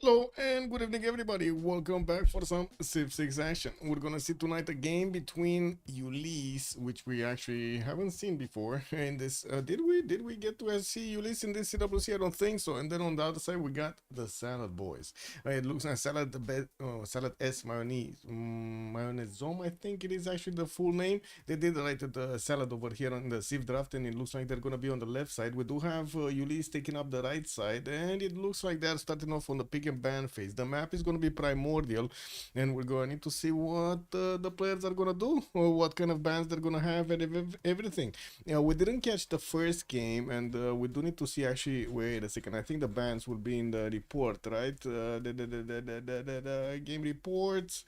Hello and good evening everybody, welcome back for some Civ6 action. We're gonna see tonight a game between Ulyss, which we actually haven't seen before in this, did we get to see Ulyss in this CWC? I don't think so. And then on the other side we got the Salad Boys. It looks like Salad the best, Salad S Mayonezom, I think it is actually the full name. They did write the Salad over here on the Civ draft, and it looks like they're gonna be on the left side. We do have Ulyss taking up the right side, and it looks like they're starting off on the pick and ban phase. The map is going to be primordial, and we're going to need to see what the players are going to do, or what kind of bans they're going to have, and everything. We didn't catch the first game, and we do need to see actually. Wait a second, I think the bans will be in the report, right? The game reports.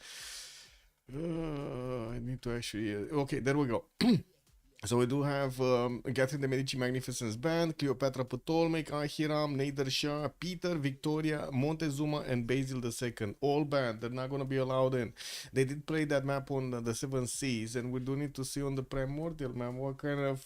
I need to actually. Okay, there we go. So we do have Catherine de Medici Magnificence Band, Cleopatra Ptolemy, Ahiram, Nader Shah, Peter, Victoria, Montezuma, and Basil II. All banned. They're not going to be allowed in. They did play that map on the Seven Seas, and we do need to see on the Primordial map what kind of,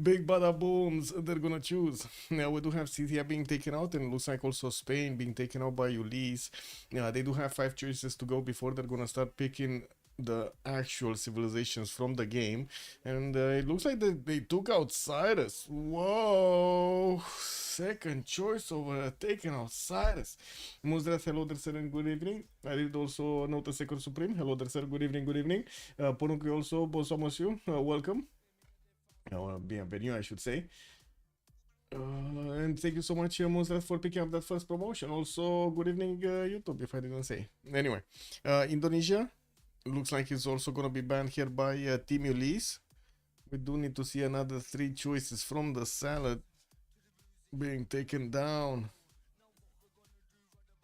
big bada booms they're going to choose. Now we do have Scythia being taken out, and it looks like also Spain being taken out by Ulyss. They do have 5 choices to go before they're going to start picking the actual civilizations from the game, and it looks like they took out Cyrus. Whoa, second choice over taking out Cyrus. Muzdrat, hello there sir, and good evening. I did also note the second supreme. Hello there sir, good evening, good evening. Porunque also, bonsoir monsieur, welcome. Bienvenue, I should say. And thank you so much, Muzdrat, for picking up that first promotion. Also, good evening, YouTube, if I didn't say. Anyway, Indonesia looks like it's also going to be banned here by Team Ulyss. We do need to see another 3 choices from the Salad being taken down.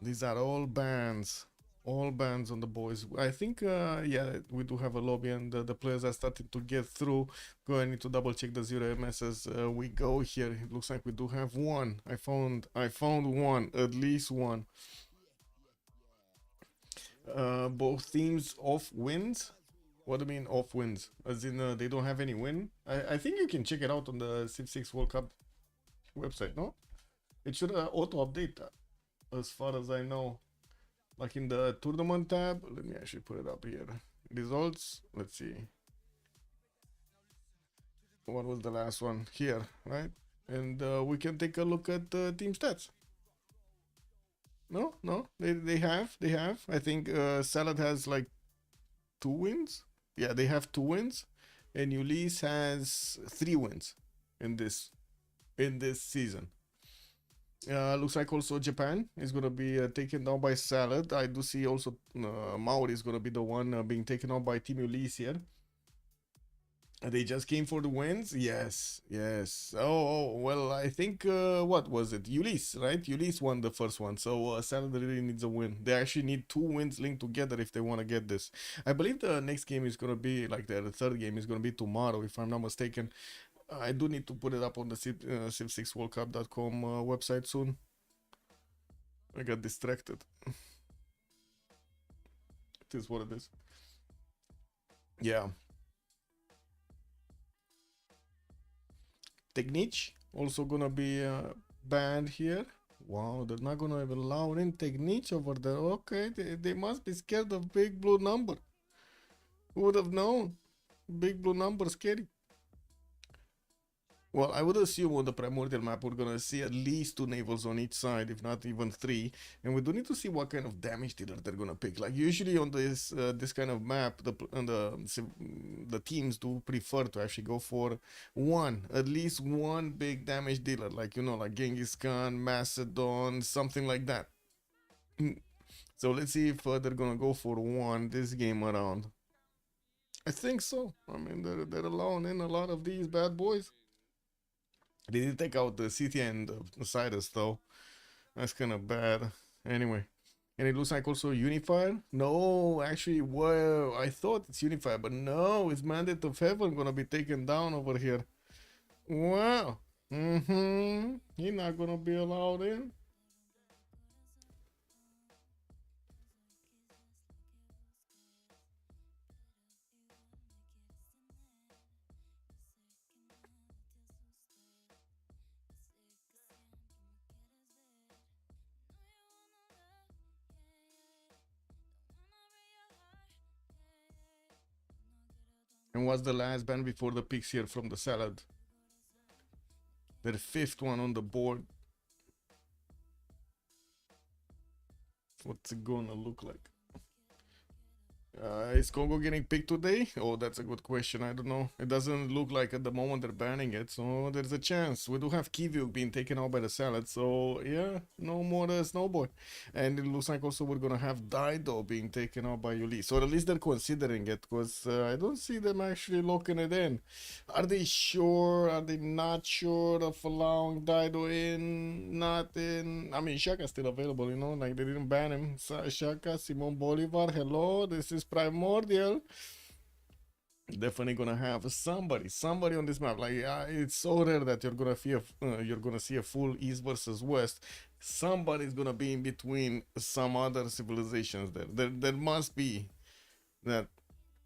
These are all bans. All bans on the boys. I think, yeah, we do have a lobby, and the players are starting to get through. Going to double check the 0 MS as we go here. It looks like we do have one. I found one, at least one. Both teams off wins. What do you mean off wins? As in they don't have any win? I think you can check it out on the Civ6 World Cup website, no? It should auto update as far as I know. Like in the tournament tab. Let me actually put it up here. Results. Let's see. What was the last one? Here, right? And we can take a look at team stats. No, they have. I think Salad has like 2 wins. Yeah, they have 2 wins, and Ulyss has 3 wins in this season. Looks like also Japan is gonna be taken down by Salad. I do see also Maori is gonna be the one being taken out by Team Ulyss here. They just came for the wins? Yes. Oh, well, I think, what was it? Ulyss, right? Ulyss won the first one, so Salad really needs a win. They actually need 2 wins linked together if they want to get this. I believe the next game is going to be, like the third game is going to be tomorrow, if I'm not mistaken. I do need to put it up on the Civ6worldcup.com website soon. I got distracted. It is what it is. Yeah. Technique also gonna be banned here. Wow, they're not gonna even allow in Technique over there. Okay, they must be scared of big blue number. Who would have known? Big blue number scary. Well, I would assume on the primordial map we're gonna see at least 2 navals on each side, if not even 3, and we do need to see what kind of damage dealer they're gonna pick. Like usually on this kind of map, the teams do prefer to actually go for at least one big damage dealer, like like Genghis Khan, Macedon, something like that. So let's see if they're gonna go for one this game around. I think so. I mean, they're allowing in a lot of these bad boys. They did take out the City and the Cyrus though. That's kind of bad. Anyway. And it looks like also Unified. No, actually, well, I thought it's Unified, but no, it's Mandate of Heaven gonna be taken down over here. Wow. He's not gonna be allowed in. And what's the last band before the picks here from the salad? The fifth one on the board. What's it gonna look like? Is Congo getting picked today? Oh, that's a good question. I don't know. It doesn't look like at the moment they're banning it, so there's a chance. We do have Kivyuk being taken out by the salad, so yeah, no more Snowboy. And it looks like also we're gonna have Dido being taken out by Ulyss. Or at least they're considering it, because I don't see them actually locking it in. Are they sure? Are they not sure of allowing Dido in? Not in? I mean, Shaka's still available, you know, like they didn't ban him. Shaka, Simon Bolivar, hello, this is primordial. Definitely gonna have somebody on this map. Like it's so rare that you're gonna see a full East versus West. Somebody's gonna be in between some other civilizations there must be that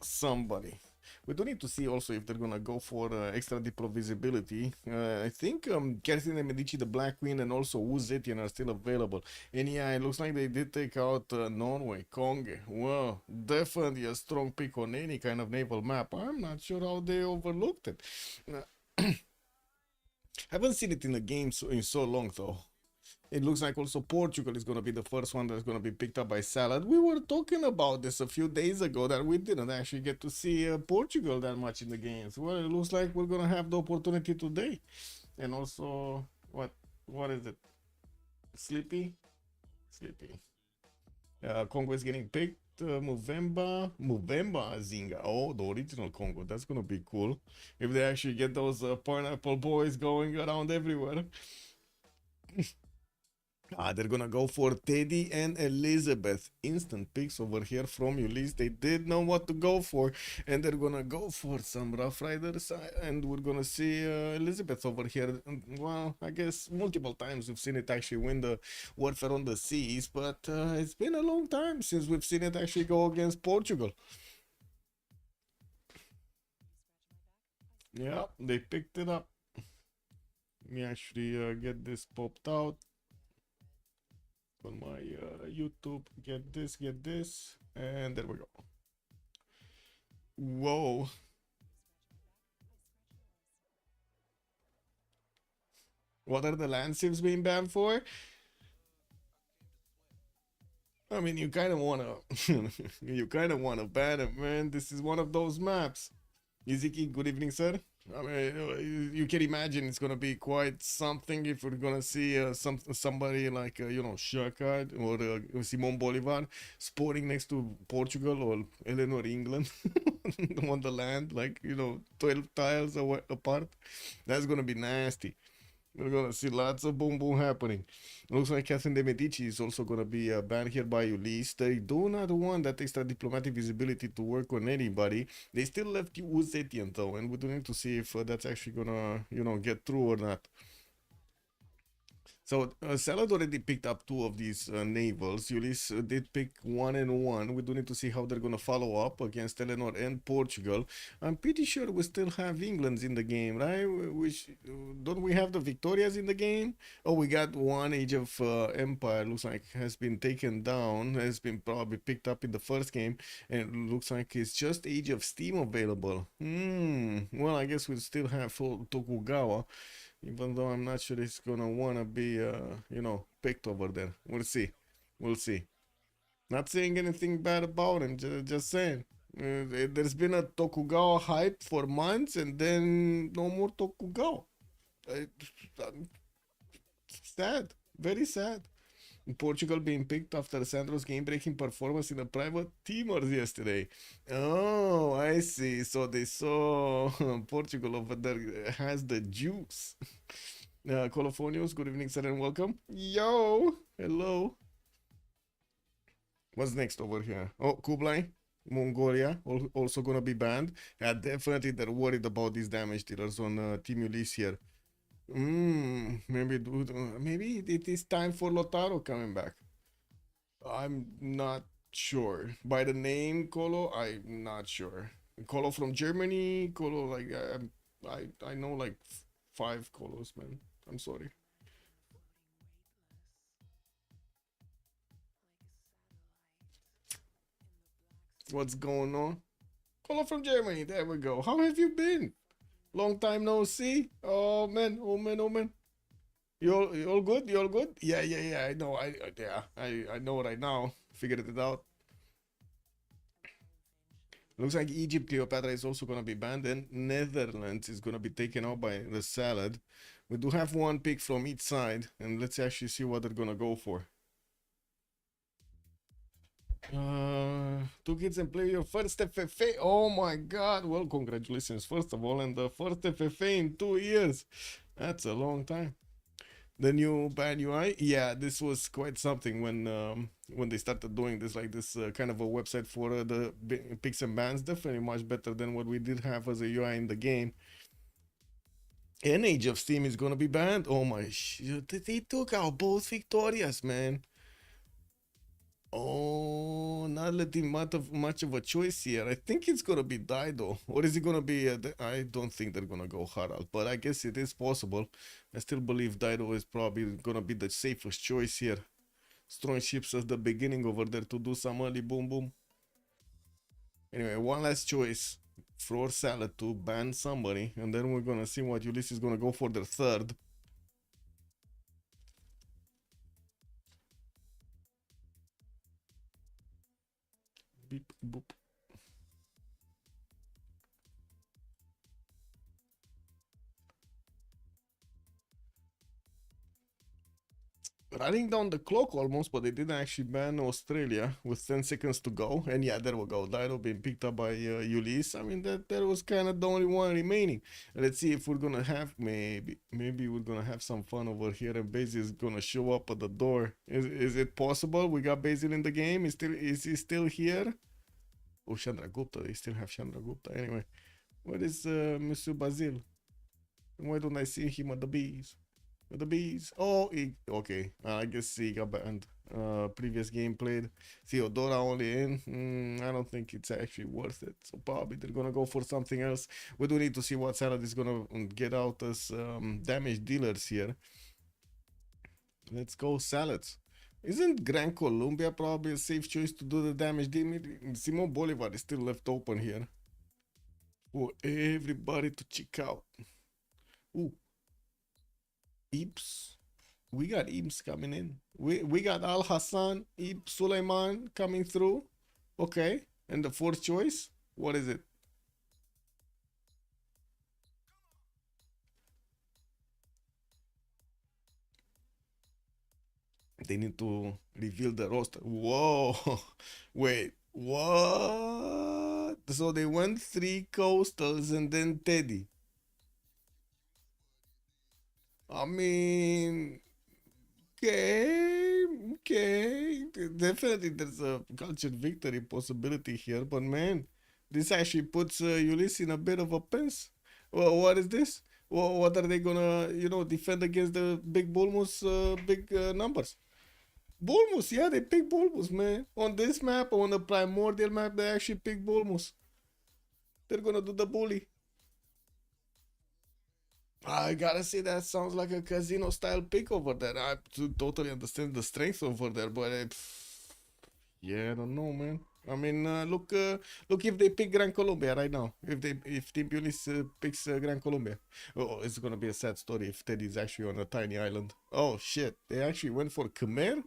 somebody. We do need to see also if they're gonna go for extra Diplo visibility. I think Kerstin and Medici, the Black Queen, and also Uzetian are still available. And yeah, it looks like they did take out Norway, Konge. Well, definitely a strong pick on any kind of naval map. I'm not sure how they overlooked it. Haven't seen it in the game in so long though. It looks like also Portugal is going to be the first one that's going to be picked up by Salad. We were talking about this a few days ago that we didn't actually get to see Portugal that much in the games. Well, it looks like we're going to have the opportunity today. And also, what is it? Sleepy? Sleepy. Congo is getting picked. Movemba Zinga. Oh, the original Congo. That's going to be cool. If they actually get those pineapple boys going around everywhere. They're gonna go for Teddy and Elizabeth. Instant picks over here from Ulyss. They did know what to go for, and they're gonna go for some Rough Riders. And we're gonna see Elizabeth over here. Well, I guess multiple times we've seen it actually win the Warfare on the Seas, but it's been a long time since we've seen it actually go against Portugal. Yeah, they picked it up. Let me actually get this popped out on my YouTube. Get this, and there we go. Whoa. What are the land civs being banned for? I mean, you kind of wanna, you kind of wanna ban it, man. This is one of those maps. Iziki, good evening, sir. I mean, you can imagine it's gonna be quite something if we're gonna see somebody like Shaka or Simon Bolivar sporting next to Portugal or Eleanor England on the land, like 12 tiles apart. That's gonna be nasty. We're gonna see lots of boom boom happening. Looks like Catherine de Medici is also gonna be banned here by Ulyss. They do not want that extra diplomatic visibility to work on anybody. They still left Uzetian though, and we do need to see if that's actually gonna, get through or not. So Salad already picked up two of these navals. Ulyss did pick 1 and 1. We do need to see how they're gonna follow up against Eleanor and Portugal. I'm pretty sure we still have England's in the game, right? Which don't we have the Victorias in the game? Oh, we got one Age of Empire. Looks like has been taken down. Has been probably picked up in the first game, and it looks like it's just Age of Steam available. Well, I guess we still have full Tokugawa. Even though I'm not sure it's gonna wanna be, picked over there. We'll see. We'll see. Not saying anything bad about him. Just saying. There's been a Tokugawa hype for months, and then no more Tokugawa. Uh, Sad. Very sad. Portugal being picked after Sandro's game-breaking performance in the private teamers yesterday. Oh, I see. So they saw Portugal over there has the juice. Colophonius, good evening, sir, and welcome. Yo, hello. What's next over here? Oh, Kublai, Mongolia, also gonna be banned. Yeah, definitely they're worried about these damage dealers on Team Ulyss here. Maybe it is time for Lotaro coming back. I'm not sure. By the name Colo, I'm not sure. Colo from Germany, Colo like I know like 5 Colos, man. I'm sorry. What's going on? Caller from Germany. There we go. How have you been? Long time no see. Oh man. Oh man. Oh man. You all good? You all good? Yeah, yeah, yeah. I know. I know right now. Figured it out. Looks like Egypt Cleopatra is also gonna be banned, and Netherlands is gonna be taken out by the salad. We do have one pick from each side, and let's actually see what they're gonna go for. Two kids and play your first FFA. Oh my god. Well, congratulations, first of all, and the first FFA in 2 years. That's a long time. The new bad UI, yeah, this was quite something when they started doing this, like this kind of a website for the picks and bans. Definitely much better than what we did have as a UI in the game. And Age of Steam is gonna be banned. Oh my shit, they took out both Victorias, man. Oh, not letting much of a choice here. I think it's gonna be Dido, or is it gonna be? I don't think they're gonna go Harald, but I guess it is possible. I still believe Dido is probably gonna be the safest choice here. Strong ships at the beginning over there to do some early boom boom. Anyway, one last choice for Salad to ban somebody, and then we're gonna see what Ulyss is gonna go for their third. Beep boop. Running down the clock almost, but they didn't actually ban Australia with 10 seconds to go. And yeah, there we go. Dido being picked up by Ulyss. I mean, that was kind of the only one remaining. Let's see if we're gonna have maybe we're gonna have some fun over here, and Basil is gonna show up at the door. Is it possible? We got Basil in the game. Is he still here? Oh, Chandragupta. They still have Chandragupta. Anyway, where is Monsieur Basil? Why don't I see him at the bees? The bees. Oh, okay. I guess he got banned. Previous game played. Theodora only in. I don't think it's actually worth it. So probably they're gonna go for something else. We do need to see what Salad is gonna get out as damage dealers here. Let's go Salads. Isn't Gran Colombia probably a safe choice to do the damage deal? Simon Bolivar is still left open here for everybody to check out. Ooh. Ibs. We got Ibs coming in. We got Al Hassan, Ibs Suleiman coming through. Okay. And the fourth choice, what is it? They need to reveal the roster. Whoa. Wait. What? So they went 3 coastals and then Teddy. I mean, okay. Definitely there's a cultured victory possibility here, but man, this actually puts Ulyss in a bit of a pinch. Well, what is this? Well, what are they gonna, defend against the big Bulmus, big numbers? Bulmus, yeah, they pick Bulmus, man. On this map, on the primordial map, they actually pick Bulmus. They're gonna do the bully. I gotta say that sounds like a casino style pick over there. I totally understand the strength over there, but yeah, I don't know, man. I mean, look if they pick Gran Colombia right now. If Team Ulyss picks Gran Colombia, oh, it's gonna be a sad story if Teddy's actually on a tiny island. Oh shit, they actually went for Khmer.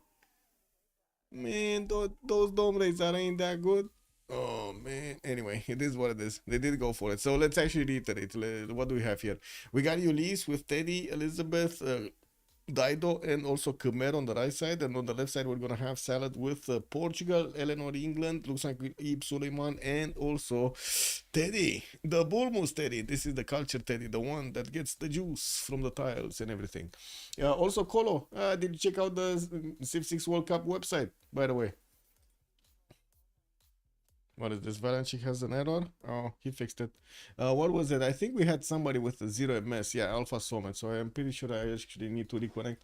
Man, those dome raids ain't that good. Oh man. Anyway, it is what it is. They did go for it. So let's actually reiterate. What do we have here? We got Ulyss with Teddy, Elizabeth, Dido, and also Khmer on the right side. And on the left side, we're gonna have Salad with Portugal, Eleanor, England. Looks like Ibn Suleiman, and also Teddy, the Bulmus Teddy. This is the culture Teddy, the one that gets the juice from the tiles and everything. Also, Colo, did you check out the Civ6 World Cup website, by the way? What is this? Valenci has an error? Oh, he fixed it. What was it? I think we had somebody with a 0 MS. Yeah, Alpha Summit. So I'm pretty sure I actually need to reconnect.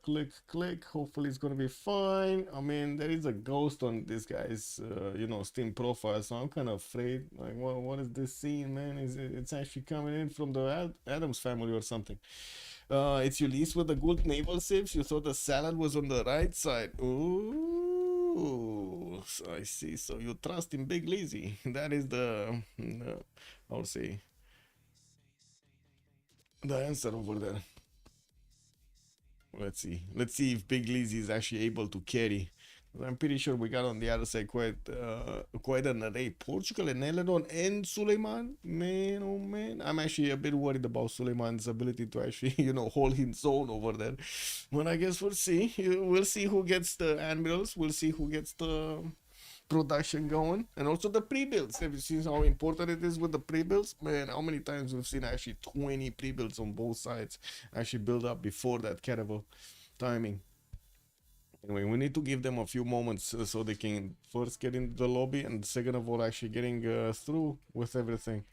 Click. Hopefully it's gonna be fine. I mean, there is a ghost on this guy's, Steam profile. So I'm kind of afraid. Like, what is this scene, man? It's actually coming in from the Adams family or something. It's Ulyss with the good naval saves. You thought the Salad was on the right side. Ooh. Oh, so I see. So you trust in Big Lizzy. That is I'll say, the answer over there. Let's see. Let's see if Big Lizzy is actually able to carry. I'm pretty sure we got on the other side quite an array. Portugal and Eledon and Suleiman. Man, oh man. I'm actually a bit worried about Suleiman's ability to actually, hold his own over there. But I guess we'll see. We'll see who gets the admirals. We'll see who gets the production going, and also the pre-builds. Have you seen how important it is with the pre-builds? Man, how many times we've seen actually 20 pre-builds on both sides actually build up before that cannibal timing. Anyway, we need to give them a few moments so they can first get into the lobby, and second of all actually getting through with everything.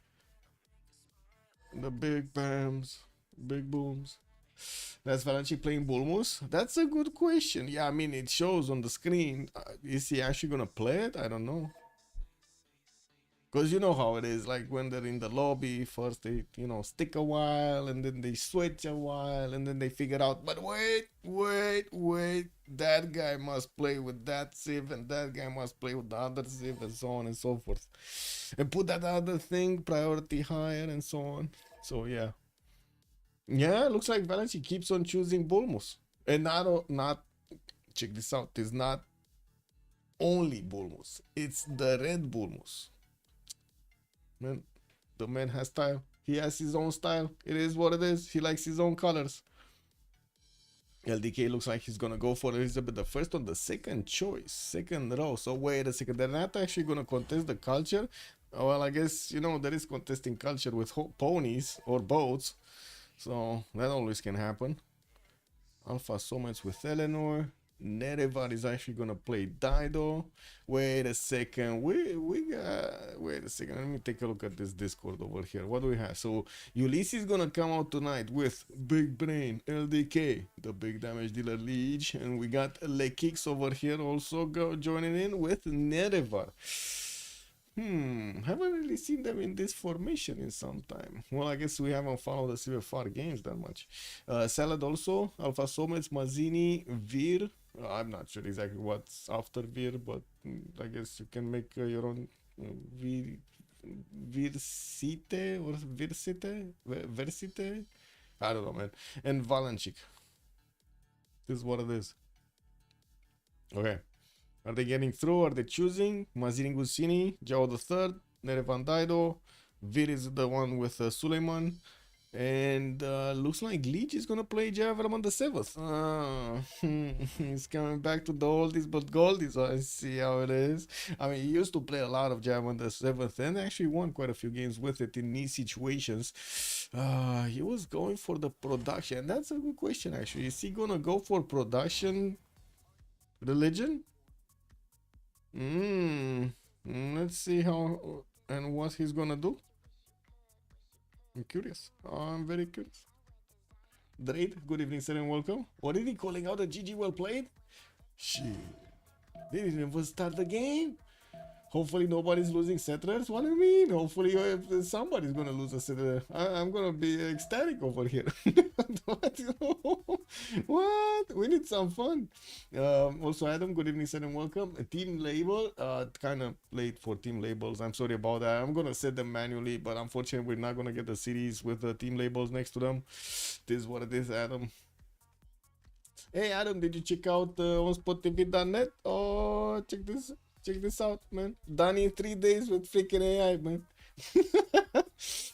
The big bams, big booms. That's Valenci playing Bulmus? That's a good question. Yeah, I mean, it shows on the screen. Is he actually gonna play it? I don't know. Because you know how it is, like when they're in the lobby, first they, stick a while, and then they switch a while, and then they figure out, but wait, that guy must play with that Civ, and that guy must play with the other Civ, and so on and so forth. And put that other thing priority higher, and so on. So, yeah. Yeah, looks like Valenci keeps on choosing Bulmus. And not, check this out, it's not only Bulmus, it's the red Bulmus. Man, the man has style. He has his own style. It is what it is. He likes his own colors. LDK looks like he's gonna go for Elizabeth the first on the second choice, second row. So wait a second, they're not actually gonna contest the culture. Well, I guess there is contesting culture with ponies or boats, so that always can happen. Alpha Soulmates with Eleanor. Nerevar is actually gonna play Dido. Wait a second. Wait a second. Let me take a look at this Discord over here. What do we have? So Ulyss is gonna come out tonight with Big Brain, LDK, the big damage dealer Liege, and we got Lekix over here also joining in with Nerevar. Haven't really seen them in this formation in some time. Well, I guess we haven't followed the CWC games that much. Salad also, Alpha Soulmates, Mazzini, Vir. I'm not sure exactly what's after Vir, but I guess you can make your own Virsite or Versite? I don't know, man. And Valenchik. This is what it is. Okay. Are they getting through? Are they choosing? Mazzini Gusini, Jao the third, Nerevan Dido, Vir is the one with Suleiman, and looks like Leech is gonna play Javelin the 7th. He's coming back to the oldies but goldies. I see how it is. I mean, he used to play a lot of Javelin the 7th and actually won quite a few games with it in these situations. He was going for the production. That's a good question, actually. Is he gonna go for production religion? Let's see how and what he's gonna do. I'm curious. I'm very curious. Drade, good evening, sir, and welcome. What is he calling out a GG well played? Shit. They didn't even start the game. Hopefully nobody's losing settlers. What do you mean? Hopefully somebody's gonna lose a settler. I'm gonna be ecstatic over here. What? We need some fun. Also, Adam, good evening, sir, and welcome. A team label, kind of late for team labels. I'm sorry about that. I'm gonna set them manually, but unfortunately, we're not gonna get the series with the team labels next to them. This is what it is, Adam. Hey, Adam, did you check out OnSpotTV.net? Oh, check this out, man. Done in 3 days with freaking AI, man.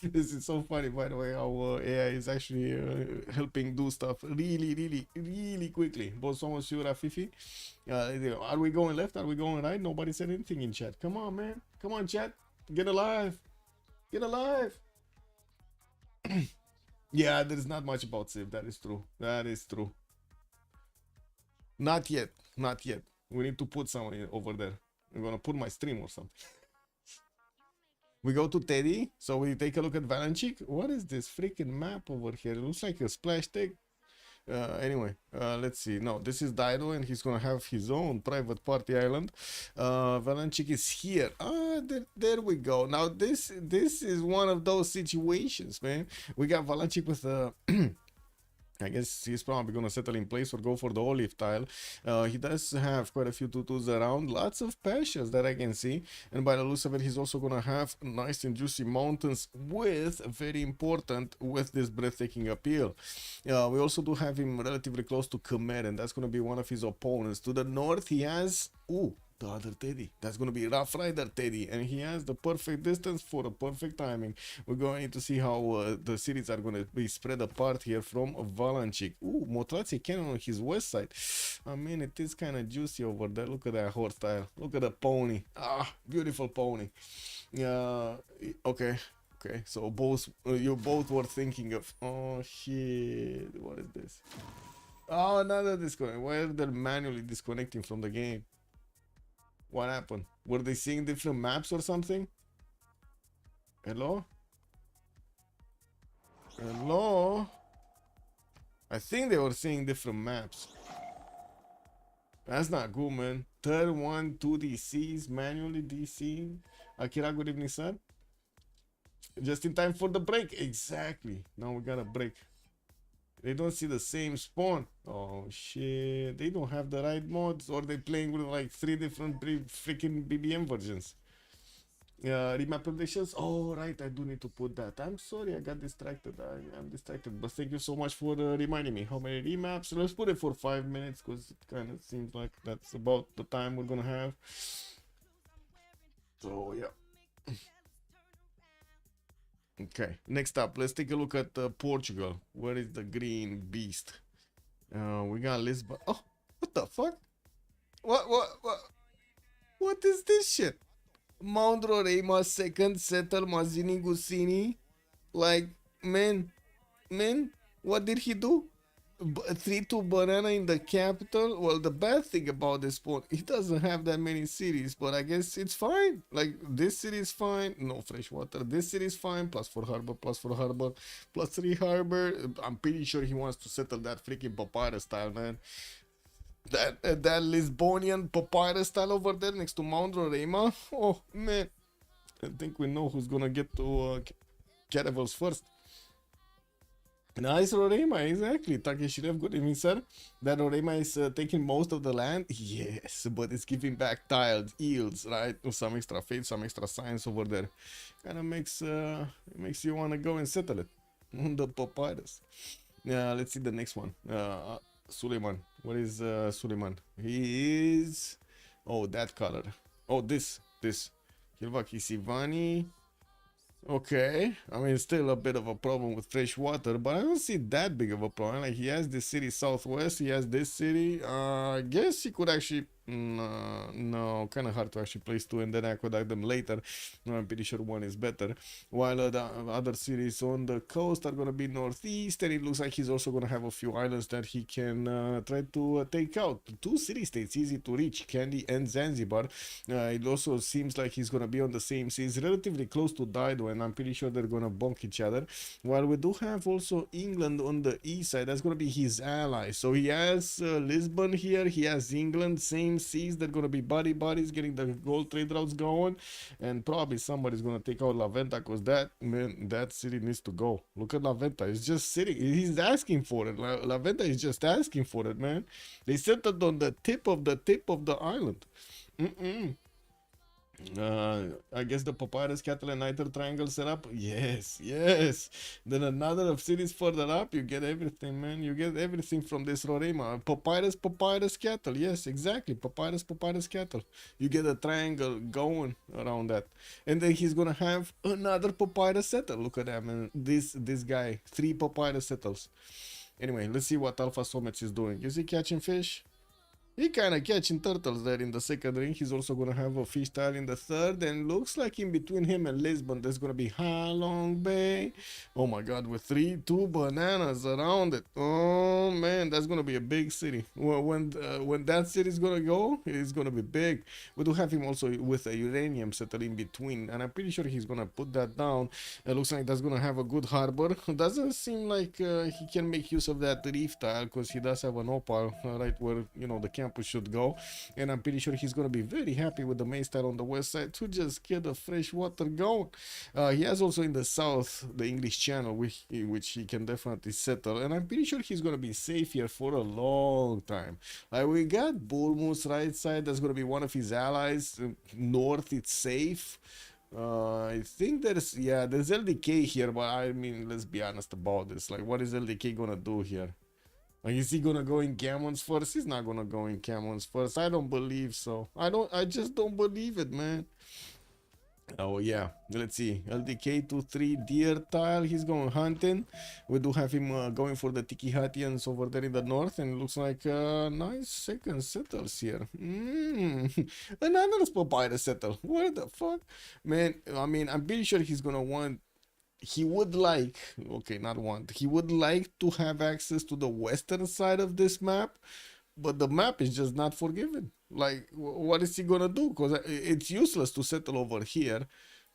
This is so funny, by the way, how AI is actually helping do stuff really quickly. Both someone sure Fifi. Are we going left? Are we going right? Nobody said anything in chat. Come on, man. Come on, chat. Get alive. Get alive. Yeah, there's not much about Civ. That is true. That is true. Not yet. Not yet. We need to put someone over there. I'm gonna put my stream or something. We go to Teddy, so we take a look at Valenchik. What is this freaking map over here? It looks like a splash tag. Anyway, let's see. No, this is Dido, and he's gonna have his own private party island. Valenchik is here. There we go. Now this is one of those situations, man. We got Valenchik with I guess he's probably gonna settle in place or go for the olive tile. He does have quite a few tutus around, lots of pastures that I can see, and by the looks of it, he's also gonna have nice and juicy mountains with, very important, with this breathtaking appeal. We also do have him relatively close to Khmer, and that's gonna be one of his opponents. To the north, he has the other Teddy. That's going to be Rough Rider Teddy, and he has the perfect distance for the perfect timing. We're going to see how the cities are going to be spread apart here from Valanchik. Motrazi Cannon on his west side. I mean, it is kind of juicy over there. Look at that horse style. Look at the pony. Beautiful pony. Okay. So both you both were thinking of, oh shit, what is this? Oh, another disconnect. Why are they manually disconnecting from the game? What happened? Were they seeing different maps or something? Hello? Hello? I think they were seeing different maps. That's not good, man. Third one, 2 DCs, manually DC. Akira, good evening, sir. Just in time for the break. Exactly. Now we got a break. They don't see the same spawn. Oh shit. They don't have the right mods, or they playing with like 3 different freaking BBM versions. Remap predictions. Oh right, I do need to put that. I'm sorry, I got distracted. I'm distracted, but thank you so much for reminding me. How many remaps? Let's put it for 5 minutes, because it kind of seems like that's about the time we're gonna have. So yeah. Okay, next up, let's take a look at Portugal. Where is the green beast? We got Lisbon. Oh, what the fuck? What is this shit? Mount Roraima second settle Mazini Gusini. Like, man, what did he do? 3-2 banana in the capital. Well, the bad thing about this spawn, he doesn't have that many cities, but I guess it's fine. Like, this city is fine, no fresh water. This city is fine, +4 harbor, +4 harbor, +3 harbor. I'm pretty sure he wants to settle that freaking papyrus style, man. That Lisbonian papyrus style over there next to Mount Roraima. Oh man, I think we know who's gonna get to Caravels first. Nice Roraima, exactly. Takeshirev, good evening, sir. That Roraima is taking most of the land. Yes, but it's giving back tiles, yields, right? Some extra faith, some extra science over there. Kind of makes it makes you want to go and settle it on the papyrus. Let's see the next one. Suleiman. What is Suleiman? He is, oh, that color. Oh, this. Kilvaki Sivani. Okay, I mean, still a bit of a problem with fresh water, but I don't see that big of a problem. Like, he has this city southwest, he has this city. I guess he could actually, no, kind of hard to actually place 2 and then aqueduct them later. I'm pretty sure one is better. While the other cities on the coast are going to be northeast, and it looks like he's also going to have a few islands that he can try to take out. 2 city-states, easy to reach, Kandy and Zanzibar. It also seems like he's going to be on the same sea. He's relatively close to Dido, and I'm pretty sure they're going to bonk each other. While we do have also England on the east side, that's going to be his ally. So he has Lisbon here, he has England, same seas. They're going to be buddies, getting the gold trade routes going, and probably somebody's going to take out La Venta, because that city needs to go. Look at La Venta, it's just sitting, he's asking for it. La Venta is just asking for it, man. They settled on the tip of the island. I guess the Papyrus Cattle and Niter Triangle set up. Yes. Then another of cities further up, you get everything, man. You get everything from this Roraima. Papyrus Cattle. Yes, exactly. Papyrus Cattle. You get a triangle going around that. And then he's gonna have another Papyrus settle. Look at that, man. This guy. 3 Papyrus settles. Anyway, let's see what Alpha Somets is doing. Is he catching fish? He kind of catching turtles there in the second ring. He's also going to have a fish tile in the third. And looks like in between him and Lisbon, there's going to be Halong Bay. Oh my God, with 2 bananas around it. Oh man, that's going to be a big city. When that city is going to go, it's going to be big. We do have him also with a uranium settle in between. And I'm pretty sure he's going to put that down. It looks like that's going to have a good harbor. Doesn't seem like he can make use of that reef tile, because he does have an opal right where, you know, the camp camp should go. And I'm pretty sure he's gonna be very happy with the maze tile on the west side to just get the fresh water going. He has also in the south the English Channel, which he can definitely settle, and I'm pretty sure he's gonna be safe here for a long time. Like, we got Bulmus right side, that's gonna be one of his allies. North, it's safe. I think there's LDK here, but I mean, let's be honest about this. Like, what is LDK gonna do here? Like, is he gonna go in Gammons first? He's not gonna go in Gammons first. I don't believe so. I just don't believe it, man. Oh yeah, let's see. LDK 2-3 deer tile. He's going hunting. We do have him going for the Tiki Hatians over there in the north, and it looks like nice second settles here. Another papyrus settle. What the fuck, man? I mean, I'm pretty sure he's gonna want. He would like, okay, not want. He would like to have access to the western side of this map, but the map is just not forgiven. Like, what is he gonna do? Because it's useless to settle over here,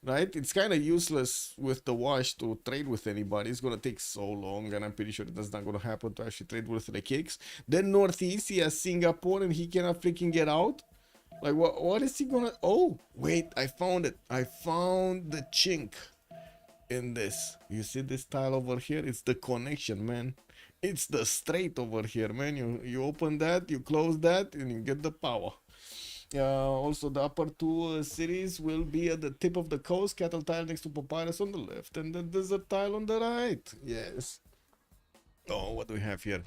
right? It's kind of useless with the wash to trade with anybody. It's gonna take so long, and I'm pretty sure that's not gonna happen to actually trade with the kicks. Then northeast, he has Singapore, and he cannot freaking get out. Like, what is he gonna? Oh, wait, I found it. I found the chink in this. You see this tile over here? It's the connection, man. It's the straight over here, man. You open that, you close that, and you get the power. Also, the upper two cities will be at the tip of the coast. Cattle tile next to Papyrus on the left, and the desert tile on the right. Yes. Oh, what do we have here?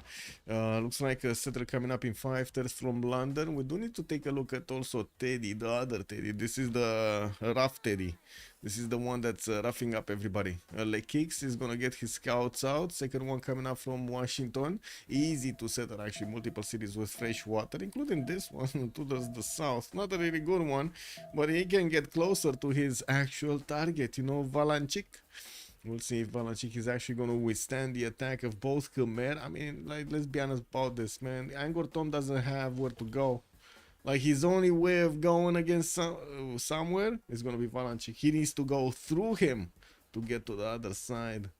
Looks like a settler coming up in 5 turns from London. We do need to take a look at also Teddy, the other Teddy. This is the rough Teddy. This is the one that's roughing up everybody. Lekix is gonna get his scouts out. Second one coming up from Washington. Easy to settle, actually. Multiple cities with fresh water, including this one towards the south. Not a really good one, but he can get closer to his actual target, you know, Valanchik. We'll see if Valanchik is actually going to withstand the attack of both Khmer. I mean, like, let's be honest about this, man. Angkor Thom doesn't have where to go. Like, his only way of going against somewhere is going to be Valanchik. He needs to go through him to get to the other side.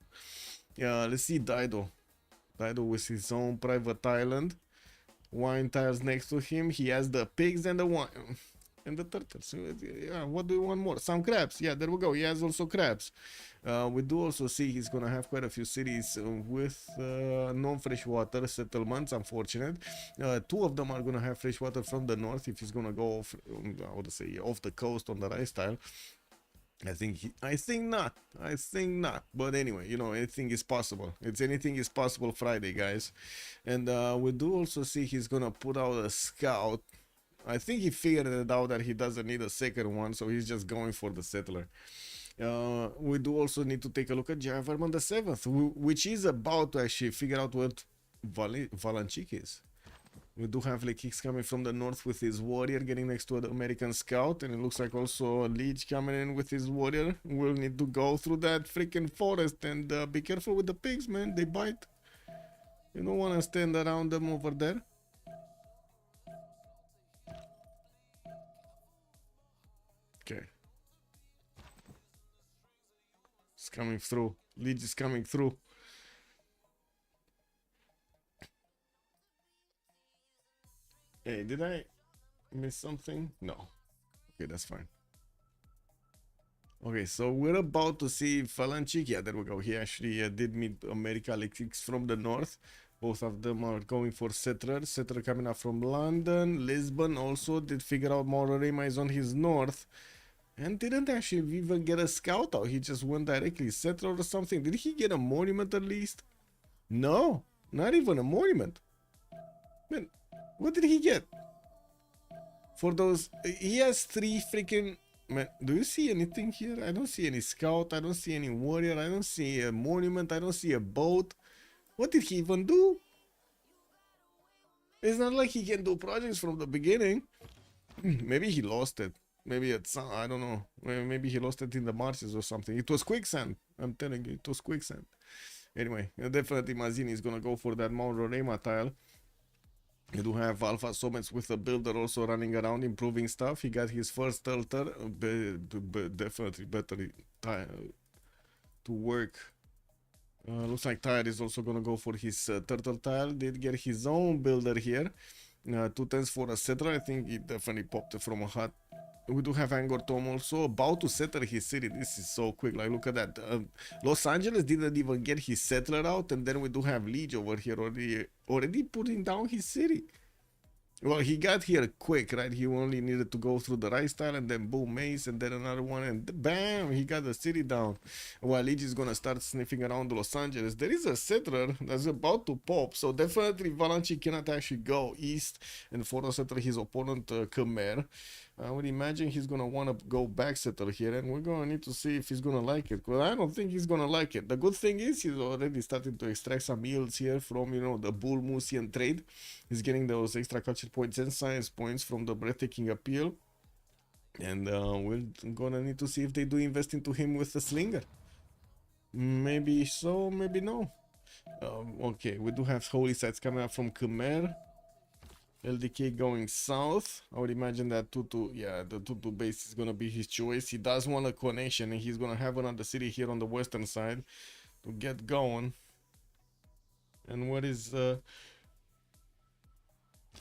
Yeah, let's see Dido. Dido with his own private island. Wine tiles next to him. He has the pigs and the wine. And the turtles. Yeah, what do you want more? Some crabs. Yeah, there we go. He has also crabs. We do also see he's gonna have quite a few cities with non-freshwater settlements. Unfortunate. 2 of them are gonna have fresh water from the north. If he's gonna go off, I would say off the coast on the right style. I think not. But anyway, you know, anything is possible. Anything is possible Friday, guys. And we do also see he's gonna put out a scout. I think he figured it out that he doesn't need a second one, so he's just going for the settler. We do also need to take a look at Jayavarman the 7th, which is about to actually figure out what Valanchik is. We do have Lekix coming from the north with his warrior, getting next to the American scout, and it looks like also a Leech coming in with his warrior. We'll need to go through that freaking forest, and be careful with the pigs, man. They bite. You don't want to stand around them over there. Okay. It's coming through. Leech is coming through. Hey, did I miss something? No. Okay, that's fine. Okay, so we're about to see Valanchik. Yeah, there we go. He actually did meet America Lekix from the north. Both of them are going for settler. Settler coming up from London. Lisbon also did figure out Mororema is on his north. And didn't actually even get a scout out. He just went directly settler or something. Did he get a monument at least? No, not even a monument. Man, what did he get? For those, he has 3 freaking... Man, do you see anything here? I don't see any scout. I don't see any warrior. I don't see a monument. I don't see a boat. What did he even do? It's not like he can do projects from the beginning. Maybe he lost it. Maybe it's, I don't know. Maybe he lost it in the marshes or something. It was quicksand. I'm telling you, it was quicksand. Anyway, definitely Mazini is gonna go for that Mount Rorema tile. You do have Alpha Somets with a builder also running around improving stuff. He got his first altar. Definitely better to work. Looks like Tyre is also gonna go for his turtle tile. Did get his own builder here. 2 tens for a settler. I think he definitely popped it from a hut. We do have Angor Tom also about to settle his city. This is so quick. Like, look at that. Los Angeles didn't even get his settler out, and then we do have Liege over here already putting down his city. Well, he got here quick, right? He only needed to go through the rice tile and then boom, mace, and then another one, and bam, he got the city down. While Liege is gonna start sniffing around Los Angeles. There is a settler that's about to pop, so definitely Valanchi cannot actually go east and photo settle his opponent Khmer. I would imagine he's gonna want to go back settle here, and we're gonna need to see if he's gonna like it. Because I don't think he's gonna like it. The good thing is he's already starting to extract some yields here from, you know, the Bull Musian trade. He's getting those extra culture points and science points from the breathtaking appeal, and we're gonna need to see if they do invest into him with the slinger. Maybe so, maybe no. Okay, we do have holy sites coming up from Khmer. LDK going south. I would imagine that Tutu, yeah, the Tutu base is gonna be his choice. He does want a connection, and he's gonna have another city here on the western side to get going. And what is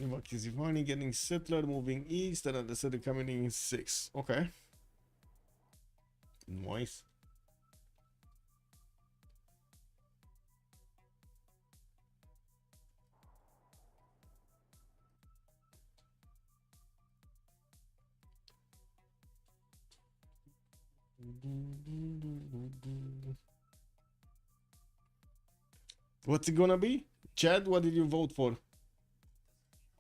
Ivani getting settler, moving east, and the city coming in 6. Okay. Nice. What's it gonna be? Chad, what did you vote for?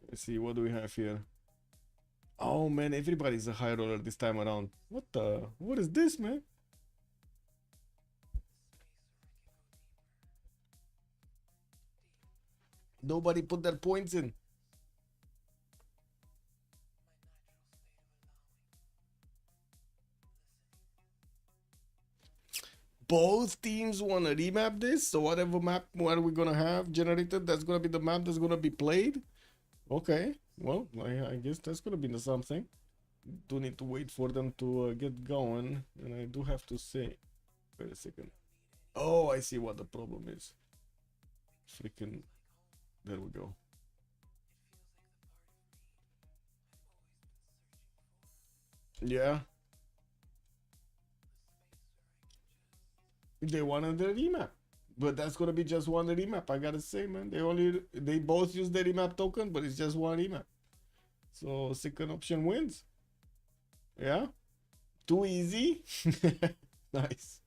Let's see, what do we have here? Oh man, everybody's a high roller this time around. What is this, man? Nobody put their points in. Both teams want to remap this, so whatever map what are we gonna have generated, that's gonna be the map that's gonna be played. Okay, well, I guess that's gonna be something. Do need to wait for them to get going, and I do have to say, wait a second. Oh, I see what the problem is. Freaking, there we go. Yeah. They wanted the remap, but that's gonna be just one remap. I gotta say, man, they both use the remap token, but it's just one remap. So second option wins. Yeah, too easy. Nice.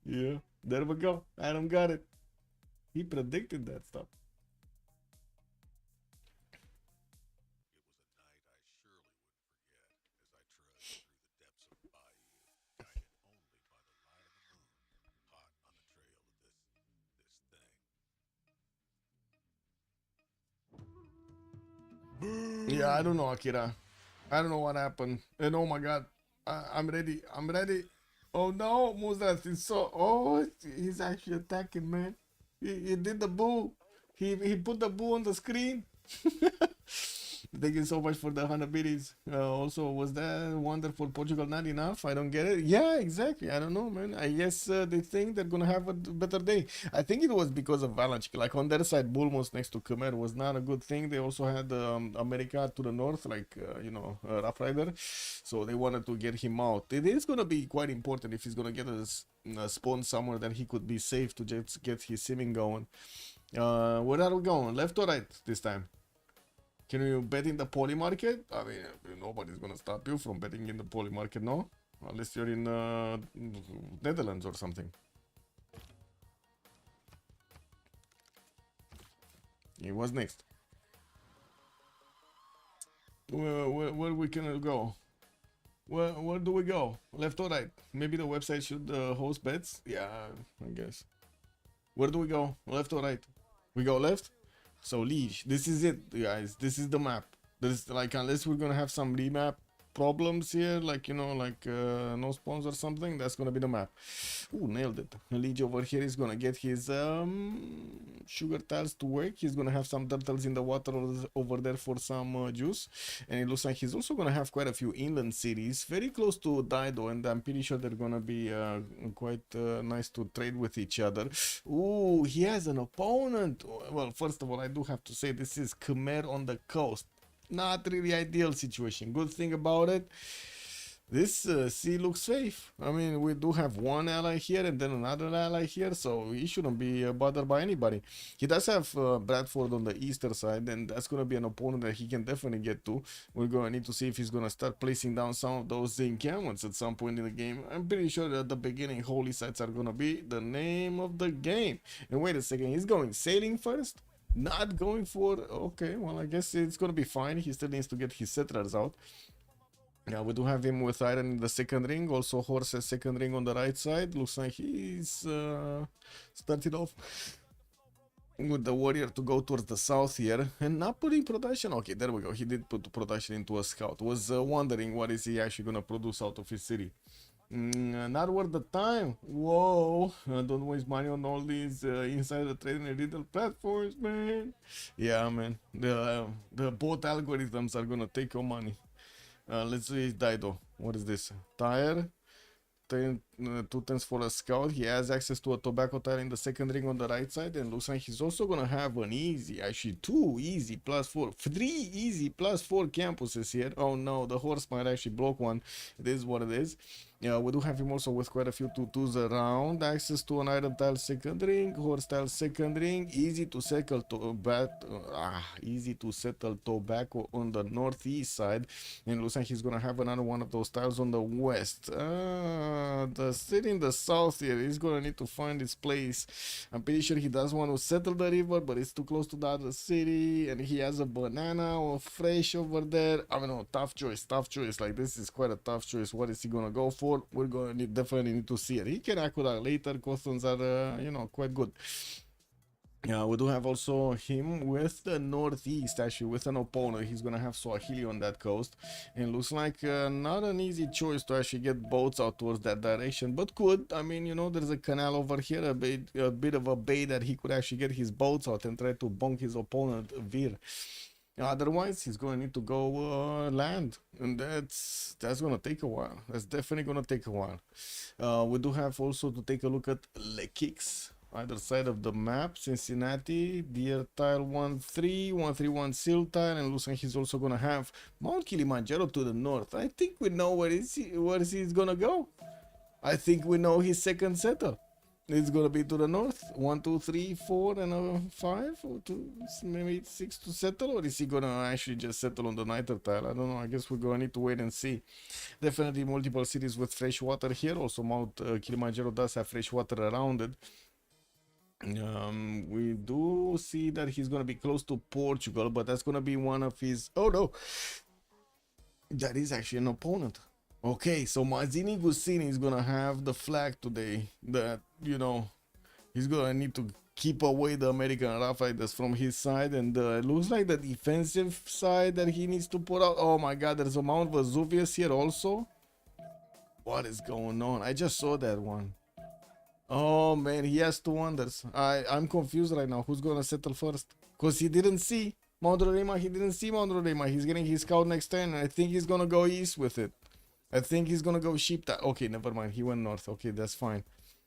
Yeah, there we go. Adam got it. He predicted that stuff. Yeah, I don't know, Akira. I don't know what happened. And oh my god, I'm ready. I'm ready. Oh no, Muzas is so. Oh, he's actually attacking, man. He did the boo. He put the boo on the screen. Thank you so much for the 100 biddies. Also, was that wonder for Portugal not enough? I don't get it. Yeah, exactly. I don't know, man. I guess they think they're gonna have a better day. I think it was because of Avalanche. Like on their side, Bulmos next to Khmer was not a good thing. They also had America to the north, like Rough Rider. So they wanted to get him out. It is gonna be quite important if he's gonna get a spawn somewhere that he could be safe to just get his simming going. Where are we going? Left or right this time? Can you bet in the poly market? I mean, nobody's gonna stop you from betting in the poly market, no? Unless you're in Netherlands or something. What's next? Where we can go? Where do we go? Left or right? Maybe the website should host bets? Yeah, I guess. Where do we go? Left or right? We go left? So Liege, this is it, guys. This is the map. There's like, unless we're gonna have some remap problems here, like no spawns or something, that's gonna be the map. Ooh, nailed it. Liege over here is gonna get his sugar tiles to work. He's gonna have some turtles in the water over there for some juice, and it looks like he's also gonna have quite a few inland cities very close to Dido, and I'm pretty sure they're gonna be quite nice to trade with each other. Ooh, he has an opponent. Well, first of all, I do have to say this is Khmer on the coast. Not really ideal situation. Good thing about it, this sea looks safe. I mean, we do have one ally here and then another ally here, so he shouldn't be bothered by anybody. He does have Bradford on the eastern side, and that's going to be an opponent that he can definitely get to. We're going to need to see if he's going to start placing down some of those encampments at some point in the game. I'm pretty sure that at the beginning, holy sites are going to be the name of the game. And wait a second, he's going sailing first? Not going for... Okay, well, I guess it's going to be fine. He still needs to get his settlers out. Yeah, we do have him with iron in the second ring. Also, horse's second ring on the right side. Looks like he's started off with the warrior to go towards the south here and not putting production. Okay, there we go. He did put production into a scout. Was wondering what is he actually going to produce out of his city. Not worth the time. Whoa, don't waste money on all these insider trading and retail platforms, man. Yeah, man, the bot algorithms are gonna take your money. Let's see his Dido. What is this? Tire. 2 turns for a scout. He has access to a tobacco tire in the second ring on the right side, and looks like he's also gonna have an easy, actually 2 easy +4, 3 easy +4 campuses here. Oh no, the horse might actually block one. It is what it is. Yeah, we do have him also with quite a few 2-2s around. Access to an item tile second ring, horse tile second ring. Easy to settle easy to settle tobacco on the northeast side, and looks like he's gonna have another one of those tiles on the west. The city in the south here, he's gonna need to find his place. I'm pretty sure he does want to settle the river, but it's too close to the other city, and he has a banana or fresh over there. I mean, no, tough choice. Like, this is quite a tough choice. What is he gonna go for? We're gonna definitely need to see it. He can acquire later. Customs are quite good. Yeah, we do have also him with the northeast, actually, with an opponent. He's gonna have Swahili on that coast, and looks like not an easy choice to actually get boats out towards that direction, but could. I mean, there's a canal over here, a bit of a bay that he could actually get his boats out and try to bonk his opponent Vir. Otherwise, he's going to need to go land, and that's going to take a while. That's definitely going to take a while. We do have also to take a look at Lekix, either side of the map. Cincinnati, Deer Tile 1-3, 131 Seal Tile, and looks like he's also going to have Mount Kilimanjaro to the north. I think we know where he's going to go. I think we know his second settle. It's gonna be to the north. 1, 2, 3, 4, and a 5, or 2, maybe 6 to settle, or is he gonna actually just settle on the nighter tile? I don't know. I guess we're gonna need to wait and see. Definitely multiple cities with fresh water here. Also, Mount Kilimanjaro does have fresh water around it. We do see that he's gonna be close to Portugal, but that's gonna be one of his. Oh no, that is actually an opponent. Okay, so Mazzini Gussini is gonna have the flag today that, he's gonna need to keep away the American Rough Riders from his side, and it looks like the defensive side that he needs to put out. Oh my god, there's a Mount Vesuvius here also. What is going on? I just saw that one. Oh man, he has 2 wonders. I'm confused right now. Who's gonna settle first? Because he didn't see Mount Roraima. He's getting his scout next turn, and I think he's gonna go east with it. I think he's gonna go sheep that. Okay, never mind. He went north. Okay, that's fine.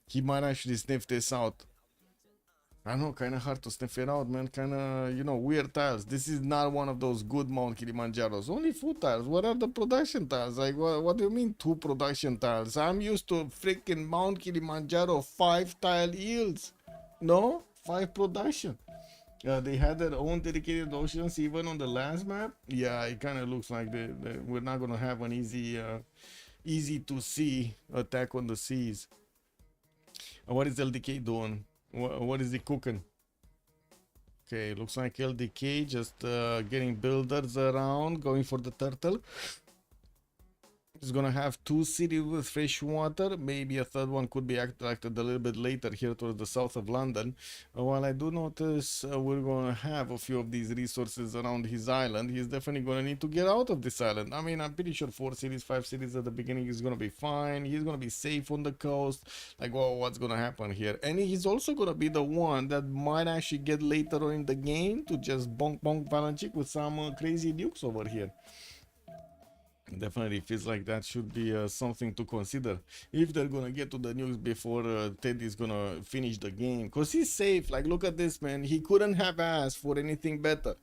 He might actually sniff this out. I don't know, kind of hard to sniff it out, man. Kind of, weird tiles. This is not one of those good Mount Kilimanjaros. Only 4 tiles. What are the production tiles? Like, what do you mean 2 production tiles? I'm used to freaking Mount Kilimanjaro 5 tile yields. No? 5 production. They had their own dedicated oceans even on the last map. Yeah, it kind of looks like we're not going to have an easy to see attack on the seas. What is LDK doing? What is he cooking? Okay, looks like LDK just getting builders around, going for the turtle. He's gonna have 2 cities with fresh water. Maybe a third one could be acted a little bit later here towards the south of London. While I do notice we're gonna have a few of these resources around his island, he's definitely gonna need to get out of this island. I mean, I'm pretty sure 4 cities, 5 cities at the beginning is gonna be fine. He's gonna be safe on the coast. Like, well, what's gonna happen here? And he's also gonna be the one that might actually get later on in the game to just bonk bonk Valanchik with some crazy nukes over here. Definitely feels like that should be something to consider if they're gonna get to the nukes before Teddy's gonna finish the game, because he's safe. Like, look at this, man. He couldn't have asked for anything better.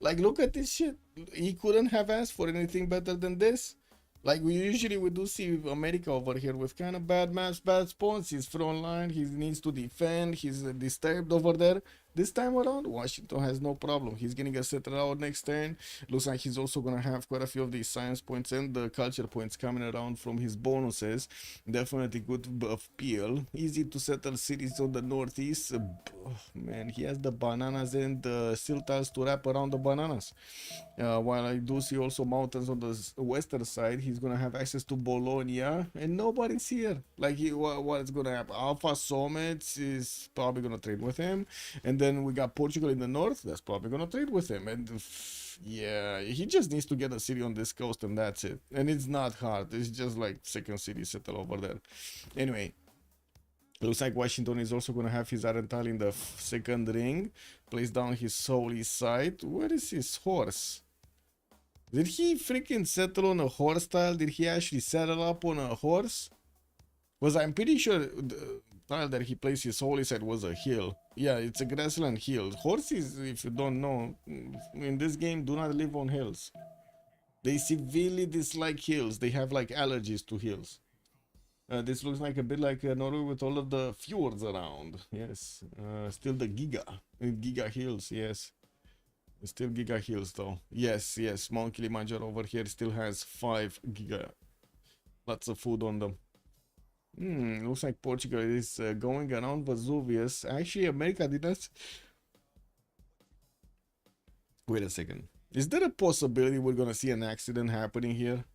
Like, look at this shit. He couldn't have asked for anything better than this. Like, we do see America over here with kind of bad maps, bad spawns. He's front line, he needs to defend, he's disturbed over there. This time around, Washington has no problem. He's getting a settled out next turn. Looks like he's also gonna have quite a few of these science points and the culture points coming around from his bonuses. Definitely good buff peel. Easy to settle cities on the northeast. Man, he has the bananas and the steel tiles to wrap around the bananas. While I do see also mountains on the western side, he's gonna have access to Bologna, and nobody's here. Like, what's gonna happen? Alpha Summits is probably gonna trade with him, and then we got Portugal in the north. That's probably gonna trade with him, and yeah, he just needs to get a city on this coast, and that's it. And it's not hard. It's just like second city settle over there. Anyway. Looks like Washington is also going to have his iron tile in the second ring. Place down his holy site. Where is his horse? Did he freaking settle on a horse tile? Did he actually settle up on a horse? Because I'm pretty sure the tile that he placed his holy site was a hill. Yeah, it's a grassland hill. Horses, if you don't know, in this game do not live on hills. They severely dislike hills. They have like allergies to hills. This looks like a bit like Norway with all of the fjords around. Yes, still the Giga Hills. Yes, still Giga Hills though. Yes, yes. Mount Kilimanjaro over here still has 5 Giga. Lots of food on them. Looks like Portugal is going around Vesuvius. Actually, America did not. Wait a second. Is there a possibility we're gonna see an accident happening here?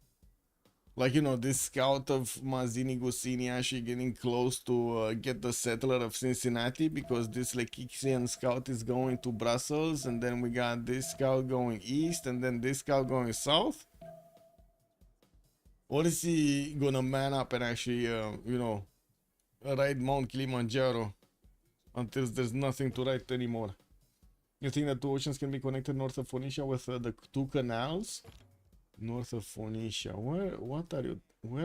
Like, you know, this scout of Mazzini Gosini actually getting close to get the settler of Cincinnati, because this Lekixian scout is going to Brussels, and then we got this scout going east, and then this scout going south. Or is he gonna man up and actually, you know, ride Mount Kilimanjaro until there's nothing to ride anymore? You think that 2 oceans can be connected north of Phoenicia with the 2 canals? North of Phoenicia. Where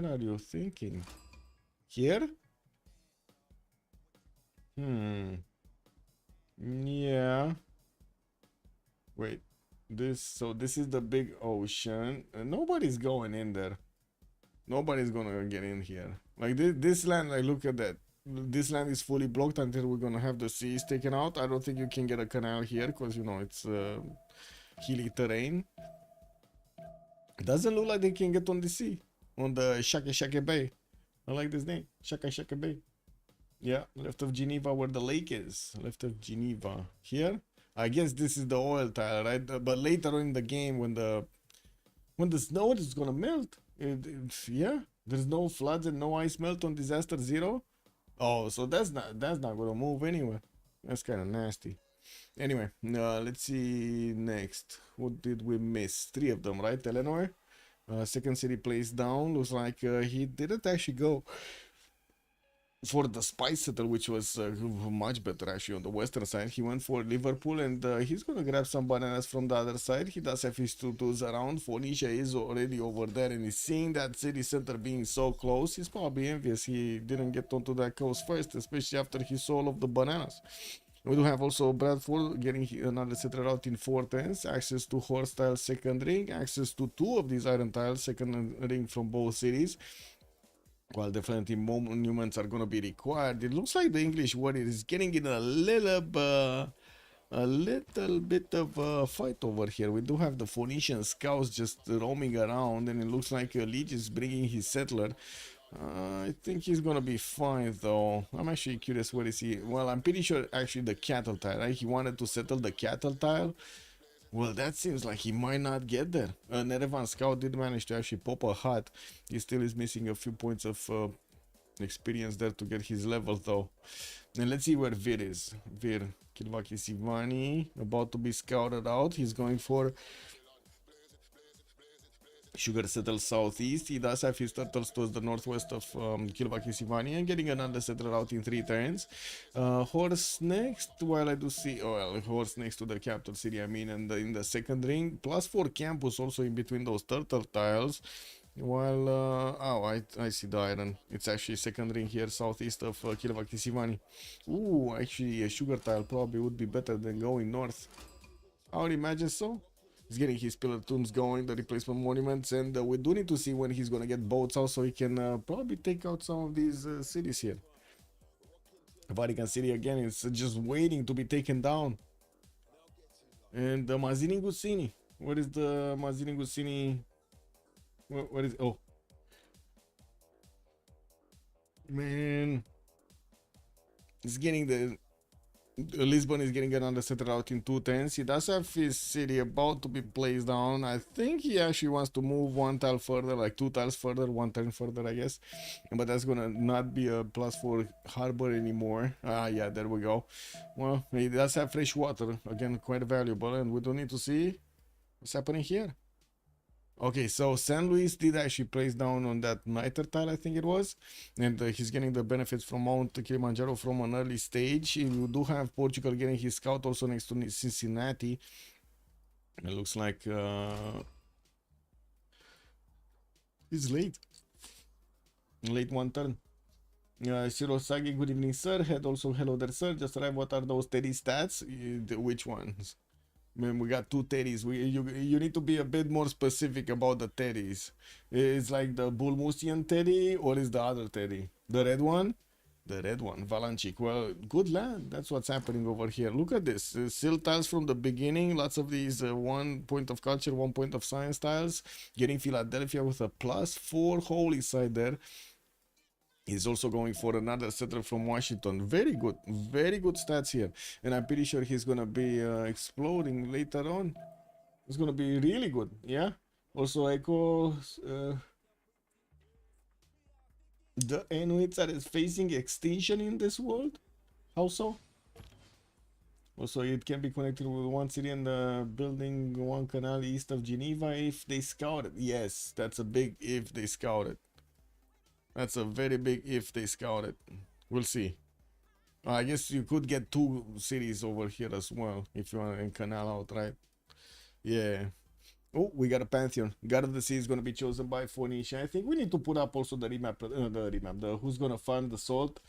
are you thinking? Here? Yeah. Wait. So this is the big ocean. Nobody's going in there. Nobody's gonna get in here. Like this land, like, look at that. This land is fully blocked until we're gonna have the seas taken out. I don't think you can get a canal here because, you know, it's hilly terrain. It doesn't look like they can get on the sea, on the Shake Bay. I like this name, Shake Bay. Yeah, left of Geneva where the lake is. Left of Geneva. Here, I guess this is the oil tile, right? But later on in the game, when the snow is gonna melt, yeah, there's no floods and no ice melt on disaster 0. Oh, so that's not gonna move anywhere. That's kind of nasty. Anyway, let's see next. What did we miss? 3 of them, right? Eleanor, second city placed down. Looks like he didn't actually go for the spice settle, which was much better actually on the western side. He went for Liverpool, and he's gonna grab some bananas from the other side. He does have his 2 tools around. Phoenicia is already over there, and he's seeing that city center being so close. He's probably envious he didn't get onto that coast first, especially after he saw all of the bananas. We do have also Bradford getting another settler out in 410s, access to horse tile second ring, access to 2 of these iron tiles second ring from both cities. While definitely monuments are going to be required, it looks like the English warrior is getting in a little bit of a fight over here. We do have the Phoenician scouts just roaming around, and it looks like Leech is bringing his settler. I think he's gonna be fine though. I'm actually curious, where is he? Well, I'm pretty sure actually the cattle tile, right? He wanted to settle the cattle tile. Well, that seems like he might not get there. Nerevan Scout did manage to actually pop a hat. He still is missing a few points of experience there to get his level though. And let's see where Vir is. Vir, Kilvaki Sivani, about to be scouted out. He's going for Sugar Settle southeast. He does have his turtles towards the northwest of Kilvaki Sivani and getting another settler out in 3 turns. Horse next, while I do see, well, horse next to the capital city, I mean, and in the second ring. +4 campus also in between those turtle tiles. While, oh, I see the iron. It's actually second ring here southeast of Kilvaki Sivani. Ooh, actually a sugar tile probably would be better than going north. I would imagine so. He's getting his pillar tombs going, the replacement monuments, and we do need to see when he's gonna get boats out so he can probably take out some of these cities here. Vatican City again is just waiting to be taken down. And the Mazzini Guzzini. What is the Mazzini Guzzini? What is, oh. Man. He's getting the Lisbon is getting another setter out in 2 turns. He does have his city about to be placed down. I think he actually wants to move 1 tile further, like 2 tiles further, 1 turn further, I guess. But that's gonna not be a +4 harbor anymore. Ah, yeah, there we go. Well, he does have fresh water, again, quite valuable, and we don't need to see what's happening here. Okay, so San Luis did actually place down on that niter tile, I think it was, and he's getting the benefits from Mount Kilimanjaro from an early stage. You do have Portugal getting his scout also next to Cincinnati. It looks like he's late 1 turn. Shirosagi, good evening, sir. Head also, hello there, sir. Just arrived. What are those Teddy stats? Which ones? Man, we got 2 teddies. You need to be a bit more specific about the teddies. It's like the Bulmusian teddy, or is the other teddy? The red one? The red one, Valanchik. Well, good land. That's what's happening over here. Look at this. Seal tiles from the beginning. Lots of these 1 point of culture, 1 point of science tiles. Getting Philadelphia with a +4 holy side there. He's also going for another setter from Washington. Very good stats here. And I'm pretty sure he's going to be exploding later on. It's going to be really good, yeah? Also, Echo, the Inuits are facing extinction in this world? How so? Also, it can be connected with 1 city and building 1 canal east of Geneva if they scout it. Yes, that's a big if they scout it. That's a very big if they scout it. We'll see. I guess you could get 2 cities over here as well if you want to canal out, right? Yeah. Oh, we got a Pantheon. God of the Sea is going to be chosen by Phoenicia. I think we need to put up also the remap, the who's going to fund the salt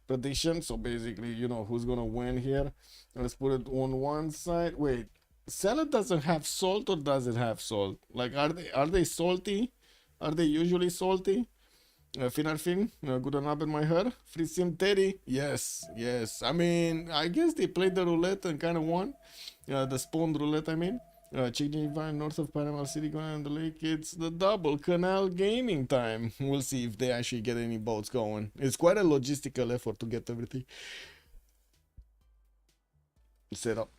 prediction. So basically, you know, who's going to win here. Let's put it on one side. Wait, salad doesn't have salt, or does it have salt? Like, are they salty? Are they usually salty? Finarfin, guten Abend, my her. Fritzim Teddy, yes. I mean, I guess they played the roulette and kind of won. The spawn roulette, I mean. Geneva, north of Panama City, going on the lake. It's the double canal gaming time. We'll see if they actually get any boats going. It's quite a logistical effort to get everything set up.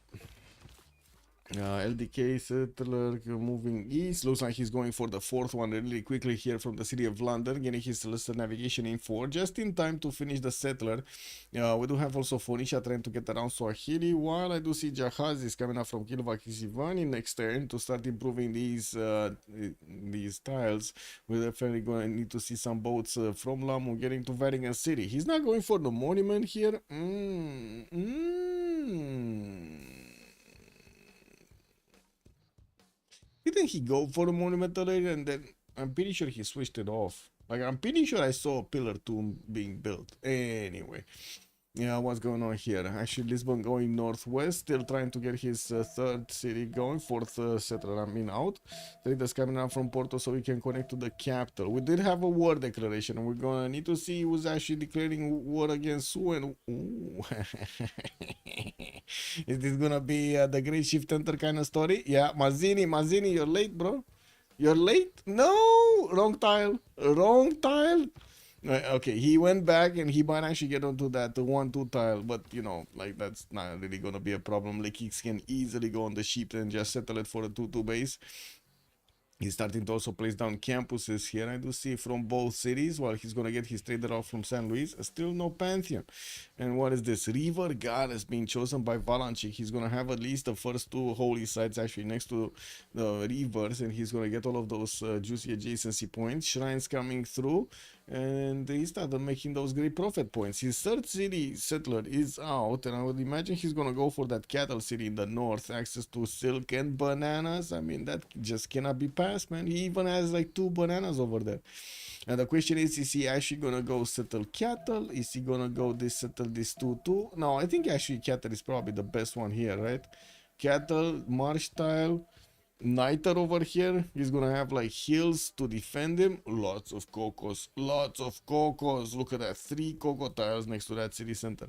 LDK settler moving east. Looks like he's going for the 4th one really quickly here from the city of London, getting his Celestial Navigation in 4 just in time to finish the settler. We do have also Phoenicia trying to get around Swahili, while I do see Jahazis coming up from Kilvaki Sivani next turn to start improving these tiles. We're definitely going to need to see some boats from Lamu getting to Vatican City. He's not going for the monument here. Didn't he go for a monument already, and then I'm pretty sure he switched it off? Like, I'm pretty sure I saw a pillar tomb being built. Anyway, yeah, what's going on here? Actually, Lisbon going northwest, still trying to get his 3rd city going, 4th settler, I mean, out. Traders coming out from Porto so we can connect to the capital. We did have a war declaration, and we're gonna need to see who's actually declaring war against who. And ooh. Is this gonna be the Great Shift Enter kind of story? Yeah, Mazzini, you're late, bro. You're late? No, wrong tile. Okay, he went back and he might actually get onto that the 1-2 tile, but you know, like that's not really gonna be a problem. Like he can easily go on the sheep and just settle it for a 2-2 base. He's starting to also place down campuses here. I do see from both cities, while he's gonna get his trader off from San Luis. Still no Pantheon. And what is this? River God is being chosen by Valanchik. He's gonna have at least the first two holy sites actually next to the rivers, and he's gonna get all of those juicy adjacency points. Shrines coming through, and he started making those great profit points. His third city settler is out, and I would imagine he's gonna go for that cattle city in the north, access to silk and bananas. I mean, that just cannot be passed, man. He even has like 2 bananas over there. And the question is he actually gonna go settle cattle? Is he gonna go settle this 2-2? No, I think actually cattle is probably the best one here, right? Cattle, marsh tile, Niter over here. He's gonna have like hills to defend him. Lots of cocos, lots of cocos. Look at that, 3 coco tiles next to that city center.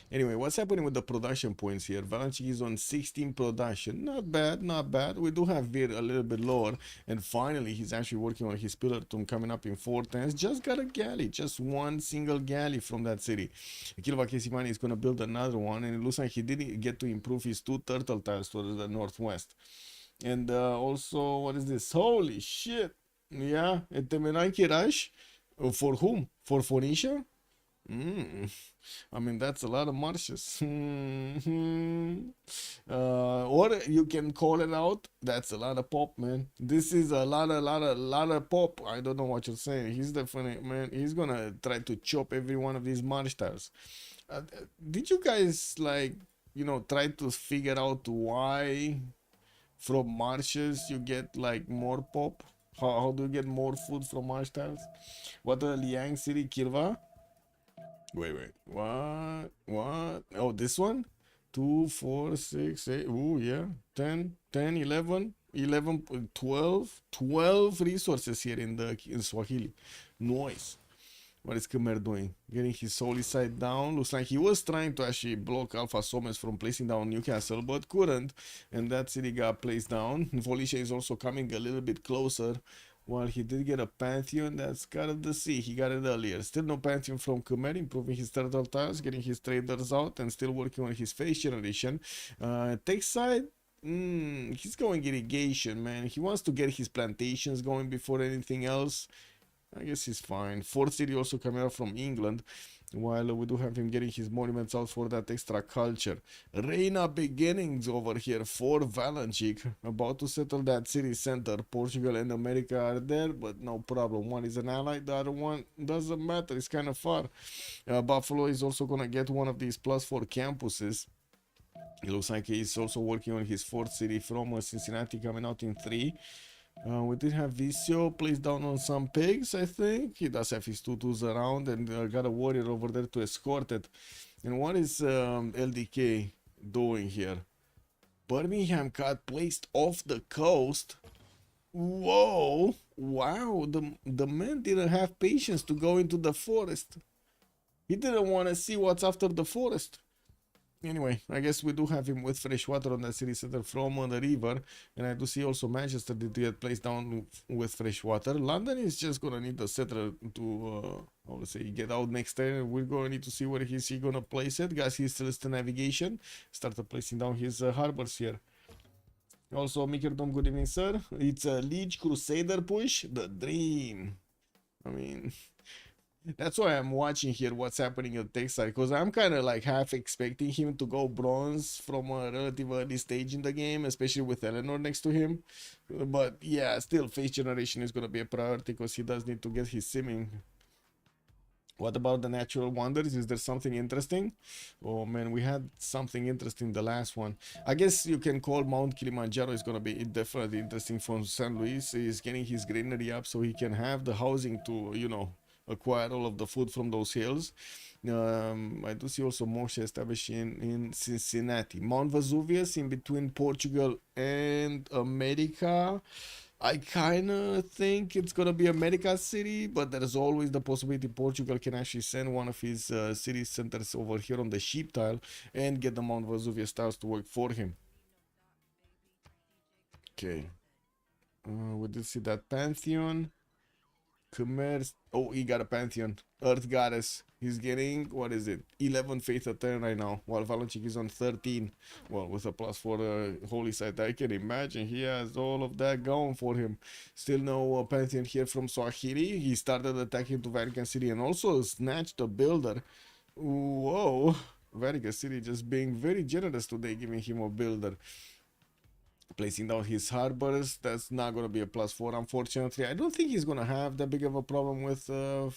Anyway, what's happening with the production points here? Valanchik is on 16 production. Not bad, not bad. We do have Vir a little bit lower. And finally, he's actually working on his pillar tomb coming up in 410s. Just got a galley, just one single galley from that city. Kilva Kesimani is going to build another one. And it looks like he didn't get to improve his 2 turtle tiles towards the northwest. And also, what is this? Holy shit. Yeah, a Temenanki Rush. For whom? For Phoenicia? I mean, that's a lot of marshes. Or you can call it out. That's a lot of pop, man. This is a lot of pop. I don't know what you're saying. He's definitely, man. He's gonna try to chop every one of these marsh tiles. Did you guys like, try to figure out why from marshes you get like more pop? How do you get more food from marsh tiles? What the Liang City Kirva? Wait. What? Oh, this one? 2, 4, 6, 8. Ooh, yeah. 10, 10, 11, 11, 12. 12 resources here in Swahili. Nice. What is Khmer doing? Getting his holy side down. Looks like he was trying to actually block Alpha Somes from placing down Newcastle, but couldn't. And that city got placed down. Volitia is also coming a little bit closer. While he did get a Pantheon, that's God of the Sea. He got it earlier. Still no Pantheon from Khmer, improving his turtle tiles, getting his traders out, and still working on his face generation. Tech side, he's going irrigation, man. He wants to get his plantations going before anything else. I guess he's fine. Fourth city also coming out from England, while we do have him getting his monuments out for that extra culture. Reina beginnings over here for Valanchik, about to settle that city center. Portugal and America are there, but no problem. One is an ally, the other one doesn't matter. It's kind of far. Buffalo is also gonna get one of these +4 campuses. It looks like he's also working on his 4th city from Cincinnati coming out in 3. We did have Visio placed down on some pigs, I think. He does have his 2-2s around and got a warrior over there to escort it. And what is LDK doing here? Birmingham got placed off the coast. Whoa! Wow, the man didn't have patience to go into the forest. He didn't want to see what's after the forest. Anyway, I guess we do have him with fresh water on that city center from the river. And I do see also Manchester did get placed down with fresh water. London is just going to need the settler to, I would say, get out next time. We're going to need to see where he's going to place it. Guys, he's still the navigation. Started placing down his harbors here. Also, Mikerdom, good evening, sir. It's a Liege Crusader push. The dream. I mean... That's why I'm watching here what's happening at tech side, because I'm kind of like half expecting him to go bronze from a relative early stage in the game, especially with Eleanor next to him. But yeah, still face generation is going to be a priority because he does need to get his simming. What about the natural wonders? Is there something interesting? Oh man, we had something interesting the last one. I guess you can call Mount Kilimanjaro is going to be definitely interesting from San Luis. He's getting his greenery up so he can have the housing to, acquire all of the food from those hills. I do see also Moshe established in Cincinnati. Mount Vesuvius in between Portugal and America. I kind of think it's going to be America City, but there's always the possibility Portugal can actually send one of his city centers over here on the sheep tile and get the Mount Vesuvius tiles to work for him. Okay. We did see that Pantheon Khmer. Oh, he got a Pantheon. Earth Goddess. He's getting, what is it? 11 Faith a turn right now, while Valanchik is on 13. Well, with a plus for the Holy Site. I can imagine he has all of that going for him. Still no Pantheon here from Swahili. He started attacking to Vatican City and also snatched a builder. Whoa. Vatican City just being very generous today, giving him a builder. Placing down his harbors, that's not going to be a +4, unfortunately. I don't think he's going to have that big of a problem with, how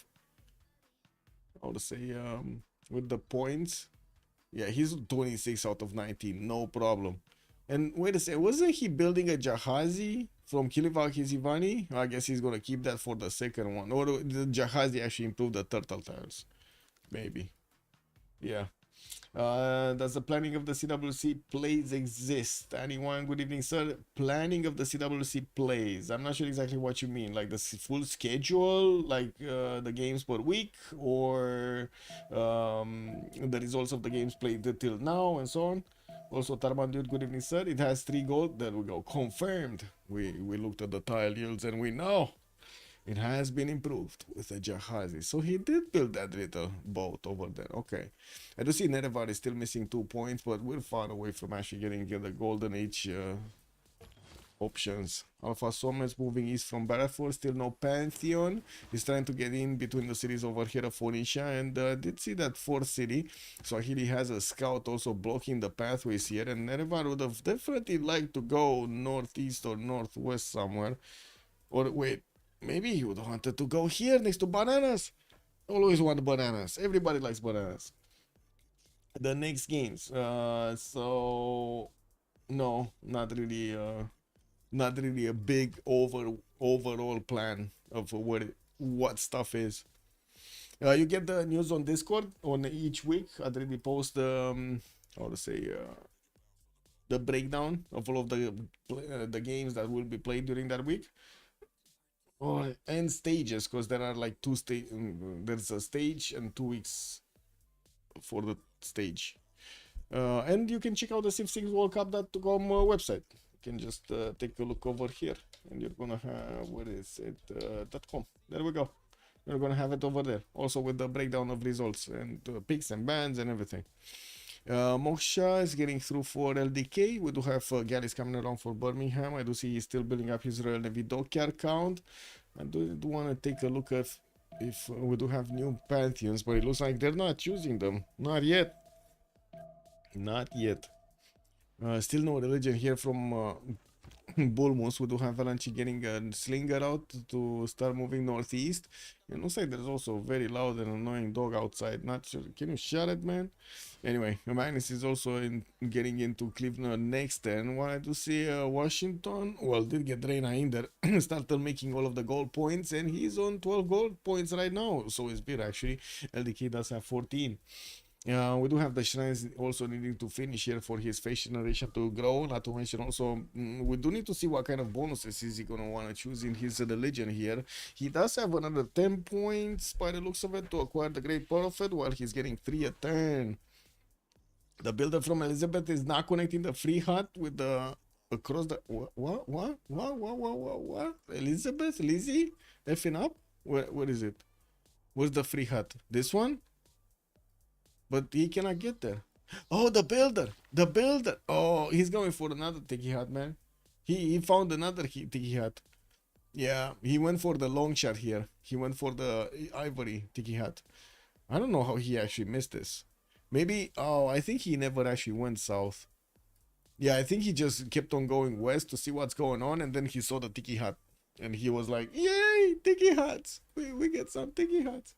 to say, with the points. Yeah, he's 26 out of 19, no problem. And wait a second, wasn't he building a Jahazi from Kilivaki Zivani? I guess he's going to keep that for the second one. Or the Jahazi actually improved the turtle tiles. Maybe. Yeah. Does the planning of the CWC plays exist? Anyone? Good evening, sir. Planning of the CWC plays. I'm not sure exactly what you mean. Like the full schedule, like the games per week, or the results of the games played till now, and so on. Also, Tarman dude, good evening, sir. It has 3 gold. There we go. Confirmed. We looked at the tile yields and we know it has been improved with a Jahazi. So he did build that little boat over there. Okay. I do see Nerevar is still missing 2 points, but we're far away from actually getting the Golden Age options. Alpha Somets moving east from Baraford. Still no Pantheon. He's trying to get in between the cities over here of Phoenicia. And did see that 4th city. Swahili has a scout also blocking the pathways here. And Nerevar would have definitely liked to go northeast or northwest somewhere. Or wait. Maybe he would have wanted to go here next to bananas. Always want bananas. Everybody likes bananas. The next games. So no, not really a big overall plan of what stuff is. You get the news on Discord on each week. I already post how to say the breakdown of all of the games that will be played during that week. And stages, because there are like 2 stage. There's a stage and 2 weeks for the stage. And you can check out the Civ6 WorldCup.com website. You can just take a look over here, and you're gonna have, where is it? .com. There we go. You're gonna have it over there, also with the breakdown of results and picks and bans and everything. Moksha is getting through for LDK. We do have Galleys coming around for Birmingham. I do see he's still building up his Royal Navy dockyard count. I do want to take a look at if we do have new Pantheons, but it looks like they're not using them. Not yet. Not yet. Still no religion here from Bulmus. We do have Valanchi getting a slinger out to start moving northeast. It looks like there's also a very loud and annoying dog outside. Not sure. Can you shut it, man? Anyway, Magnus is also getting into Cleveland next turn. What I do see Washington, well, did get Reina in there, started making all of the gold points, and he's on 12 gold points right now. So is Beer actually. LDK does have 14. We do have the shrines also needing to finish here for his face generation to grow. Not to mention also, we do need to see what kind of bonuses is he going to want to choose in his religion here. He does have another 10 points by the looks of it to acquire the Great Prophet, while he's getting 3 a turn. The builder from Elizabeth is not connecting the free hut with the across the what? Elizabeth, Lizzie, effing up. Where is it? Where's the free hut? This one? But he cannot get there. Oh, the builder. Oh, he's going for another tiki hat, man. He found another tiki hat. Yeah, he went for the long shot here. He went for the ivory tiki hat. I don't know how he actually missed this. Maybe, oh, I think he never actually went south. Yeah, I think he just kept on going west to see what's going on, and then he saw the tiki hat. And he was like, yay, tiki hats. We get some tiki hats.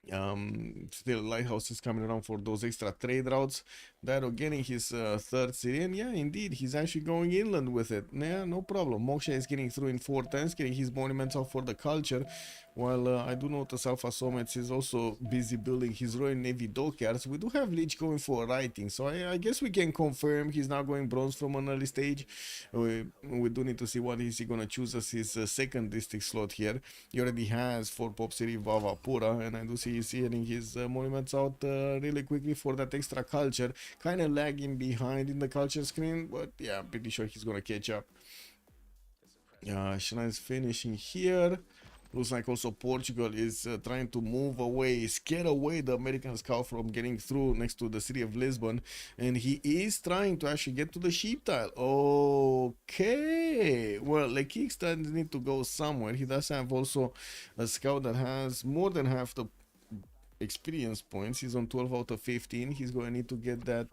Still Lighthouse is coming around for those extra trade routes. Dairo getting his 3rd city, and yeah, indeed, he's actually going inland with it. Yeah, no problem. Moksha is getting through in 4 turns, getting his monuments out for the culture, while I do notice Alpha Somets is also busy building his Royal Navy dockyards. We do have Leech going for writing, so I guess we can confirm he's now going bronze from an early stage. We do need to see what is he gonna choose as his 2nd district slot here. He already has 4 Pop City Vavapura, and I do see he's getting his monuments out really quickly for that extra culture. Kind of lagging behind in the culture screen, but yeah, I'm pretty sure he's gonna catch up. Shrines finishing here. Looks like also Portugal is trying to move away, scare away the American scout from getting through next to the city of Lisbon. And he is trying to actually get to the sheep tile. Okay. Well, like Kickstart need to go somewhere. He does have also a scout that has more than half the experience points. He's on 12 out of 15. He's going to need to get that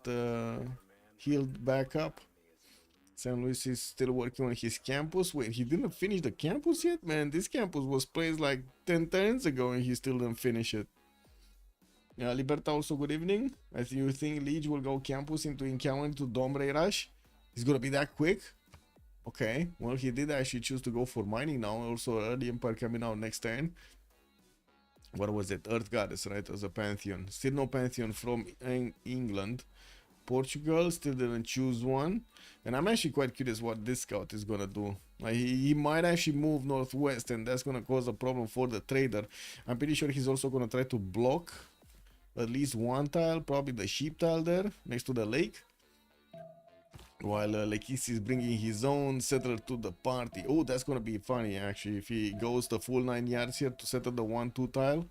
healed back up. St. Louis is still working on his campus. Wait, he didn't finish the campus yet? Man, this campus was placed like 10 turns ago and he still didn't finish it. Liberta also, good evening. I think you think Liege will go campus into encounter to Dombre Rush? He's gonna be that quick? Okay, well, he did actually choose to go for mining now. Also, early Empire coming out next turn. What was it? Earth Goddess, right? As a Pantheon. Still no Pantheon from England. Portugal still didn't choose one, and I'm actually quite curious what this scout is gonna do. Like, he might actually move northwest, and that's gonna cause a problem for the trader. I'm pretty sure he's also gonna try to block at least one tile, probably the sheep tile there next to the lake, while Lekis is bringing his own settler to the party. Oh, that's gonna be funny actually if he goes the full 9 yards here to settle the 1-2 tile.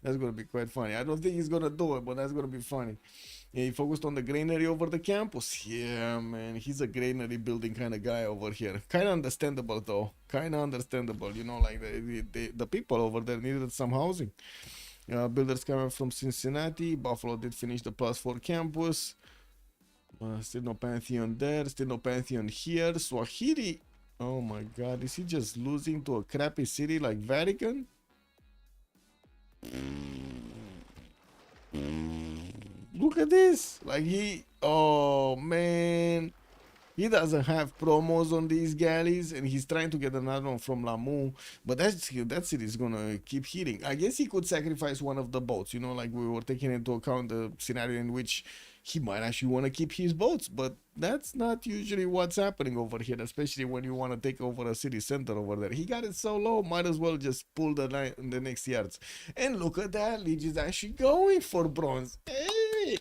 That's gonna be quite funny. I don't think he's gonna do it, but that's gonna be funny. Yeah, he focused on the granary over the campus. Yeah, man, he's a granary building kind of guy over here. Kind of understandable though. Kind of understandable. You know, like the people over there needed some housing. Builders coming from Cincinnati. Buffalo did finish the +4 campus. Still no Pantheon there. Still no Pantheon here. Swahili. Oh my God, is he just losing to a crappy city like Vatican? Look at this. Like oh man, he doesn't have promos on these galleys, and he's trying to get another one from Lamu, but that city is gonna keep hitting. I guess he could sacrifice one of the boats, you know, like we were taking into account the scenario in which he might actually want to keep his boats, but that's not usually what's happening over here, especially when you want to take over a city center over there. He got it so low, might as well just pull the next yards. And look at that, Liege is actually going for bronze. Hey!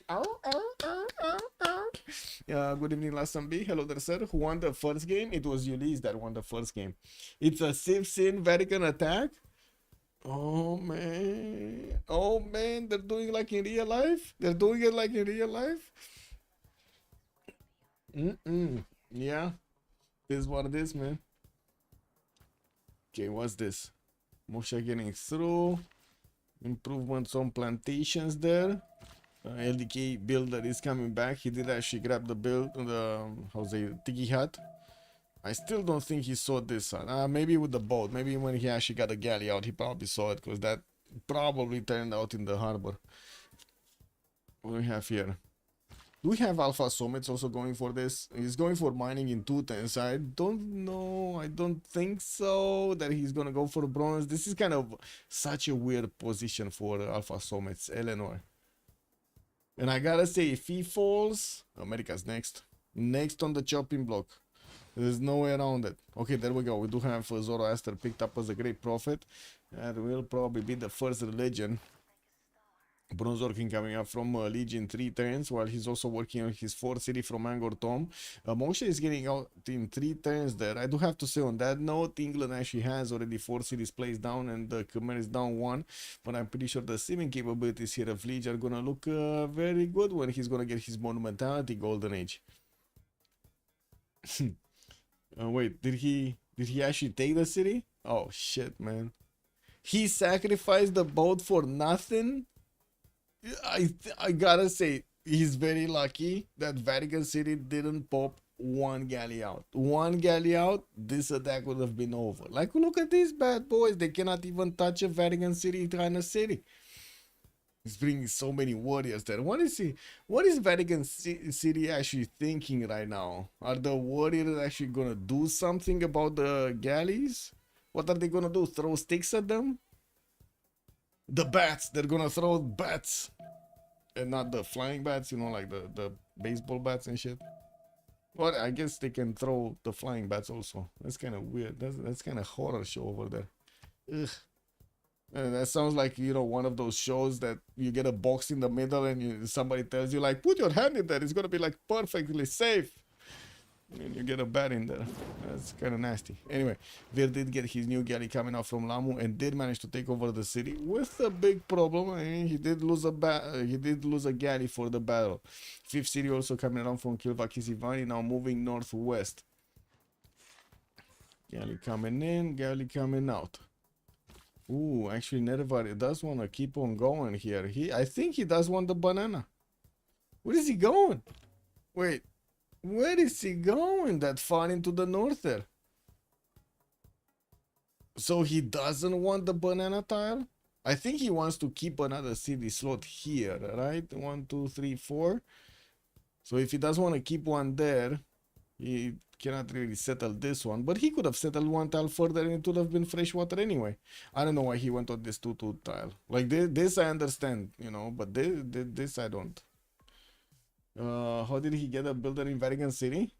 Good evening, Lassambi. Hello there, sir. Who won the first game? It was Ulyss that won the first game. It's a Civ6 Vatican attack. Oh man, they're doing it like in real life. They're doing it like in real life. Yeah, this is what it is, man. Okay, what's this? Moshe getting through. Improvements on plantations there. LDK builder is coming back. He did actually grab the build, how's it, Tiki Hat. I still don't think he saw this. Maybe with the boat. Maybe when he actually got the galley out, he probably saw it, because that probably turned out in the harbor. What do we have here? Do we have Alpha Summits also going for this? He's going for mining in 210s. I don't know. I don't think so that he's gonna go for bronze. This is kind of such a weird position for Alpha Summits, Eleanor. And I gotta say, if he falls, America's next. Next on the chopping block. There's no way around it. Okay, there we go. We do have Zoroaster picked up as a great prophet. That will probably be the first religion. Bronze working coming up from Legion 3 turns, while he's also working on his 4th city from Angkor Thom. Moshe is getting out in 3 turns there. I do have to say on that note, England actually has already 4 cities placed down, and the Khmer is down 1. But I'm pretty sure the sieving capabilities here of Liege are gonna look very good when he's gonna get his monumentality golden age. Wait, did he actually take the city? Oh shit, man. He sacrificed the boat for nothing? I gotta say, he's very lucky that Vatican City didn't pop one galley out. One galley out, this attack would have been over. Like, look at these bad boys. They cannot even touch a Vatican City kind of city. He's bringing so many warriors there. What is Vatican City actually thinking right now? Are the warriors actually gonna do something about the galleys? What are they gonna do? Throw sticks at them? The bats, they're gonna throw bats. And not the flying bats, you know, like the baseball bats and shit. Well, I guess they can throw the flying bats also. That's kind of weird. That's kind of horror show over there. Ugh. That sounds like, you know, one of those shows that you get a box in the middle and somebody tells you, like, put your hand in there. It's going to be, like, perfectly safe. And you get a bat in there. That's kind of nasty. Anyway, Vir did get his new galley coming out from Lamu and did manage to take over the city with a big problem. I mean, he did lose a galley for the battle. Fifth city also coming around from Kilvakisivani, now moving northwest. Galley coming in, galley coming out. Ooh, actually Nervar does want to keep on going here. I think he does want the banana. Where is he going? Wait. Where is he going that far into the north there? So he doesn't want the banana tile? I think he wants to keep another city slot here, right? 1, 2, 3, 4. So if he doesn't want to keep one there, he cannot really settle this one. But he could have settled one tile further and it would have been fresh water anyway. I don't know why he went on this 2-2 tile. Like this I understand, you know, but this I don't. How did he get a builder in Vatican City?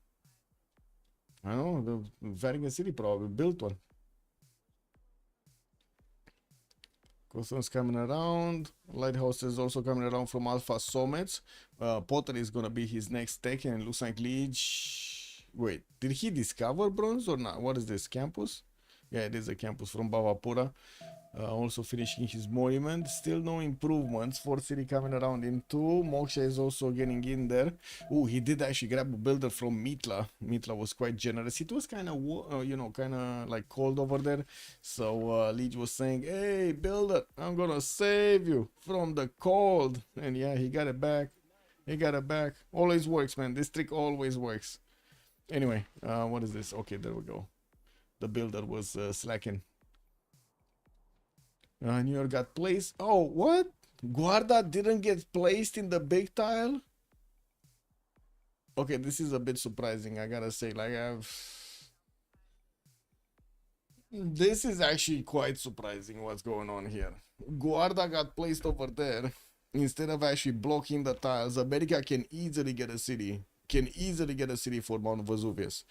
I don't know, the Vatican City probably built one. Customs coming around. Lighthouse is also coming around from Alpha Summits. Potter is gonna be his next tech, and it looks like Leech. Wait, did he discover bronze or not? What is this, campus? Yeah, it is a campus from Bhavapura. Also finishing his monument. Still no improvements. Fourth city coming around in 2. Moksha is also getting in there. Oh, he did actually grab a builder from Mitla. Mitla was quite generous. It was kind of, you know, kind of like cold over there. So Leech was saying, hey, builder, I'm gonna save you from the cold. And yeah, he got it back. He got it back. Always works, man. This trick always works. Anyway, what is this? Okay, there we go. The builder was slacking. New York got placed. Oh, what? Guarda didn't get placed in the big tile? Okay, this is a bit surprising, I gotta say. Like, this is actually quite surprising what's going on here. Guarda got placed over there. Instead of actually blocking the tiles, America can easily get a city. Can easily get a city for Mount Vesuvius.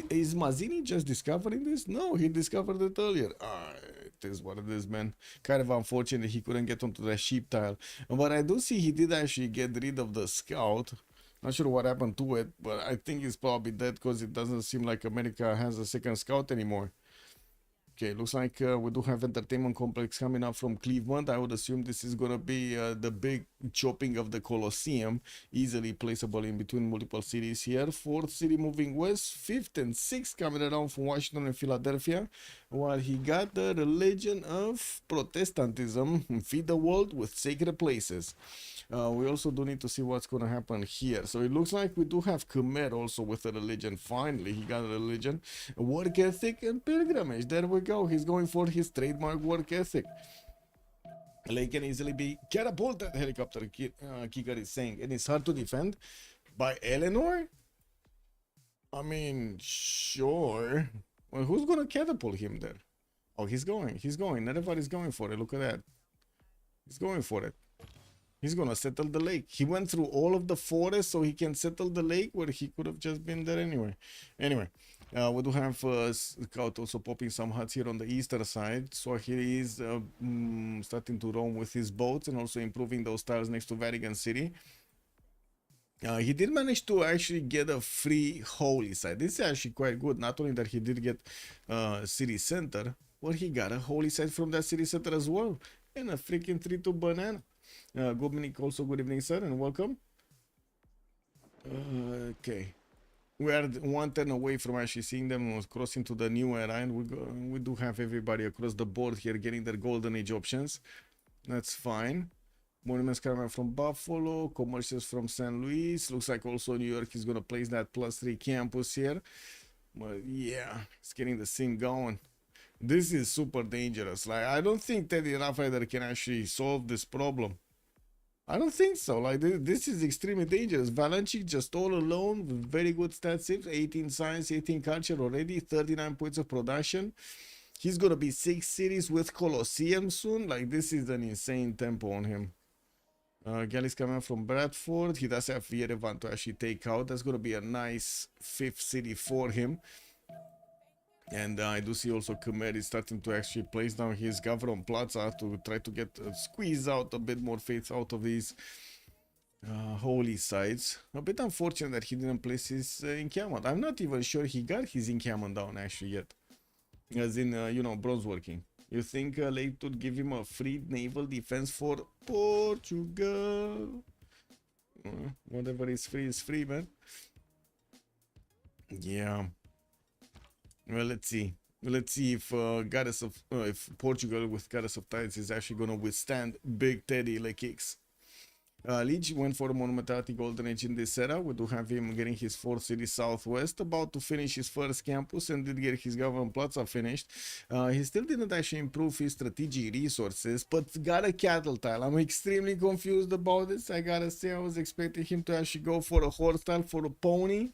Is Mazzini just discovering this? No, he discovered it earlier. It is what it is, man. Kind of unfortunate he couldn't get onto the sheep tile. But I do see he did actually get rid of the scout. Not sure what happened to it, but I think it's probably dead because it doesn't seem like America has a second scout anymore. Okay, looks like we do have entertainment complex coming up from Cleveland. I would assume this is gonna be the big chopping of the Colosseum, easily placeable in between multiple cities here. Fourth city moving west, fifth and sixth coming around from Washington and Philadelphia, while he got the religion of Protestantism, feed the world with sacred places. We also do need to see what's gonna happen here. So it looks like we do have Khmer also with a religion. Finally, he got a religion, work ethic, and pilgrimage. There we go. He's going for his trademark work ethic. Lake can easily be catapulted, helicopter kicker is saying, and it's hard to defend by Eleanor. I mean, sure. Well, who's gonna catapult him there? Oh, he's going. Everybody's going for it. Look at that. He's going for it. He's gonna settle the lake. He went through all of the forest so he can settle the lake where he could have just been there anyway. Anyway, we do have Scout also popping some huts here on the eastern side. So he is starting to roam with his boats and also improving those tiles next to Vatican City. He did manage to actually get a free holy site. This is actually quite good. Not only that he did get city center, but he got a holy site from that city center as well. And a freaking 3-2 banana. Gobnik also, good evening, sir, and welcome. Okay. We are 1 turn away from actually seeing them crossing to the new era, and we do have everybody across the board here getting their golden age options. That's fine. Monuments coming from Buffalo, commercials from St. Louis. Looks like also New York is gonna place that +3 campus here. But yeah, it's getting the scene going. This is super dangerous. Like, I don't think Teddy Raffider can actually solve this problem. I don't think so. Like, this is extremely dangerous. Valanchik just all alone with very good stats, 18 science, 18 culture already, 39 points of production. He's gonna be 6 cities with Colosseum soon. Like, this is an insane tempo on him. Gally's coming from Bradford. He does have Yerevan to actually take out. That's gonna be a nice 5th city for him. And I do see also Khmer is starting to actually place down his Gavron Plaza to try to get squeeze out a bit more faith out of these Holy sites. A bit unfortunate that he didn't place his encampment. I'm not even sure he got his encampment down actually yet. As in, you know, bronze working. You think Late would give him a free naval defense for Portugal? Whatever is free, man. Yeah. Well, let's see. Let's see if if Portugal with Goddess of Tides is actually gonna withstand Big Teddy like kicks. Liege went for a Monumentality Golden Age in this setup. We do have him getting his 4th city southwest, about to finish his first campus, and did get his Government Plaza finished. He still didn't actually improve his strategic resources, but got a cattle tile. I'm extremely confused about this. I gotta say, I was expecting him to actually go for a horse tile, for a pony.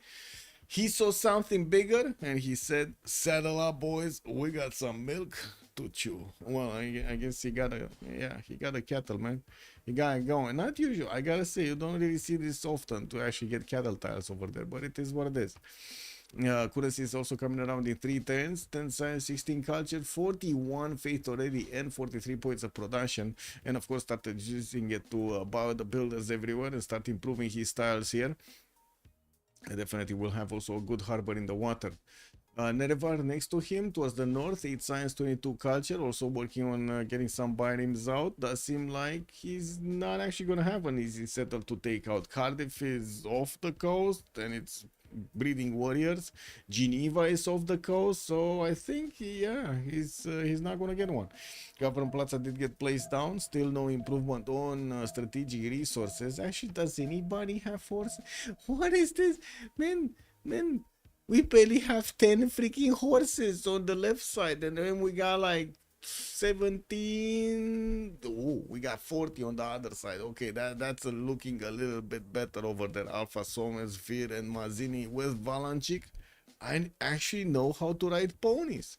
He saw something bigger, and he said, "Saddle up, boys. We got some milk to chew." Well, I guess he got a cattle, man. He got it going. Not usual. I gotta say, you don't really see this often to actually get cattle tiles over there, but it is what it is. Currency is also coming around in 3 turns, 10 science, 16 culture, 41 faith already, and 43 points of production. And of course, started using it to buy the builders everywhere and start improving his styles here. I definitely will have also a good harbor in the water. Nerevar next to him towards the north, 8 science, 22 culture, also working on getting some biomes out. Does seem like he's not actually going to have an easy settle to take out. Cardiff is off the coast and it's breeding warriors. Geneva is off the coast, so I think, yeah, he's not going to get one. Government Plaza did get placed down, still no improvement on strategic resources. Actually, does anybody have force? What is this? Man, we barely have 10 freaking horses on the left side, and then we got like 17. Oh, we got 40 on the other side. Okay, that's looking a little bit better over there. Alpha Somers, Vir, and Mazzini with Valanchik. I actually know how to ride ponies.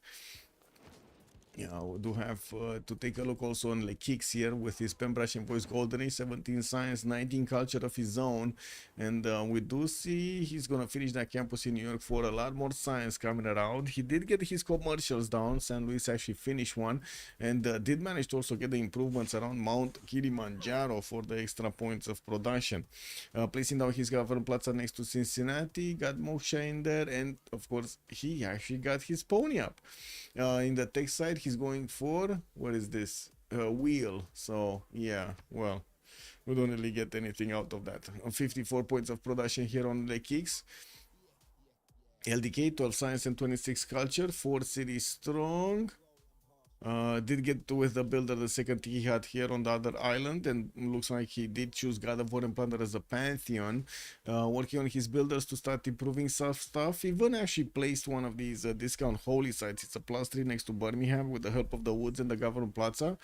Yeah, we do have to take a look also on the kicks here with his Pembrush and Voice Golden Age, 17 science, 19 culture of his own. And we do see he's going to finish that campus in New York for a lot more science coming around. He did get his commercials down. San Luis actually finished one and did manage to also get the improvements around Mount Kilimanjaro for the extra points of production. Placing down his Government Plaza next to Cincinnati, got Moksha in there, and of course he actually got his pony up. In the tech side, he's going for, what is this, wheel. So yeah, well, we don't really get anything out of that. 54 points of production here on the kicks. LDK, 12 science and 26 culture, 4 cities strong. Did get with the builder the second he had here on the other island, and looks like he did choose God of War and Plunder as a pantheon. Working on his builders to start improving some stuff. Even actually placed one of these discount holy sites. It's a +3 next to Birmingham with the help of the woods and the Government Plaza.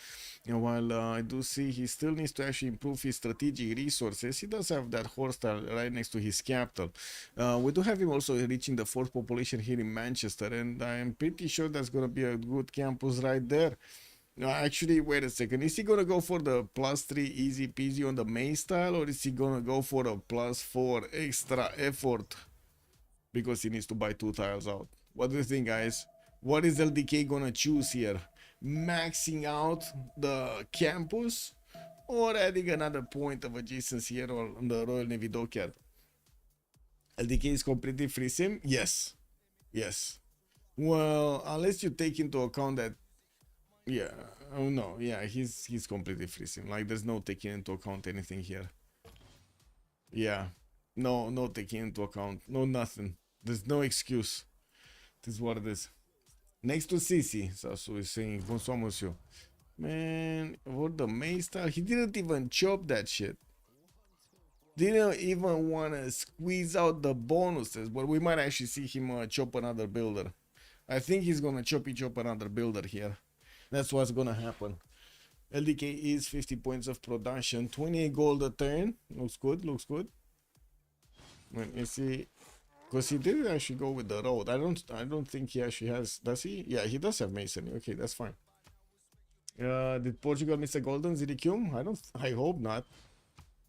And while I do see he still needs to actually improve his strategic resources, he does have that horse tile right next to his capital. We do have him also reaching the 4th population here in Manchester, and I'm pretty sure that's going to be a good campus right there. Actually, wait a second. Is he gonna go for the +3 easy peasy on the main style, or is he gonna go for a +4 extra effort because he needs to buy 2 tiles out? What do you think, guys? What is LDK gonna choose here? Maxing out the campus or adding another point of adjacency here on the Royal Navy dockyard? LDK is completely free sim? Yes. Well, unless you take into account that, yeah, oh no, yeah, he's completely free sim. Like, there's no taking into account anything here. Yeah, no taking into account, no nothing. There's no excuse. This is what it is. Next to Sisi, Sasu is saying, bonsoir monsieur. Man, what the main style? He didn't even chop that shit. Didn't even want to squeeze out the bonuses, but we might actually see him chop another builder. I think he's gonna chop another builder here. That's what's gonna happen. LDK is 50 points of production, 28 gold a turn. Looks good. When you see, because he didn't actually go with the road. I don't think he actually has. Does he? Yeah, he does have masonry. Okay, that's fine. Did Portugal miss a golden Ziricum? I hope not.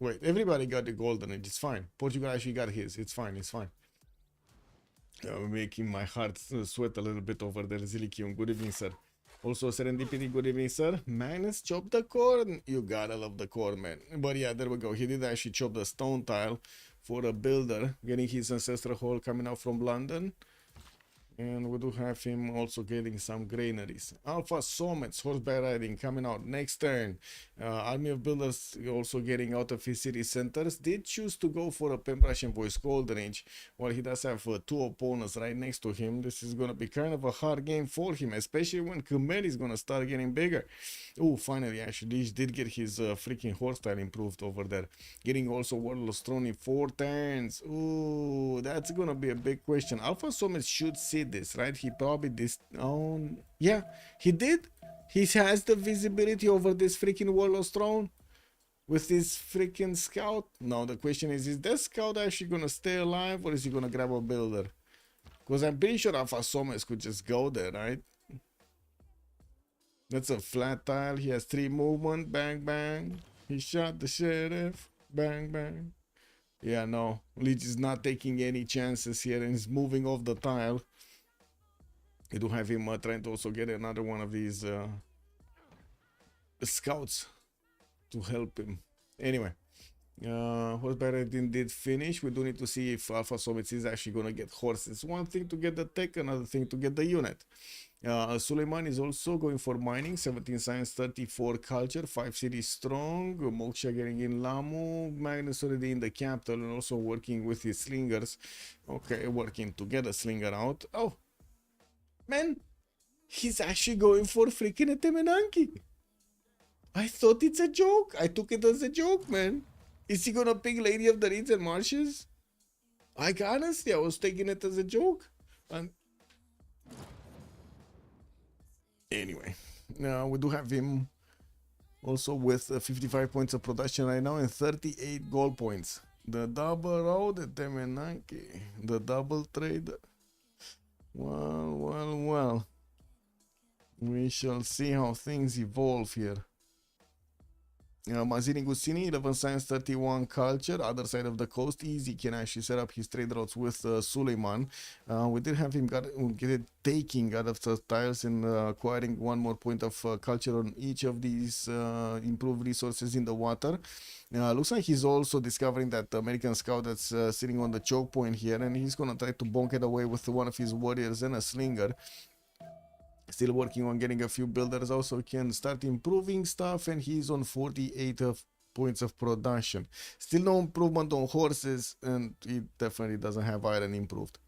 Wait, everybody got the golden. It's fine. Portugal actually got his. It's fine. Making my heart sweat a little bit over there, Zilicium. Good evening, sir. Also, Serendipity, good evening, sir. Magnus, chop the corn. You gotta love the corn, man. But yeah, there we go. He did actually chop the stone tile for a builder, getting his ancestral hall coming out from London. And we do have him also getting some granaries. Alpha Somets, horseback riding, coming out next turn. Army of Builders also getting out of his city centers. Did choose to go for a Pembrasian Voice Cold range, while he does have two opponents right next to him. This is going to be kind of a hard game for him, especially when Khmer is going to start getting bigger. Oh, finally, actually, he did get his freaking horse style improved over there. Getting also Warlord's Throne in 4 turns. Ooh, that's going to be a big question. Alpha Somets should see this, right? He probably yeah, he did. He has the visibility over this freaking Warlord's Throne with this freaking scout. Now the question is that scout actually gonna stay alive, or is he gonna grab a builder? Because I'm pretty sure Alpha Somets could just go there, right? That's a flat tile. He has 3 movement. Bang bang. He shot the sheriff. Bang bang. Yeah, no, Leech is not taking any chances here and is moving off the tile. You do have him trying to also get another one of these scouts to help him. Anyway, horseback riding did finish. We do need to see if Alpha Somets is actually going to get horses. One thing to get the tech, another thing to get the unit. Suleiman is also going for mining, 17 science, 34 culture, 5 cities strong. Moksha getting in Lamu. Magnus already in the capital and also working with his slingers. Okay, working to get a slinger out. Oh, man, he's actually going for freaking Temenanki. I thought it's a joke. I took it as a joke, man. Is he gonna pick Lady of the Reeds and Marshes? Honestly, I was taking it as a joke. And anyway, now we do have him also with 55 points of production right now and 38 gold points. The double road, the Temenanki, the double trade. Well. We shall see how things evolve here. Mazini Gusini, 11 science, 31 culture, other side of the coast. Easy can actually set up his trade routes with Suleiman. We did have him taking out of the tiles and acquiring 1 more point of culture on each of these improved resources in the water. Looks like he's also discovering that American scout that's sitting on the choke point here, and he's gonna try to bonk it away with one of his warriors and a slinger. Still working on getting a few builders also can start improving stuff, and he's on 48 points of production. Still no improvement on horses, and he definitely doesn't have iron improved.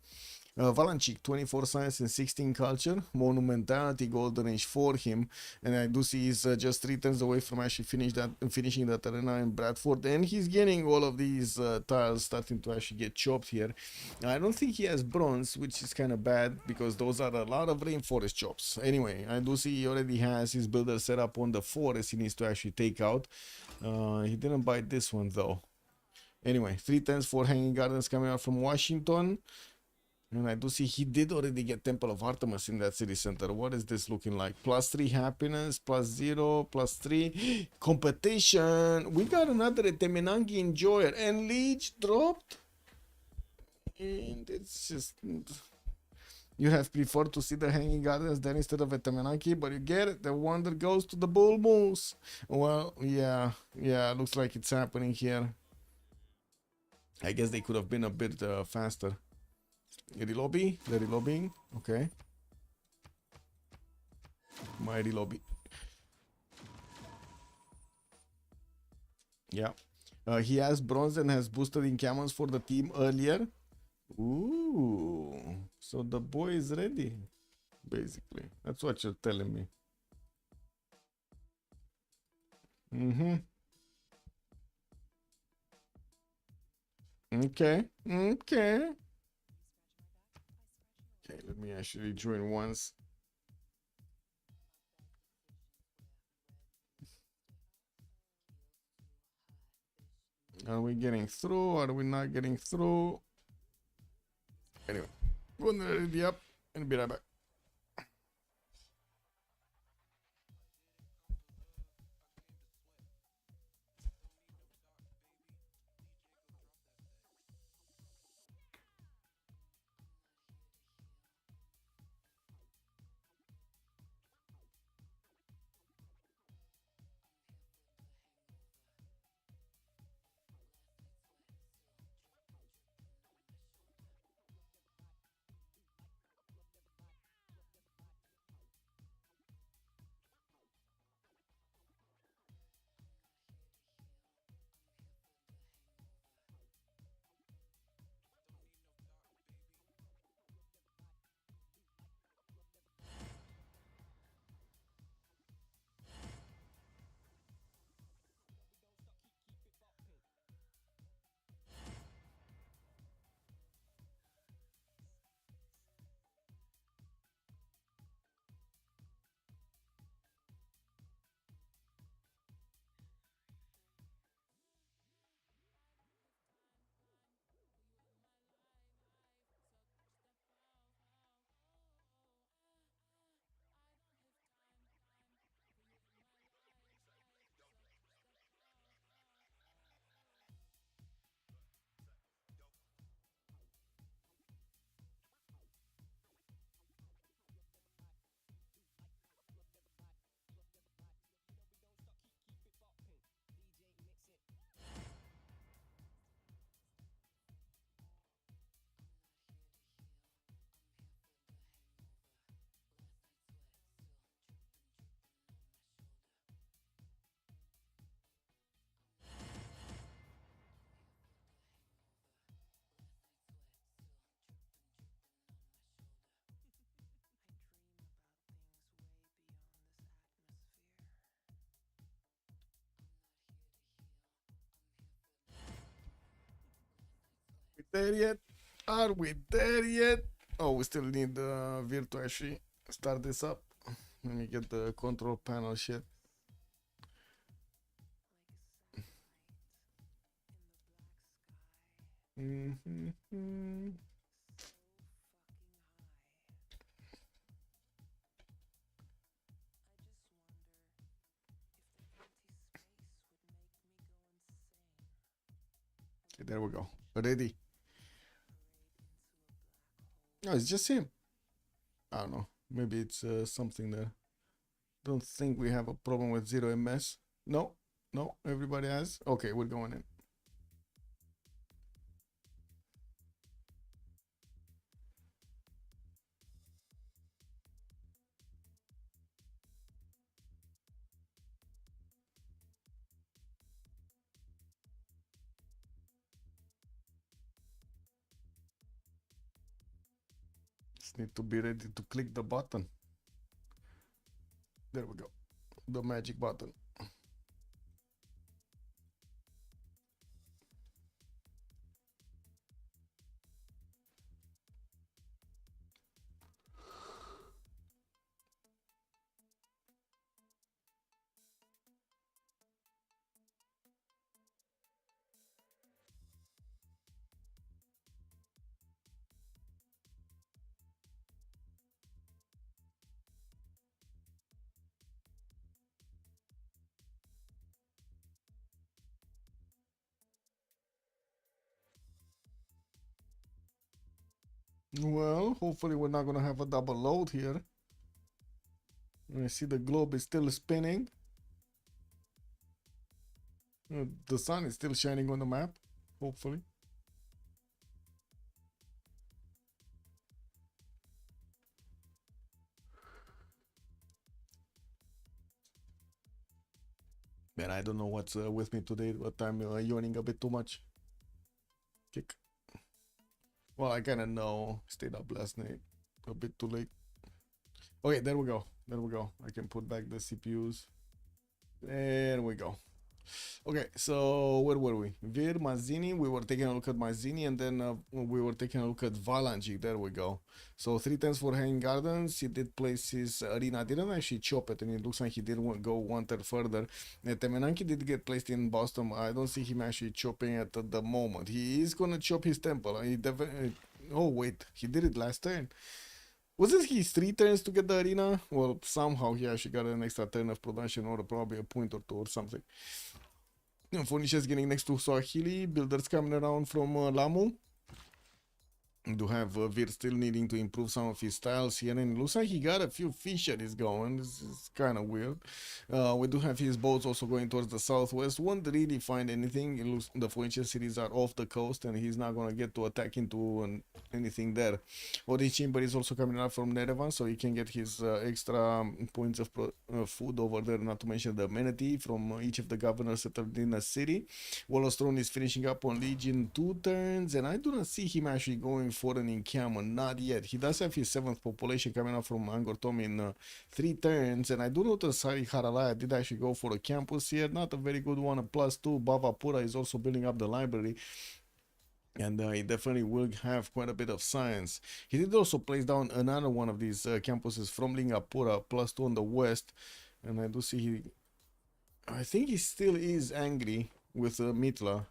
Valanchik, 24 science and 16 culture, monumentality golden age for him, and I do see he's just 3 turns away from actually finishing that arena in Bradford, and he's getting all of these tiles starting to actually get chopped here. I don't think he has bronze, which is kind of bad because those are a lot of rainforest chops. Anyway, I do see he already has his builder set up on the forest he needs to actually take out. He didn't buy this one though. Anyway, 3 turns for Hanging Gardens coming out from Washington. And I do see he did already get Temple of Artemis in that city center. What is this looking like? +3 happiness, +0, +3 competition. We got another Temenangi enjoyer, and Leech dropped. And it's just, you have preferred to see the Hanging Gardens there instead of a Temenangi, but you get it. The wonder goes to the Bull Moose. Well, yeah, looks like it's happening here. I guess they could have been a bit faster. Ready lobbying, okay. Mighty lobby. Yeah. He has bronze and has boosted in cannons for the team earlier. Ooh. So the boy is ready, basically. That's what you're telling me. Okay. Okay, let me actually join once. Are we getting through? Are we not getting through? Anyway, going to ready up and be right back. there yet? Are we there yet? Oh, we still need Vir to actually start this up. Let me get the control panel shit. Okay, there we go. Ready? No, it's just him. I don't know. Maybe it's something there. Don't think we have a problem with 0 ms. No, no, everybody has. Okay, we're going in. Just need to be ready to click the button. There we go. The magic button. Well, hopefully we're not gonna have a double load here. I see the globe is still spinning. The sun is still shining on the map, hopefully. Man, I don't know what's with me today, but I'm yawning a bit too much. Kick. Well, I kind of know. Stayed up last night. A bit too late. Okay, there we go. There we go. I can put back the CPUs. There we go. Okay, so where were we? Vir, Mazzini, we were taking a look at Mazzini, and then we were taking a look at Valangic. There we go. So 3 turns for Hanging Gardens. He did place his arena. Didn't actually chop it, and it looks like he did go 1 turn further. Temenanki did get placed in Boston. I don't see him actually chopping it at the moment. He is gonna chop his temple. He definitely. Oh wait, he did it last turn. Wasn't he 3 turns to get the arena? Well, somehow he actually got an extra turn of production, or probably a point or two or something. Furnishes getting next to Swahili. Builders coming around from Lamu. We do have Vir still needing to improve some of his styles here, and it looks like he got a few fisheries going. This is kind of weird. We do have his boats also going towards the southwest. Won't really find anything. It looks the Phoenician cities are off the coast, and he's not going to get to attack into anything there. Odi Chamber is also coming up from Nerevan, so he can get his extra points of food over there, not to mention the amenity from each of the governors settled in the city. Wallostone is finishing up on Legion 2 turns, and I do not see him actually going for an encampment, not yet. He does have his 7th population coming up from Angortom in 3 turns, and I do notice Hari Haralaya did actually go for a campus here, not a very good one, a +2. Bhavapura is also building up the library, and he definitely will have quite a bit of science. He did also place down another one of these campuses from Lingapura, +2 on the west, and I do see I think he still is angry with Mitla.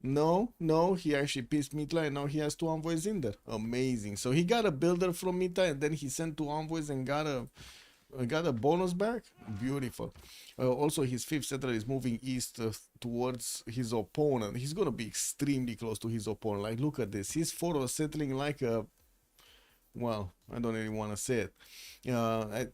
No, he actually pissed Mitla, and now he has 2 envoys in there. Amazing. So he got a builder from Mitla, and then he sent 2 envoys and got a bonus back. Beautiful. Also, his 5th settler is moving east towards his opponent. He's gonna be extremely close to his opponent. Like, look at this. His 4 was settling like a... Well, I don't really want to say it.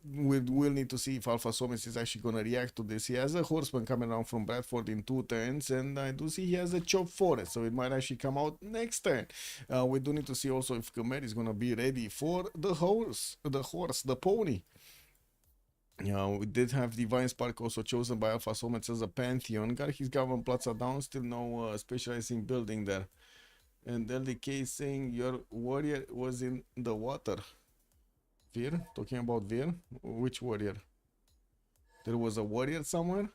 We'll need to see if Alpha Somis is actually going to react to this. He has a horseman coming around from Bradford in 2 turns, and I do see he has a chop forest, so it might actually come out next turn. We do need to see also if Khmer is going to be ready for the the pony. We did have Divine Spark also chosen by Alpha Somets as a Pantheon. Got his Government Plaza down, still no specializing building there. And LDK saying your warrior was in the water. Vir? Talking about Vir? Which warrior? There was a warrior somewhere?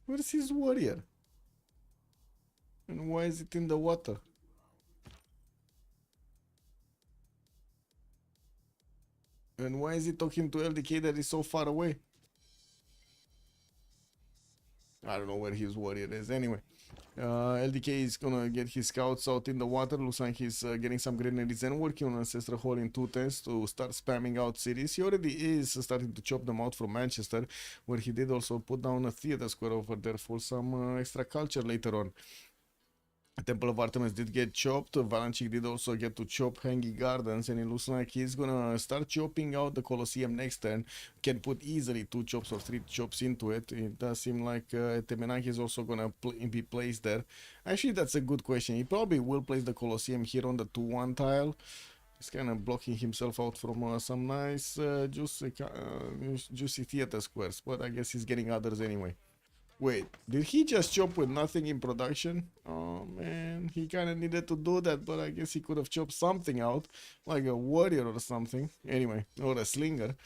Where's his warrior? And why is it in the water? And why is he talking to LDK that is so far away? I don't know where his warrior is. Anyway, LDK is gonna get his scouts out in the water. Looks like he's getting some granaries and working on Ancestral Hall in 210s to start spamming out cities. He already is starting to chop them out from Manchester, where he did also put down a theater square over there for some extra culture later on. Temple of Artemis did get chopped. Valanchik did also get to chop Hanging Gardens, and it looks like he's gonna start chopping out the Colosseum next turn. Can put easily 2 chops or 3 chops into it. It does seem like Temenaki is also gonna be placed there. Actually, that's a good question. He probably will place the Colosseum here on the 2-1 tile. He's kind of blocking himself out from some nice juicy theater squares, but I guess he's getting others anyway. Wait, did he just chop with nothing in production? Oh man, he kind of needed to do that, but I guess he could have chopped something out, like a warrior or something. Anyway, or a slinger.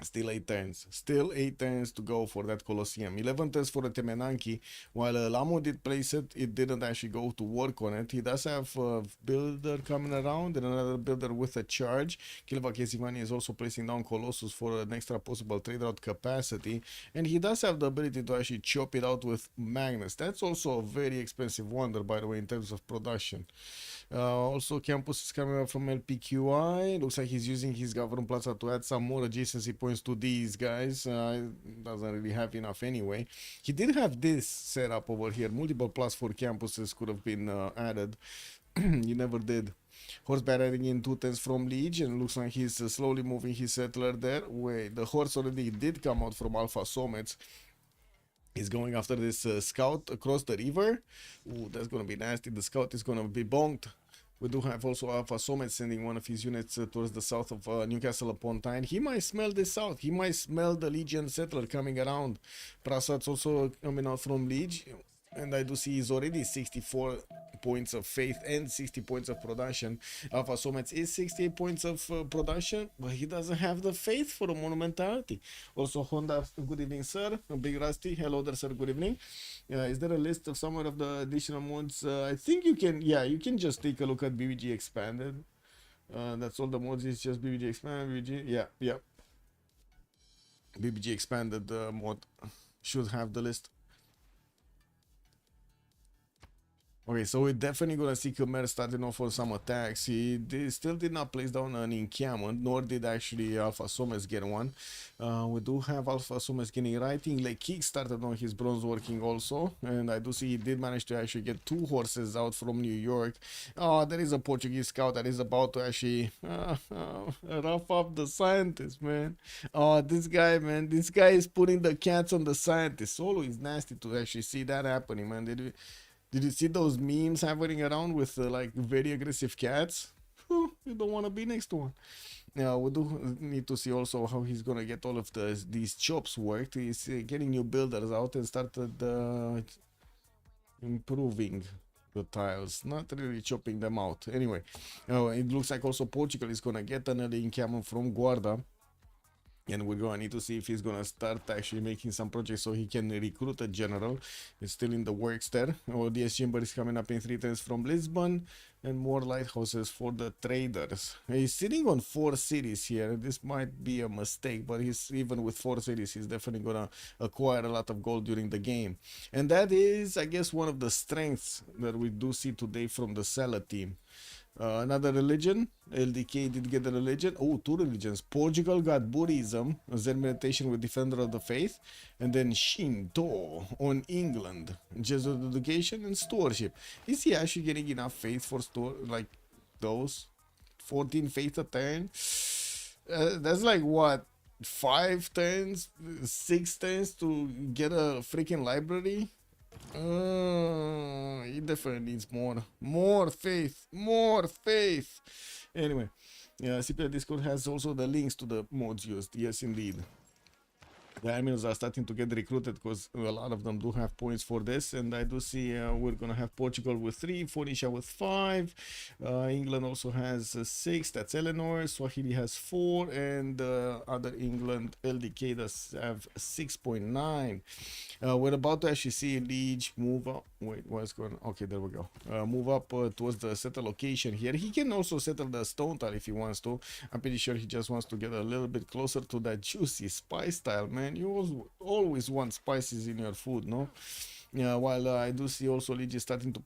Still 8 turns. Still 8 turns to go for that Colosseum. 11 turns for the Temenanki. While Lamo did place it, it didn't actually go to work on it. He does have a builder coming around and another builder with a charge. Kilva Kesimani is also placing down Colossus for an extra possible trade route capacity. And he does have the ability to actually chop it out with Magnus. That's also a very expensive wonder, by the way, in terms of production. Also, Campus is coming up from LPQI. Looks like he's using his Government Plaza to add some more adjacency points to these guys. Doesn't really have enough anyway. He did have this set up over here. Multiple plus 4 campuses could have been added. He never did. Horseback adding in 2 turns from Liege, and looks like he's slowly moving his settler there. Wait, the horse already did come out from Alpha Somets. He's going after this scout across the river. Ooh, that's gonna be nasty. The scout is gonna be bonked. We do have also Alpha Somet sending one of his units towards the south of Newcastle upon Tyne. He might smell this out. He might smell the Legion settler coming around. Prasat's also coming out from Liege. And I do see he's already 64 points of faith and 60 points of production. Alpha Somets is 68 points of production, but he doesn't have the faith for the monumentality. Also, Honda, good evening, sir. Big Rusty, hello there, sir, good evening. Is there a list of some of the additional mods? I think you can, yeah, you can just take a look at BBG Expanded. That's all the mods, it's just BBG Expanded, BBG, yeah. BBG Expanded mod should have the list. Okay, so we're definitely gonna see Khmer starting off for some attacks. He still did not place down an encampment, nor did actually Alpha Somes get one. We do have Alpha Somes getting writing. Like Kick started on his bronze working also, and I do see he did manage to actually get 2 horses out from New York. Oh, there is a Portuguese scout that is about to actually rough up the scientists, man. Oh, this guy, man, this guy is putting the cats on the scientists. Always nasty to actually see that happening, man. Did you see those memes happening around with like very aggressive cats? You don't want to be next to one. Now we do need to see also how he's gonna get all of these chops worked. He's getting new builders out and started improving the tiles, not really chopping them out. Anyway, it looks like also Portugal is gonna get an early encampment from Guarda. And we're gonna need to see if he's gonna start actually making some projects so he can recruit a general. It's still in the works there. ODS Chamber is coming up in 3 turns from Lisbon, and more lighthouses for the traders. He's sitting on 4 cities here. This might be a mistake, but he's even with 4 cities, he's definitely gonna acquire a lot of gold during the game. And that is, I guess, one of the strengths that we do see today from the Sela team. Another religion. LDK did get a religion. Oh, 2 religions. Portugal got Buddhism, Zen meditation with Defender of the Faith, and then Shinto on England, Jesuit education and stewardship. Is he actually getting enough faith for like those 14 faith a turn? That's like what, 5 turns, 6 turns to get a freaking library? He definitely needs more faith. Anyway, yeah, CPL Discord has also the links to the mods used. Yes, indeed. the admirals are starting to get recruited because a lot of them do have points for this, and I do see we're gonna have Portugal with 3, Phoenicia with 5, England also has 6, that's Eleanor, Swahili has 4, and other England LDK does have 6.9. We're about to actually see Liege move up. Wait, what's going on? Okay, there we go. Move up towards the settle location here. He can also settle the stone tile if he wants to. I'm pretty sure he just wants to get a little bit closer to that juicy spice tile, man. You always want spices in your food, no? Yeah, while I do see also Liege starting to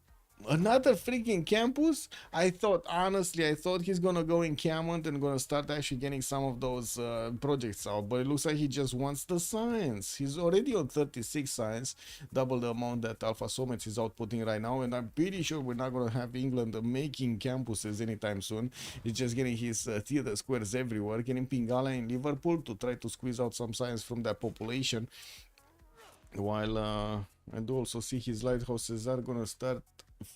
another freaking campus. Honestly, I thought he's gonna go in Camont and gonna start actually getting some of those projects out, but it looks like he just wants the science. He's already on 36 science, double the amount that Alpha Somets is outputting right now, and I'm pretty sure we're not gonna have England making campuses anytime soon. He's just getting his theater squares everywhere, getting Pingala in Liverpool to try to squeeze out some science from that population, while I do also see his lighthouses are gonna start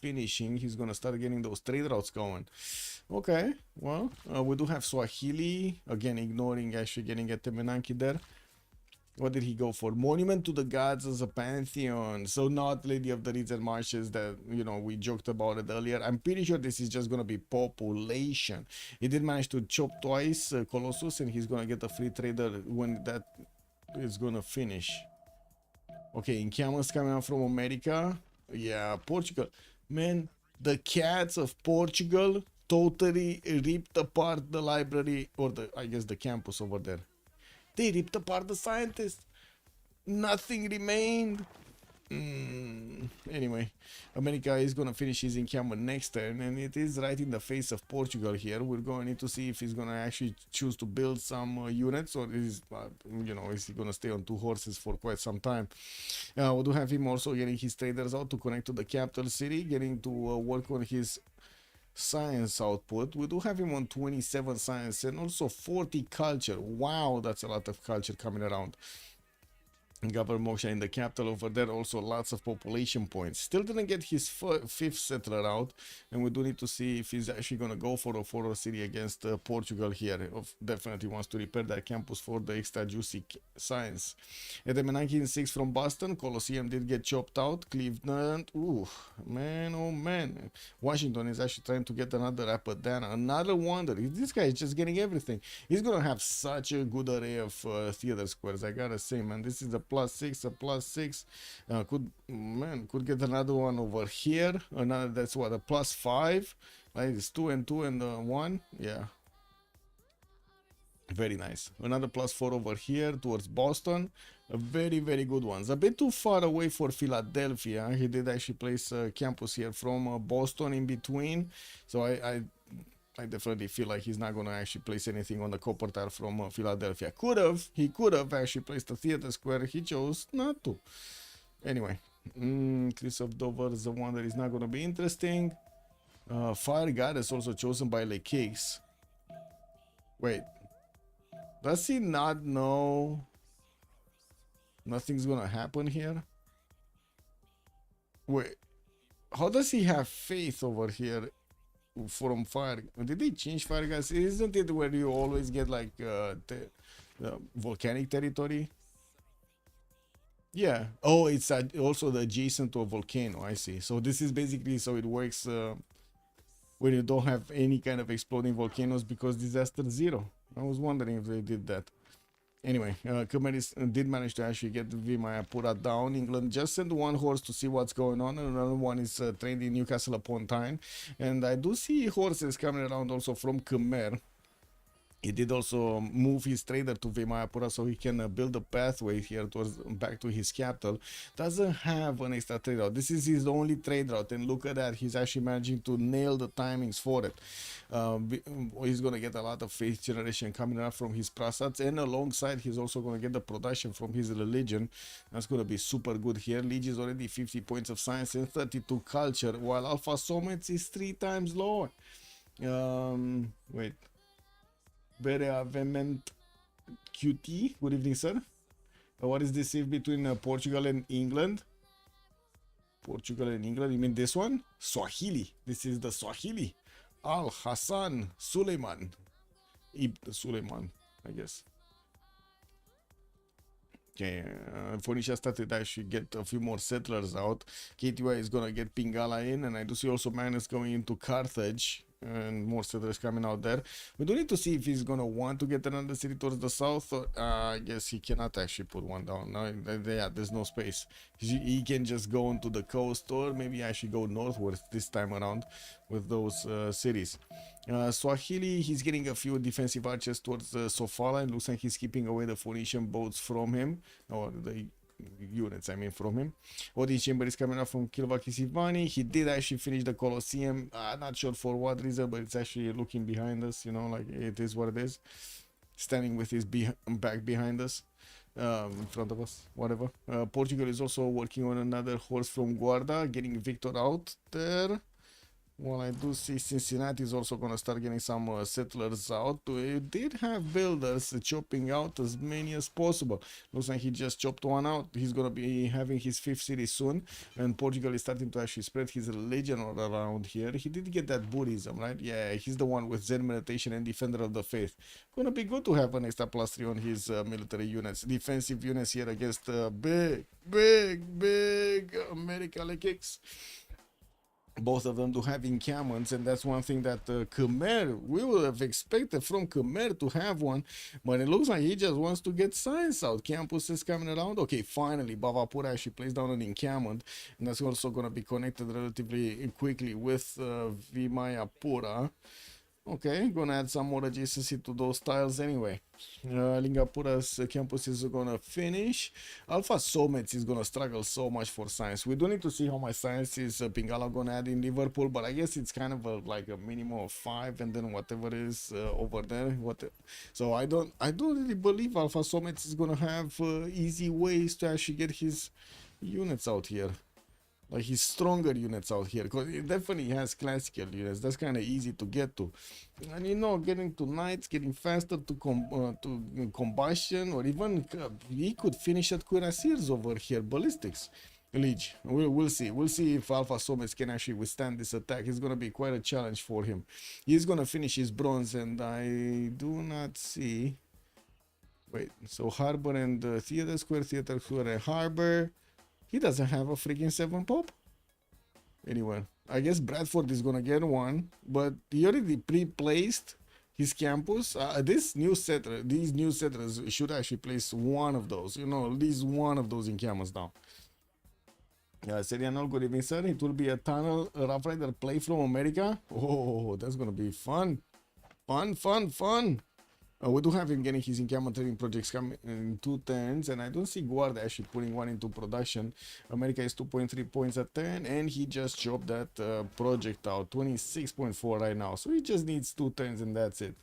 finishing. He's gonna start getting those trade routes going. Okay, well, we do have Swahili again, ignoring actually getting a Temenanki there. What did he go for? Monument to the gods as a pantheon. So not Lady of the Reeds and Marshes that, you know, we joked about it earlier. I'm pretty sure this is just gonna be population. He did manage to chop twice Colossus, and he's gonna get a free trader when that is gonna finish. Okay, Incamus coming out from America. Yeah, Portugal. Man, the cats of Portugal totally ripped apart the library, or I guess the campus over there. They ripped apart the scientists. Nothing remained. Anyway, America is gonna finish his encampment next turn, and it is right in the face of Portugal here. We're going to need to see if he's gonna actually choose to build some units, or is is he gonna stay on 2 horses for quite some time. We do have him also getting his traders out to connect to the capital city, getting to work on his science output. We do have him on 27 science and also 40 culture. Wow, that's a lot of culture coming around. Governor Moksha in the capital over there, also lots of population points. Still didn't get his 5th settler out, and we do need to see if he's actually going to go for a 4 city against Portugal here. Definitely wants to repair that campus for the extra juicy science. At the 1906 from Boston, Colosseum did get chopped out. Cleveland, ooh, man, oh man. Washington is actually trying to get another Apadana, another wonder. This guy is just getting everything. He's going to have such a good array of theater squares, I gotta say, man. This is a +6, a +6. Could get another one over here. Another, that's what, a +5. Like it's 2 and 2 and 1. Yeah, very nice. Another +4 over here towards Boston. A very, very good ones. A bit too far away for Philadelphia. He did actually place a campus here from Boston in between. So I definitely feel like he's not going to actually place anything on the copper tile from Philadelphia. He could have actually placed a theater square. He chose not to. Anyway, Chris of Dover is the one that is not going to be interesting. Fire God is also chosen by Lake Cakes. Wait, does he not know nothing's going to happen here? Wait, how does he have faith over here? From fire, did they change fire guys? Isn't it where you always get like volcanic territory? Yeah. Oh, it's also the adjacent to a volcano. I see. So this is basically, so it works when you don't have any kind of exploding volcanoes, because disaster 0. I was wondering if they did that. Anyway, Khmeris did manage to actually get Vimayapura down. England just sent 1 horse to see what's going on, and another one is trained in Newcastle upon Tyne. And I do see horses coming around also from Khmer. He did also move his trader to Vimayapura so he can build a pathway here towards back to his capital. Doesn't have an extra trade route. This is his only trade route, and look at that. He's actually managing to nail the timings for it. He's going to get a lot of faith generation coming out from his prasads, and alongside he's also going to get the production from his religion. That's going to be super good here. Liege is already 50 points of science and 32 culture, while Alpha Somets is 3 times lower. Wait. Vement QT, good evening, sir. What is this if between Portugal and England? Portugal and England, you mean this one? Swahili. This is the Swahili. Al Hassan Suleiman. Ibn Suleiman, I guess. Okay, Phoenicia started to actually get a few more settlers out. KTY is gonna get Pingala in, and I do see also Magnus going into Carthage, and more settlers coming out there. We do need to see if he's gonna want to get another city towards the south, or I guess he cannot actually put one down. No, yeah, there's no space. He can just go onto the coast, or maybe actually go northwards this time around with those cities. Swahili, he's getting a few defensive archers towards Sofala, and looks like he's keeping away the Phoenician boats from him, or the units, I mean, from him. Odin's Chamber is coming up from Kilvakisivani. He did actually finish the Colosseum. Not sure for what reason, but it's actually looking behind us, you know, like it is what it is. Standing with his back behind us. In front of us, whatever. Portugal is also working on another horse from Guarda, getting Victor out there. Well, I do see Cincinnati is also going to start getting some settlers out. We did have builders chopping out as many as possible. Looks like he just chopped one out. He's going to be having his 5th city soon. And Portugal is starting to actually spread his religion all around here. He did get that Buddhism, right? Yeah, he's the one with Zen meditation and Defender of the Faith. Going to be good to have an extra +3 on his military units. Defensive units here against big American kicks. Both of them do have encampments, and that's one thing that Khmer, we would have expected from Khmer to have one, but it looks like he just wants to get science out. Campus is coming around. Okay, finally, Bhavapura actually placed down an encampment, and that's also going to be connected relatively quickly with Vimayapura. Okay, gonna add some more adjacency to those tiles anyway. Lingapura's campus is gonna finish. Alpha Somets is gonna struggle so much for science. We do need to see how much science is Pingala gonna add in Liverpool, but I guess it's kind of like a minimum of 5, and then whatever is over there. So I don't really believe Alpha Somets is gonna have easy ways to actually get his units out here. Like his stronger units out here, because it definitely has classical units. That's kind of easy to get to, and you know, getting to knights, getting faster to combustion, or even he could finish at cuirassiers over here, ballistics. Liege, we'll see. We'll see if Alpha Somets can actually withstand this attack. It's gonna be quite a challenge for him. He's gonna finish his bronze, and I do not see. Wait, so Harbor and Theater Square, and Harbor. He doesn't have a freaking 7 pop. Anyway, I guess Bradford is gonna get one, but he already pre-placed his campus. These new settlers should actually place one of those. You know, at least one of those encampments down. Serianol, good evening, sir. It will be a tunnel Rough Rider play from America. Oh, that's gonna be fun. Fun. We do have him getting his encampment trading projects coming in 2 turns, and I don't see Guard actually putting one into production. America is 2.3 points a turn, and he just chopped that project out, 26.4 right now. So he just needs 2 turns, and that's it.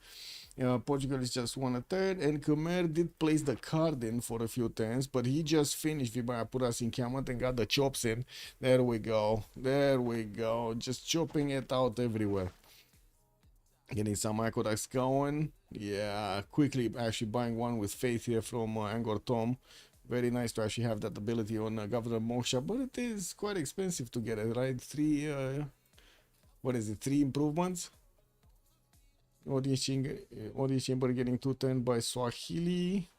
Portugal is just 1 a turn, and Khmer did place the card in for a few turns, but he just finished Vimayapura's encampment and got the chops in. There we go, just chopping it out everywhere. Getting some aqueducts going. Yeah, quickly actually buying one with Faith here from Angkor Thom. Very nice to actually have that ability on Governor Moksha, but it is quite expensive to get it, right? 3 improvements. Audience Chamber getting 2 turned by Swahili.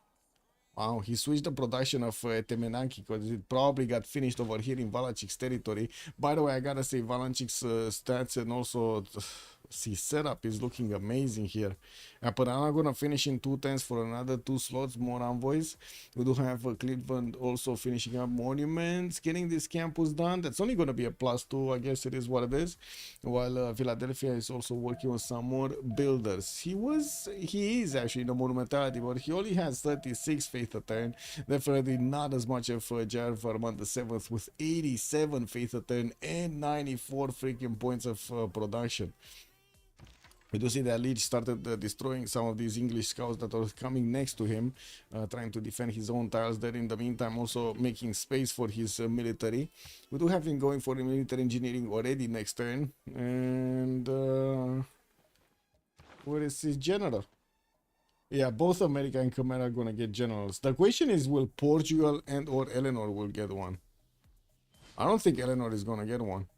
Wow, he switched the production of Temenanki because it probably got finished over here in Valachik's territory. By the way, I gotta say Valachik's stats and also his setup is looking amazing here. Aparana gonna finish in 2 turns for another 2 slots, more envoys. We do have Cleveland also finishing up monuments, getting this campus done. That's only gonna be a +2, I guess it is what it is. While Philadelphia is also working on some more builders. He is actually in the monumentality, but he only has 36 faith a turn. Definitely not as much of Jared Vermont the 7th with 87 faith a turn and 94 freaking points of production. We do see that Leech started destroying some of these English scouts that are coming next to him, trying to defend his own tiles there. In the meantime, also making space for his military. We do have him going for the military engineering already next turn. And where is his general? Yeah, both America and Khmer are gonna get generals. The question is, will Portugal and or Eleanor will get one? I don't think Eleanor is gonna get one.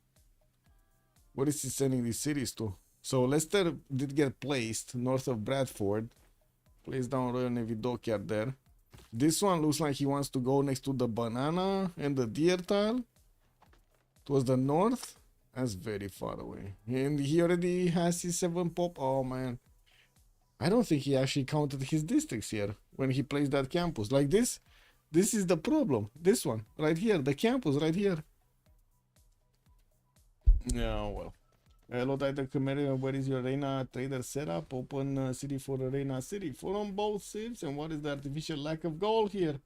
What is he sending these cities to? So Leicester did get placed north of Bradford. Placed down Royal Navy dockyard there. This one looks like he wants to go next to the banana and the deer tile. Towards the north. That's very far away. And he already has his 7 pop. Oh man. I don't think he actually counted his districts here when he placed that campus. Like this. This is the problem. This one right here. The campus right here. Yeah, well. Hello, Titan Camera. Where is your Reina trader setup? Open city for Reina city. For on both civs. And what is the artificial lack of gold here?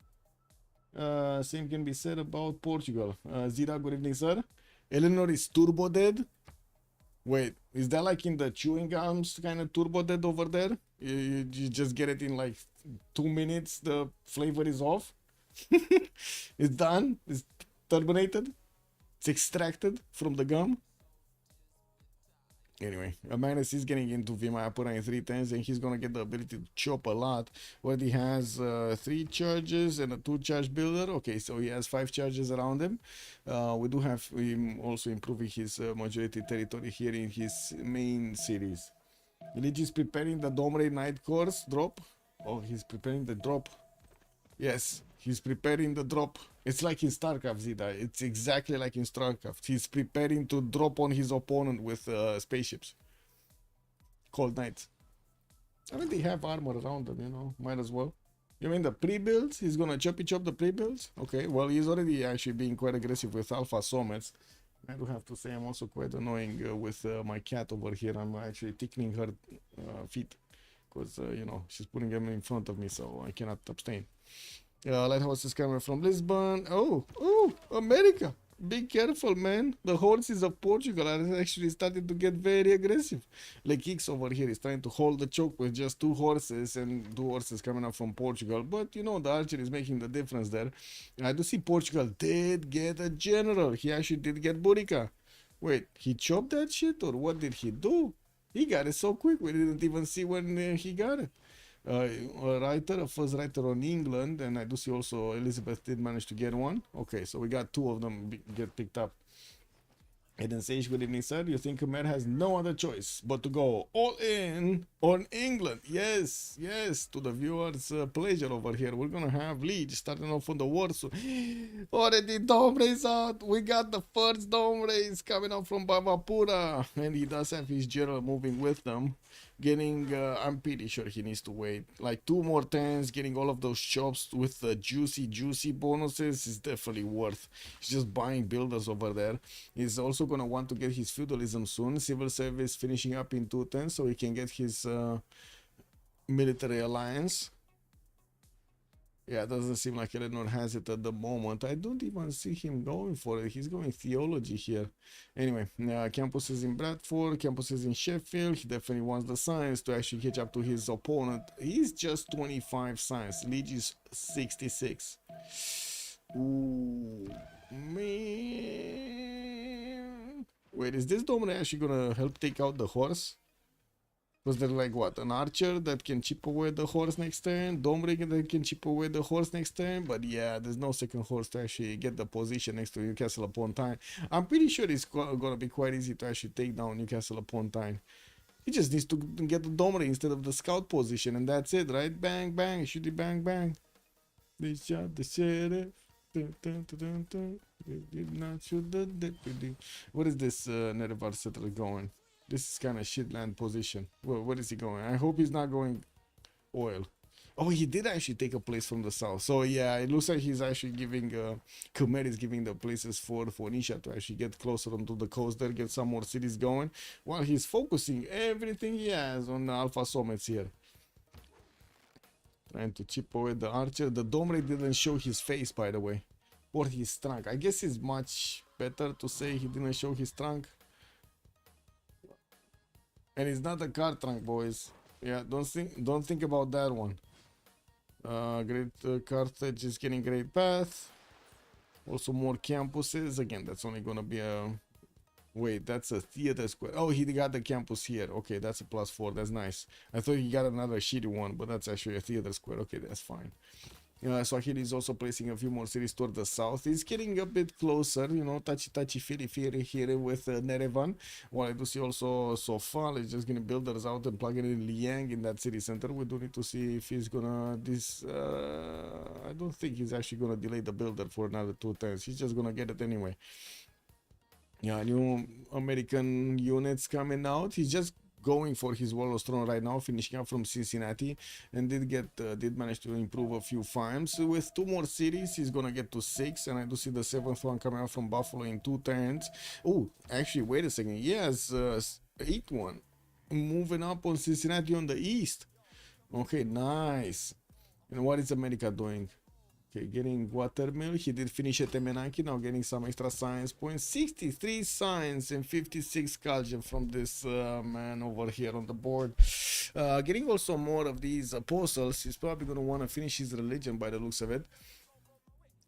Same can be said about Portugal. Zira, good evening, sir. Eleanor is turbo dead. Wait, is that like in the chewing gums kind of turbo dead over there? You just get it in like 2 minutes, the flavor is off. It's done. It's terminated. It's extracted from the gum. Anyway, Magnus is getting into Vimaya Pura in 310s and he's gonna get the ability to chop a lot. Already has 3 charges and a 2 charge builder. Okay, so he has 5 charges around him. We do have him also improving his majority territory here in his main cities. Village is preparing the Domre Night Course drop. Oh, he's preparing the drop. Yes, he's preparing the drop. It's like in StarCraft, Zida. It's exactly like in StarCraft. He's preparing to drop on his opponent with spaceships. Cold Knights. I mean, they have armor around them, you know. Might as well. You mean the pre-builds? He's gonna choppy chop the pre-builds? Okay, well, he's already actually being quite aggressive with Alpha Somets. I do have to say I'm also quite annoying with my cat over here. I'm actually tickling her feet. Because, you know, she's putting them in front of me, so I cannot abstain. Lighthouse is coming from Lisbon. Oh, America. Be careful, man. The horses of Portugal are actually starting to get very aggressive. Lekix over here is trying to hold the choke with just 2 horses and 2 horses coming up from Portugal. But, you know, the archer is making the difference there. I do see Portugal did get a general. He actually did get Burica. Wait, he chopped that shit or what did he do? He got it so quick. We didn't even see when he got it. A first writer on England, and I do see also Elizabeth did manage to get one. Okay, so we got 2 of them get picked up. Eden Sage, good evening, sir. You think Khmer has no other choice but to go all in on England? Yes, to the viewers' pleasure over here. We're gonna have Liege starting off on the war soon. Already Dome Race out. We got the first Dome Race coming out from Bavapura, and he does have his general moving with them. Getting, I'm pretty sure he needs to wait like 2 more turns. Getting all of those chops with the juicy bonuses is definitely worth. He's just buying builders over there. He's also gonna want to get his feudalism soon. Civil service finishing up in 2 turns so he can get his military alliance. Yeah, it doesn't seem like Eleanor has it at the moment. I don't even see him going for it. He's going theology here. Anyway, campuses in Bradford, campuses in Sheffield. He definitely wants the science to actually catch up to his opponent. He's just 25 science. Liege is 66. Ooh, man. Wait, is this dominant actually gonna help take out the horse? Was there like what, an archer that can chip away the horse next turn, Domrig that can chip away the horse next turn? But yeah, there's no second horse to actually get the position next to Newcastle upon Tyne. I'm pretty sure it's gonna be quite easy to actually take down Newcastle upon Tyne. He just needs to get the Domrig instead of the scout position, and that's it, right? Bang bang, shooty bang bang. They shot the sheriff. Dun, dun, dun, dun, dun. They did not shoot the deputy. What is this Nerevar settler going? This is kind of shitland position. Well, where is he going? I hope he's not going oil. Oh, he did actually take a place from the south. So yeah, it looks like he's actually giving, Khmer is giving the places for Nisha to actually get closer onto the coast there, get some more cities going, while he's focusing everything he has on the Alpha Somets here. Trying to chip away the archer. The Domre didn't show his face, by the way, or his trunk. I guess it's much better to say he didn't show his trunk. And it's not a car trunk, boys. Yeah, don't think about that one. Great Carthage is getting great path. Also more campuses. Again, that's only gonna be a... Wait, that's a theater square. Oh, he got the campus here. Okay, that's a +4. That's nice. I thought he got another shitty one, but that's actually a theater square. Okay, that's fine. Swahili is also placing a few more cities toward the south. He's getting a bit closer, you know, touchy feely here with Nerevan. While I do see also Sofal is just gonna build builders out and plug in Liang in that city center. We do need to see if he's gonna I don't think he's actually gonna delay the builder for another 2 turns. He's just gonna get it anyway. Yeah, new American units coming out. He's just going for his Warlord's Throne right now, finishing up from Cincinnati, and did manage to improve a few farms. With 2 more cities, he's gonna get to 6, and I do see the 7th one coming out from Buffalo in 2 turns. Oh, actually, wait a second. Yes, 8th one moving up on Cincinnati on the east. Okay, nice. And what is America doing? Okay, getting watermill. He did finish at Temenanki, now getting some extra science points. 63 science and 56 culture from this man over here on the board. Getting also more of these apostles. He's probably going to want to finish his religion by the looks of it.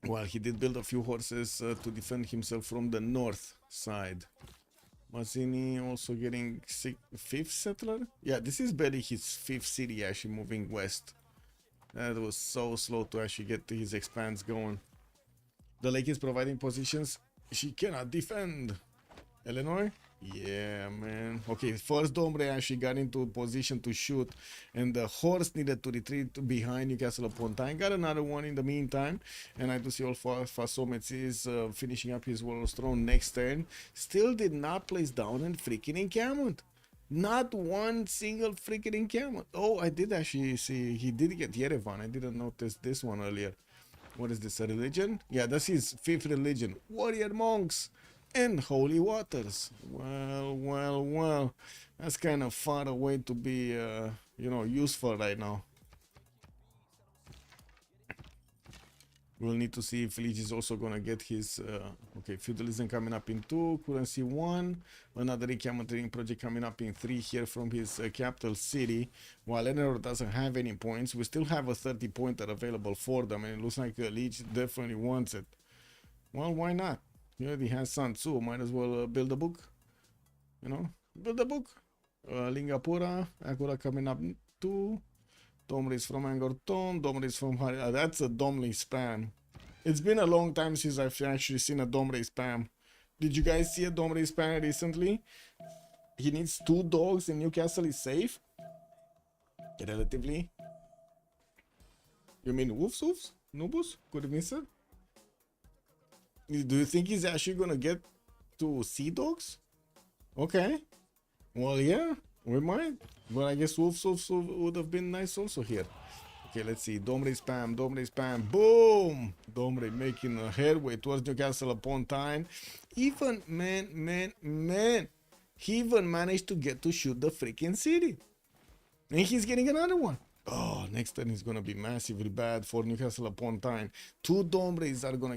Well, he did build a few horses to defend himself from the north side. Mazzini also getting 5th settler. Yeah, this is barely his 5th city actually moving west. That was so slow to actually get his expands going. The lake is providing positions she cannot defend. Illinois? Yeah, man. Okay, first Dombre actually got into position to shoot, and the horse needed to retreat behind Newcastle upon Tyne. Got another one in the meantime, and I do see Fasomets is finishing up his Warlord's Throne next turn. Still did not place down and freaking encampment. Not one single freaking encampment. Oh, I did actually see he did get Yerevan. I didn't notice this one earlier. What is this, a religion? Yeah, that's his 5th religion. Warrior monks and holy waters. Well. That's kind of far away to be, you know, useful right now. We'll need to see if Lich is also gonna get his okay, feudalism coming up in 2, currency 1, another recalendaring project coming up in 3 here from his capital city. While Eleanor doesn't have any points, we still have a 30-pointer available for them, and it looks like Lich definitely wants it. Well, why not? He already has Sun Tzu, might as well build a book. You know, build a book. Lingapura, Akura coming up 2. Domri is from Angorton, Domri is from that's a Domri spam. It's been a long time since I've actually seen a Domri spam. Did you guys see a Domri spam recently? He needs 2 dogs and Newcastle is safe? Relatively. You mean woofs? Nubus? Could have been said? Do you think he's actually gonna get to sea dogs? Okay. Well, yeah. We might, but I guess wolves also would have been nice also here. Okay, let's see. Domre spam, boom! Domre making a headway towards Newcastle upon Tyne. Even, man, he even managed to get to shoot the freaking city. And he's getting another one. Oh, next turn is gonna be massively bad for Newcastle upon Tyne. 3 Domres are gonna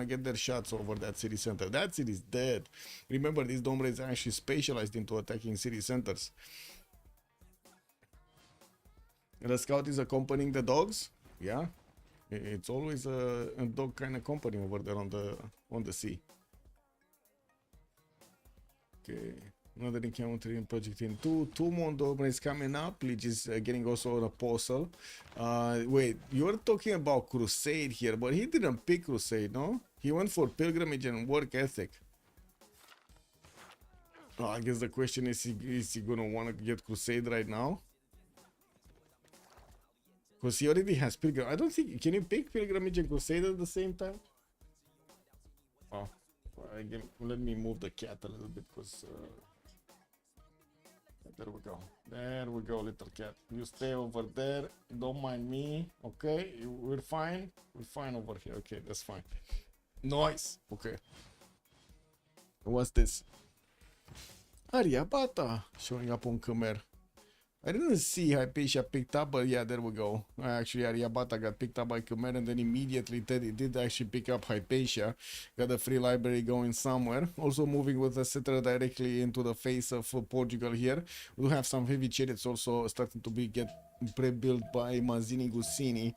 get their shots over that city center. That city is dead. Remember, these Domres are actually specialized into attacking city centers. The scout is accompanying the dogs. Yeah, it's always a dog kind of company over there on the sea. Okay. Another encountering project in 2 more Domres coming up. Lich is getting also an apostle. Wait, you're talking about crusade here, but he didn't pick crusade, no? He went for pilgrimage and work ethic. Oh, I guess the question is he gonna want to get crusade right now? Because he already has pilgrim. I don't think, can you pick pilgrimage and crusade at the same time? Oh, well, let me move the cat a little bit because there we go, little cat. You stay over there, don't mind me. Okay, we're fine over here. Okay, that's fine. Nice. Okay, what's this? Aryabhata showing up on Khmer. I didn't see Hypatia picked up, but yeah, there we go. Actually, Aryabhata got picked up by Khmer, and then immediately Teddy did actually pick up Hypatia. Got a free library going somewhere. Also moving with the settler directly into the face of Portugal here. We do have some heavy chariots also starting to get pre-built by Mazzini Gussini.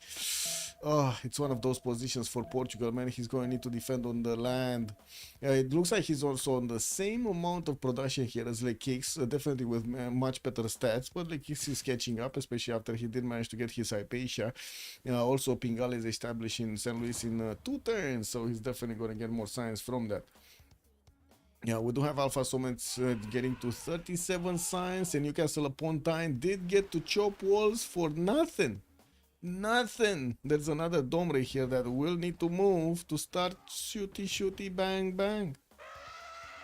It's one of those positions for Portugal, man. He's going to need to defend on the land. It looks like he's also on the same amount of production here as Lekix, definitely with much better stats, but Lekix is catching up, especially after he did manage to get his Hypatia. Also, Pingal is establishing St. Louis in 2 turns, so he's definitely going to get more science from that. Yeah, we do have Alpha Summits getting to 37 science, and Newcastle upon Tyne did get to chop walls for nothing. Nothing. There's another Domre here that will need to move to start shooty bang bang.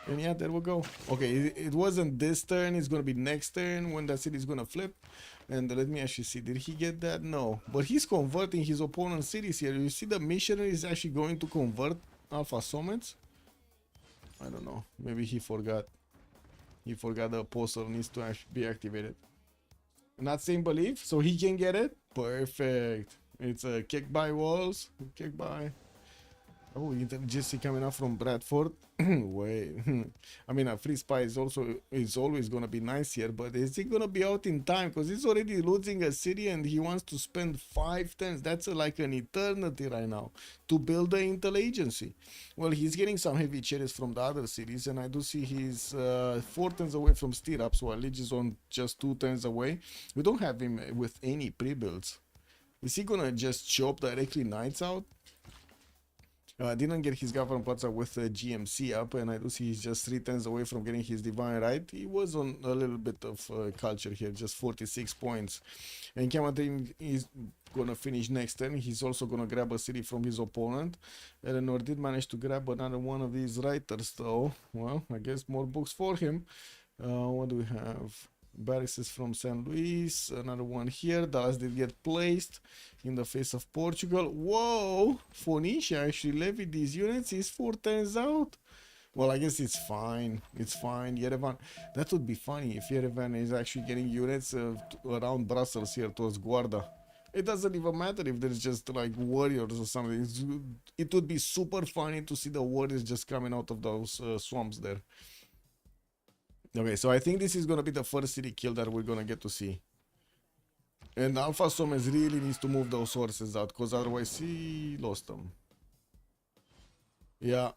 And yeah, there we go. Okay, it wasn't this turn, it's gonna be next turn when that city is gonna flip. And let me actually see, did he get that? No, but he's converting his opponent's cities here. You see the missionary is actually going to convert Alpha Summits. I don't know, maybe he forgot. He forgot the apostle needs to actually be activated. Not saying believe, so he can get it. Perfect. It's a kick by walls. Kick by. Oh, intelligence coming up from Bradford. Wait. I mean, a free spy is always gonna be nice here, but is he gonna be out in time? Because he's already losing a city and he wants to spend 5 turns. That's like an eternity right now to build the intel agency. Well, he's getting some heavy chariots from the other cities, and I do see he's 4 turns away from stirrups, while Lich is on just 2 turns away. We don't have him with any pre-builds. Is he gonna just chop directly knights out? Didn't get his government plaza with GMC up, and I do see he's just 3 turns away from getting his divine right. He was on a little bit of culture here, just 46 points. And Kamadrin is gonna finish next turn. He's also gonna grab a city from his opponent. Eleanor did manage to grab another one of these writers though. Well, I guess more books for him. What do we have? Barracks from St. Louis, another one here. Dallas did get placed in the face of Portugal. Whoa! Phoenicia actually levied these units. He's 4 turns out. Well, I guess it's fine. It's fine. Yerevan. That would be funny if Yerevan is actually getting units around Brussels here towards Guarda. It doesn't even matter if there's just like warriors or something. It would be super funny to see the warriors just coming out of those swamps there. Okay, so I think this is gonna be the first city kill that we're gonna get to see. And Alpha Somes really needs to move those horses out, because otherwise he lost them. Yeah,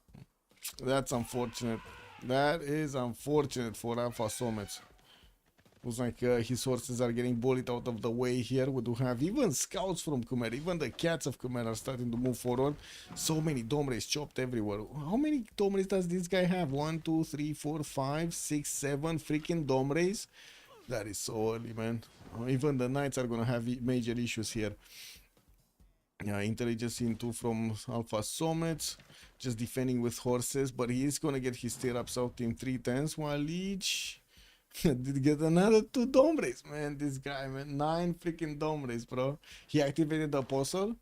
that's unfortunate. That is unfortunate for Alpha Somes. Looks like his horses are getting bullied out of the way here. We do have even scouts from Khmer, even the cats of Khmer are starting to move forward. So many Domres chopped everywhere. How many Domres does this guy have? 1, 2, 3, 4, 5, 6, 7 freaking Domres? That is so early, man. Even the knights are gonna have major issues here. Yeah, intelligence into from Alpha Somets, just defending with horses, but he is gonna get his stirrups out in 3 turns, while Leech did get another 2 Domres, man. This guy, man, 9 freaking Domres, bro. He activated the apostle.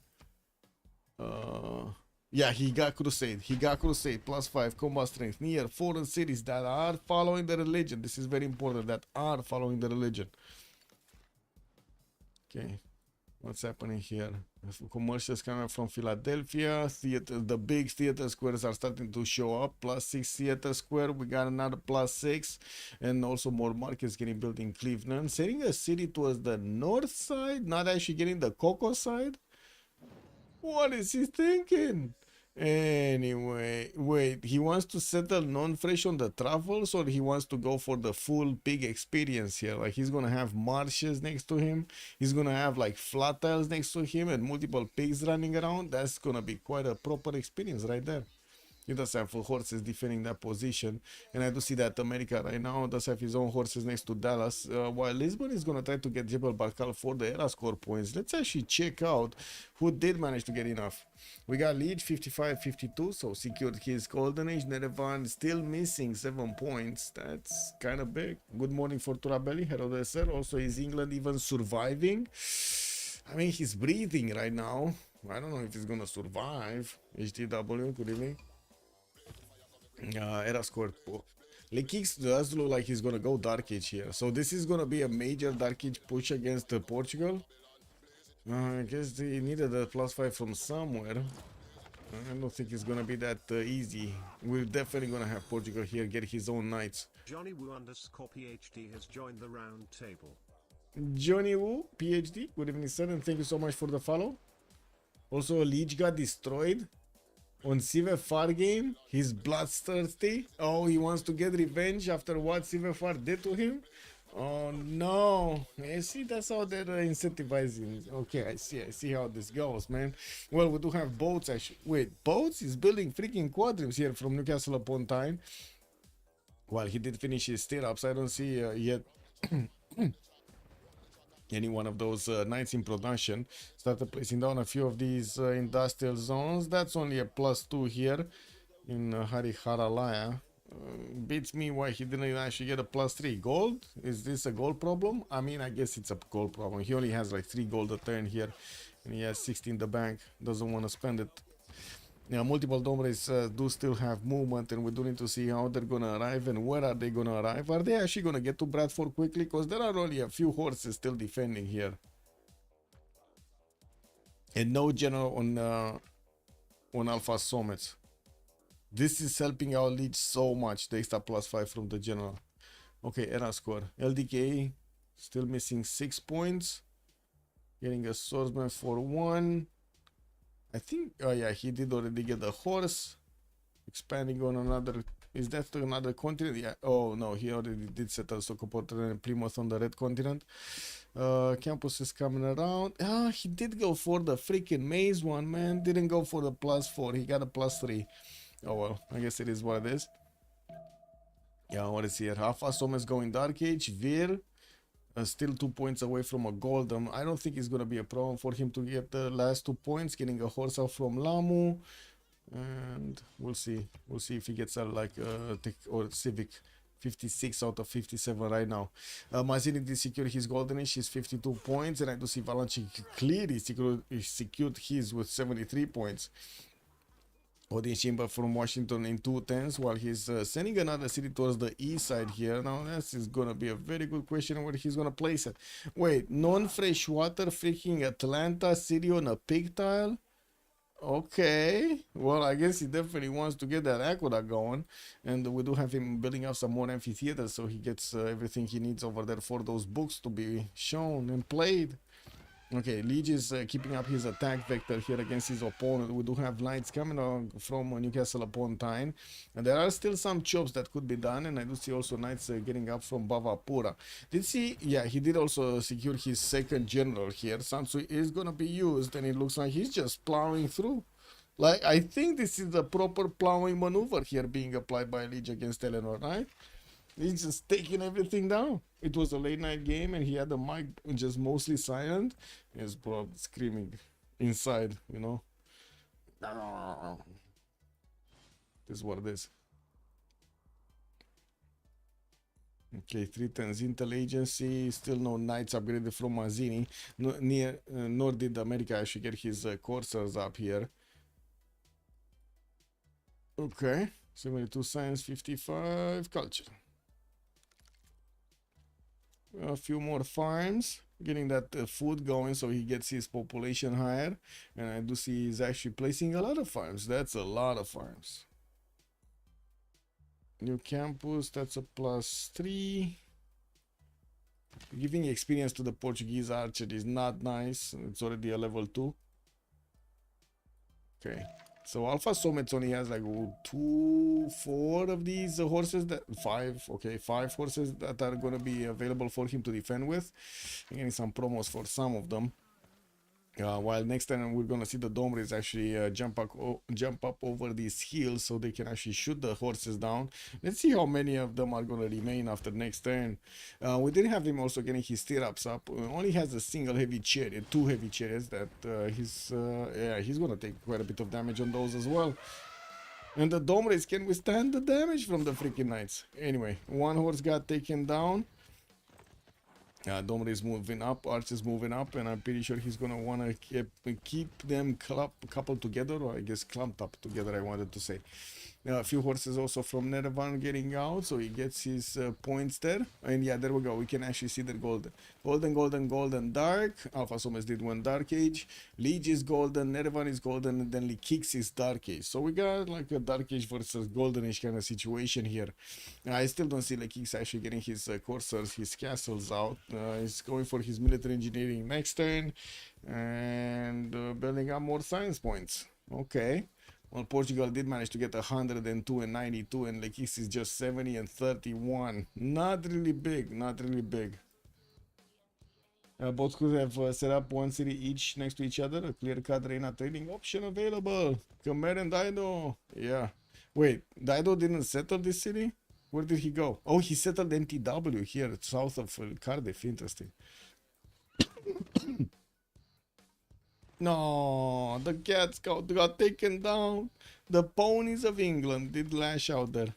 Yeah, he got crusade. He got crusade. +5 combat strength near foreign cities that are following the religion. This is very important. That are following the religion. Okay, what's happening here? Commercials coming from Philadelphia. Theater, the big theater squares are starting to show up. +6 theater square. We got another +6, and also more markets getting built in Cleveland. Setting a city towards the north side, not actually getting the Coco side. What is he thinking? Anyway, wait, he wants to settle non-fresh on the travels, or he wants to go for the full pig experience here? Like, he's gonna have marshes next to him, he's gonna have like flat tiles next to him and multiple pigs running around. That's gonna be quite a proper experience right there. He does have full horses defending that position, and I do see that America right now does have his own horses next to Dallas, while Lisbon is going to try to get Jebel Barkal for the era score points. Let's actually check out who did manage to get enough. We got Leech 55-52, so secured his Golden Age. Nerevan still missing 7 points. That's kind of big. Good morning for Turabelli. Hello there, sir. Also, is England even surviving? I mean, he's breathing right now. I don't know if he's going to survive. HTW, good evening. Era scored. Lekix does look like he's gonna go Dark Age here, so this is gonna be a major Dark Age push against Portugal. I guess they needed a +5 from somewhere. I don't think it's gonna be that easy. We're definitely gonna have Portugal here get his own knights. Johnny Woo _PhD has joined the round table. Johnny Woo PhD, good evening, sir, and thank you so much for the follow. Also, Leech got destroyed on CWC game. He's bloodthirsty. Oh, he wants to get revenge after what CWC did to him. Oh no! You see, that's how they're incentivizing. Okay, I see how this goes, man. Well, we do have boats actually. Wait, boats? He's building freaking quadrims here from Newcastle upon Tyne. Well, he did finish his stirrups. I don't see yet any one of those knights in production. Started placing down a few of these industrial zones. That's only a +2 here in Hariharalaya. Beats me why he didn't actually get a +3 gold. Is this a gold problem? I mean, I guess it's a gold problem. He only has like 3 gold a turn here, and he has 60 in the bank. Doesn't want to spend it. Yeah, multiple domains do still have movement, and we do need to see how they're gonna arrive and where are they gonna arrive. Are they actually gonna get to Bradford quickly? Because there are only a few horses still defending here, and no general on Alpha Summits. This is helping our lead so much. The extra +5 from the general. Okay, era score. LDK still missing 6 points. Getting a swordsman for 1. I think, oh yeah, he did already get a horse. Expanding on another, is that another continent? Yeah, oh no, he already did settle Sokopotan and Plymouth on the red continent. Campus is coming around. Ah, he did go for the freaking maze one, man. Didn't go for the +4, he got a +3. Oh well, I guess it is what it is. Yeah, what is here? Alpha Som is going Dark Age. Vir still 2 points away from a golden. I don't think it's gonna be a problem for him to get the last 2 points, getting a horse out from Lamu, and we'll see if he gets a like or Civic 56 out of 57 right now. Mazini did secure his goldenish, he's 52 points, and I do see Valanchi clearly secured his with 73 points. Odin Shimba from Washington in 2 10s, while he's sending another city towards the east side here. Now this is gonna be a very good question where he's gonna place it. Wait, non-freshwater freaking Atlanta city on a pig tile? Okay, well, I guess he definitely wants to get that aqueduct going, and we do have him building up some more amphitheaters, so he gets everything he needs over there for those books to be shown and played. Okay, Liege is keeping up his attack vector here against his opponent. We do have knights coming on from Newcastle upon Tyne, and there are still some chops that could be done, and I do see also knights getting up from Bhavapura. Did see? Yeah, he did also secure his second general here. Sansui is gonna be used, and it looks like he's just plowing through. Like, I think this is the proper plowing maneuver here being applied by Liege against Eleanor, right? He's just taking everything down. It was a late night game and he had the mic just mostly silent. He's probably screaming inside, you know. This is what it is. Okay, 310's Intel Agency. Still no knights upgraded from Mazzini. Nor did America actually get his coursers up here. Okay, 72 science, 55 culture. A few more farms, getting that food going so he gets his population higher, and I do see he's actually placing a lot of farms. That's a lot of farms. New campus, that's a +3. Giving experience to the Portuguese archer is not nice. It's already a level 2. Okay, so Alpha Summits only has like 4 of these horses, that 5, okay, 5 horses that are going to be available for him to defend with. I'm getting some promos for some of them. While next time we're going to see the Domres actually jump up over these hills so they can actually shoot the horses down. Let's see how many of them are going to remain after next turn. We did have him also getting his stirrups up. Only has a single heavy chariot, 2 heavy chariots that he's going to take quite a bit of damage on those as well. And the Domres can withstand the damage from the freaking knights. Anyway, 1 horse got taken down. Domre is moving up, Arch is moving up, and I'm pretty sure he's gonna want to keep them coupled together, or I guess clumped up together, I wanted to say. A few horses also from Nerevan getting out, so he gets his points there. And yeah, there we go. We can actually see that golden, dark. Alpha Somes did one dark age. Liege is golden, Nerevan is golden, and then Likix is dark age. So we got like a dark age versus golden age kind of situation here. I still don't see Likix actually getting his coursers, his castles out. He's going for his military engineering next turn and building up more science points. Okay. Well, Portugal did manage to get 102 and 92, and Lekis is just 70 and 31. Not really big, not really big. Both could have set up one city each next to each other. A clear-cut Reina trading option available. Khmer and Dido. Yeah. Wait, Dido didn't settle this city? Where did he go? Oh, he settled NTW here, south of Cardiff. Interesting. No, the cats got taken down. The ponies of England did lash out there.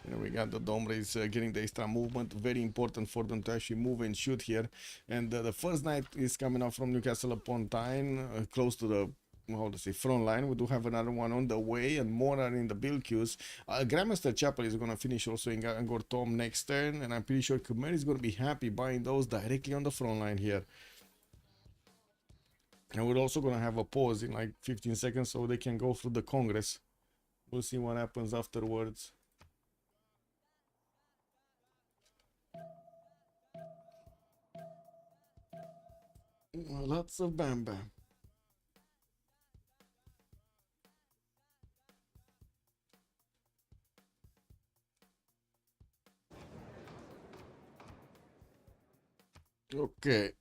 Here we got the Domres getting the extra movement. Very important for them to actually move and shoot here. And the first knight is coming out from Newcastle upon Tyne, close to the front line. We do have another one on the way, and more are in the build queues. Grandmaster Chapel is going to finish also in Angkor Thom next turn, and I'm pretty sure Khmer is going to be happy buying those directly on the front line here. And we're also going to have a pause in like 15 seconds so they can go through the Congress. We'll see what happens afterwards. Lots of bam bam. Okay.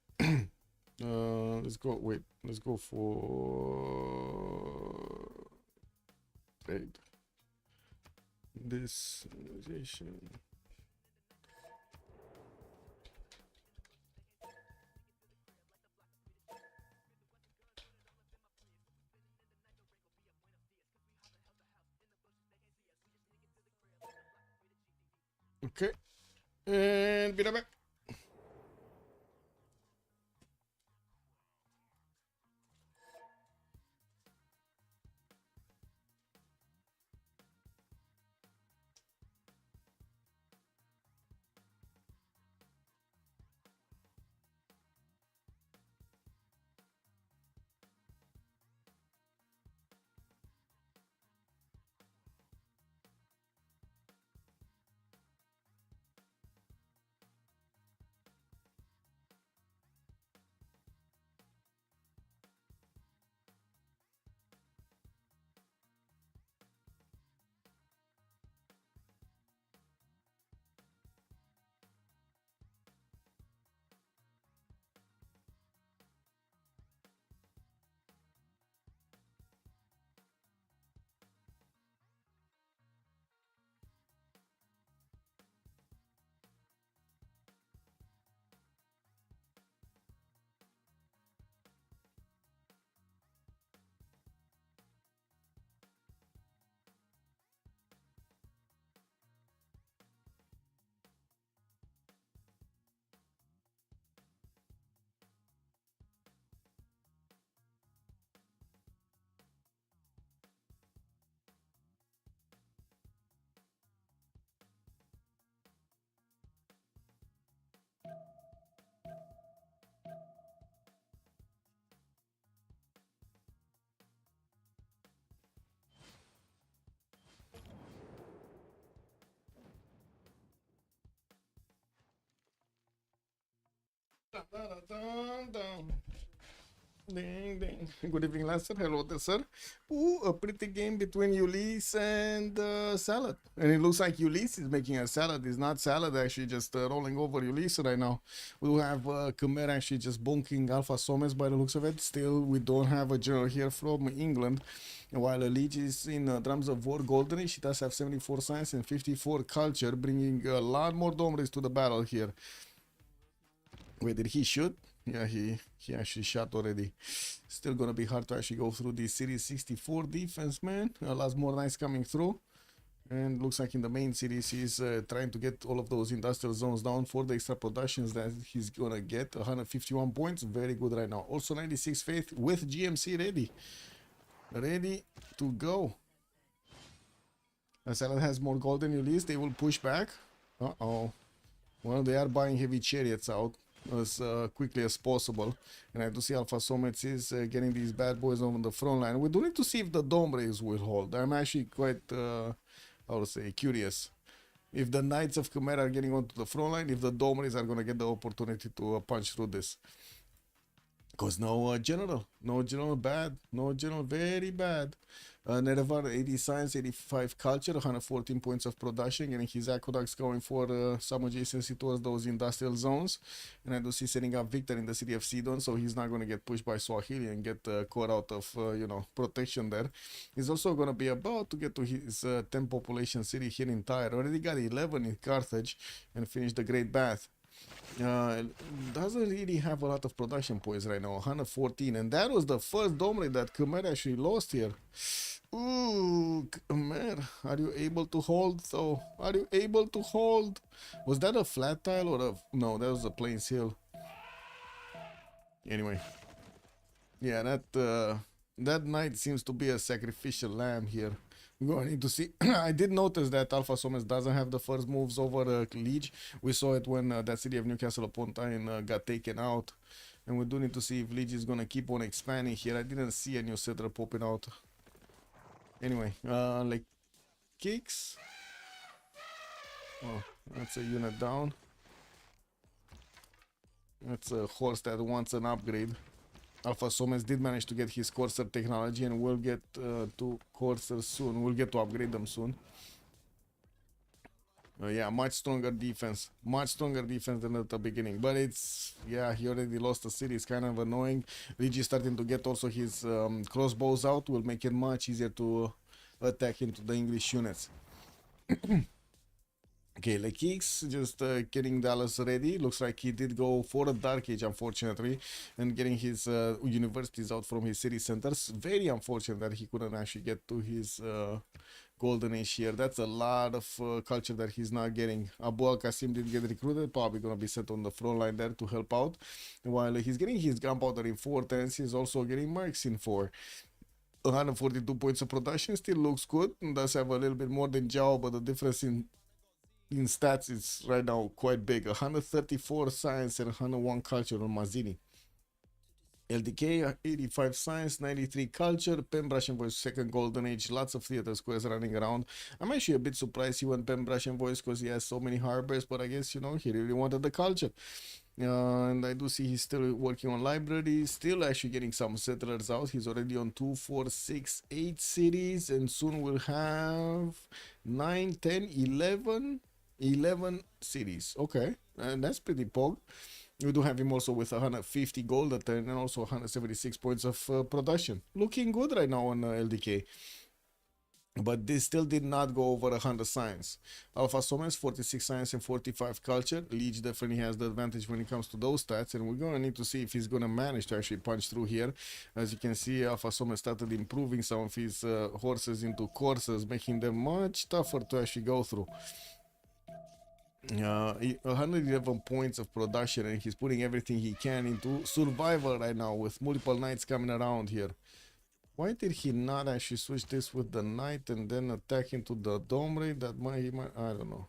Let's go. Wait, let's go for trade. This civilization. Okay, and be right back. Ding, ding. Good evening, Lancer. Hello there, sir. Ooh, a pretty game between Ulyss and Salad. And it looks like Ulyss is making a salad. It's not Salad actually just rolling over Ulyss right now. We will have Khmer actually just bonking Alpha Somes by the looks of it. Still, we don't have a general here from England. And while Liege is in Drums of War Goldenish, she does have 74 science and 54 culture, bringing a lot more Domres to the battle here. Wait, did he shoot? Yeah, he actually shot already. Still gonna be hard to actually go through the Series 64 defense, man. Lots more knights coming through. And looks like in the main series he's trying to get all of those industrial zones down for the extra productions that he's gonna get. 151 points, very good right now. Also 96 faith with GMC ready. ready to go. Salad has more gold than Ulyss. They will push back. Uh-oh. Well, they are buying heavy chariots out as quickly as possible. And I do see Alpha Somets is getting these bad boys on the front line. We do need to see if the Dome Rays will hold. I'm actually quite, how to say, curious. If the Knights of Khmer are getting onto the front line, if the Dome Rays are going to get the opportunity to punch through this. Because no general bad, no general very bad. Nerevar 80 science, 85 culture, 114 points of production, getting his aqueducts going for some adjacency towards those industrial zones. And I do see setting up Victor in the city of Sidon, so he's not going to get pushed by Swahili and get caught out of, you know, protection there. He's also going to be about to get to his 10 population city here in Tyre. Already got 11 in Carthage and finished the Great Bath. Doesn't really have a lot of production points right now, 114, and that was the first Dome Raid that Khmer actually lost here. Ooh, Khmer, are you able to hold though? Are you able to hold? Was that a flat tile or a... No, that was a plains hill. Anyway, yeah, that knight seems to be a sacrificial lamb here. We're going to need to see. I did notice that Alpha Somers doesn't have the first moves over Liege. We saw it when that city of Newcastle upon Tyne got taken out. And we do need to see if Liege is going to keep on expanding here. I didn't see a new settler popping out. Anyway, like kicks. Oh, that's a unit down. That's a horse that wants an upgrade. Alpha Somers did manage to get his Corsair technology and we'll get to Corsairs soon. We'll get to upgrade them soon. Yeah, much stronger defense. Much stronger defense than at the beginning. But it's... Yeah, he already lost the city. It's kind of annoying. Liege is starting to get also his crossbows out. Will make it much easier to attack into the English units. Okay, Lekix just getting Dallas ready. Looks like he did go for a Dark Age, unfortunately, and getting his universities out from his city centers. Very unfortunate that he couldn't actually get to his Golden Age here. That's a lot of culture that he's not getting. Abu Al-Qasim did get recruited, probably going to be set on the front line there to help out. While he's getting his gunpowder in 4 turns, he's also getting marks in 4. 142 points of production still looks good. Does have a little bit more than Jao, but the difference in stats is right now quite big. 134 science and 101 culture on Mazzini. LDK 85 science, 93 culture. Pembrush Envoy's second Golden Age. Lots of theater squares running around. I'm actually a bit surprised he went Pembrush Envoys because he has so many harbors, but I guess, you know, he really wanted the culture. And I do see he's still working on libraries, still actually getting some settlers out. He's already on 2, 4, 6, 8 cities, and soon we'll have 9, 10, 11 cities. Okay, and that's pretty pog. We do have him also with 150 gold a turn and also 176 points of production. Looking good right now on LDK. But this still did not go over 100 science. Alpha Somers 46 science and 45 culture. Liege definitely has the advantage when it comes to those stats, and we're going to need to see if he's going to manage to actually punch through here. As you can see, Alpha Somers started improving some of his horses into coursers, making them much tougher to actually go through. 111 points of production, and he's putting everything he can into survival right now with multiple knights coming around here. Why did he not actually switch this with the knight and then attack into the Dome Raid? That might, I don't know.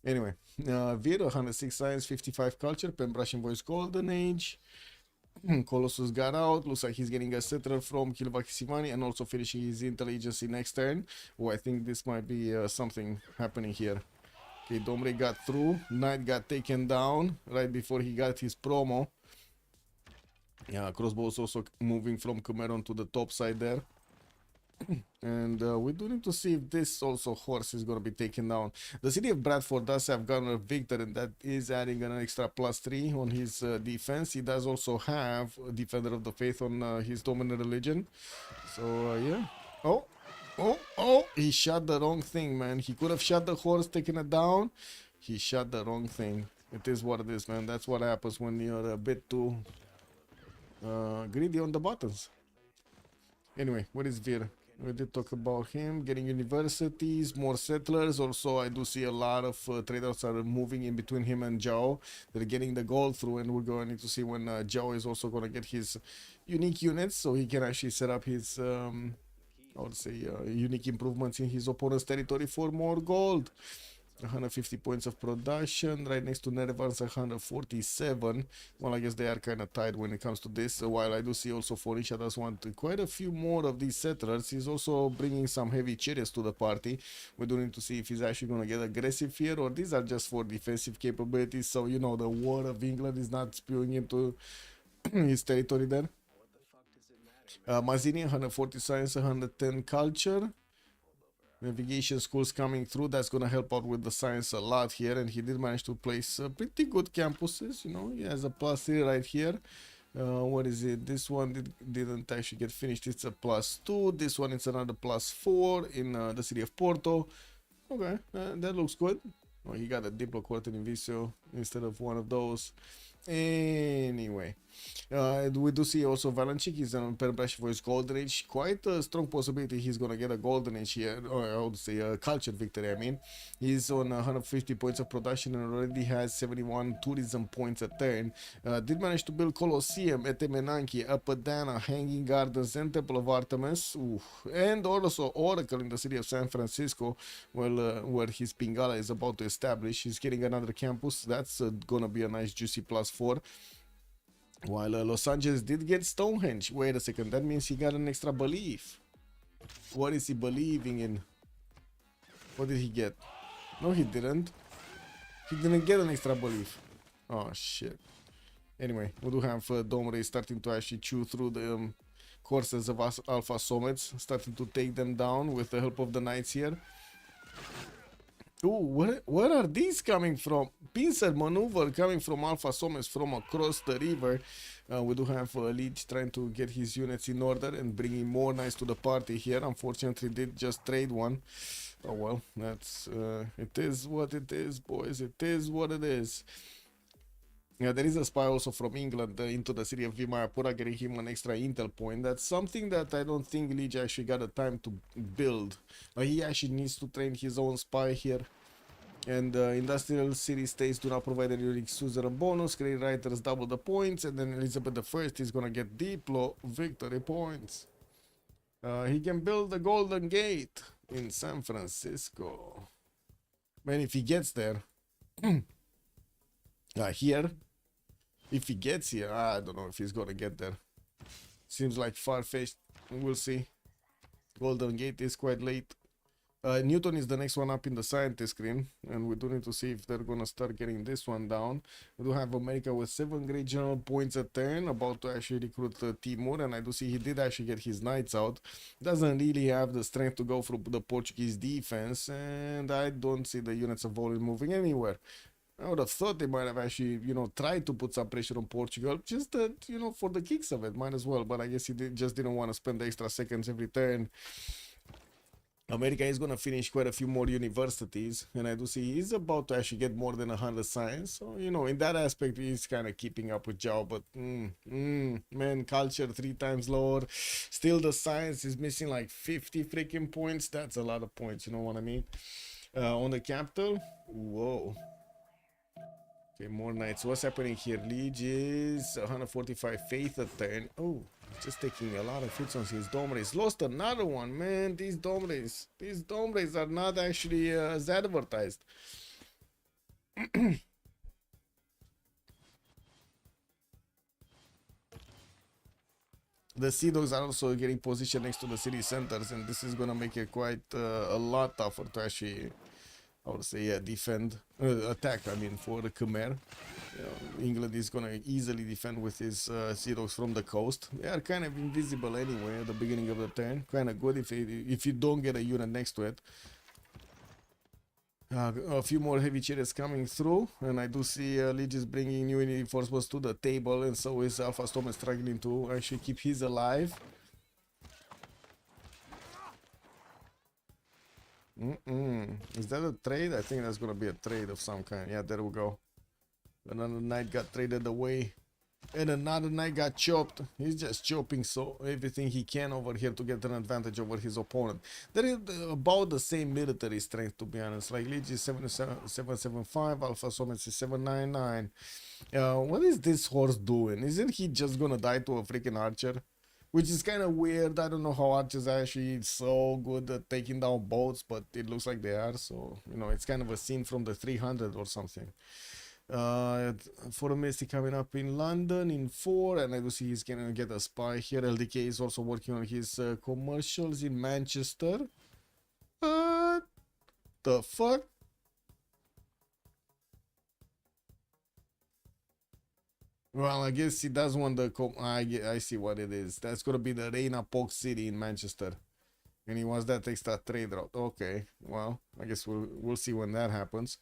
Anyway, Vir 106 science, 55 culture, Pembrush Envoy's Golden Age. Colossus got out. Looks like he's getting a settler from Kilvakisivani and also finishing his intelligence next turn. Oh, I think this might be something happening here. Okay, Dome Raid got through. Knight got taken down right before he got his promo. Yeah, crossbows also moving from Cameron to the top side there. And we do need to see if this also horse is going to be taken down. The city of Bradford does have Gunner Victor, and that is adding an extra +3 on his defense. He does also have Defender of the Faith on his dominant religion. So, yeah. Oh, he shot the wrong thing, man. He could have shot the horse, taken it down. He shot the wrong thing. It is what it is, man. That's what happens when you're a bit too greedy on the buttons. Anyway, what is Vir? We did talk about him getting universities, more settlers. Also, I do see a lot of traders are moving in between him and Zhao. They're getting the gold through, and we're going to see when Zhao is also going to get his unique units, so he can actually set up his, I would say, unique improvements in his opponent's territory for more gold. 150 points of production, right next to Nerevan's 147. Well, I guess they are kind of tied when it comes to this. While I do see also Forisha does want quite a few more of these settlers. He's also bringing some heavy chariots to the party. We do need to see if he's actually going to get aggressive here, or these are just for defensive capabilities. So, you know, the war of England is not spewing into his territory there. Mazzini, 140 science, 110 culture. Navigation schools coming through, that's going to help out with the science a lot here, and he did manage to place pretty good campuses. You know, he has a +3 right here. What is it? This one didn't actually get finished. It's a +2. This one is another +4 in the city of Porto. Okay, that looks good. Oh, he got a Diplo quarter in Visio instead of one of those. Anyway, we do see also Valenchik is on Perbrush for his Golden Age. Quite a strong possibility he's gonna get a Golden Age here, or I would say a cultured victory. I mean, he's on 150 points of production and already has 71 tourism points a turn. Did manage to build Colosseum, Etemenanki, Apadana, Hanging Gardens, and Temple of Artemis. And also Oracle in the city of San Francisco, well, where his Pingala is about to establish. He's getting another campus. That's gonna be a nice juicy +4. While Los Angeles did get Stonehenge. Wait a second, that means he got an extra belief. What is he believing in? What did he get? No, he didn't. He didn't get an extra belief. Oh, shit. Anyway, we do have Domre starting to actually chew through the courses of Alpha Somets, starting to take them down with the help of the knights here. Ooh, where are these coming from? Pincer maneuver coming from Alpha Somets from across the river. We do have Leech trying to get his units in order and bringing more knights to the party here. Unfortunately, did just trade one. Oh well, that's it is what it is, boys. It is what it is. Yeah, there is a spy also from England into the city of Vimayapura, getting him an extra intel point. That's something that I don't think Lige actually got the time to build. He actually needs to train his own spy here. And industrial city states do not provide any unique user bonus. Create writers double the points, and then Elizabeth I is gonna get Diplo victory points. He can build the Golden Gate in San Francisco. Man, if he gets there, here. If he gets here, I don't know if he's gonna get there. Seems like far-fetched. We'll see. Golden Gate is quite late. Newton is the next one up in the scientist screen, and we do need to see if they're gonna start getting this one down. We do have America with 7 great general points a turn, about to actually recruit Timur, and I do see he did actually get his knights out. Doesn't really have the strength to go through the Portuguese defense, and I don't see the units of volume moving anywhere. I would have thought they might have actually, you know, tried to put some pressure on Portugal, just that, you know, for the kicks of it, might as well. But I guess he just didn't want to spend the extra seconds every turn. America is going to finish quite a few more universities, and I do see he's about to actually get more than 100 science. So, you know, in that aspect, he's kind of keeping up with Zhao, but man, culture 3 times lower. Still, the science is missing like 50 freaking points. That's a lot of points, you know what I mean? On the capital, whoa. Okay, more knights. What's happening here? Liege is 145 faith a turn. Oh, just taking a lot of hits on his Domres. Lost another one, man. These Domres are not actually as advertised. The Sea Dogs are also getting positioned next to the city centers, and this is gonna make it quite a lot tougher to actually, I would say, defend, attack, I mean, for the Khmer. England is going to easily defend with his Sea Dogs from the coast. They are kind of invisible anyway at the beginning of the turn. Kind of good if you don't get a unit next to it. A few more heavy chariots coming through, and I do see Liege is bringing new reinforcements to the table, and so is Alpha Storm struggling to actually keep his alive. Is that a trade? I think that's gonna be a trade of some kind. Yeah, there we go. Another knight got traded away. And another knight got chopped. He's just chopping so everything he can over here to get an advantage over his opponent. There is about the same military strength, to be honest. Like Leech is 775, Alpha Somets is 799. What is this horse doing? Isn't he just gonna die to a freaking archer? Which is kind of weird. I don't know how archers are actually so good at taking down boats, but it looks like they are. So, you know, it's kind of a scene from the 300 or something. For a Mystic coming up in London in 4, and I do see he's gonna get a spy here. LDK is also working on his commercials in Manchester. What the fuck? Well, I guess he does want the I see what it is. That's gonna be the Reina Polk City in Manchester, and he wants that extra trade route. Okay, well, I guess we'll see when that happens.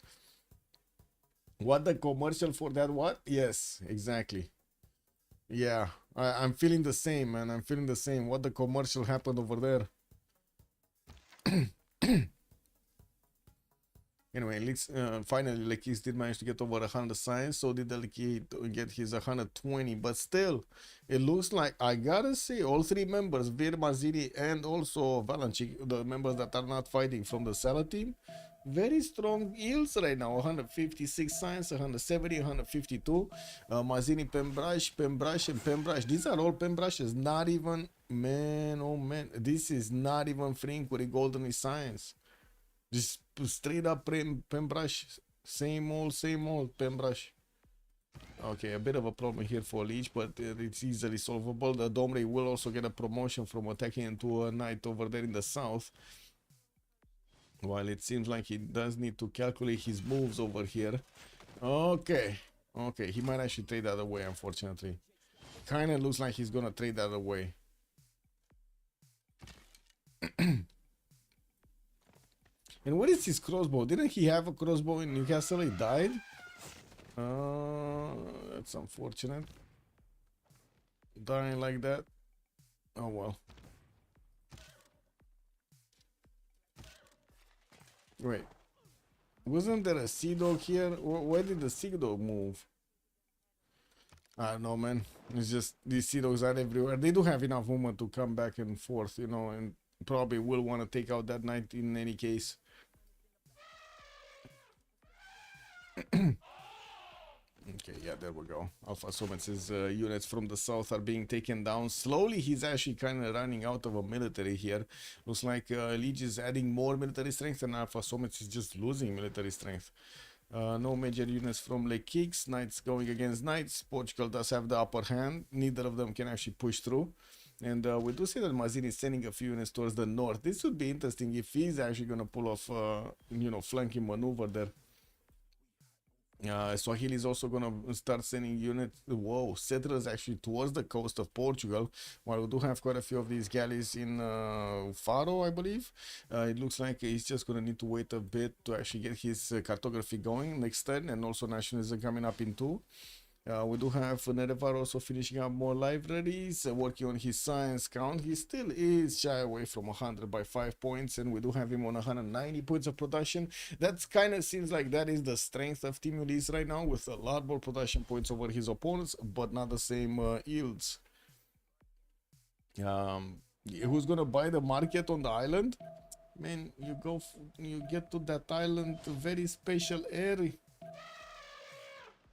What the commercial for that? What? Yes, exactly. Yeah, I'm feeling the same, man. I'm feeling the same. What the commercial happened over there? Anyway, let's finally Lekis did manage to get over 100 signs, so did Lekis get his 120, but still, it looks like, I gotta say, all three members, Vir, Maziri, and also Valanchik, the members that are not fighting from the Sala team, very strong yields right now. 156 signs, 170, 152. Mazini, Pembrush, and Pembrush. These are all Pembrushes. Not even, man, oh man, this is not even Frinkuri Golden Science. Just straight up Pembrush. Same old Pembrush. Okay, a bit of a problem here for Leech, but it's easily solvable. The Domre will also get a promotion from attacking into a knight over there in the south. While it seems like he does need to calculate his moves over here. Okay. Okay, he might actually trade the other way, unfortunately. Kinda looks like he's gonna trade the other way. And what is his crossbow? Didn't he have a crossbow in Newcastle? He died? That's unfortunate. Dying like that. Oh well. Wait. Wasn't there a sea dog here? Where did the sea dog move? I don't know, man. It's just these sea dogs are everywhere. They do have enough movement to come back and forth, you know, and probably will want to take out that knight in any case. Okay, yeah, there we go. Alpha Somets' units from the south are being taken down. Slowly, he's actually kind of running out of a military here. Looks like Liege is adding more military strength and Alpha Somets is just losing military strength. No major units from Lake Kicks. Knights going against Knights. Portugal does have the upper hand. Neither of them can actually push through. And we do see that Mazini is sending a few units towards the north. This would be interesting if he's actually going to pull off, you know, flanking maneuver there. Swahili is also gonna start sending units, settlers actually towards the coast of Portugal, while we do have quite a few of these galleys in Faro, I believe. It looks like he's just gonna need to wait a bit to actually get his cartography going next turn, and also nationalism coming up in 2. We do have Nerevar also finishing up more libraries, working on his science count. He still is shy away from 100 by 5 points, and we do have him on 190 points of production. That kind of seems like that is the strength of Team Ulyss right now, with a lot more production points over his opponents, but not the same yields. Who's gonna buy the market on the island? Man, you get to that island, very special area.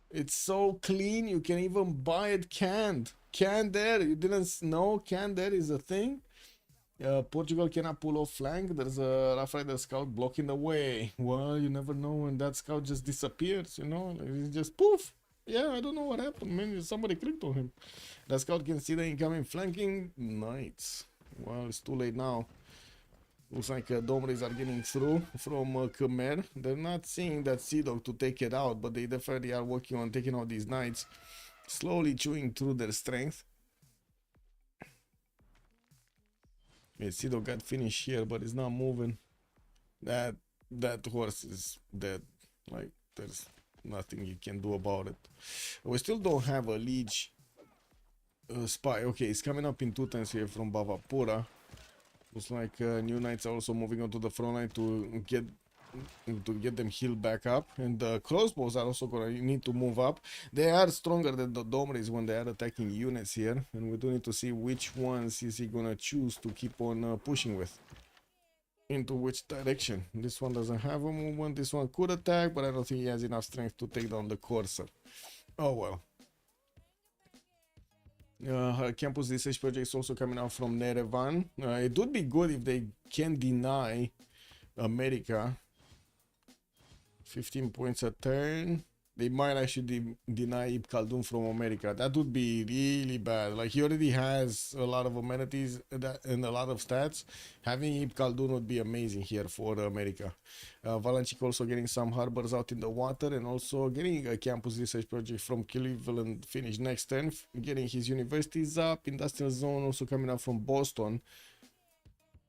It's so clean, you can even buy it canned. Canned there, you didn't know canned there is a thing? Portugal cannot pull off flank. There's a Rough Rider scout blocking the way. Well, you never know when that scout just disappears, you know? Like, it's just poof. Yeah, I don't know what happened, man. Somebody clicked on him. That scout can see the incoming flanking. Knights. Well, it's too late now. Looks like Domres are getting through from Khmer. They're not seeing that Sea Dog to take it out, but they definitely are working on taking out these knights, slowly chewing through their strength. Yeah, Sea Dog got finished here, but it's not moving. That horse is dead. Like, there's nothing you can do about it. We still don't have a Liege spy. Okay, it's coming up in 2 turns here from Bhavapura. Looks like new knights are also moving onto the front line to get to get them healed back up. And the crossbows are also gonna need to move up. They are stronger than the Domres when they are attacking units here, and we do need to see which ones is he gonna choose to keep on pushing with. Into which direction. This one doesn't have a movement. This one could attack, but I don't think he has enough strength to take down the Corsair. Oh well. Her campus research project is also coming out from Nerevan. It would be good if they can deny America 15 points a turn. They might actually deny Ibn Khaldun from America. That would be really bad. Like, he already has a lot of amenities and a lot of stats. Having Ibn Khaldun would be amazing here for America. Valanchik also getting some harbors out in the water, and also getting a campus research project from Cleveland finish next turn. Getting his universities up. Industrial zone also coming up from Boston.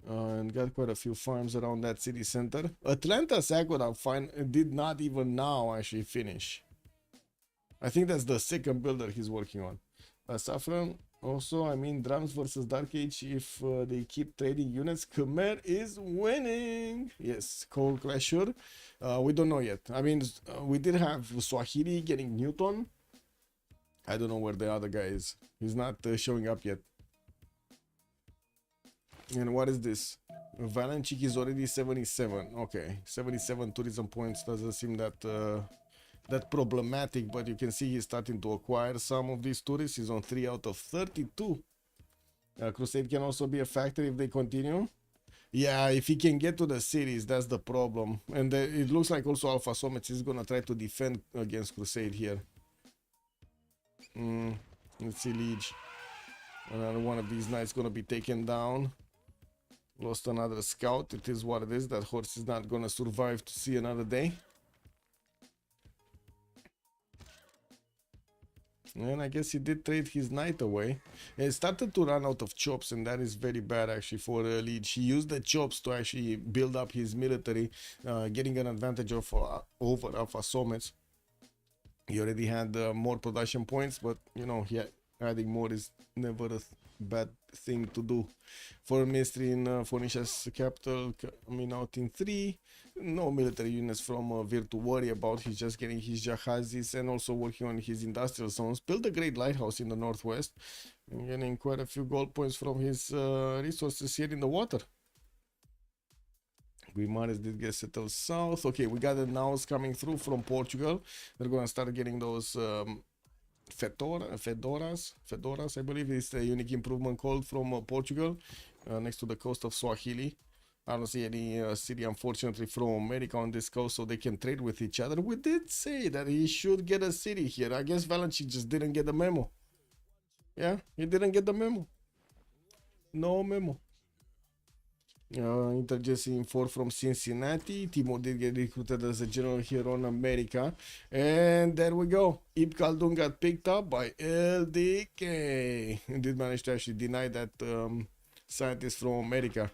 And got quite a few farms around that city center. Atlanta's Aqueduct did not even now actually finish. I think that's the second builder he's working on. Saffron also, I mean, drums versus Dark Age. If they keep trading units, Khmer is winning. Yes, Cold Clasher. We don't know yet. I mean, we did have Swahili getting Newton. I don't know where the other guy is. He's not showing up yet. And what is this? Valanchik is already 77. Okay, 77 tourism points doesn't seem that that problematic, but you can see he's starting to acquire some of these tourists. He's on 3 out of 32. Crusade can also be a factor if they continue. Yeah, if he can get to the cities, that's the problem. And it looks like also Alpha Somets is gonna try to defend against Crusade here. Let's see, Liege. Another one of these knights gonna be taken down. Lost another scout. It is what it is. That horse is not gonna survive to see another day. And I guess he did trade his knight away. It started to run out of chops, and that is very bad actually for Liege. He used the chops to actually build up his military, getting an advantage of over Alpha Somets. He already had more production points, but you know, adding more is never a bad thing to do. Foreign ministry in Phoenicia's capital coming out in 3. No military units from Vir to worry about. He's just getting his Jahazis and also working on his industrial zones. Built a great lighthouse in the northwest and getting quite a few gold points from his resources here in the water. Guimares did get settled south. Okay, we got the nows coming through from Portugal. They're gonna start getting those Fedoras, I believe is the unique improvement called from Portugal, next to the coast of Swahili. I don't see any city, unfortunately, from America on this coast, so they can trade with each other. We did say that he should get a city here. I guess Valanchik just didn't get the memo. Yeah, he didn't get the memo. No memo. Interjecting 4 from Cincinnati. Timo did get recruited as a general here on America. And there we go. Ibn Khaldun got picked up by LDK. He did manage to actually deny that scientist from America.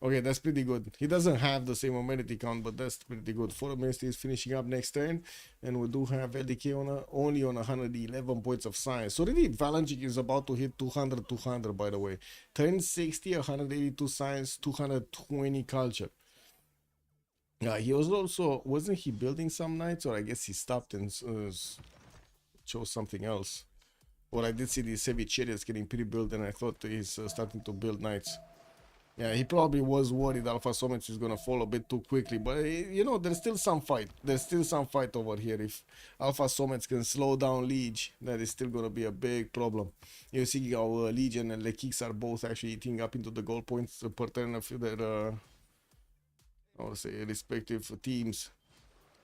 Okay, that's pretty good. He doesn't have the same amenity count, but that's pretty good. Foreign ministry is finishing up next turn, and we do have LDK only on 111 points of science. So really, Valanchik is about to hit 200, by the way. Turn 60, 182 science, 220 culture. Yeah, he was also, wasn't he building some knights, or I guess he stopped and chose something else. Or I did see these heavy chariots getting pre-built, and I thought he's starting to build knights. Yeah, he probably was worried Alpha Somets is going to fall a bit too quickly. But, you know, there's still some fight. There's still some fight over here. If Alpha Somets can slow down Liege, that is still going to be a big problem. You see how Legion and Lekix are both actually eating up into the goal points per turn of their, I would say, respective teams.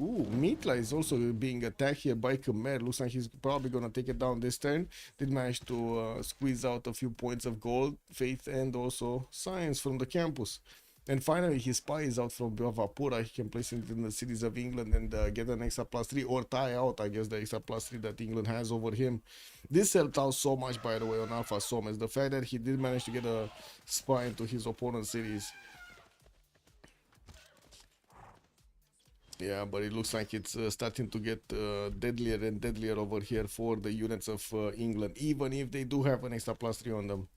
Ooh, Mitla is also being attacked here by Khmer. Looks like he's probably going to take it down this turn. Did manage to squeeze out a few points of gold, faith, and also science from the campus. And finally, his spy is out from Bhavapura. He can place it in the cities of England and get an extra +3 or tie out, I guess, the extra +3 that England has over him. This helped out so much, by the way, on Alpha Somets. The fact that he did manage to get a spy into his opponent's cities. Yeah, but it looks like it's starting to get deadlier and deadlier over here for the units of England, even if they do have an extra +3 on them.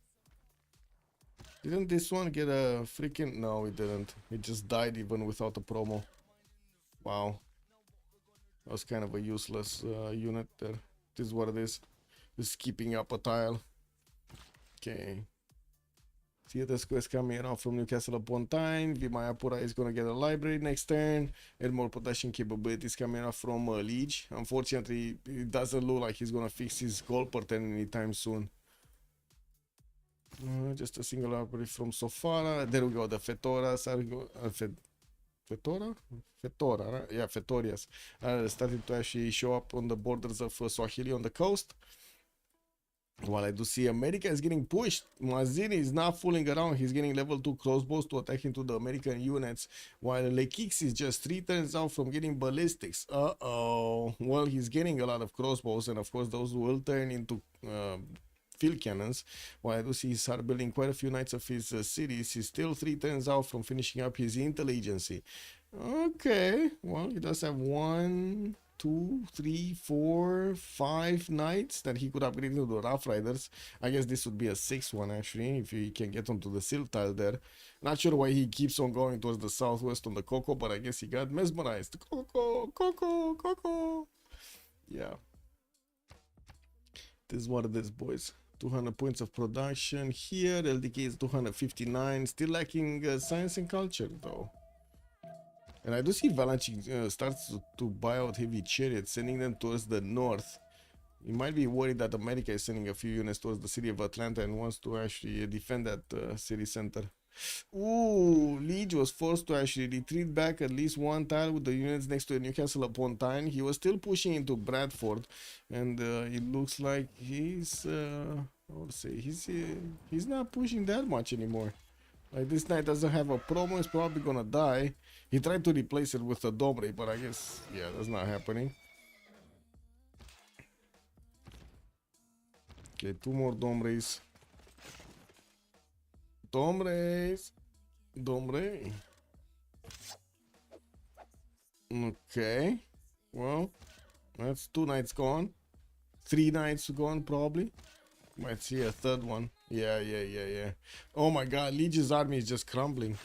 Didn't this one get a freaking... No, it didn't. It just died even without a promo. Wow. That was kind of a useless unit there. This is what it is. Just keeping up a tile. Okay. Theatersco is coming around from Newcastle upon Tyne. Vimayapura is going to get a library next turn. And more production capabilities coming out from Liege. Unfortunately, it doesn't look like he's going to fix his goal per turn anytime soon. Just a single library from Sofara. There we go. The Fetoras are Fetora? Fetora, right? Yeah, Fetorias are starting to actually show up on the borders of Swahili on the coast. While I do see America is getting pushed, Mazzini is not fooling around. He's getting level 2 crossbows to attack into the American units, while Lekix is just 3 turns out from getting ballistics. Well, he's getting a lot of crossbows, and of course those will turn into field cannons. While I do see he started building quite a few knights of his cities, he's still 3 turns out from finishing up his intelligence. Okay, well, he does have 1, 2, 3, 4, 5 knights that he could upgrade into the Rough Riders. I guess this would be a 6th one actually, if he can get onto the Silk tile there. Not sure why he keeps on going towards the southwest on the Coco, but I guess he got mesmerized. Coco. Yeah. This is what it is, boys. 200 points of production here. LDK is 259. Still lacking science and culture though. And I do see Valanche starts to buy out heavy chariots, sending them towards the north. You might be worried that America is sending a few units towards the city of Atlanta and wants to actually defend that city center. Ooh, Liege was forced to actually retreat back at least 1 tile with the units next to Newcastle upon Tyne. He was still pushing into Bradford, and it looks like he's, I would say, he's not pushing that much anymore. Like, this knight doesn't have a promo, he's probably gonna die. He tried to replace it with a Domre, but I guess, yeah, that's not happening. Okay, 2 more Domres. Domre. Okay. Well, that's 2 knights gone. 3 knights gone, probably. Might see a 3rd one. Yeah. Oh my god, Liege's army is just crumbling.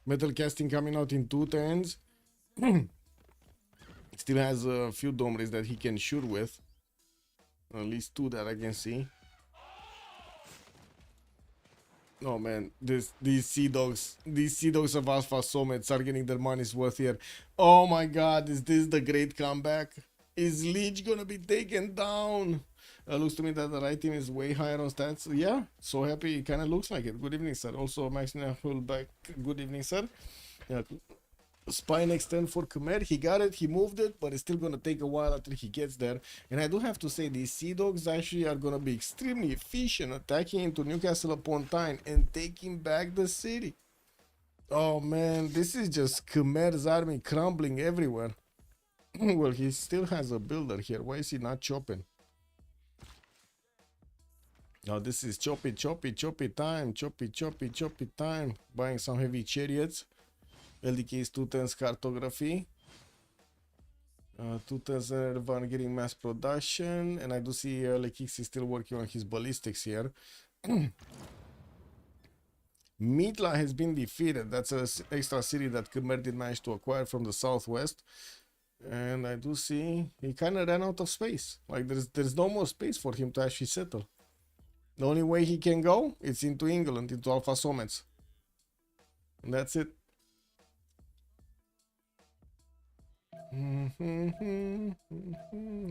Metal casting coming out in 2 turns. Still has a few Domres that he can shoot with. At least 2 that I can see. Oh man, these sea dogs of Alpha Somets are getting their money's worth here. Oh my god, is this the great comeback? Is Liege gonna be taken down? Looks to me that the right team is way higher on stats. Yeah, so happy. It kind of looks like it. Good evening, sir. Also, Maxine Hulback. Good evening, sir. Yeah. Spy next turn for Khmer. He got it, he moved it, but it's still gonna take a while until he gets there. And I do have to say, these Sea Dogs actually are gonna be extremely efficient, attacking into Newcastle upon Tyne and taking back the city. Oh man, this is just Khmer's army crumbling everywhere. Well, he still has a builder here. Why is he not chopping? Now this is choppy time. Choppy time. Buying some heavy chariots. LDK is 2 turns cartography. 2 turns Nervan getting mass production. And I do see Lekix is still working on his ballistics here. Mitla has been defeated. That's an extra city that Khmer did manage to acquire from the southwest. And I do see he kind of ran out of space. Like there's no more space for him to actually settle. The only way he can go is into England, into Alpha Somets. And that's it.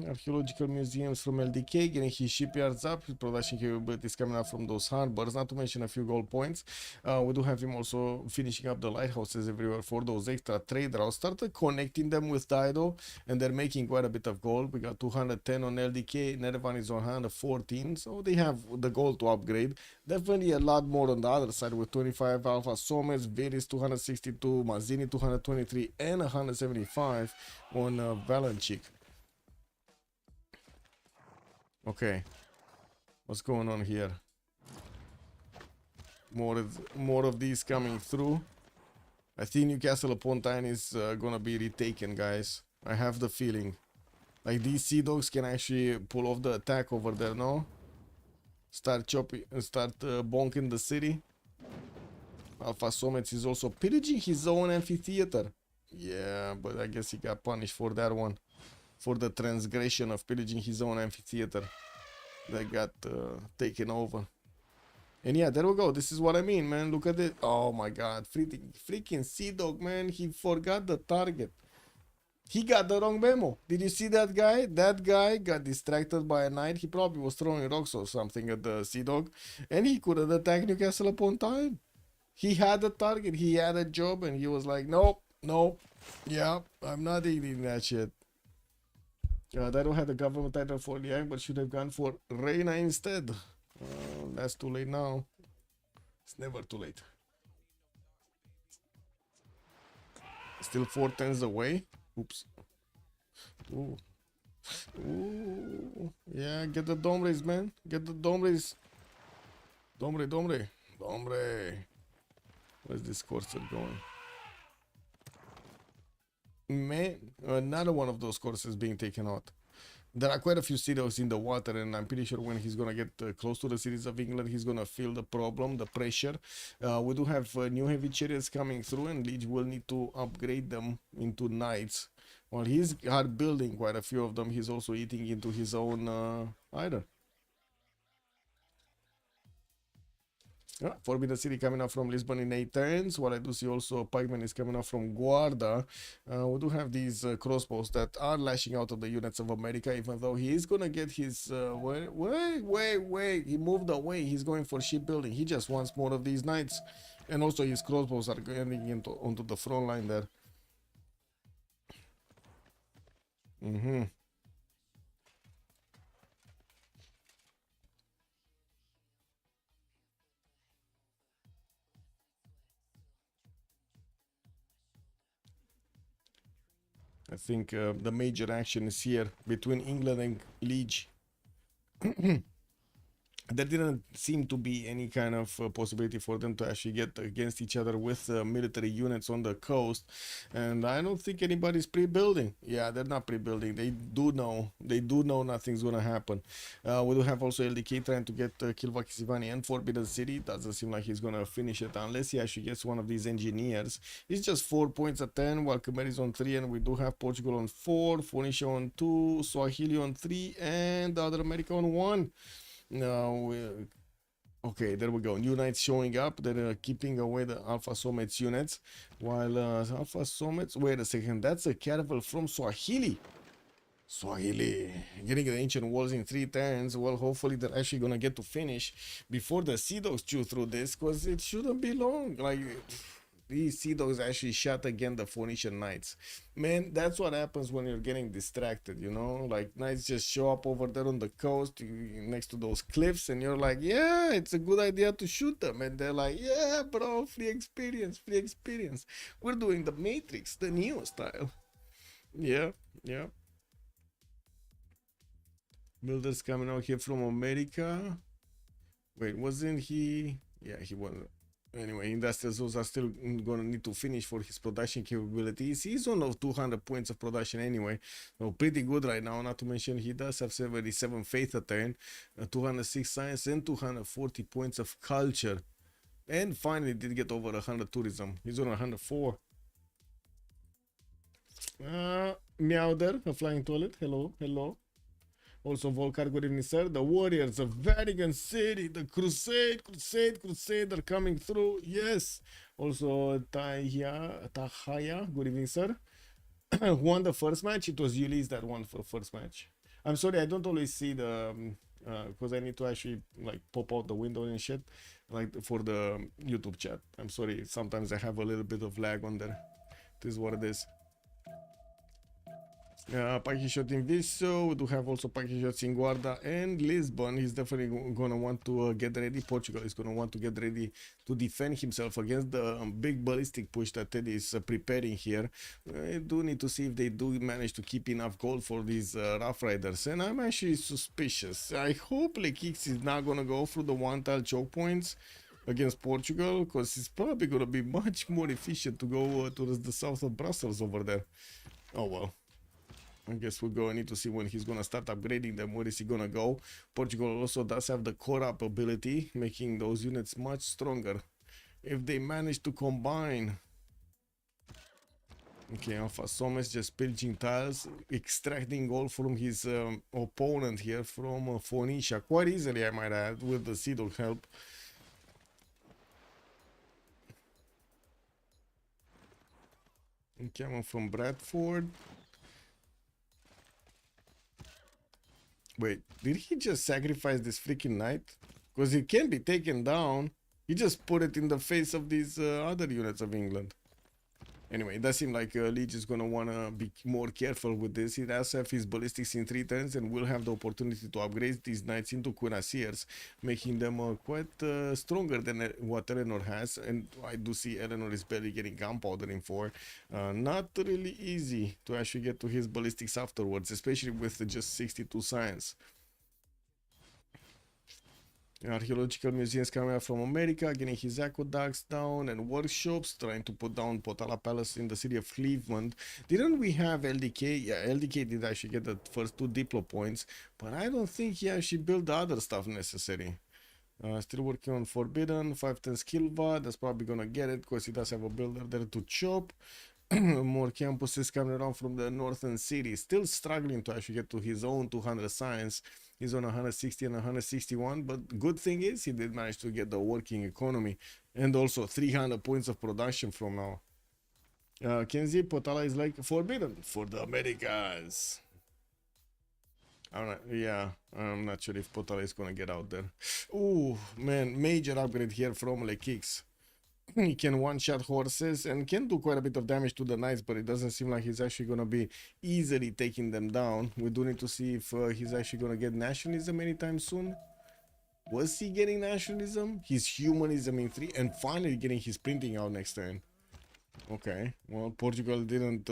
Archaeological museums from LDK getting his shipyards up, his production capabilities coming up from those harbors, not to mention a few gold points. We do have him also finishing up the lighthouses everywhere for those extra trade routes. Started connecting them with Dido, and they're making quite a bit of gold. We got 210 on LDK, Nervan is on 114, so they have the gold to upgrade. Definitely a lot more on the other side with 25 Alpha Somets, Veris 262, Mazzini 223, and 175 on Valanchik. Okay, what's going on here? More of these coming through. I think Newcastle upon Tyne is gonna be retaken, guys. I have the feeling. Like, these Sea Dogs can actually pull off the attack over there, no? Start bonking the city. Alpha Somets is also pillaging his own amphitheater. Yeah, but I guess he got punished for that one. For the transgression of pillaging his own amphitheater. That got taken over. And yeah, there we go. This is what I mean, man. Look at it. Oh my god. Freaking Sea Dog, man. He forgot the target. He got the wrong memo. Did you see that guy? That guy got distracted by a knight. He probably was throwing rocks or something at the Sea Dog. And he couldn't attack Newcastle upon time. He had a target. He had a job. And he was like, nope, nope. Yeah, I'm not eating that shit. They don't have the government title for Liang, but should have gone for Reina instead. That's too late now. It's never too late. Still 4 turns away. Oops. Ooh. Ooh. Yeah, get the dome raise, man. Get the dome raise. Domre, Domre. Domre. Where's this courser going? Man, another one of those courses being taken out. There are quite a few cities in the water, and I'm pretty sure when he's gonna get close to the cities of England, he's gonna feel the problem, the pressure. We do have new heavy chariots coming through, and Liege will need to upgrade them into knights. While he's hard building quite a few of them, he's also eating into his own either. Yeah, Forbidden City coming up from Lisbon in 8 turns. What I do see also, Pikeman is coming up from Guarda. We do have these crossbows that are lashing out of the units of America, even though he is going to get his... wait. He moved away. He's going for shipbuilding. He just wants more of these knights. And also his crossbows are getting onto the front line there. I think the major action is here between England and Liege. There didn't seem to be any kind of possibility for them to actually get against each other with military units on the coast, and I don't think anybody's pre-building. Yeah, they're not pre-building. They do know nothing's gonna happen. We do have also LDK trying to get Kilvakisivani and Forbidden City. Doesn't seem like he's gonna finish it unless he actually gets one of these engineers. It's just 4 points at 10, while Khmer is on 3, and we do have Portugal on 4, Phoenicia on 2, Swahili on 3, and the other America on 1. No, okay, there we go. New knights showing up. They're keeping away the Alpha Somets units. While Alpha Somets, wait a second, that's a caravel from Swahili. Swahili getting the ancient walls in 3 turns. Well, hopefully they're actually gonna get to finish before the Sea Dogs chew through this, because it shouldn't be long. Like, these Sea Dogs actually shot again the Phoenician knights. Man, that's what happens when you're getting distracted, you know? Like, knights just show up over there on the coast next to those cliffs, and you're like, yeah, it's a good idea to shoot them. And they're like, yeah, bro, free experience, free experience. We're doing the Matrix, the Neo style. Yeah. Builders coming out here from America. Wait, wasn't he? Yeah, he wasn't. Anyway, industrial zones are still gonna need to finish for his production capabilities. He's on 200 points of production anyway, so pretty good right now. Not to mention he does have 77 faith a turn, 206 science, and 240 points of culture. And finally did get over 100 tourism. He's on 104. Meow there, a flying toilet. Hello. Also, Volcar, good evening, sir. The Warriors of Vatican City, the Crusade are coming through. Yes. Also, Tahaya, good evening, sir. Who won the first match? It was Ulyss that won for the first match. I'm sorry, I don't always see the, because I need to actually like pop out the window and shit, like for the YouTube chat. I'm sorry, sometimes I have a little bit of lag on there. This is what it is. Package shot in Viso. We do have also package shots in Guarda and Lisbon. He's definitely gonna want to get ready. Portugal is gonna want to get ready to defend himself against the big ballistic push that Teddy is preparing here. I do need to see if they do manage to keep enough gold for these Rough Riders, and I'm actually suspicious. I hope Lekix is not gonna go through the one-tile choke points against Portugal, because it's probably gonna be much more efficient to go towards the south of Brussels over there. Oh well. I guess we'll go. I need to see when he's gonna start upgrading them. Where is he gonna go? Portugal also does have the core up ability, making those units much stronger if they manage to combine. Okay, Alpha Somes just pilging tiles, extracting gold from his opponent here from Phoenicia. Quite easily, I might add, with the Sea Dog help. Okay, I'm from Bradford. Wait, did he just sacrifice this freaking knight? Because it can be taken down. He just put it in the face of these other units of England. Anyway, it does seem like Leech is going to want to be more careful with this. He does have his ballistics in 3 turns and will have the opportunity to upgrade these knights into cuirassiers, making them quite stronger than what Eleanor has. And I do see Eleanor is barely getting gunpowder in 4. Not really easy to actually get to his ballistics afterwards, especially with just 62 science. Archaeological museums coming out from America, getting his aqueducts down and workshops, trying to put down Potala Palace in the city of Cleveland. Didn't we have LDK? Yeah, LDK did actually get the first 2 Diplo points, but I don't think he actually built the other stuff necessary. Still working on Forbidden, 510 Skillva, that's probably gonna get it because he does have a builder there to chop. More campuses coming around from the northern cities, still struggling to actually get to his own 200 science. He's on 160 and 161, but good thing is he did manage to get the working economy and also 300 points of production from now. Kenzie Potala is like forbidden for the Americans. I'm not sure if Potala is gonna get out there. Ooh, man, major upgrade here from Lekix. He can one-shot horses and can do quite a bit of damage to the knights, but it doesn't seem like he's actually going to be easily taking them down. We do need to see if he's actually going to get nationalism anytime soon. Was he getting nationalism? His humanism in 3 and finally getting his printing out next turn. Okay, well, Portugal didn't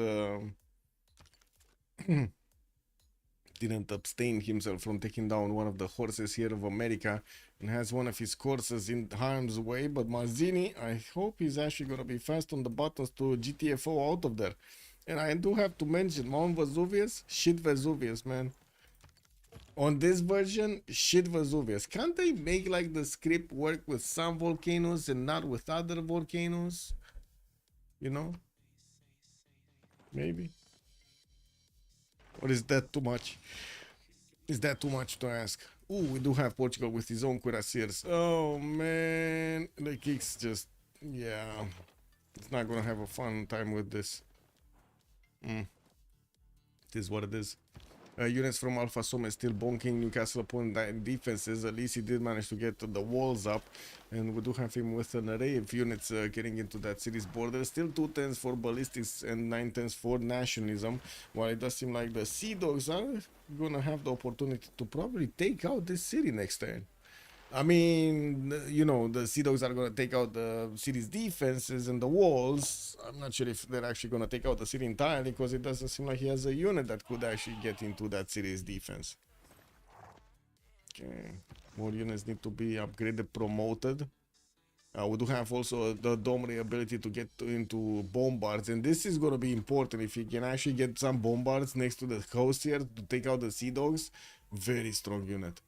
didn't abstain himself from taking down one of the horses here of America and has one of his courses in harm's way. But Mazzini, I hope he's actually going to be fast on the buttons to GTFO out of there. And I do have to mention Mount Vesuvius, shit Vesuvius, man. On this version, shit Vesuvius. Can't they make like the script work with some volcanoes and not with other volcanoes? You know? Maybe. Or is that too much? Is that too much to ask? Ooh, we do have Portugal with his own cuirassiers. Oh man, the kicks just, yeah, it's not gonna have a fun time with this. It is what it is. Units from Alpha Somme still bonking Newcastle upon defenses. At least he did manage to get the walls up. And we do have him with an array of units getting into that city's border. Still 2 10s for ballistics and 9 10s for nationalism. While it does seem like the Sea Dogs are gonna have the opportunity to probably take out this city next turn. I mean, you know, the Sea Dogs are going to take out the city's defenses and the walls. I'm not sure if they're actually going to take out the city entirely because it doesn't seem like he has a unit that could actually get into that city's defense. Okay, more units need to be upgraded, promoted. We do have also the Domri ability to get into bombards, and this is going to be important if you can actually get some bombards next to the coast here to take out the Sea Dogs. Very strong unit.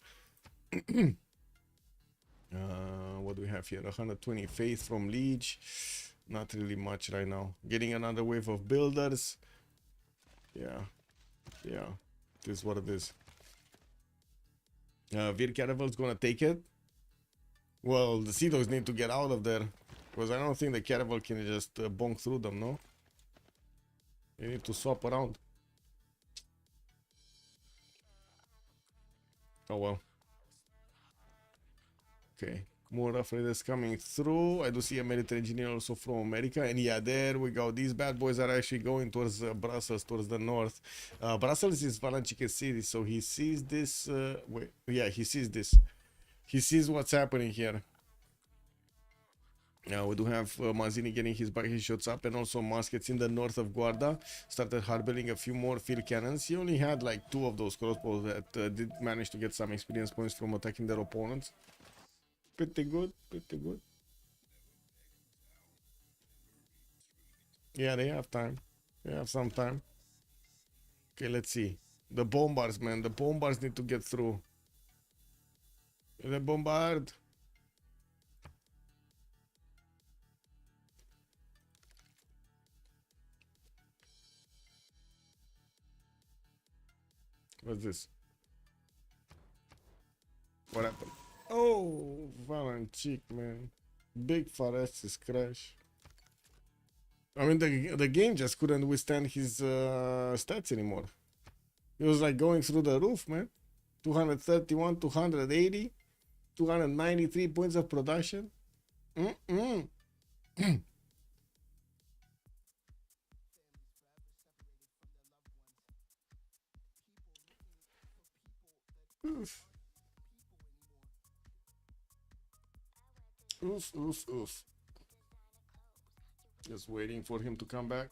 What do we have here? 120 faith from Leech. Not really much right now. Getting another wave of builders. Yeah, this is what it is. Vir Caravel's gonna take it. Well, the Sea Dogs need to get out of there because I don't think the Caravel can just bonk through them. No, they need to swap around. Oh well. Okay, more rough raiders coming through. I do see a military engineer also from America. And yeah, there we go. These bad boys are actually going towards Brussels, towards the north. Brussels is Valanchike city, so he sees this. Wait, yeah, he sees this. He sees what's happening here. We do have Mazzini getting his shots up, and also muskets in the north of Guarda. Started harboring a few more field cannons. He only had like 2 of those crossbows that did manage to get some experience points from attacking their opponents. Pretty good, pretty good. Yeah, they have time. They have some time. Okay, let's see. The bombards, man. The bombards need to get through. The bombard. What's this? What happened? Oh, Valenchik, man. Big Forestis crash. I mean, the game just couldn't withstand his stats anymore. It was like going through the roof, man. 231, 280, 293 points of production. Oof. Oof, oof, oof. Just waiting for him to come back.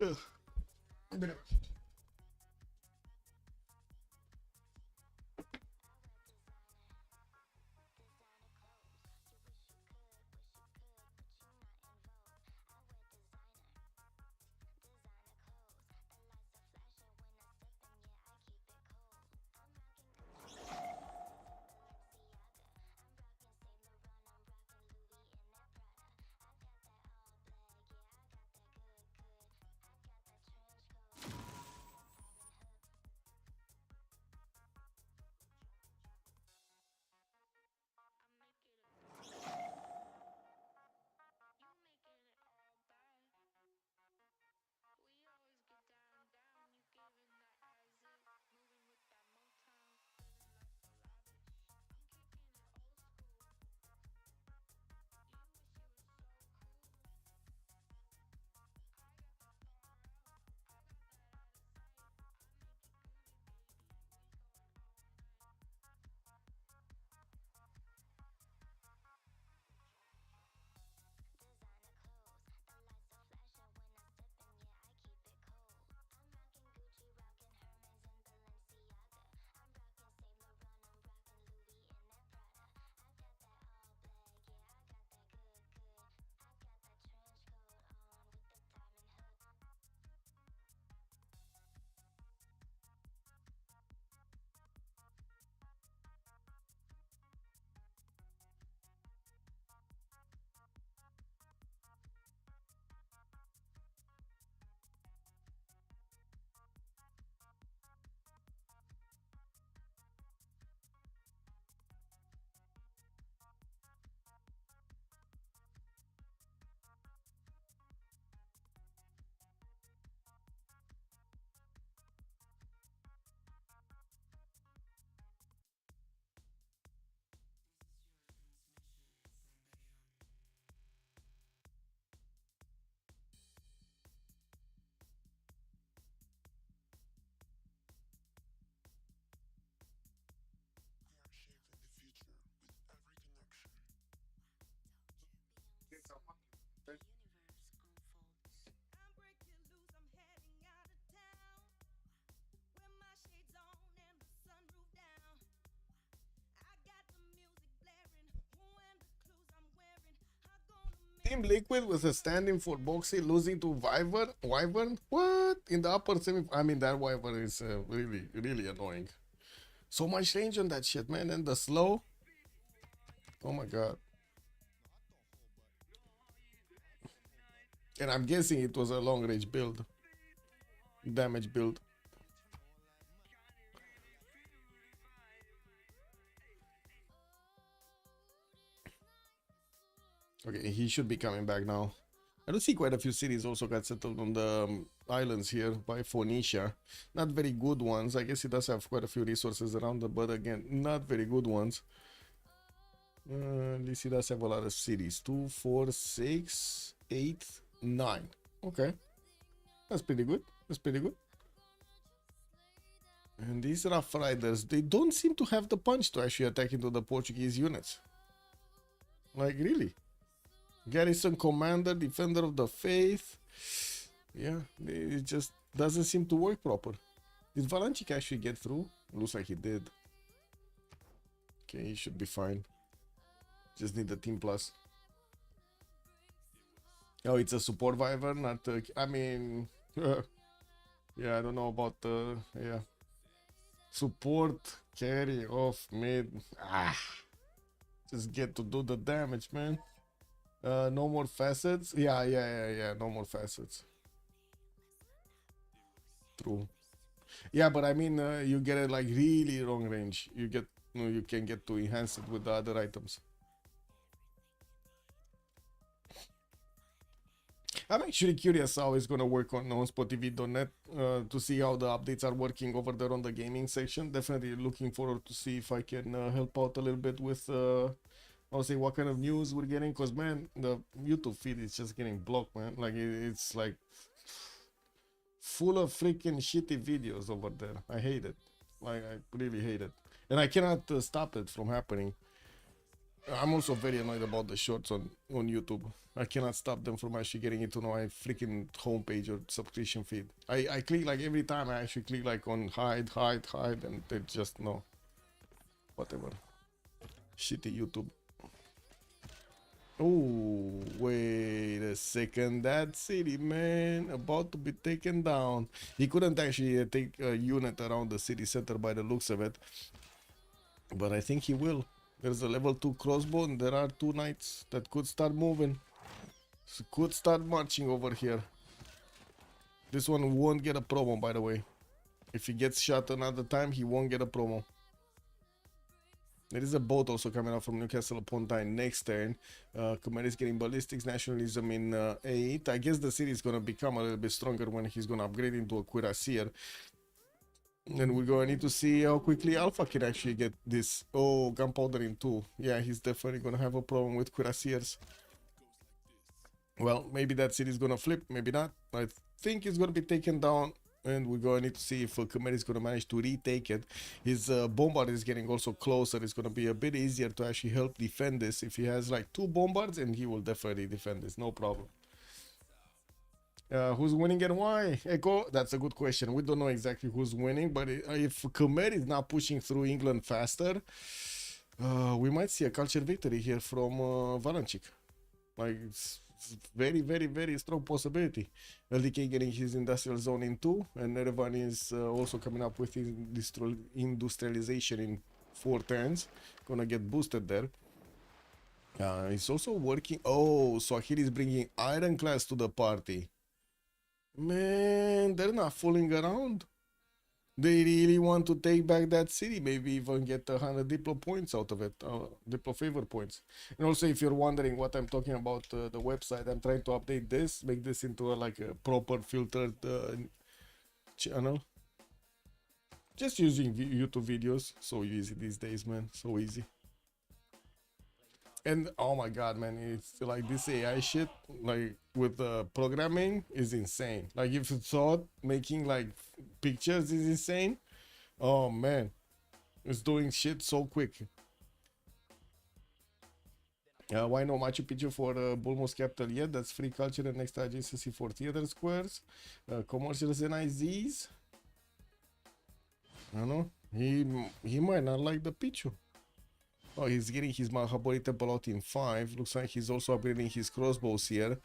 Ugh. I'm breaking loose, I'm heading out of town. With my shades on and the sunroof down. I got the music blaring, and the clothes I'm wearing are gonna make Team Liquid with a stand-in for Boxy losing to Wyvern? What? In the upper semi... I mean, that Wyvern is really, really annoying. So much range on that shit, man. And the slow. Oh my god. And I'm guessing it was a long-range build. Damage build. Okay, he should be coming back now. I do see quite a few cities also got settled on the islands here by Phoenicia. Not very good ones. I guess he does have quite a few resources around, but again, not very good ones. At least he does have a lot of cities. 2, 4, 6, 8, 9. Okay. That's pretty good. That's pretty good. And these Rough Riders, they don't seem to have the punch to actually attack into the Portuguese units. Like, really? Garrison Commander, Defender of the Faith. Yeah, it just doesn't seem to work proper. Did Valanchik actually get through? Looks like he did. Okay, he should be fine. Just need the team plus. Oh, it's a support Viver, not I mean, yeah, I don't know about yeah. Support, carry, off, mid. Just get to do the damage, man. No more facets. Yeah. No more facets. True. Yeah, but I mean, you get it like really long range. You get, you can get to enhance it with the other items. I'm actually curious how it's gonna work on OnSpotTV.net to see how the updates are working over there on the gaming section. Definitely looking forward to see if I can help out a little bit with, I'll say what kind of news we're getting. Cause man, the YouTube feed is just getting blocked, man. Like it's like full of freaking shitty videos over there. I hate it. Like I really hate it, and I cannot stop it from happening. I'm also very annoyed about the shorts on YouTube. I cannot stop them from actually getting into my freaking homepage or subscription feed. I click like every time I actually click like on hide, and they just no. Whatever. Shitty YouTube. Oh, wait a second. That city, man, about to be taken down. He couldn't actually take a unit around the city center by the looks of it. But I think he will. There's a level 2 crossbow and there are 2 knights that could start moving. So could start marching over here. This one won't get a promo, by the way. If he gets shot another time, he won't get a promo. There is a boat also coming out from Newcastle upon Tyne next turn. Khmer is getting ballistics, nationalism in 8. I guess the city is going to become a little bit stronger when he's going to upgrade into a cuirassier. And we're going to need to see how quickly Alpha can actually get this. Oh, gunpowder in 2. Yeah, he's definitely going to have a problem with cuirassiers. Well, maybe that city is going to flip, maybe not. I think it's going to be taken down. And we're going to need to see if Khmer is going to manage to retake it. His bombard is getting also closer. It's going to be a bit easier to actually help defend this. If he has like 2 bombards, and he will definitely defend this, no problem. Who's winning and why? Echo, that's a good question. We don't know exactly who's winning, but if Khmer is not pushing through England faster, we might see a culture victory here from Valanchik. Like, it's very strong possibility. LDK getting his industrial zone in 2, and Erevan is also coming up with his industrialization in 4 turns. Gonna get boosted there. He's also working. Oh, Swahili is bringing Ironclads to the party. Man, they're not fooling around. They really want to take back that city, maybe even get 100 Diplo points out of it, Diplo favor points. And also, if you're wondering what I'm talking about, the website, I'm trying to update this, make this into like a proper filtered channel. Just using YouTube videos, so easy these days, man, so easy. And oh my god, man, it's like this AI shit, like with the programming, is insane. Like if you thought making like pictures is insane, oh man, it's doing shit so quick. Why no Machu Picchu for Bulmos capital yet? That's free culture and extra adjacency for theater squares, commercials and IZs. I don't know. He might not like the Pichu. Oh, he's getting his Mahabari temple out in 5. Looks like he's also upgrading his crossbows here.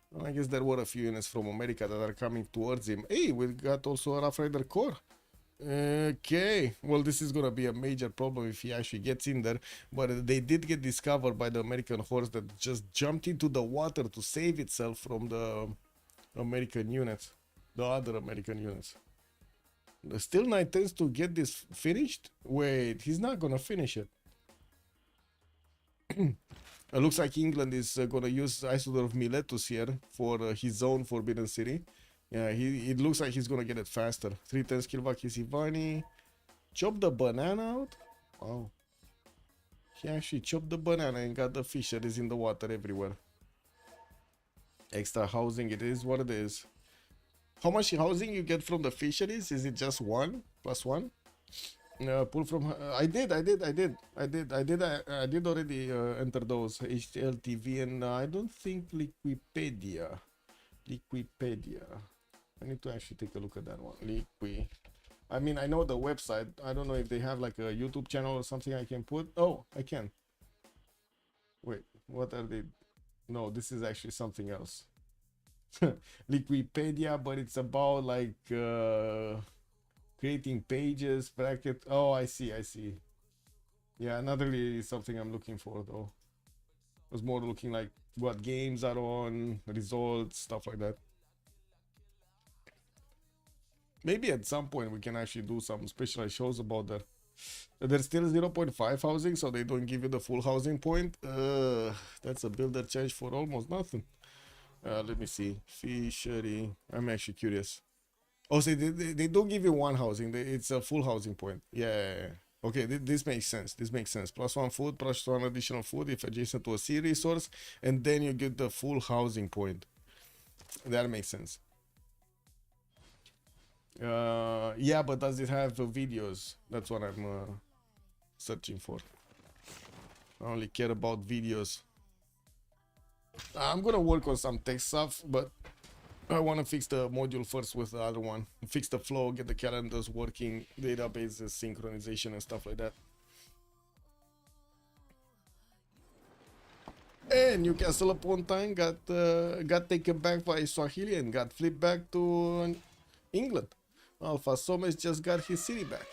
Well, I guess there were a few units from America that are coming towards him. Hey, we got also a Rough Rider core. Okay, well, this is gonna be a major problem if he actually gets in there. But they did get discovered by the American horse that just jumped into the water to save itself from the American units, the other American units. Still Knight tends to get this finished. Wait, he's not gonna finish it. It looks like England is gonna use Isidore of Miletus here for his own Forbidden City. Yeah, it looks like he's gonna get it faster. 310 Skilvakis Ivani. Chop the banana out? Wow. He actually chopped the banana and got the fisheries in the water everywhere. Extra housing, it is what it is. How much housing you get from the fisheries? Is it just 1 plus 1? Pull from. I did already enter those HLTV, and I don't think Liquipedia. I need to actually take a look at that one. I mean, I know the website. I don't know if they have like a YouTube channel or something I can put. Oh, I can. Wait, what are they? No, this is actually something else. Liquipedia, but it's about like creating pages, bracket. Oh, I see, I see. Yeah, not really something I'm looking for though. It was more looking like what games are on, results, stuff like that. Maybe at some point we can actually do some specialized shows about that. There's still 0.5 housing, so they don't give you the full housing point. That's a builder change for almost nothing. Let me see. Fishery. I'm actually curious. Oh, so they don't give you one housing. It's a full housing point. Yeah. Okay, this makes sense. This makes sense. Plus one food, plus one additional food if adjacent to a sea resource, and then you get the full housing point. That makes sense. Yeah, but does it have videos? That's what I'm searching for. I only care about videos. I'm gonna work on some tech stuff, but I want to fix the module first with the other one. Fix the flow, get the calendars working, databases, synchronization and stuff like that. And Newcastle upon time got taken back by Swahili and got flipped back to England. Alpha Somes just got his city back.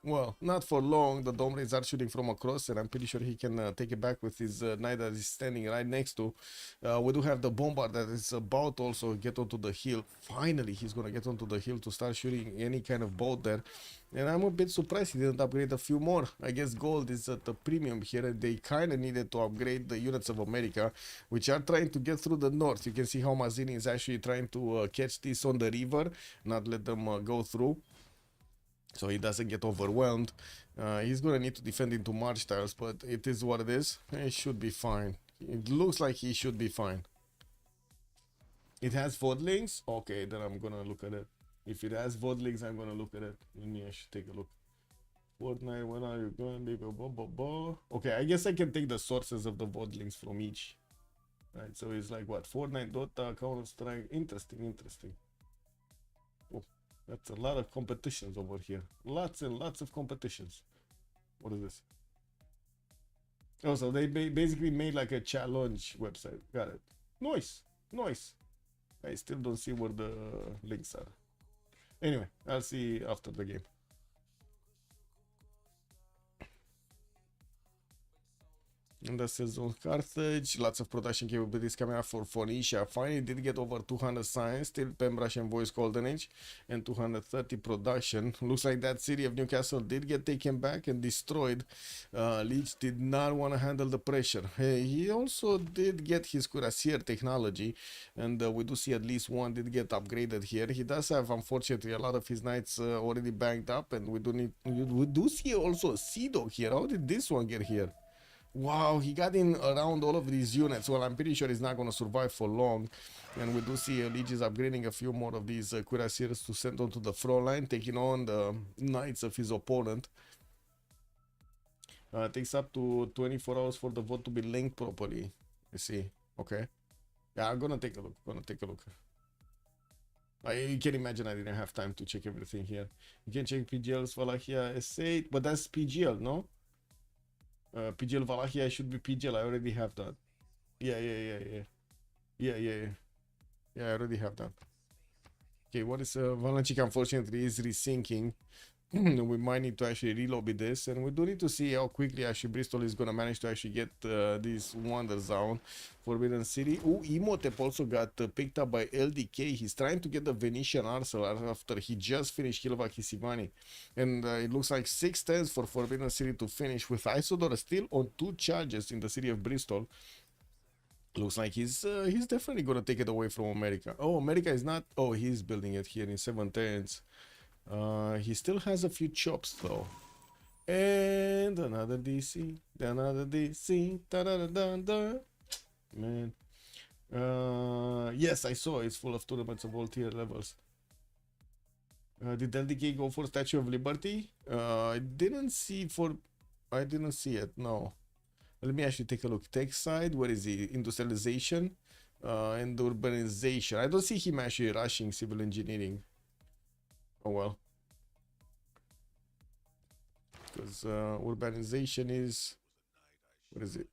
Well, not for long. The dome raids are shooting from across, and I'm pretty sure he can take it back with his knight that is standing right next to. We do have the bombard that is about to also get onto the hill. Finally, he's gonna get onto the hill to start shooting any kind of boat there. And I'm a bit surprised he didn't upgrade a few more. I guess gold is at the premium here, and they kind of needed to upgrade the units of America, which are trying to get through the north. You can see how Mazzini is actually trying to catch this on the river, not let them go through, so he doesn't get overwhelmed. He's gonna need to defend into March tiles, but it is what it is. It should be fine. It looks like he should be fine. It has VOD links? Okay, then I'm gonna look at it. If it has VOD links, I'm gonna look at it. Let me actually take a look. Fortnite, when are you going? Okay, I guess I can take the sources of the VOD links from each. Right, so it's like what? Fortnite, Dota, Counter-Strike. Interesting, interesting. Oh, that's a lot of competitions over here. Lots and lots of competitions. What is this? Oh, so they basically made like a challenge website. Got it. Nice, nice. I still don't see where the links are. Anyway, I'll see after the game. And that says on Carthage, lots of production capabilities coming up for Phoenicia. Finally did get over 200 science, still Pembrokeshire and Voice Golden Age, and 230 production. Looks like that city of Newcastle did get taken back and destroyed. Leech did not want to handle the pressure. He also did get his cuirassier technology, and we do see at least one did get upgraded here. He does have, unfortunately, a lot of his knights already banked up, and we do see also a Sea Dog here. How did this one get here? Wow, he got in around all of these units. Well, I'm pretty sure he's not going to survive for long. And we do see Leech is upgrading a few more of these cuirassiers to send onto the front line, taking on the knights of his opponent. Takes up to 24 hours for the vote to be linked properly. I see. Okay. Yeah, I'm going to take a look. You can imagine I didn't have time to check everything here. You can check PGL's Wallachia S8, but that's PGL, no? PGL Wallachia should be PGL. I already have that. Yeah, I already have that. Okay, what is Valancic unfortunately is resyncing. We might need to actually relobby this, and we do need to see how quickly actually Bristol is gonna manage to actually get this Wonder Zone. Forbidden City. Oh, Imhotep also got picked up by LDK. He's trying to get the Venetian Arsenal after he just finished Kilvaki Sivani. And it looks like 6 turns for Forbidden City to finish, with Isodor still on 2 charges in the city of Bristol. Looks like he's definitely gonna take it away from America. Oh, America is not. Oh, he's building it here in 7 turns. He still has a few chops though. And another DC. Another DC. Da da da da da. Man. Yes, I saw it's full of tournaments of all tier levels. Did LDK go for Statue of Liberty? I didn't see it, no. Let me actually take a look. Tech side, where is he? Industrialization and urbanization. I don't see him actually rushing civil engineering. Oh well. because urbanization is, what is it?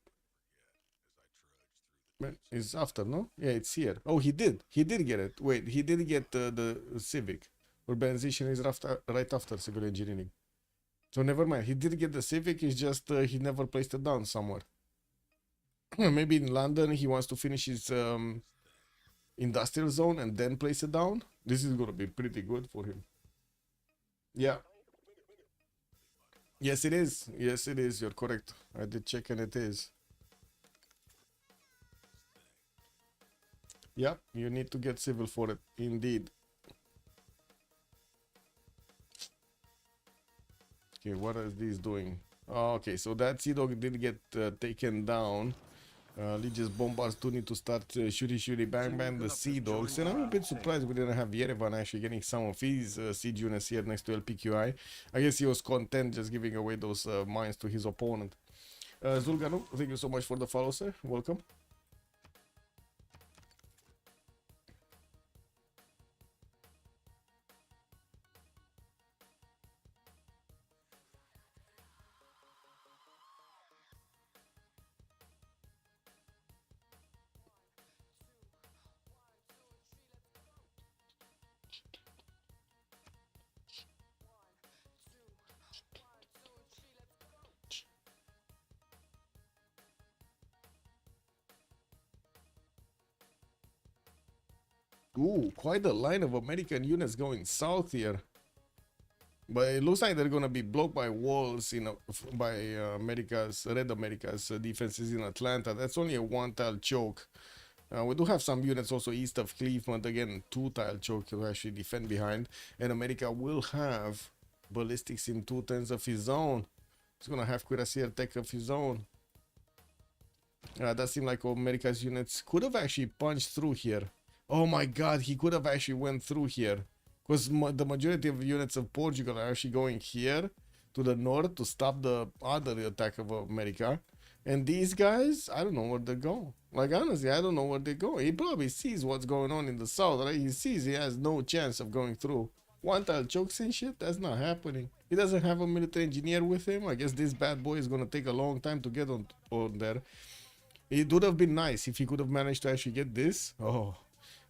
Man, it's after, no? Yeah, it's here. Oh, he did get it. Wait, he did get the civic. Urbanization is right after civil engineering. So never mind. He did get the civic. It's just he never placed it down somewhere. Maybe in London he wants to finish his industrial zone and then place it down. This is gonna be pretty good for him. Yeah. Yes, it is. Yes, it is. You're correct. I did check and it is. Yep, you need to get civil for it. Indeed. Okay, what is this doing? Oh, okay, so that Sea Dog did get taken down. Legis Bombards do need to start shooty bang bang the Sea Dogs. And I'm a bit surprised we didn't have Yerevan actually getting some of his siege units here next to LPQI. I guess he was content just giving away those mines to his opponent. Zulganu, thank you so much for the follow, sir. Welcome. Ooh, quite a line of American units going south here. But it looks like they're gonna be blocked by walls by Red America's defenses in Atlanta. That's only a one-tile choke. We do have some units also east of Cleveland. Again, two-tile choke to actually defend behind. And America will have ballistics in 2/10 of his own. He's gonna have Cuirassier tech of his own. That seemed like America's units could have actually punched through here. Oh my god, he could have actually went through here. Because the majority of units of Portugal are actually going here to the north to stop the other attack of America. And these guys, I don't know where they go. Like, honestly, I don't know where they go. He probably sees what's going on in the south, right? He sees he has no chance of going through. One-tile chokes and shit, that's not happening. He doesn't have a military engineer with him. I guess this bad boy is going to take a long time to get on there. It would have been nice if he could have managed to actually get this. Oh.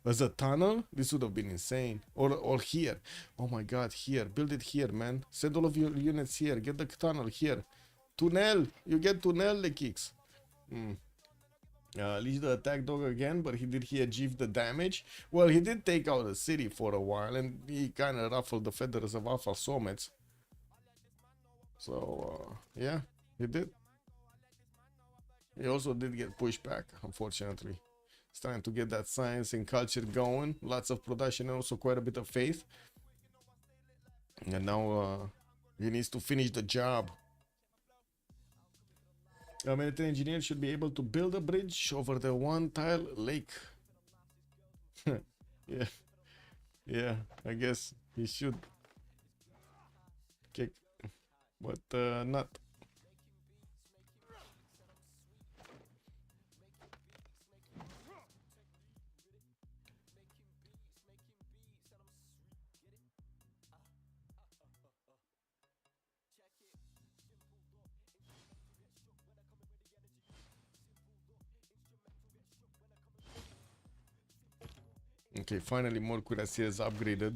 As a tunnel, this would have been insane. Or here. Oh my god, here. Build it here, man. Send all of your units here. Get the tunnel here. Tunnel. You get tunnel, the kicks. Leash the attack dog again, but he did here achieve the damage. Well, he did take out the city for a while, and he kind of ruffled the feathers of Alpha Somets. So, yeah, he did. He also did get pushed back, unfortunately. He's trying to get that science and culture going. Lots of production and also quite a bit of faith. And now he needs to finish the job. A military engineer should be able to build a bridge over the one-tile lake. Yeah, I guess he should. Kick, but not. Okay, finally more cuirassiers upgraded.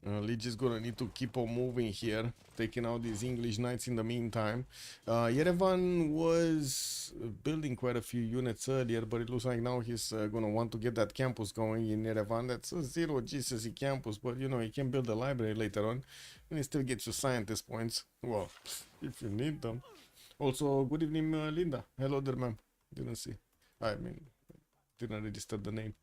Lich is gonna need to keep on moving here, taking out these English knights in the meantime. Yerevan was building quite a few units earlier, but it looks like now he's gonna want to get that campus going in Yerevan. That's a zero GCC campus, but you know, he can build a library later on, and he still gets you scientist points. Well, if you need them. Also, good evening, Linda. Hello there, ma'am. Didn't see. I mean, didn't register the name.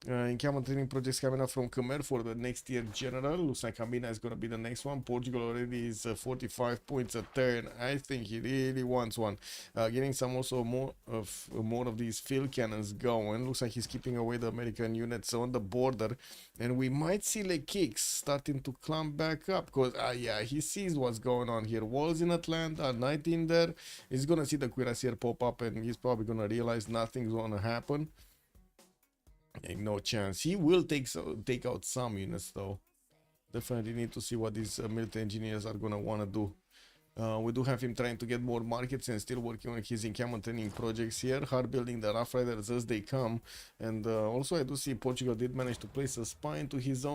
Encampment training projects coming up from Khmer for the next year general. Looks like Camina is going to be the next one. Portugal already is 45 points a turn. I think he really wants one. Getting some also more of these field cannons going. Looks like he's keeping away the American units on the border. And we might see the kicks starting to climb back up. Because, yeah, he sees what's going on here. Walls in Atlanta, knight in there. He's going to see the cuirassier pop up and he's probably going to realize nothing's going to happen. Ain't no chance. He will take out some units though. definitely need to see what these military engineers are gonna wanna do. We do have him trying to get more markets and still working on his encampment training projects here, hard building the Rough Riders as they come. And also I do see Portugal did manage to place a spy into his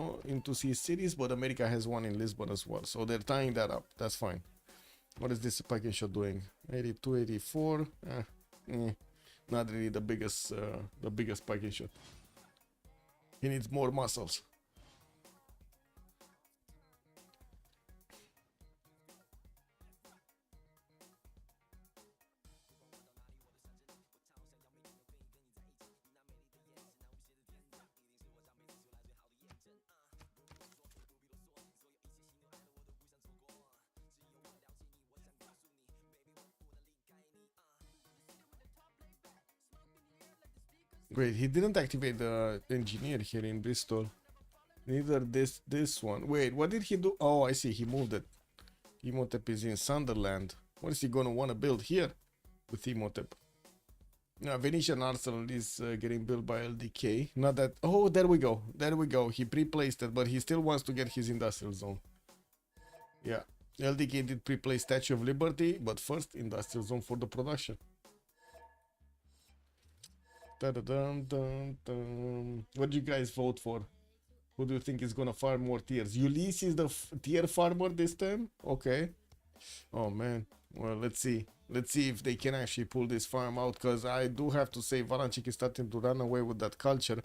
cities, but America has one in Lisbon as well, so they're tying that up. That's fine. What is this package shot doing? 82, 84. Not really the biggest package shot. He needs more muscles. Great, he didn't activate the engineer here in Bristol. Neither this one. Wait, what did he do? Oh, I see, he moved it. Imhotep is in Sunderland. What is he gonna wanna build here with Imhotep? Now, Venetian Arsenal is getting built by LDK. Not that. Oh, there we go. There we go. He pre-placed it, but he still wants to get his industrial zone. Yeah, LDK did pre-place Statue of Liberty, but first industrial zone for the production. Da-da-dum-dum-dum. What do you guys vote for? Who do you think is gonna farm more tiers? Ulyss is the tier farmer this time? Okay. Oh man. Well, let's see. Let's see if they can actually pull this farm out, because I do have to say Valancic is starting to run away with that culture.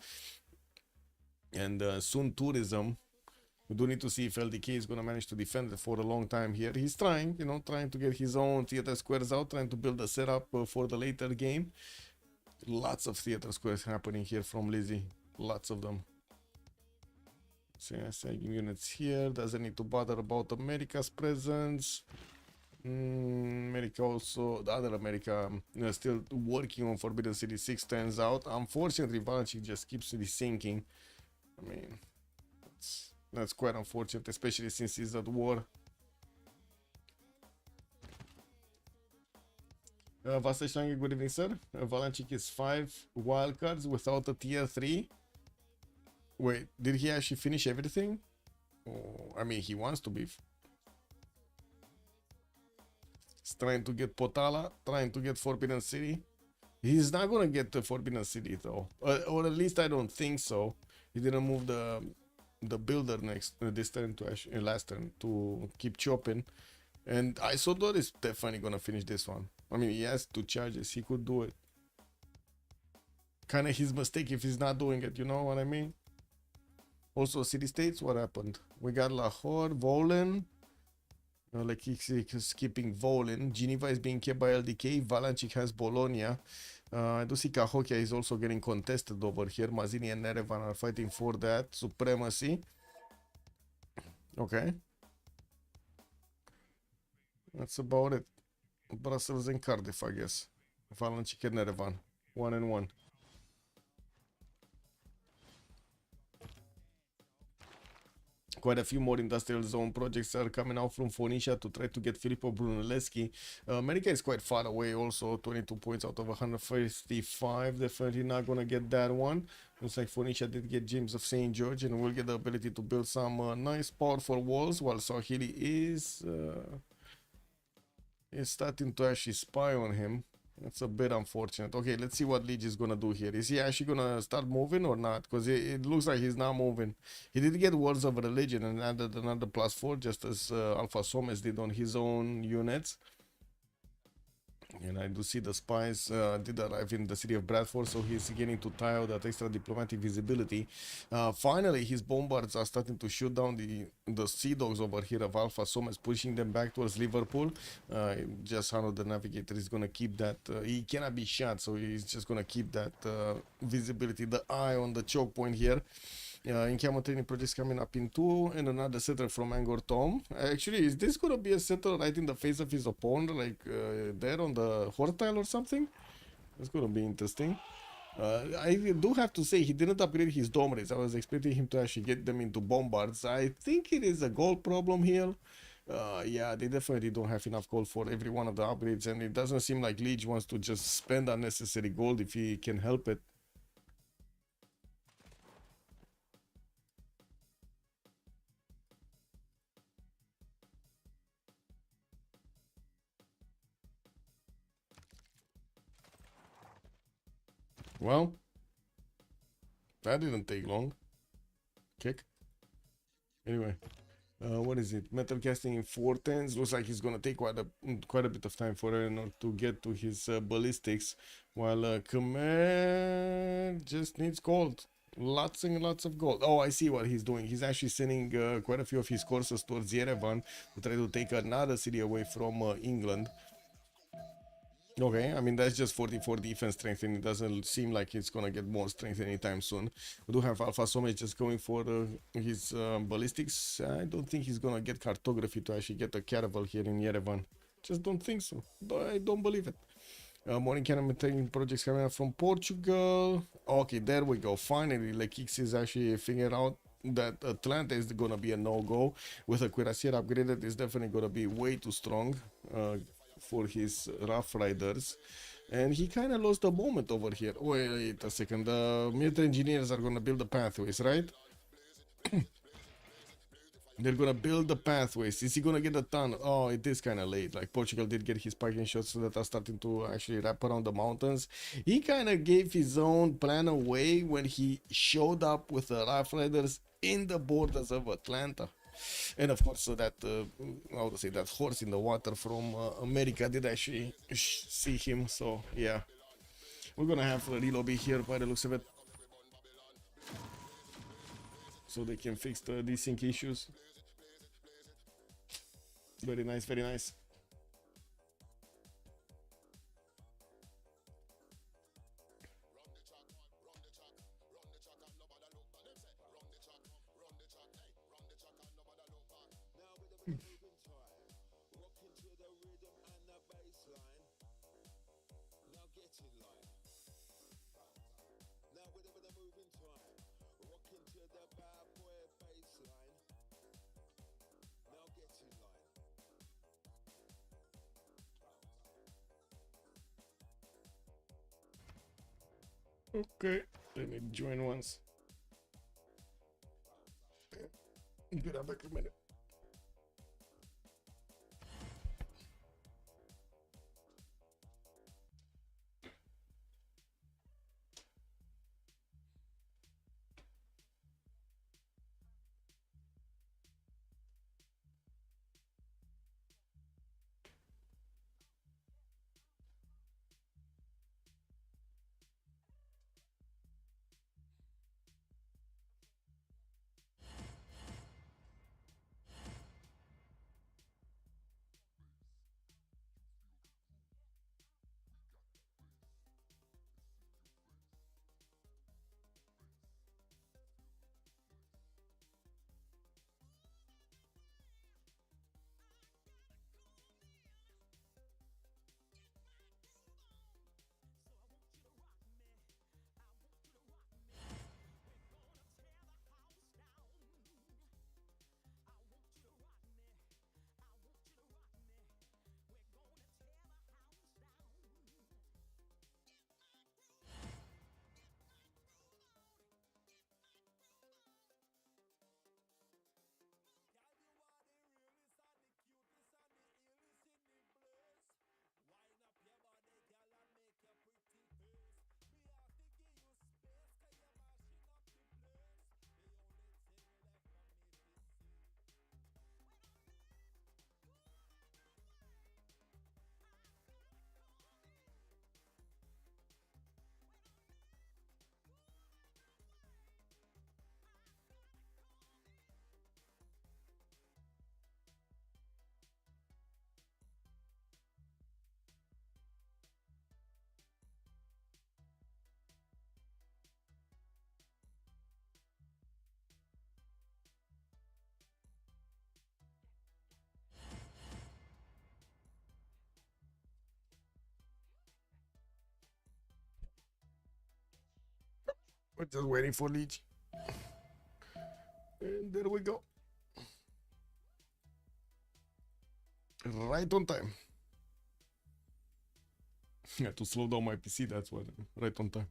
And soon tourism. We do need to see if LDK is gonna manage to defend it for a long time here. He's trying, you know, trying to get his own theater squares out, trying to build a setup for the later game. Lots of theater squares happening here from Lizzie. Lots of them. So yeah, saving units here. Doesn't need to bother about America's presence. America also, the other America, still working on Forbidden City 6 turns out. Unfortunately, Valancic just keeps sinking. I mean, that's quite unfortunate, especially since he's at war. Vasashlange, good evening, sir. Valancic is 5 wildcards without a tier 3. Wait, did he actually finish everything? Oh, I mean, he wants to be. He's trying to get Potala, trying to get Forbidden City. He's not gonna get the Forbidden City though, or at least I don't think so. He didn't move the builder this turn to actually, last turn to keep chopping. And Isodor is definitely gonna finish this one. I mean, he has 2 charges. He could do it. Kind of his mistake if he's not doing it. You know what I mean? Also, city states. What happened? We got Lahore, Volin. Like he's skipping Volin. Geneva is being kept by LDK. Valancic has Bologna. I do see Cahokia is also getting contested over here. Mazzini and Nerevan are fighting for that supremacy. Okay. That's about it. Brussels and Cardiff, I guess. Valancic and Nerevan. 1-1. Quite a few more industrial zone projects are coming out from Phoenicia to try to get Filippo Brunelleschi. America is quite far away also, 22 points out of 155. Definitely not gonna get that one. Looks like Phoenicia did get James of St. George and will get the ability to build some nice powerful walls, while Swahili is starting to actually spy on him. That's a bit unfortunate. Okay, let's see what Liege is gonna do here. Is he actually gonna start moving or not? Because it looks like he's not moving. He did get Words of Religion and added another +4, just as Alpha Somes did on his own units. And I do see the spies did arrive in the city of Bradford, so he's beginning to tie out that extra diplomatic visibility. Finally, his bombards are starting to shoot down the sea dogs over here of Alpha Somes, pushing them back towards Liverpool. Just how the navigator is going to keep that. He cannot be shot, so he's just going to keep that visibility, the eye on the choke point here. Encampment training projects coming up in 2, and another setter from Angor Tom. Actually, is this gonna be a setter right in the face of his opponent, like there on the horse tile or something? That's gonna be interesting. I do have to say he didn't upgrade his dome rays. I was expecting him to actually get them into bombards. I think it is a gold problem here. Yeah, they definitely don't have enough gold for every one of the upgrades, and it doesn't seem like Liege wants to just spend unnecessary gold if he can help it. Well, that didn't take long. Kick. Anyway, what is it? Metal casting in 410s. Looks like it's gonna take quite a bit of time for Eleanor to get to his ballistics, while Command just needs gold. Lots and lots of gold. Oh, I see what he's doing. He's actually sending quite a few of his courses towards Yerevan to try to take another city away from England. Okay, I mean, that's just 44 defense strength, and it doesn't seem like it's gonna get more strength anytime soon. We do have Alpha Some just going for his ballistics. I don't think he's gonna get cartography to actually get a caravel here in Yerevan. Just don't think so. I don't believe it. Morning cannon training projects coming out from Portugal. Okay, there we go. Finally, Lekix is actually figuring out that Atlanta is gonna be a no-go. With a cuirassier upgraded, it's definitely gonna be way too strong for his Rough Riders. And he kind of lost a moment over here. Wait a second. The military engineers are gonna build the pathways, right? They're gonna build the pathways. Is he gonna get a ton? Oh, it is kind of late. Like, Portugal did get his parking shots that are starting to actually wrap around the mountains. He kind of gave his own plan away when he showed up with the Rough Riders in the borders of Atlanta. And of course, so that how to say, that horse in the water from America did actually see him. So yeah, we're gonna have a relobby here by the looks of it, so they can fix the desync issues. Very nice, very nice. Okay, let me join once. Be right back a minute. We're just waiting for Leech. And there we go. Right on time. I had to slow down my PC, that's what. Right on time.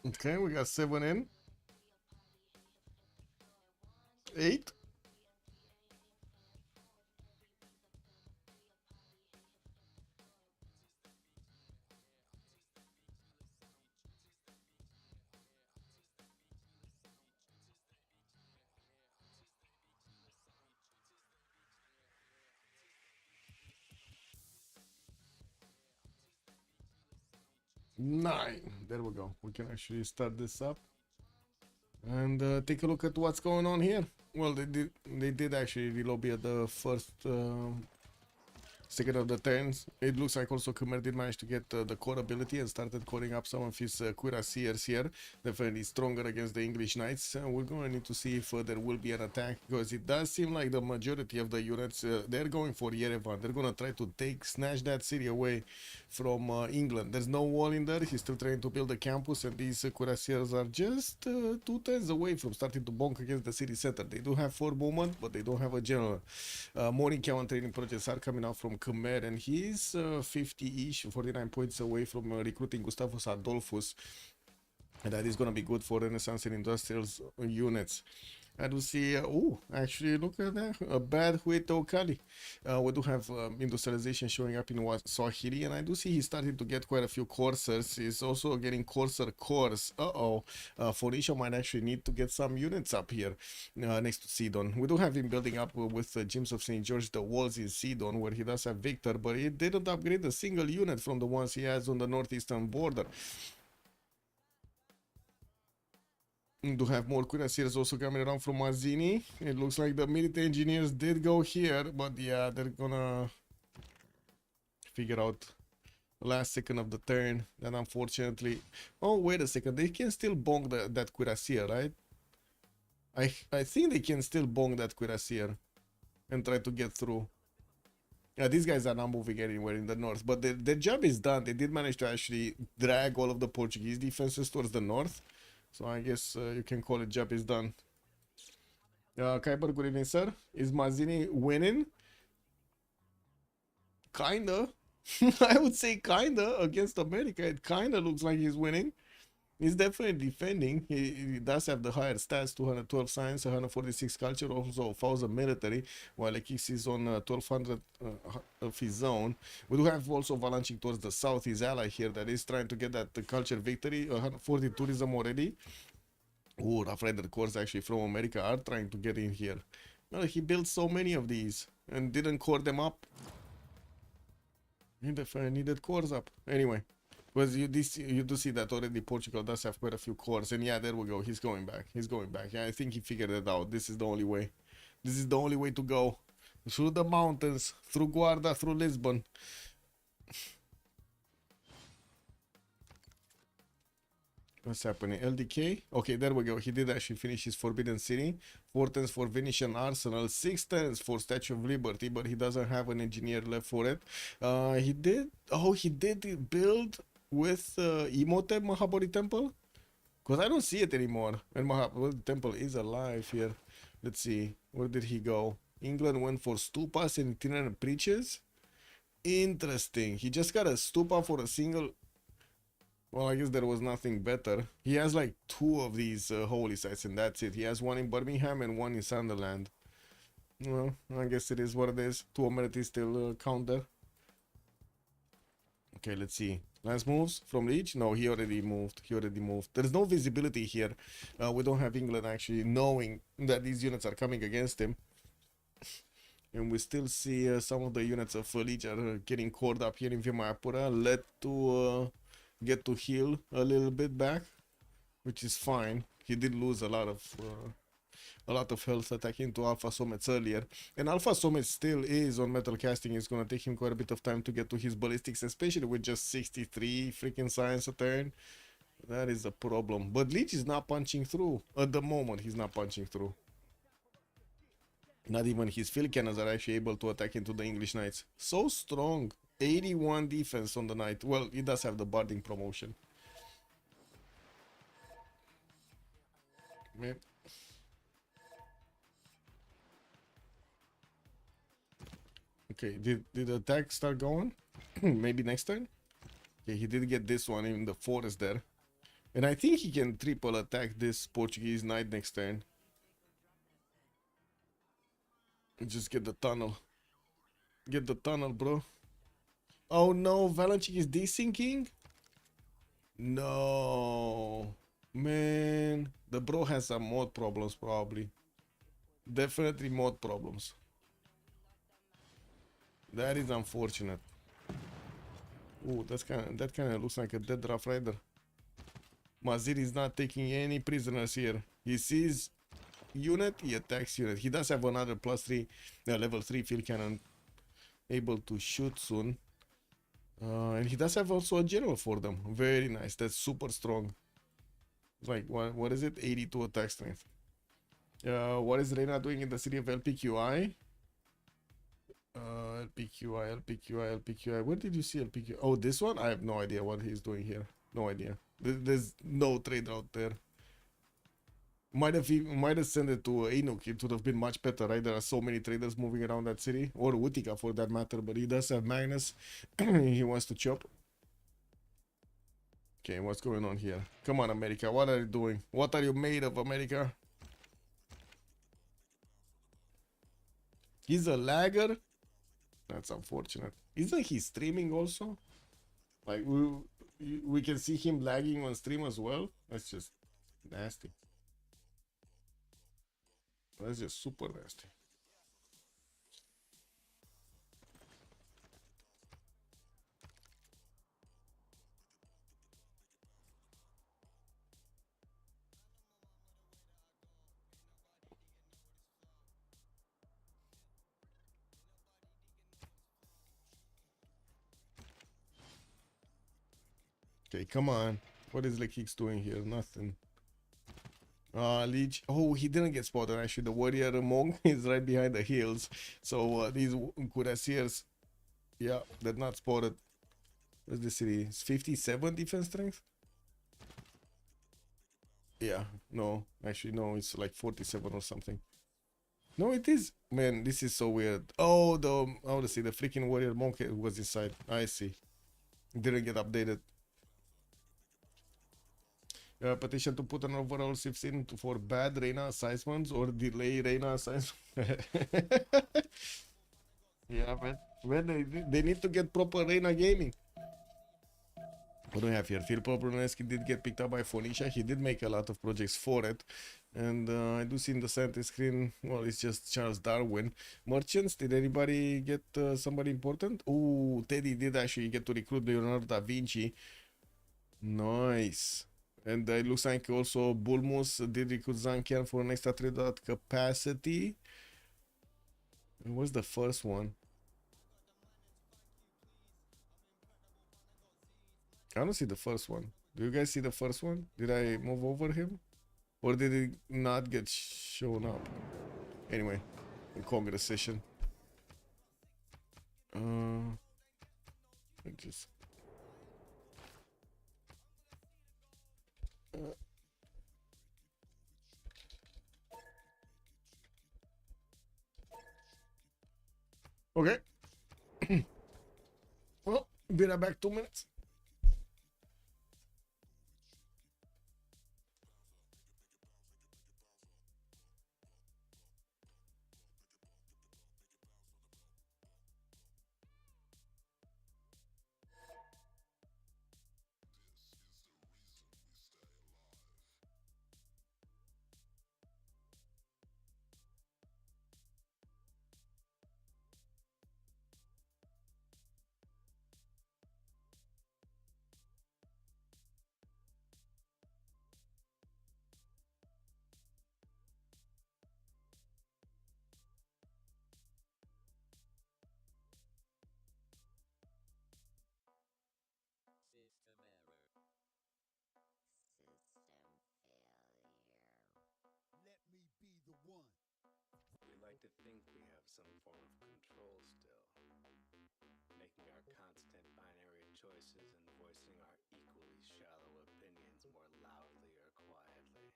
Okay, we got 7 in. 8. Nine. There we go. We can actually start this up and take a look at what's going on here. Well, they did actually relobby at the first second of the turns. It looks like also Khmer did manage to get the core ability and started coring up some of his cuirassiers here. Definitely stronger against the English Knights. We're going to need to see if there will be an attack, because it does seem like the majority of the units, they're going for Yerevan. They're going to try to snatch that city away from England. There's no wall in there. He's still trying to build a campus, and these cuirassiers are just 2 turns away from starting to bonk against the city center. They do have 4 movement, but they don't have a general. More encounter training projects are coming out from Khmer, and he's 50-ish, 49 points away from recruiting Gustavus Adolphus, and that is going to be good for Renaissance and Industrials units. I do see, oh, actually, look at that, a bad Hueto Kali. We do have industrialization showing up in Swahili, and I do see he's starting to get quite a few coursers. He's also getting courser cores. Phoenicia might actually need to get some units up here next to Sidon. We do have him building up with James of St. George the walls in Sidon, where he does have Victor, but he didn't upgrade a single unit from the ones he has on the northeastern border. To have more cuirassiers also coming around from Mazzini. It looks like the military engineers did go here, but yeah, they're gonna figure out the last second of the turn. Then unfortunately, oh wait a second, they can still bonk that cuirassier, right? I think they can still bonk that cuirassier and try to get through. Yeah, these guys are not moving anywhere in the north, but their job is done. They did manage to actually drag all of the Portuguese defenses towards the north. So I guess you can call it job is done. Kuiper, good evening, sir. Is Mazzini winning? Kinda. I would say kinda. Against America, it kinda looks like he's winning. He's definitely defending. He does have the higher stats, 212 science, 146 culture, also 1000 military, while Ekis is on 1200 of his own. We do have also avalanching towards the south, his ally here, that is trying to get that culture victory, 140 tourism already. Oh, Rough Rider cores actually from America are trying to get in here. Well, he built so many of these and didn't core them up. He definitely needed cores up. Anyway. Because you do see that already Portugal does have quite a few cores, and yeah, there we go. He's going back. He's going back. Yeah, I think he figured it out. This is the only way. This is the only way to go. Through the mountains, through Guarda, through Lisbon. What's happening? LDK? Okay, there we go. He did actually finish his Forbidden City. 4 turns for Venetian Arsenal. 6 turns for Statue of Liberty, but he doesn't have an engineer left for it. He did build with Imhotep Mahabodhi Temple, because I don't see it anymore, and Mahabodhi Temple is alive here. Let's see, where did he go? England went for stupas and itinerant preachers. Interesting. He just got a stupa for a single. Well, I guess there was nothing better. He has like 2 of these holy sites, and that's it. He has 1 in Birmingham and 1 in Sunderland. Well, I guess it is what it is. 2 amenities still count there. Okay, let's see. Lance moves from Leech? No, he already moved. There's no visibility here. We don't have England actually knowing that these units are coming against him. And we still see some of the units of Leech are getting caught up here in Vimayapura. Led to get to heal a little bit back, which is fine. He did lose a lot of health attacking to Alpha Somets earlier, and Alpha Somet still is on metal casting. It's gonna take him quite a bit of time to get to his ballistics, especially with just 63 freaking science a turn. That is a problem. But Leech is not punching through at the moment. He's not punching through. Not even his field cannons are actually able to attack into the English Knights. So strong. 81 defense on the Knight. Well, he does have the barding promotion. Man. Okay, did the attack start going? Maybe next turn? Okay, he did get this one in the forest there. And I think he can triple attack this Portuguese knight next turn. Just get the tunnel. Get the tunnel, bro. Oh no, Valanchik is desyncing? No. Man, the bro has some mod problems probably. Definitely mod problems. That is unfortunate. Ooh, that kind of looks like a dead Rough Rider. Mazir is not taking any prisoners here. He sees unit, he attacks unit. He does have another +3 level 3 field cannon able to shoot soon. And he does have also a general for them. Very nice. That's super strong. Like what is it? 82 attack strength. What is Reina doing in the city of LPQI? LPQI. Where did you see LPQI? Oh, this one? I have no idea what he's doing here. No idea. There's no trader out there. Might have sent it to Ainuk. It would have been much better, right? There are so many traders moving around that city, or Utica for that matter. But he does have Magnus. He wants to chop. Okay, what's going on here? Come on, America. What are you doing? What are you made of, America? He's a lagger. That's unfortunate. Isn't he streaming also? Like we can see him lagging on stream as well. That's just nasty. That's just super nasty. Okay, come on. What is Lekix doing here? Nothing. Leech. Oh, he didn't get spotted. Actually, the warrior monk is right behind the hills. So these cuirassiers, yeah, they're not spotted. What's the city? It's 57 defense strength. Yeah, no, actually, no, it's like 47 or something. No, it is. Man, this is so weird. Oh, I want to see the freaking warrior monk was inside. I see. Didn't get updated. Petition to put an overall Civ6 for bad Reina assessments or delay Reina assessments. Yeah, man. They need to get proper Reina gaming. What do we have here? Phil Poproneski did get picked up by Phoenicia. He did make a lot of projects for it. And I do see in the center screen, well, it's just Charles Darwin. Merchants, did anybody get somebody important? Oh, Teddy did actually get to recruit Leonardo da Vinci. Nice. And it looks like also Bulmus did recruit Zankian for an extra 3 capacity. And what's the first one? I don't see the first one. Do you guys see the first one? Did I move over him? Or did it not get shown up? Anyway, in Congress session. Just... Okay. Well, be right back 2 minutes. Let me be the one. We like to think we have some form of control still, making our constant binary choices and voicing our equally shallow opinions more loudly or quietly.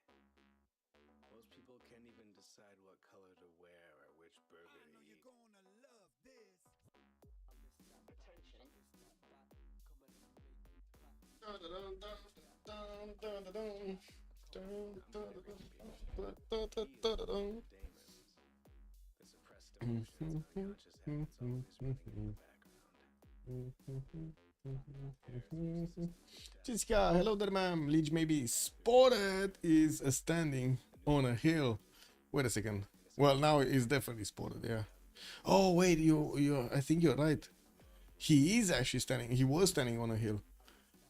Most people can't even decide what color to wear or which burger I to know eat. you're gonna love this. Attention. Demons. The suppressed emotions of the unconscious habits always running in the background. Jessica, hello there, ma'am. Leech maybe spotted is standing on a hill. Wait a second. Well, now it's definitely spotted. Yeah. Oh wait, you. I think you're right. He is actually standing. He was standing on a hill.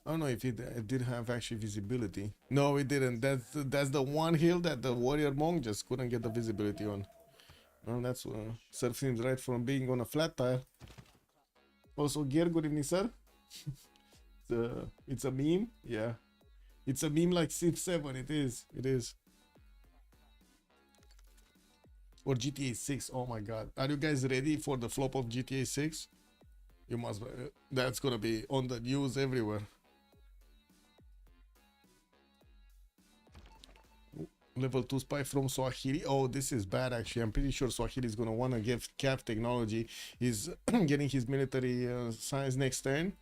I don't know if it did have actually visibility. No, it didn't. That's the one hill that the warrior monk just couldn't get the visibility on. Well, that's Sir seems right from being on a flat tire. Also, Gear, good evening, sir. It's a meme. Yeah, it's a meme like Civ7. It is. It is. Or GTA 6. Oh my God, are you guys ready for the flop of GTA 6? You must. That's gonna be on the news everywhere. Level 2 spy from Swahili. Oh, this is bad actually. I'm pretty sure Swahili is gonna wanna give CAF technology. He's getting his military science next turn.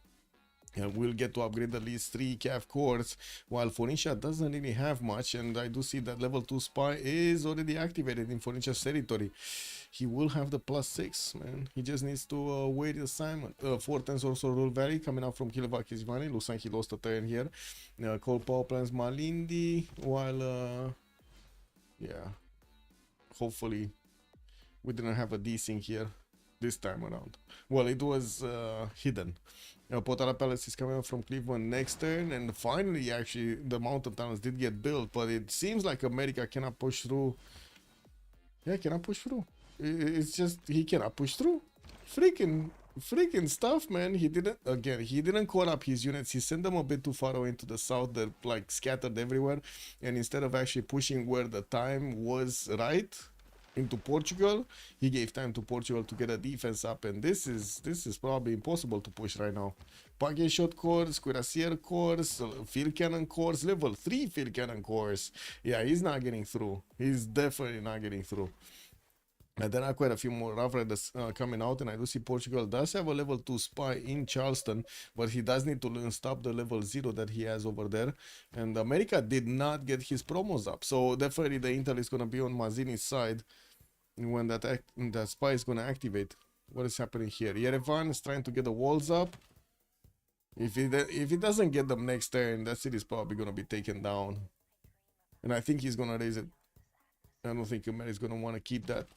We'll get to upgrade at least 3 CAF cores, while Phoenicia doesn't really have much, and I do see that level 2 spy is already activated in Phoenicia's territory. He will have the +6, man. He just needs to wait the assignment. 4 turns also Rule Valley coming out from Kilivakis Valley. Looks like he lost a turn here. Coal power plants Malindi, while yeah, hopefully we didn't have a desync here this time around. Well, it was hidden. Potala Palace is coming up from Cleveland next turn, and finally, actually, the mountain tunnels did get built, but it seems like America cannot push through. Yeah, cannot push through. It's just he cannot push through. Freaking stuff, man. He didn't call up his units. He sent them a bit too far away into the south. They're like scattered everywhere, and instead of actually pushing where the time was right into Portugal, he gave time to Portugal to get a defense up, and this is probably impossible to push right now. Packet shot course, cuirassier course, field cannon course, level 3 field cannon course. Yeah, he's not getting through. He's definitely not getting through. And there are quite a few more Rough Riders coming out, and I do see Portugal does have a level 2 spy in Charleston, but he does need to stop the level 0 that he has over there. And America did not get his promos up, so definitely the intel is going to be on Mazzini's side when that spy is going to activate. What is happening here? Yerevan is trying to get the walls up. If he doesn't get them next turn, that city is probably going to be taken down. And I think he's going to raise it. I don't think America is going to want to keep that.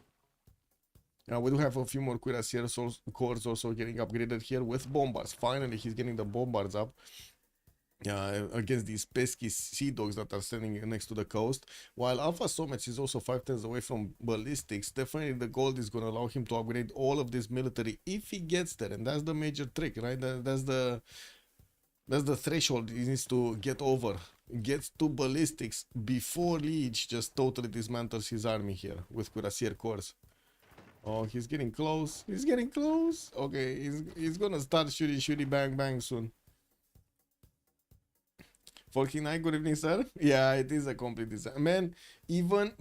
We do have a few more cuirassier cores also getting upgraded here with bombards. Finally, he's getting the bombards up against these pesky sea dogs that are standing next to the coast. While Alpha Somets is also 5 turns away from ballistics, definitely the gold is going to allow him to upgrade all of this military if he gets there, and that's the major trick, right? That's the threshold he needs to get over. Gets to ballistics before Leech just totally dismantles his army here with cuirassier cores. Oh, he's getting close. He's getting close. Okay, he's gonna start shooty bang bang soon. Forking Knight, good evening, sir. Yeah, it is a complete design. Man, even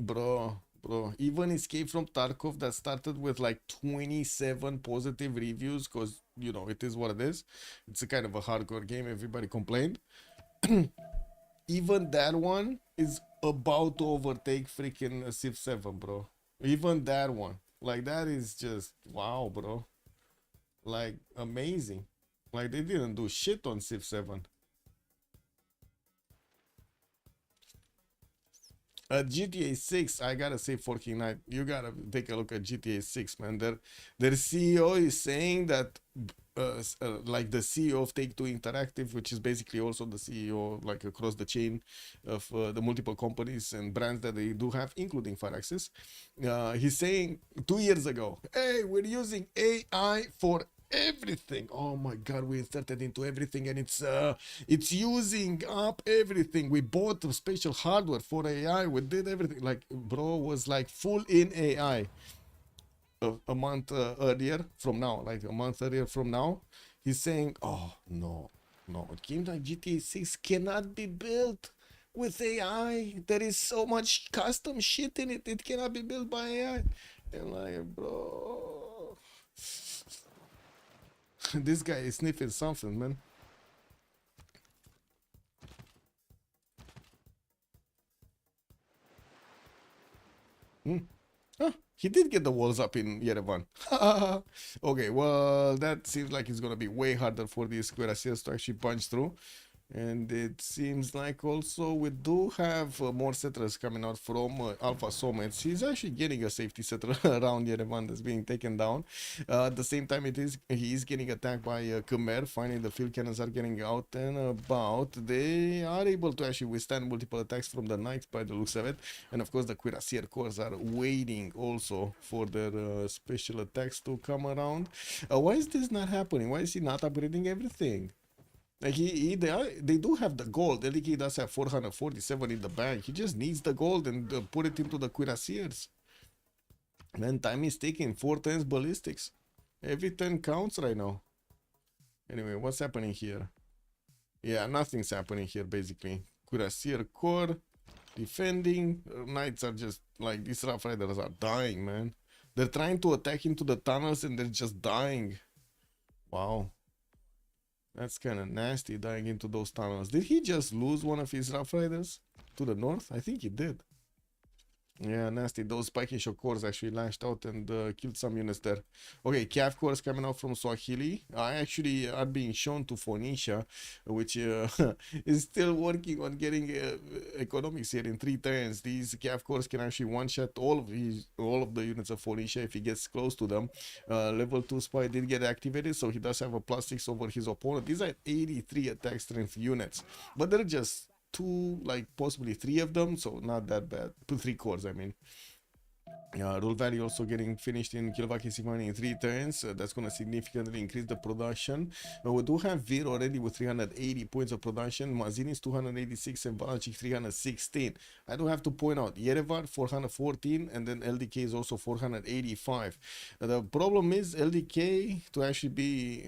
even Escape from Tarkov that started with like 27 positive reviews, because you know it is what it is. It's a kind of a hardcore game. Everybody complained. Even that one is about to overtake freaking Civ7, bro. Even that one. Like, that is just wow, bro. Like, amazing. Like, they didn't do shit on Civ7. GTA 6, I gotta say, Forking Knight, you gotta take a look at GTA 6, man. Their CEO is saying that, like the CEO of Take-Two Interactive, which is basically also the CEO, like across the chain of the multiple companies and brands that they do have, including Firaxis, he's saying 2 years ago, hey, we're using AI for everything. Oh my god, we inserted into everything, and it's using up everything. We bought the special hardware for AI. We did everything. Like, bro was like full in AI. A month earlier from now, like a month earlier from now, he's saying, oh no, a game like GTA 6 cannot be built with AI. There is so much custom shit in it. It cannot be built by AI. And like, bro, this guy is sniffing something, man. Ah, he did get the walls up in Yerevan. Okay, well, that seems like it's gonna be way harder for these cuirassiers to actually punch through. And it seems like also we do have more settlers coming out from Alpha Somets. He's actually getting a safety settler around Yerevan that's being taken down. At the same time, he is getting attacked by Khmer. Finally, the field cannons are getting out and about. They are able to actually withstand multiple attacks from the knights by the looks of it. And of course, the cuirassier corps are waiting also for their special attacks to come around. Why is this not happening? Why is he not upgrading everything? Like they do have the gold. LDK does have 447 in the bank. He just needs the gold and put it into the cuirassiers. Man, time is ticking. 4 turns ballistics. Every turn counts right now. Anyway, what's happening here? Yeah, nothing's happening here basically. Cuirassier core defending. Knights are just like, these Rough Riders are dying, man. They're trying to attack into the tunnels and they're just dying. Wow. That's kind of nasty, dying into those tunnels. Did he just lose one of his Rough Riders to the north? I think he did. Yeah, nasty. Those spiking shock cores actually lashed out and killed some units there. Okay, Cav cores coming out from Swahili. I actually are being shown to Phoenicia, which is still working on getting economics here in 3 turns. These Cav cores can actually one-shot all of the units of Phoenicia if he gets close to them. Level 2 spy did get activated, so he does have a +6 over his opponent. These are 83 attack strength units, but they're just 2, like possibly 3 of them, so not that bad. 3 cores, I mean. Rule value also getting finished in Kilovaki Sivani in 3 turns. That's going to significantly increase the production. We do have Vir already with 380 points of production. Mazini is 286 and Valancic 316. I do have to point out Yerevan 414 and then LDK is also 485. The problem is LDK to actually be,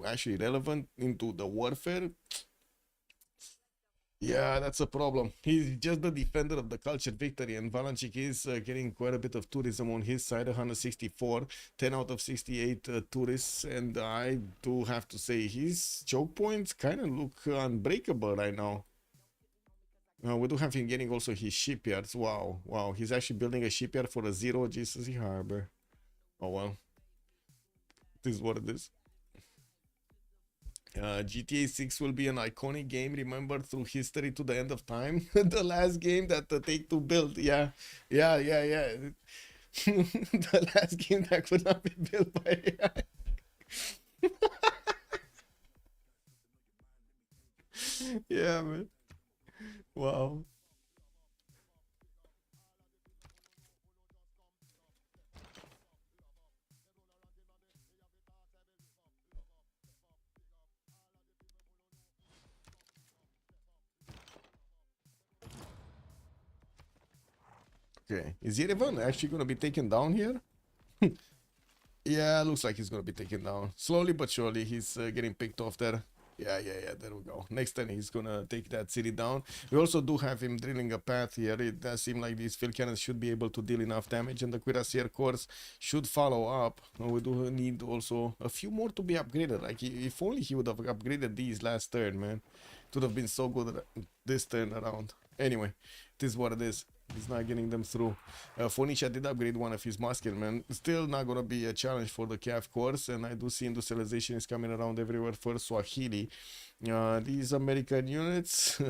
actually relevant into the warfare. Yeah, that's a problem. He's just the defender of the cultured victory, and Valancic is getting quite a bit of tourism on his side, 164, 10 out of 68 tourists, and I do have to say his choke points kind of look unbreakable right now. We do have him getting also his shipyards. Wow, he's actually building a shipyard for a 0 GCC harbor. Oh well, this is what it is. GTA 6 will be an iconic game remembered through history to the end of time. The last game that Take-Two built. Yeah. The last game that could not be built by AI. Yeah, man. Wow. Okay, is Yerevan actually going to be taken down here? Yeah, looks like he's going to be taken down. Slowly but surely, he's getting picked off there. Yeah, there we go. Next turn, he's going to take that city down. We also do have him drilling a path here. It does seem like these field cannons should be able to deal enough damage, and the cuirassier corps should follow up. We do need also a few more to be upgraded. Like, if only he would have upgraded these last turn, man. It would have been so good this turn around. Anyway, it is what it is. He's not getting them through. Phoenicia did upgrade one of his musketmen. Still not gonna be a challenge for the Cav course, and I do see industrialization is coming around everywhere for Swahili. These American units,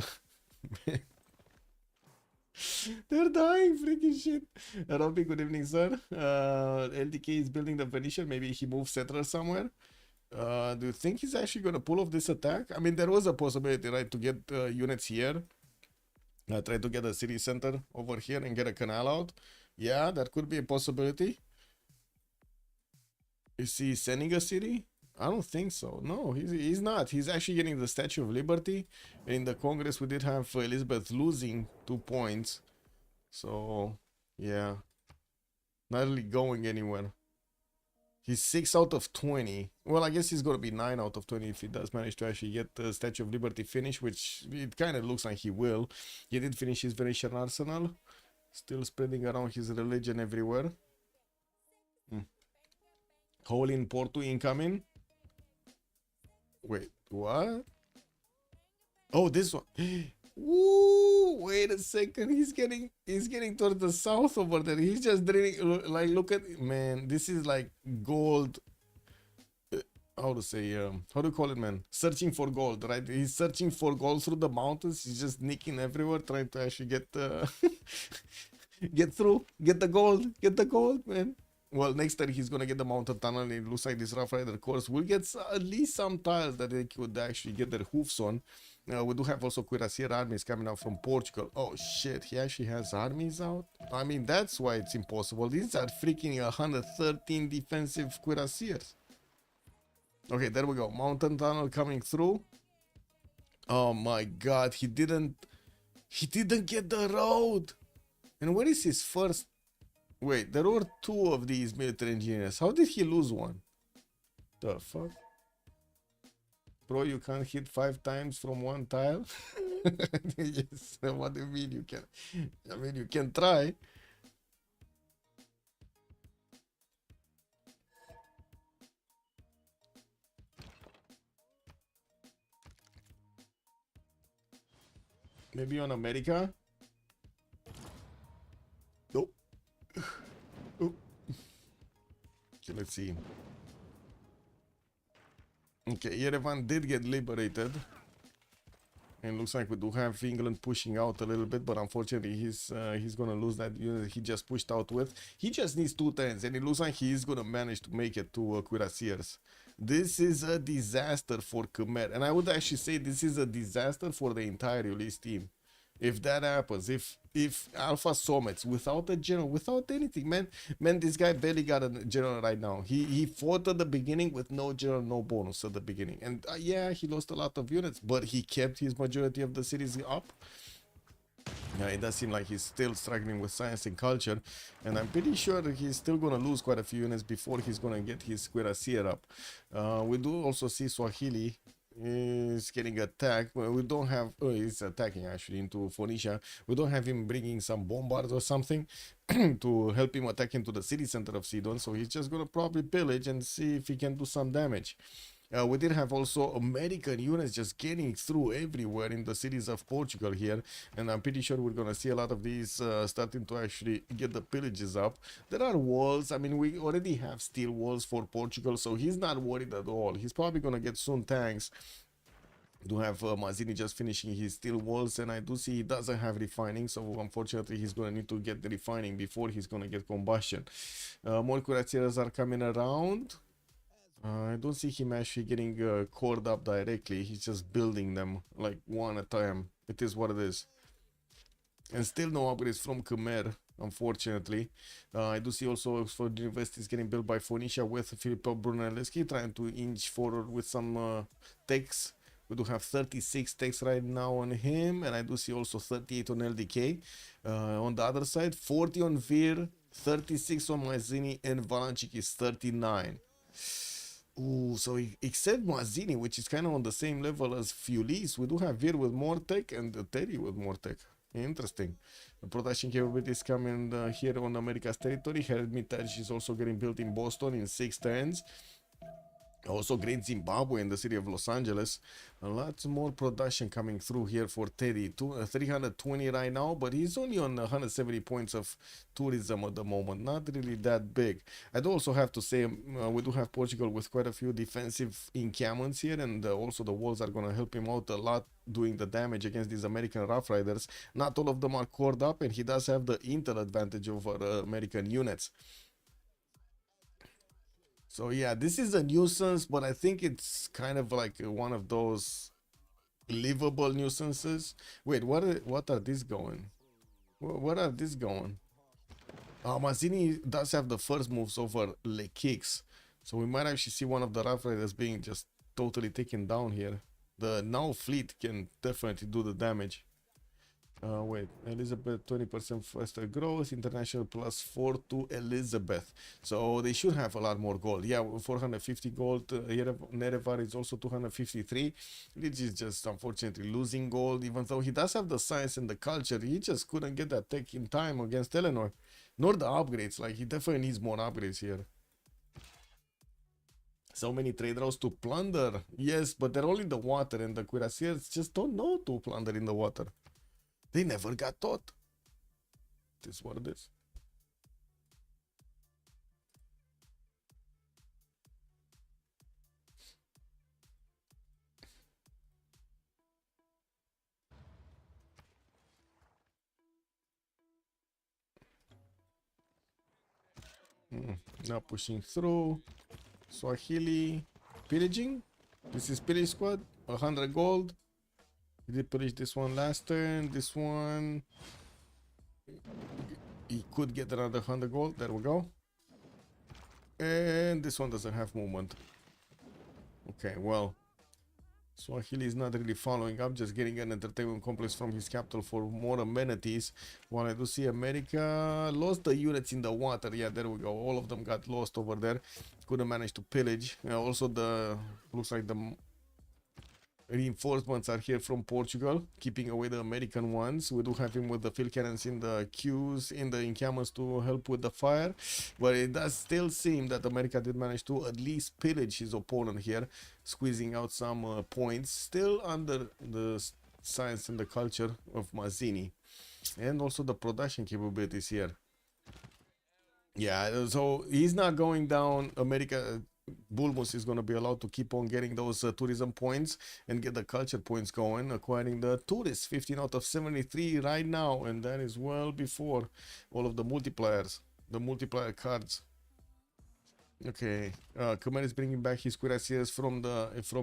they're dying, freaking shit. Robbie, good evening, sir. LDK is building the Venetian. Maybe he moves settlers somewhere. Do you think he's actually gonna pull off this attack? I mean, there was a possibility, right, to get units here. Try to get a city center over here and get a canal out. Yeah, that could be a possibility. Is he sending a city? I don't think so. No, he's not. He's actually getting the Statue of Liberty. In the Congress, we did have Elizabeth losing 2 points. So, yeah. Not really going anywhere. He's 6 out of 20. Well, I guess he's going to be 9 out of 20 if he does manage to actually get the Statue of Liberty finished, which it kind of looks like he will. He did finish his Venetian arsenal. Still spreading around his religion everywhere. Holy in Porto incoming. Wait, what? Oh, this one. Ooh, wait a second. He's getting towards the south over there. He's just drilling. Like, look at, man. This is like gold. How to say? How do you call it, man? Searching for gold, right? He's searching for gold through the mountains. He's just sneaking everywhere, trying to actually get get through, get the gold, man. Well, next time he's gonna get the mountain tunnel, and it looks like this Rough Rider course will get at least some tiles that they could actually get their hoofs on. We do have also Cuirassier armies coming out from Portugal. Oh shit, he actually has armies out? I mean, that's why it's impossible. These are freaking 113 defensive Cuirassiers. Okay, there we go. Mountain tunnel coming through. Oh my god, he didn't get the road. And where is his first? Wait, there were 2 of these military engineers. How did he lose one? The fuck? Bro, you can't hit 5 times from one tile? Yes, what do you mean you can? I mean, you can try. Maybe on America? Nope. Oh. Okay, let's see. Okay, Yerevan did get liberated. And looks like we do have England pushing out a little bit, but unfortunately he's gonna lose that unit he just pushed out with. He just needs 2 turns, and it looks like he's gonna manage to make it to Cuirassiers. This is a disaster for Khmer, and I would actually say this is a disaster for the entire Ulyss team. If that happens, if Alpha Somets without a general, without anything, man, this guy barely got a general right now. He fought at the beginning with no general, no bonus at the beginning, and yeah, he lost a lot of units, but he kept his majority of the cities up. Yeah, it does seem like he's still struggling with science and culture, and I'm pretty sure that he's still gonna lose quite a few units before he's gonna get his Cuirassier up. We do also see Swahili is getting attacked. Well, we don't have, oh, he's attacking actually into Phoenicia. We don't have him bringing some bombards or something to help him attack into the city center of Sidon, so he's just gonna probably pillage and see if he can do some damage. We did have also American units just getting through everywhere in the cities of Portugal here, and I'm pretty sure we're gonna see a lot of these starting to actually get the pillages up. There are walls. I mean, we already have steel walls for Portugal, so he's not worried at all. He's probably gonna get soon tanks. Do have Mazzini just finishing his steel walls, and I do see he doesn't have refining, so unfortunately he's gonna need to get the refining before he's gonna get combustion. More cuirassiers are coming around. I don't see him actually getting cored up directly. He's just building them like one at a time. It is what it is. And still no upgrades from Khmer, unfortunately. I do see also Oxford University is getting built by Phoenicia with Filippo Brunelleschi, trying to inch forward with some techs. We do have 36 techs right now on him, and I do see also 38 on LDK. On the other side, 40 on Vir, 36 on Mazzini, and Valancic is 39. Ooh, so except Mazzini, which is kind of on the same level as Ulyss, we do have Vir with more tech and Terry with more tech. Interesting. The production capabilities coming here on America's territory. Hermitage is also getting built in Boston in 6 turns. Also Great Zimbabwe in the city of Los Angeles. Lots more production coming through here for Teddy. 320 right now, but he's only on 170 points of tourism at the moment. Not really that big. I do also have to say we do have Portugal with quite a few defensive encampments here, and also the walls are going to help him out a lot doing the damage against these American Rough Riders. Not all of them are cored up, and he does have the intel advantage over American units. So yeah, this is a nuisance, but I think it's kind of like one of those livable nuisances. Wait, what are these going? What are these going? Mazzini does have the first moves over Le Kicks, so we might actually see one of the Rough Riders being just totally taken down here. The now fleet can definitely do the damage. Wait, Elizabeth 20% faster growth, international +4 to Elizabeth. So they should have a lot more gold. Yeah, 450 gold. Nerevar is also 253. Which is just unfortunately losing gold, even though he does have the science and the culture. He just couldn't get that tech in time against Eleanor. Nor the upgrades. Like, he definitely needs more upgrades here. So many trade routes to plunder. Yes, but they're all in the water, and the cuirassiers just don't know to plunder in the water. They never got taught. This is what it is. Now pushing through. Swahili pillaging. This is pillage squad. 100 gold. He did pillage this one last turn. This one, he could get another 100 gold. There we go. And this one doesn't have movement. Okay, well, Swahili is not really following up, just getting an entertainment complex from his capital for more amenities. While I do see America lost the units in the water. Yeah, there we go. All of them got lost over there. Couldn't manage to pillage. Also, the looks like the reinforcements are here from Portugal, keeping away the American ones. We do have him with the field cannons in the queues, in the encampments to help with the fire. But it does still seem that America did manage to at least pillage his opponent here, squeezing out some points, still under the science and the culture of Mazzini. And also the production capabilities here. Yeah, so he's not going down. America, Bulmus is going to be allowed to keep on getting those tourism points and get the culture points going, acquiring the tourists, 15 out of 73 right now, and that is well before all of the multipliers, the multiplier cards. Okay, Khmer is bringing back his cuirassiers from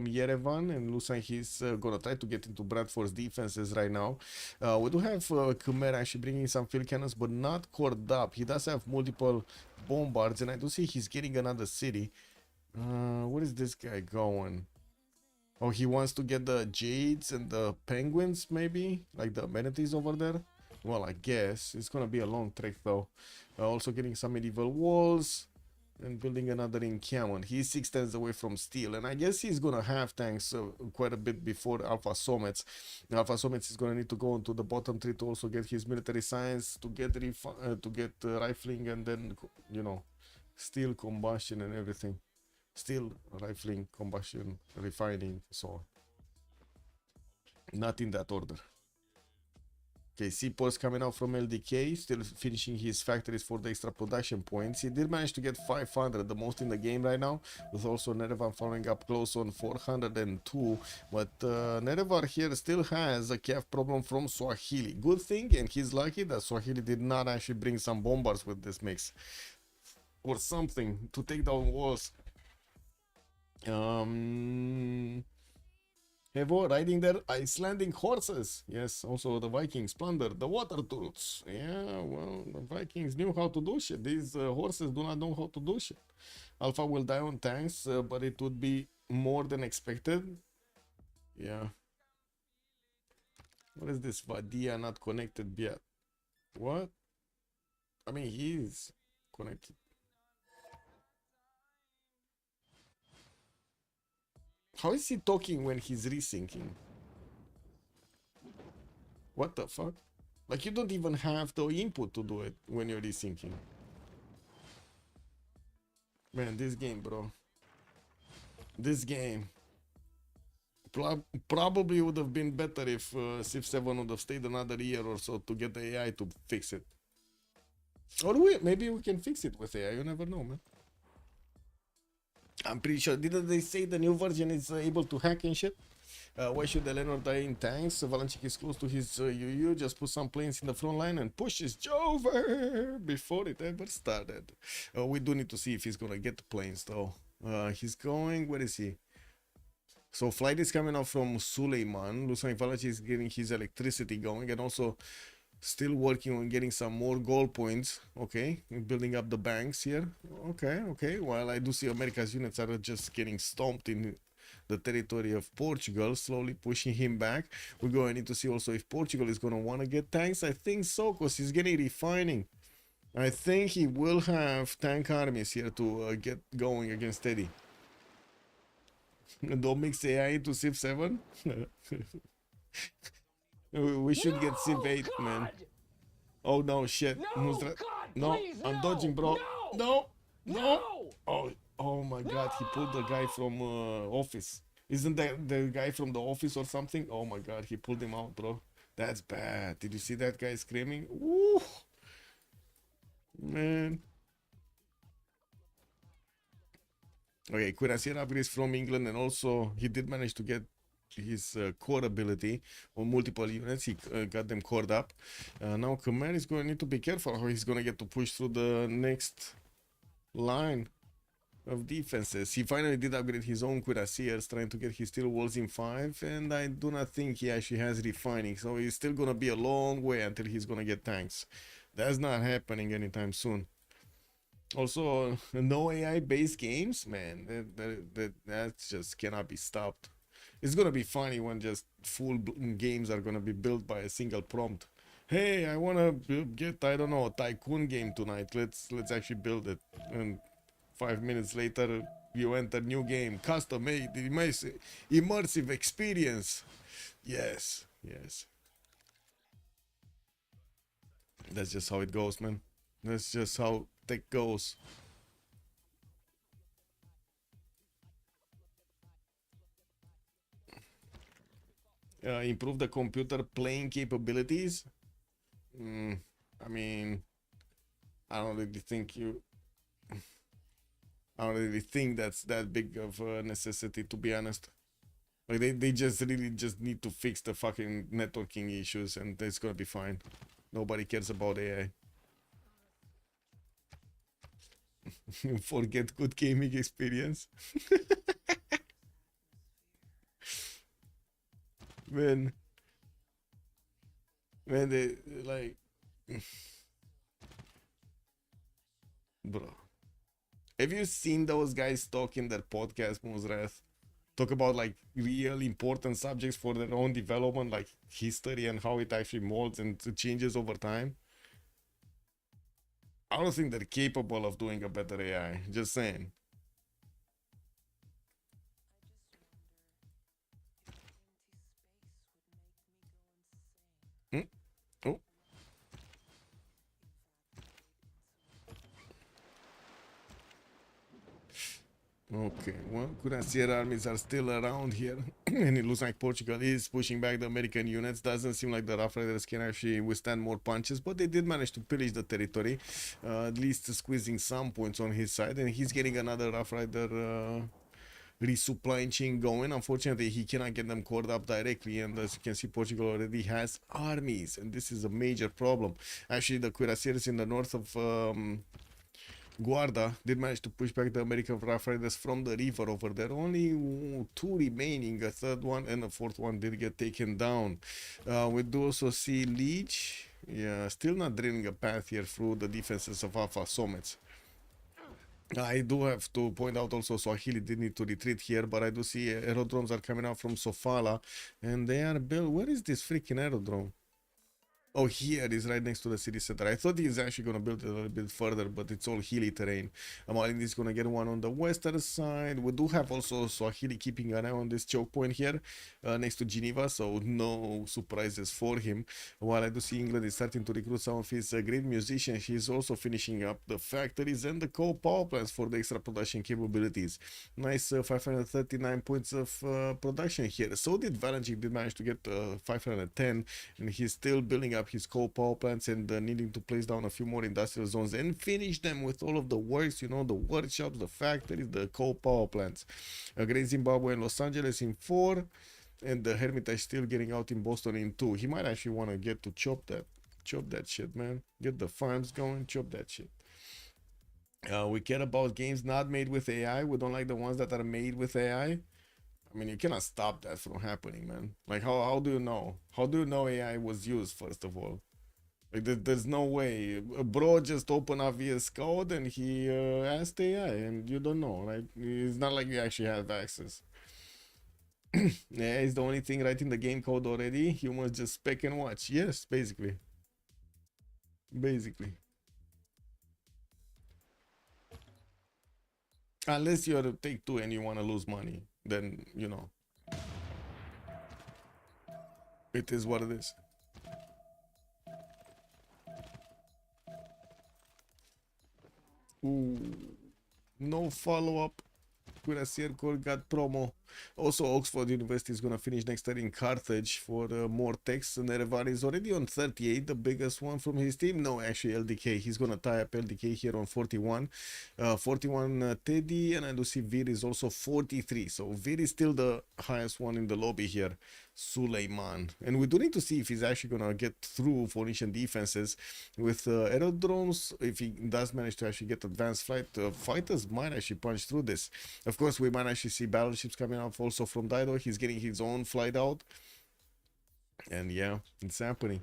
Yerevan, and looks like he's gonna try to get into Bradford's defenses right now. We do have Khmer actually bringing some field cannons, but not corded up. He does have multiple bombards, and I do see he's getting another city. Where is this guy going? Oh, he wants to get the jades and the penguins, maybe, like the amenities over there. Well, I guess it's gonna be a long trek though. Also getting some medieval walls and building another encampment. He's 6 turns away from steel, and I guess he's gonna have tanks quite a bit before Alpha Sommets. Alpha Sommets is gonna need to go into the bottom 3 to also get his military science, to get rifling, and then, you know, steel combustion and everything. Steel, rifling, combustion, refining, so on. Not in that order. Okay, Seaport's coming out from LDK, still finishing his factories for the extra production points. He did manage to get 500, the most in the game right now, with also Nerevan following up close on 402. But Nerevan here still has a calf problem from Swahili. Good thing, and he's lucky that Swahili did not actually bring some bombers with this mix. Or something to take down walls. Evo riding their Icelandic horses. Yes, also the Vikings plunder the water tools. Yeah, well, the Vikings knew how to do shit. These horses do not know how to do shit. Alpha will die on tanks, but it would be more than expected. Yeah. What is this? Vadia not connected yet. What? I mean, he's connected. How is he talking when he's resyncing? What the fuck? Like, you don't even have the input to do it when you're resyncing. Man, this game, bro. This game. Probably would have been better if Civ7 would have stayed another year or so to get the AI to fix it. Or maybe we can fix it with AI, you never know, man. I'm pretty sure. Didn't they say the new version is able to hack and shit? Why should Eleanor die in tanks? Valanchik is close to his UU. Just put some planes in the front line and pushes Jover before it ever started. We do need to see if he's gonna get the planes though. He's going. Where is he? So flight is coming out from Suleiman. Looks like Valanchik is getting his electricity going, and also still working on getting some more gold points. Okay, building up the banks here. Okay. While I do see America's units are just getting stomped in the territory of Portugal, slowly pushing him back. We're going to need to see also if Portugal is going to want to get tanks. I think so, because he's getting refining. I think he will have tank armies here to get going against Teddy. Don't mix AI into Civ7. We should get Civ8, man. Oh no, shit. No, I'm dodging, bro. No. Oh my god, he pulled the guy from Office. Isn't that the guy from the Office or something? Oh my god, he pulled him out, bro. That's bad. Did you see that guy screaming? Ooh, man. Okay, Cuirassier upgrades from England, and also he did manage to get his core ability on multiple units. He got them cored up. Now Khmer is going to need to be careful how he's going to get to push through the next line of defenses. He finally did upgrade his own Cuirassiers, trying to get his steel walls in 5, and I do not think he actually has refining, so he's still going to be a long way until he's going to get tanks. That's not happening anytime soon. Also, no AI based games, man, that just cannot be stopped. It's gonna be funny when just full games are gonna be built by a single prompt. Hey, I wanna get, I don't know, a tycoon game tonight. Let's actually build it. And 5 minutes later, you enter new game, custom made, immersive experience. Yes, yes. That's just how it goes, man. That's just how tech goes. Improve the computer playing capabilities. I mean, I don't really think you. I don't really think that's that big of a necessity, to be honest. Like they just really just need to fix the fucking networking issues, and it's gonna be fine. Nobody cares about AI. Forget good gaming experience. Man, man, they like, bro. Have you seen those guys talk in their podcast, Muzrath? Talk about like real important subjects for their own development, like history and how it actually molds and changes over time. I don't think they're capable of doing a better AI. Just saying. Hmm? Oh, okay. Well, Cuirassier armies are still around here, and it looks like Portugal is pushing back the American units. Doesn't seem like the Rough Riders can actually withstand more punches, but they did manage to pillage the territory, at least squeezing some points on his side, and he's getting another Rough Rider resupply chain going. Unfortunately, he cannot get them caught up directly, and as you can see, Portugal already has armies, and this is a major problem. Actually, the Cuirassiers in the north of Guarda did manage to push back the American Rough Riders from the river over there. Only two remaining, a third one and a fourth one did get taken down. We do also see Leech, yeah, still not drilling a path here through the defenses of Alpha Summits. I do have to point out also Swahili did need to retreat here, but I do see aerodromes are coming out from Sofala, and they are built. Where is this freaking aerodrome? Oh, here it is right next to the city center. I thought he's actually going to build it a little bit further, but it's all hilly terrain. Amalin is going to get one on the western side. We do have also Swahili keeping an eye on this choke point here next to Geneva, so no surprises for him. While I do see England is starting to recruit some of his great musicians, he's also finishing up the factories and the coal power plants for the extra production capabilities. Nice 539 points of production here. So did Valenchik did manage to get 510, and he's still building up his coal power plants and needing to place down a few more industrial zones and finish them with all of the works, you know, the workshops, the factories, the coal power plants. Great Zimbabwe and Los Angeles in 4, and the Hermitage still getting out in Boston in 2. He might actually want to get to chop that shit, man. Get the farms going, chop that shit. We care about games not made with AI. We don't like the ones that are made with AI. I mean, you cannot stop that from happening, man. Like, how do you know? How do you know AI was used, first of all? Like, there's no way. A bro just opened up VS Code and he asked AI, and you don't know, right? It's not like you actually have access. Yeah, it's the only thing writing the game code already. Humans just spec and watch. Yes, basically. Basically. Unless you're a Take-Two and you want to lose money, then, you know, it is what it is. Ooh, no follow-up. Cuirassier Core got promo. Also, Oxford University is going to finish next year in Carthage for more techs. And Erevan is already on 38, the biggest one from his team. No, actually LDK. He's going to tie up LDK here on 41. 41 Teddy, and I do see Vir is also 43. So Vir is still the highest one in the lobby here. Suleiman. And we do need to see if he's actually going to get through Phoenician defenses with aerodromes. If he does manage to actually get advanced flight, fighters might actually punch through this. Of course, we might actually see battleships coming up also from Dido. He's getting his own flight out. And yeah, it's happening.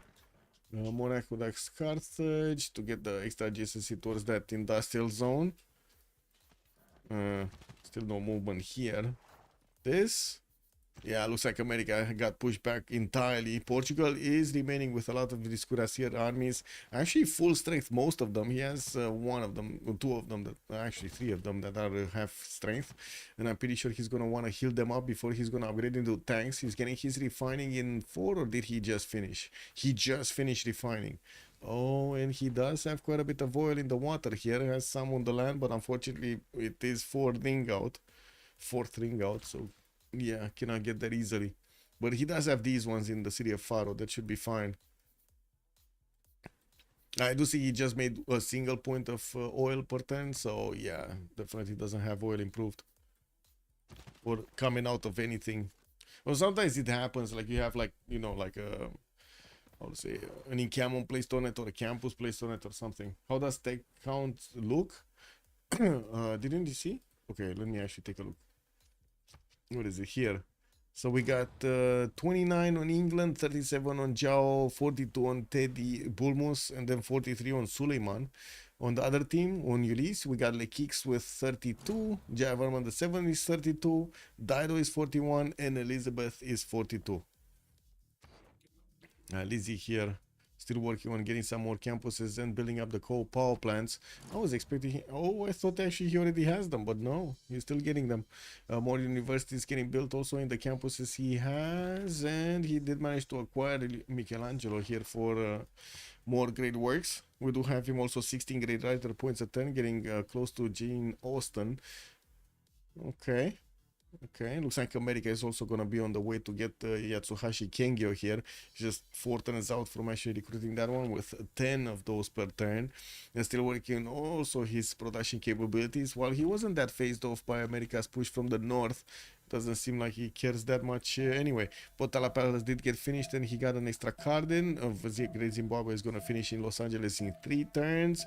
More aqueducts Carthage to get the extra adjacency towards that industrial zone. Still no movement here. This, yeah, looks like America got pushed back entirely. Portugal is remaining with a lot of these cuirassier armies. Actually, full strength, most of them. He has one of them, two of them, that actually three of them that are half strength. And I'm pretty sure he's going to want to heal them up before he's going to upgrade into tanks. He's getting his refining in 4, or did he just finish? He just finished refining. Oh, and he does have quite a bit of oil in the water here. He has some on the land, but unfortunately it is fourth ring out, so yeah, cannot get that easily. But he does have these ones in the city of Faro. That should be fine. I do see he just made a single point of oil per turn, so yeah, definitely doesn't have oil improved or coming out of anything. Well, sometimes it happens, like you have, like, you know, like a, how to say, an encampment placed on it or a campus placed on it or something. How does tech count look? Didn't you see? Okay, let me actually take a look. What is it here? So we got 29 on England, 37 on Jao, 42 on Teddy Bulmus, and then 43 on Suleiman. On the other team, on Ulyss, we got Lekix with 32, Javerman the 7 is 32, Dido is 41, and Elizabeth is 42. Lizzie here, still working on getting some more campuses and building up the coal power plants. I was expecting, I thought actually he already has them, but no, he's still getting them. More universities getting built also in the campuses he has, and he did manage to acquire Michelangelo here for more great works. We do have him also 16 great writer points a turn, getting close to Jane Austen. Okay. Okay, looks like America is also going to be on the way to get Yatsuhashi Kengyo here. Just 4 turns out from actually recruiting that one with 10 of those per turn. And still working also his production capabilities. While he wasn't that phased off by America's push from the north, doesn't seem like he cares that much anyway. But Palace did get finished, and he got an extra card in. Great Zimbabwe is going to finish in Los Angeles in 3 turns.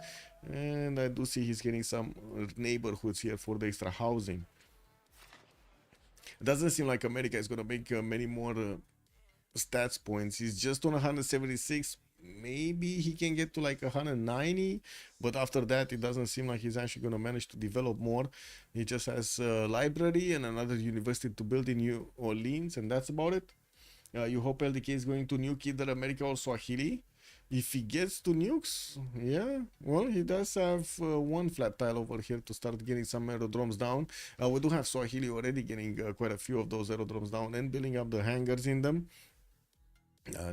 And I do see he's getting some neighborhoods here for the extra housing. It doesn't seem like America is going to make many more stats points. He's just on 176. Maybe he can get to like 190, but after that, it doesn't seem like he's actually going to manage to develop more. He just has a library and another university to build in New Orleans, and that's about it. You hope LDK is going to nuke either America or Swahili. If he gets to nukes, yeah, well, he does have one flat tile over here to start getting some aerodromes down. We do have Swahili already getting quite a few of those aerodromes down and building up the hangars in them.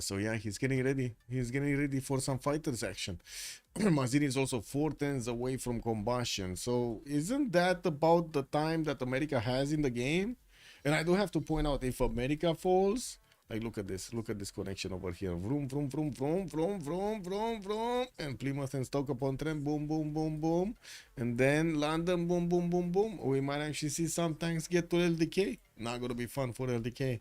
So yeah, he's getting ready. He's getting ready for some fighters action. Mazini is also 4 turns away from combustion. So isn't that about the time that America has in the game? And I do have to point out, if America falls, like, look at this connection over here. Vroom, vroom, vroom, vroom, vroom, vroom, vroom, vroom. And Plymouth and Stoke-upon-Trent, boom, boom, boom, boom. And then London, boom, boom, boom, boom. We might actually see some tanks get to LDK. Not gonna be fun for LDK.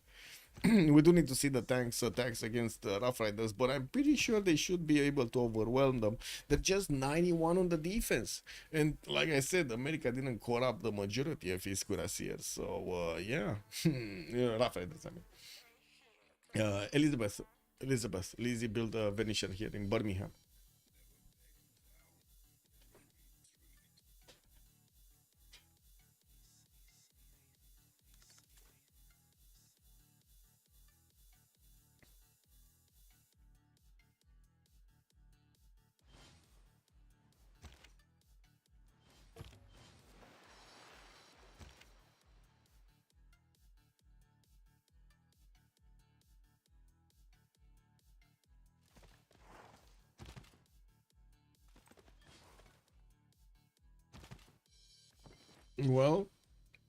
We do need to see the tanks attacks against Rough Riders, but I'm pretty sure they should be able to overwhelm them. They're just 91 on the defense. And like I said, America didn't corrupt the majority of his cuirassiers. So, yeah. Rough Riders, I mean. Lizzie built a Venetia here in Birmingham. Well,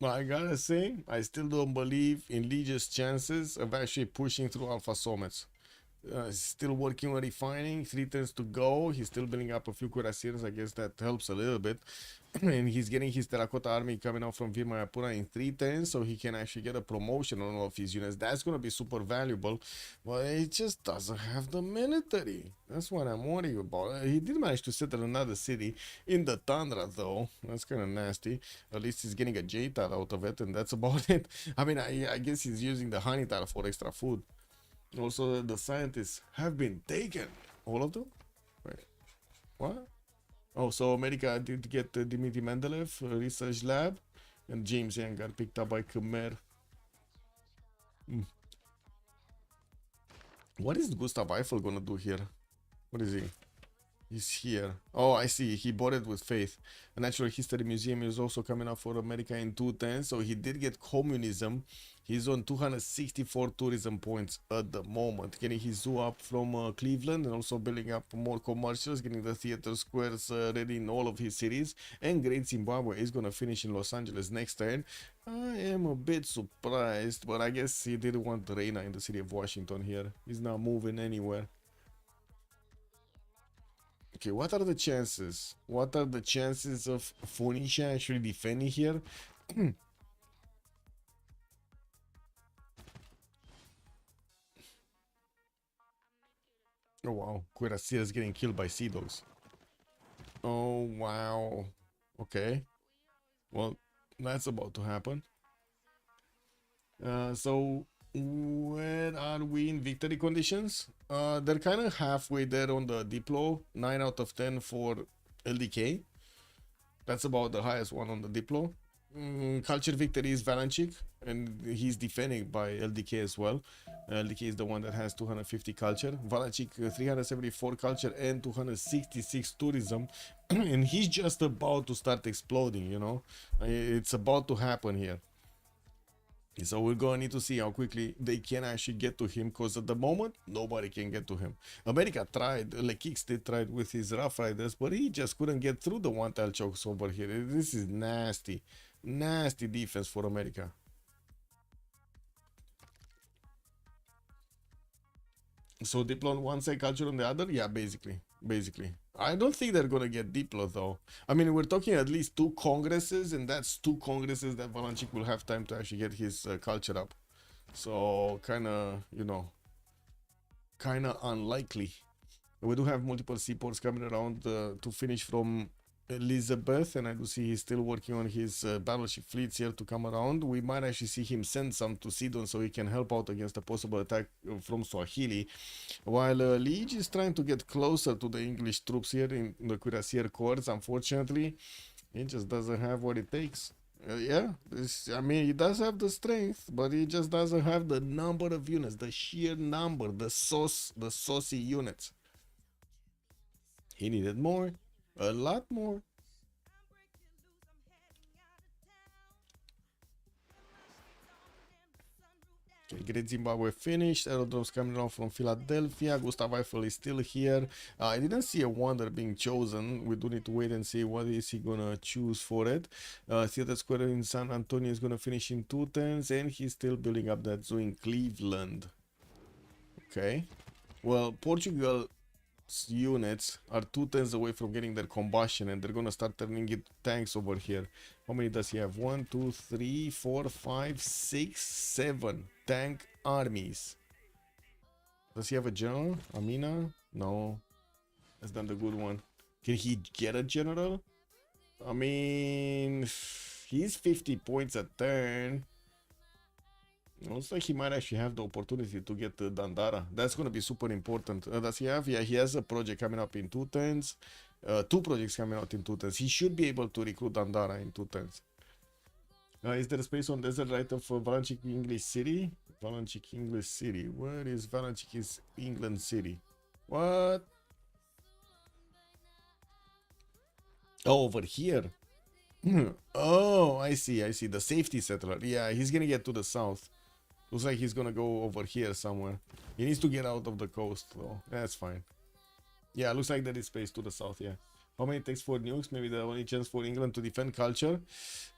But I gotta say, I still don't believe in Liege's chances of actually pushing through Alpha Summits. Still working on refining, 3 turns to go. He's still building up a few cuirassiers. I guess that helps a little bit. And he's getting his terracotta army coming out from Virmayapura in 3 turns, so he can actually get a promotion on all of his units. That's gonna be super valuable, but it just doesn't have the military. That's what I'm worried about. He did manage to settle another city in the Tundra, though. That's kind of nasty. At least he's getting a J tile out of it, and that's about it. I mean, I guess he's using the honey tile for extra food. Also, the scientists have been taken. All of them? Wait, what? Oh, so America did get Dmitry Mendeleev research lab, and James Young got picked up by Khmer. What is Gustav Eiffel gonna do here? What is he? He's here. Oh, I see. He bought it with faith. A natural history museum is also coming up for America in 210. So he did get communism. He's on 264 tourism points at the moment. Getting his zoo up from Cleveland and also building up more commercials. Getting the theater squares ready in all of his cities. And Great Zimbabwe is going to finish in Los Angeles next turn. I am a bit surprised, but I guess he didn't want Reina in the city of Washington here. He's not moving anywhere. Okay, what are the chances? What are the chances of Phoenicia actually defending here? Oh wow, Cuirassier is getting killed by sea dogs. Oh wow. Okay. Well, that's about to happen. So where are we in victory conditions? They're kind of halfway there on the Diplo. 9 out of 10 for LDK. That's about the highest one on the Diplo. Culture victory is Valanchik, and he's defending by LDK as well. LDK is the one that has 250 culture. Valanchik 374 culture and 266 tourism. And he's just about to start exploding, you know. It's about to happen here. So we're gonna need to see how quickly they can actually get to him, because at the moment nobody can get to him. America tried, Lekix did try with his Rough Riders, but he just couldn't get through the one tile chokes over here. This is nasty, nasty defense for America. So Diplo on one side, culture on the other? Yeah, basically. I don't think they're gonna get Diplo though. I mean, we're talking at least 2 congresses, and that's 2 congresses that Valanchik will have time to actually get his culture up. So kinda, you know, kinda unlikely. We do have multiple seaports coming around to finish from Elizabeth, and I do see he's still working on his battleship fleets here to come around. We might actually see him send some to Sidon so he can help out against a possible attack from Swahili, while Liege is trying to get closer to the English troops here in the Cuirassier Corps. Unfortunately, he just doesn't have what it takes. Yeah, I mean, he does have the strength, but he just doesn't have the number of units, the sheer number, the saucy units. He needed more. A lot more. Okay, Great Zimbabwe finished. Aerodromes coming around from Philadelphia. Gustav Eiffel is still here. I didn't see a wonder being chosen. We do need to wait and see what is he gonna choose for it. Theater Square in San Antonio is gonna finish in 2 turns, and he's still building up that zoo in Cleveland. Okay. Well, Portugal units are 2 turns away from getting their combustion, and they're gonna start turning into tanks over here. How many does he have? 1, 2, 3, 4, 5, 6, 7 tank armies. Does he have a general? Amina? No. That's not the good one. Can he get a general? I mean, he's 50 points a turn. Looks like he might actually have the opportunity to get Dandara. That's going to be super important. Does he have? Yeah, he has a project coming up in 2 turns. 2 projects coming out in 2 turns. He should be able to recruit Dandara in 2 turns. Is there a space on desert right of Valanchik English City? Valanchik English City. Where is Valanchik England City? What? Oh, over here. Oh, I see. The safety settler. Yeah, he's going to get to the south. Looks like he's gonna go over here somewhere. He needs to get out of the coast though. That's fine. Yeah, looks like there is space to the south, yeah. How many takes for nukes? Maybe the only chance for England to defend culture.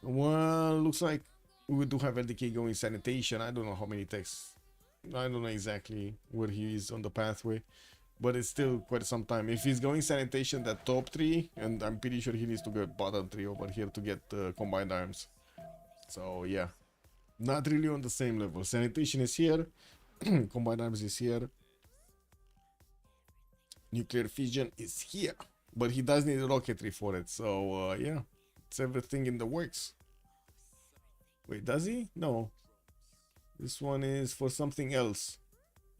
Well, looks like we do have LDK going sanitation. I don't know how many takes. I don't know exactly where he is on the pathway, but it's still quite some time. If he's going sanitation, that top 3, and I'm pretty sure he needs to get bottom 3 over here to get combined arms. So yeah, not really on the same level. Sanitation is here, combined arms is here, nuclear fission is here, but he does need rocketry for it. So yeah, it's everything in the works. Wait, does he? No. This one is for something else.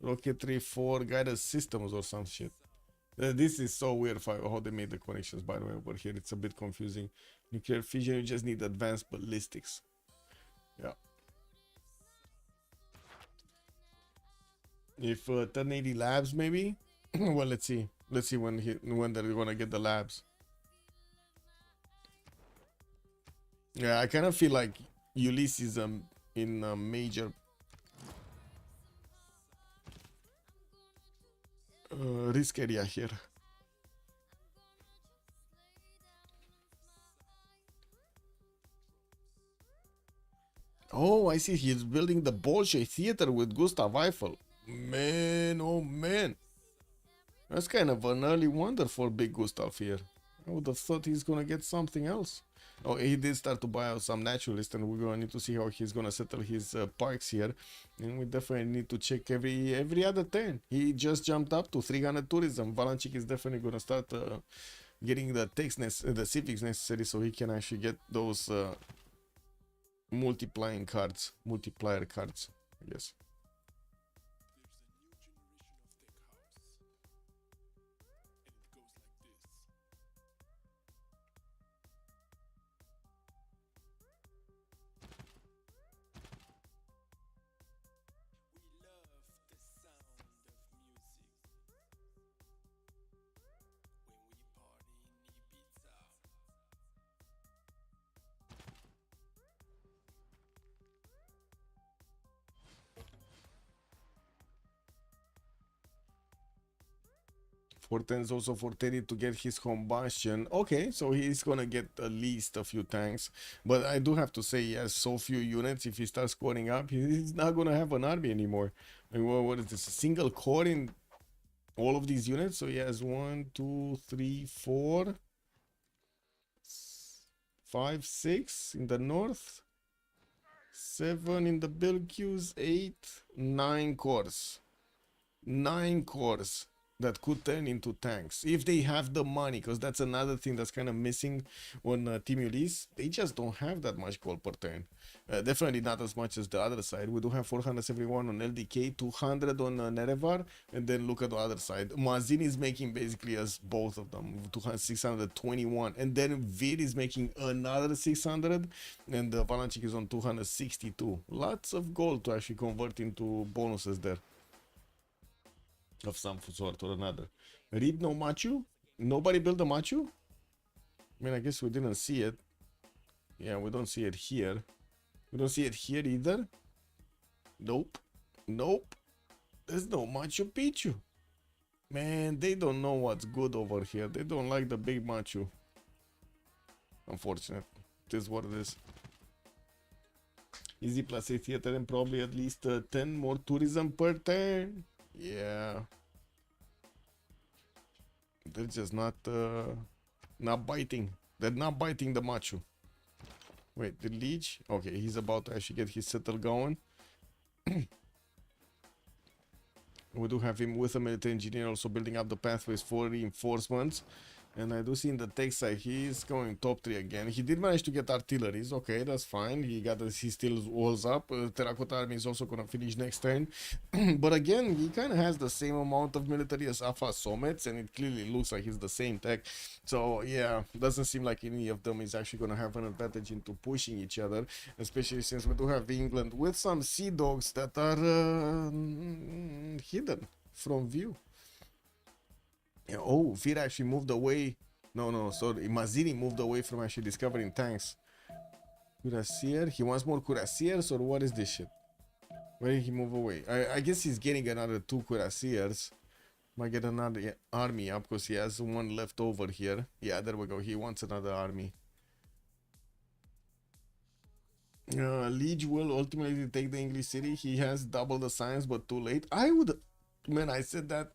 Rocketry for guided systems or some shit. This is so weird how they made the connections, by the way, over here. It's a bit confusing. Nuclear fission, you just need advanced ballistics. Yeah. If 1080 labs, maybe? Well, let's see. Let's see when they're gonna get the labs. Yeah, I kind of feel like Ulyss is in a major risk area here. Oh, I see. He's building the Bolshoi Theater with Gustav Eiffel. Man, oh man. That's kind of an early wonder for Big Gustav here. I would have thought he's gonna get something else. Oh, he did start to buy out some naturalists, and we're gonna need to see how he's gonna settle his parks here. And we definitely need to check every other turn. He just jumped up to 300 tourism. Valanchik is definitely gonna start getting the the civics necessary so he can actually get those multiplier cards, I guess. Forten's also for Teddy to get his combustion. Okay, so he's gonna get at least a few tanks. But I do have to say, he has so few units. If he starts scoring up, he's not gonna have an army anymore. Like, what is this? A single core in all of these units? So he has 1, 2, 3, 4, 5, 6 in the north, 7 in the build queues, 8, 9 cores. 9 cores that could turn into tanks if they have the money, because that's another thing that's kind of missing on Team Ulyss. They just don't have that much gold per turn. Definitely not as much as the other side. We do have 471 on LDK, 200 on Nerevar, and then look at the other side. Mazin is making basically as both of them 621, and then Vir is making another 600, and the Valanchik is on 262. Lots of gold to actually convert into bonuses there of some sort or another. Read no Machu? Nobody built a Machu? I mean, I guess we didn't see it. Yeah, we don't see it here. We don't see it here either. Nope. Nope. There's no Machu Picchu. Man, they don't know what's good over here. They don't like the big Machu. Unfortunate. It is what it is. Easy plus a theater and probably at least 10 more tourism per turn. Yeah, they're just not biting. They're not biting the Machu. Wait, the Leech? Okay, he's about to actually get his settle going. We do have him with a military engineer also building up the pathways for reinforcements. And I do see in the tech side, he's going top 3 again. He did manage to get artilleries. Okay, that's fine. He still walls up. Terracotta Army is also going to finish next turn. But again, he kind of has the same amount of military as Afa Somets, and it clearly looks like he's the same tech. So yeah, doesn't seem like any of them is actually going to have an advantage into pushing each other, especially since we do have England with some Sea Dogs that are hidden from view. Oh, Vir actually moved away. No, sorry. Mazini moved away from actually discovering tanks. Cuirassier? He wants more Cuirassiers, or what is this shit? Where did he move away? I guess he's getting another 2 Cuirassiers. Might get another army up because he has one left over here. Yeah, there we go. He wants another army. Liege will ultimately take the English city. He has double the science, but too late. I would, man, I said that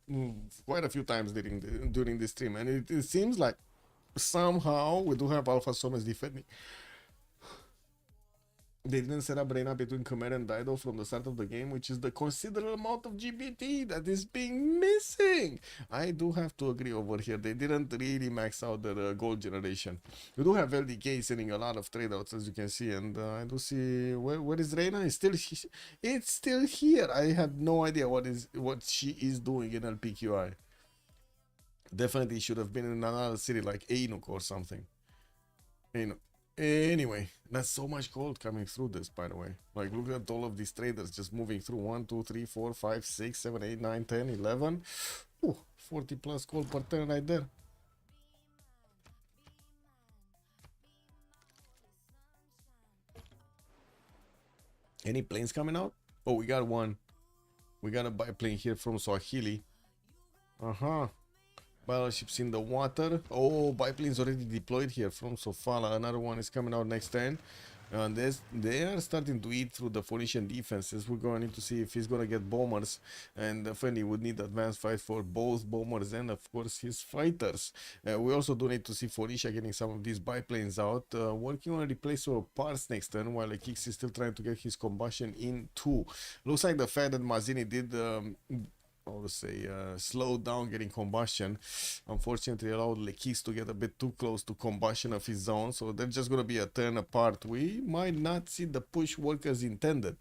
quite a few times during this stream, and it seems like somehow we do have Alpha Somas defending. They didn't set up Reina between Khmer and Dido from the start of the game, which is the considerable amount of GPT that is being missing. I do have to agree over here. They didn't really max out their gold generation. We do have LDK sending a lot of trade outs, as you can see, and I do see where is Reina? It's still here. I have no idea what she is doing in LPQI. Definitely should have been in another city like Ainuk or something. Ainuk. Anyway, that's so much gold coming through this, by the way. Like, look at all of these traders just moving through. 1, 2, 3, 4, 5, 6, 7, 8, 9, 10, 11. Ooh, 40 plus gold per turn right there. Any planes coming out? Oh, we got one. We got a biplane here from Swahili. Battleships in the water. Oh, biplanes already deployed here from Sofala. Another one is coming out next turn. And they are starting to eat through the Phoenician defenses. We're going to need to see if he's going to get bombers. And definitely would need advanced fight for both bombers and, of course, his fighters. We also do need to see Phoenicia getting some of these biplanes out. Working on a replacement parts next turn, while Kix is still trying to get his combustion in too. Looks like the fact that Mazzini did... how to say, slow down getting combustion, unfortunately allowed Lekis to get a bit too close to combustion of his zone, so they're just going to be a turn apart. We might not see the push work as intended.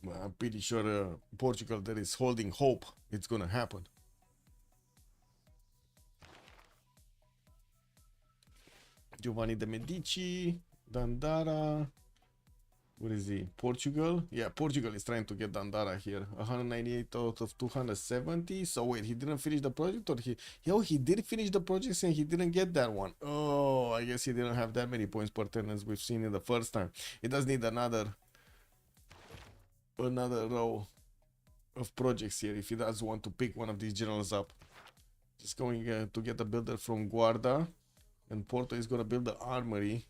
Well, I'm pretty sure Portugal there is holding hope it's going to happen. Giovanni de Medici, Dandara. What is he? Portugal? Yeah, Portugal is trying to get Dandara here. 198 out of 270. So wait, he didn't finish the project, or he did finish the project and he didn't get that one. Oh, I guess he didn't have that many points per turn as we've seen in the first time. He does need another row of projects here if he does want to pick one of these generals up. Just going to get a builder from Guarda, and Porto is going to build the armory.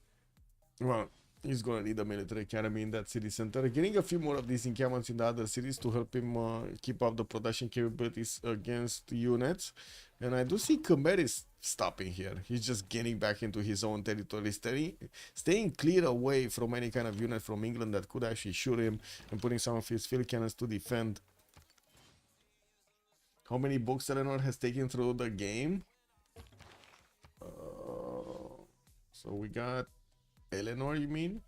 Well, he's going to need a military academy in that city center. Getting a few more of these encampments in the other cities to help him keep up the production capabilities against units. And I do see Khmer is stopping here. He's just getting back into his own territory, staying clear away from any kind of unit from England that could actually shoot him, and putting some of his field cannons to defend. How many books Eleanor has taken through the game? So we got Eleanor, you mean?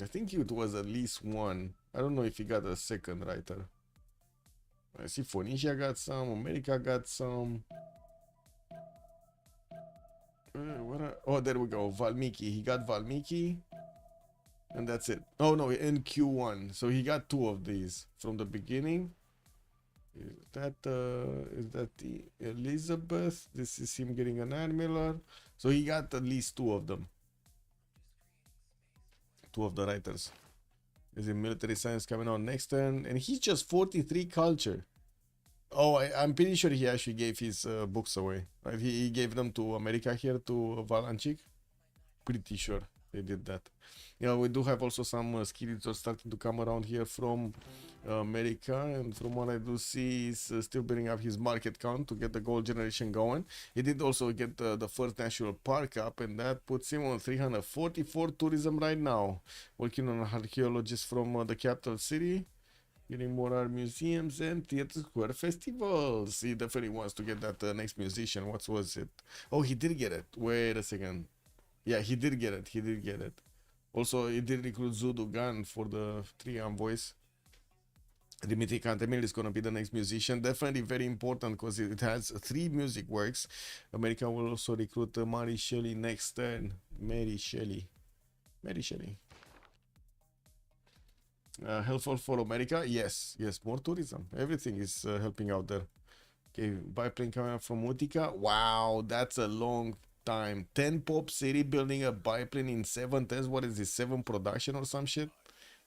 I think it was at least one. I don't know if he got a second writer. I see Phoenicia got some, America got some. Oh, there we go. Valmiki. He got Valmiki. And that's it. Oh no, in Q1. So he got 2 of these from the beginning. Is that the Elizabeth? This is him getting an admiral. So he got at least 2 of them. 2 of the writers. Is in military science coming out next turn, and he's just 43 culture. Oh, I'm pretty sure he actually gave his books away. Right? He gave them to America here, to Valanchik. Pretty sure they did that. Yeah, we do have also some skillets starting to come around here from America, and from what I do see, he's still building up his market count to get the gold generation going. He did also get the first national park up, and that puts him on 344 tourism right now. Working on archaeologists from the capital city, getting more art museums and theater square festivals. He definitely wants to get that next musician. What was it? Oh, he did get it. Wait a second. Yeah, he did get it. He did get it. Also, he did recruit Zudu Gan for the 3 envoys. Dimitri Cantemir is going to be the next musician. Definitely very important because it has 3 music works. America will also recruit Mary Shelley next turn. Mary Shelley. Helpful for America? Yes, more tourism. Everything is helping out there. Okay, biplane coming up from Utica. Wow, that's a long time. 10 pop city building a biplane in 7 tests. What is this? 7 production or some shit?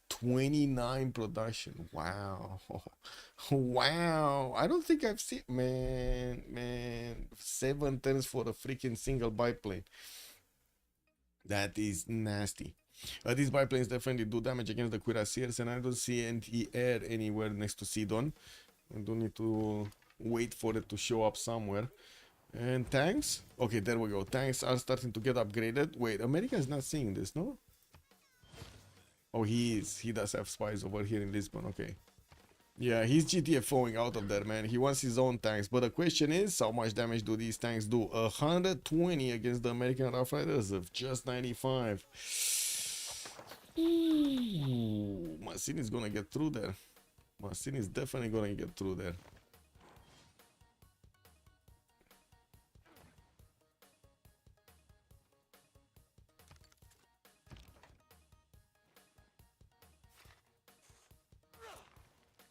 29 production. Wow. Wow. I don't think I've seen, man, 7 turns for a freaking single biplane. That is nasty. These biplanes definitely do damage against the cuirassiers, and I don't see anti-air anywhere next to Sidon. I do need to wait for it to show up somewhere. And tanks? Okay, there we go. Tanks are starting to get upgraded. Wait, America is not seeing this, no? Oh, he is. He does have spies over here in Lisbon. Okay. Yeah, he's GTFOing out of there, man. He wants his own tanks. But the question is, how much damage do these tanks do? 120 against the American Rough Riders of just 95. Ooh, Masin is gonna get through there. Masin is definitely gonna get through there.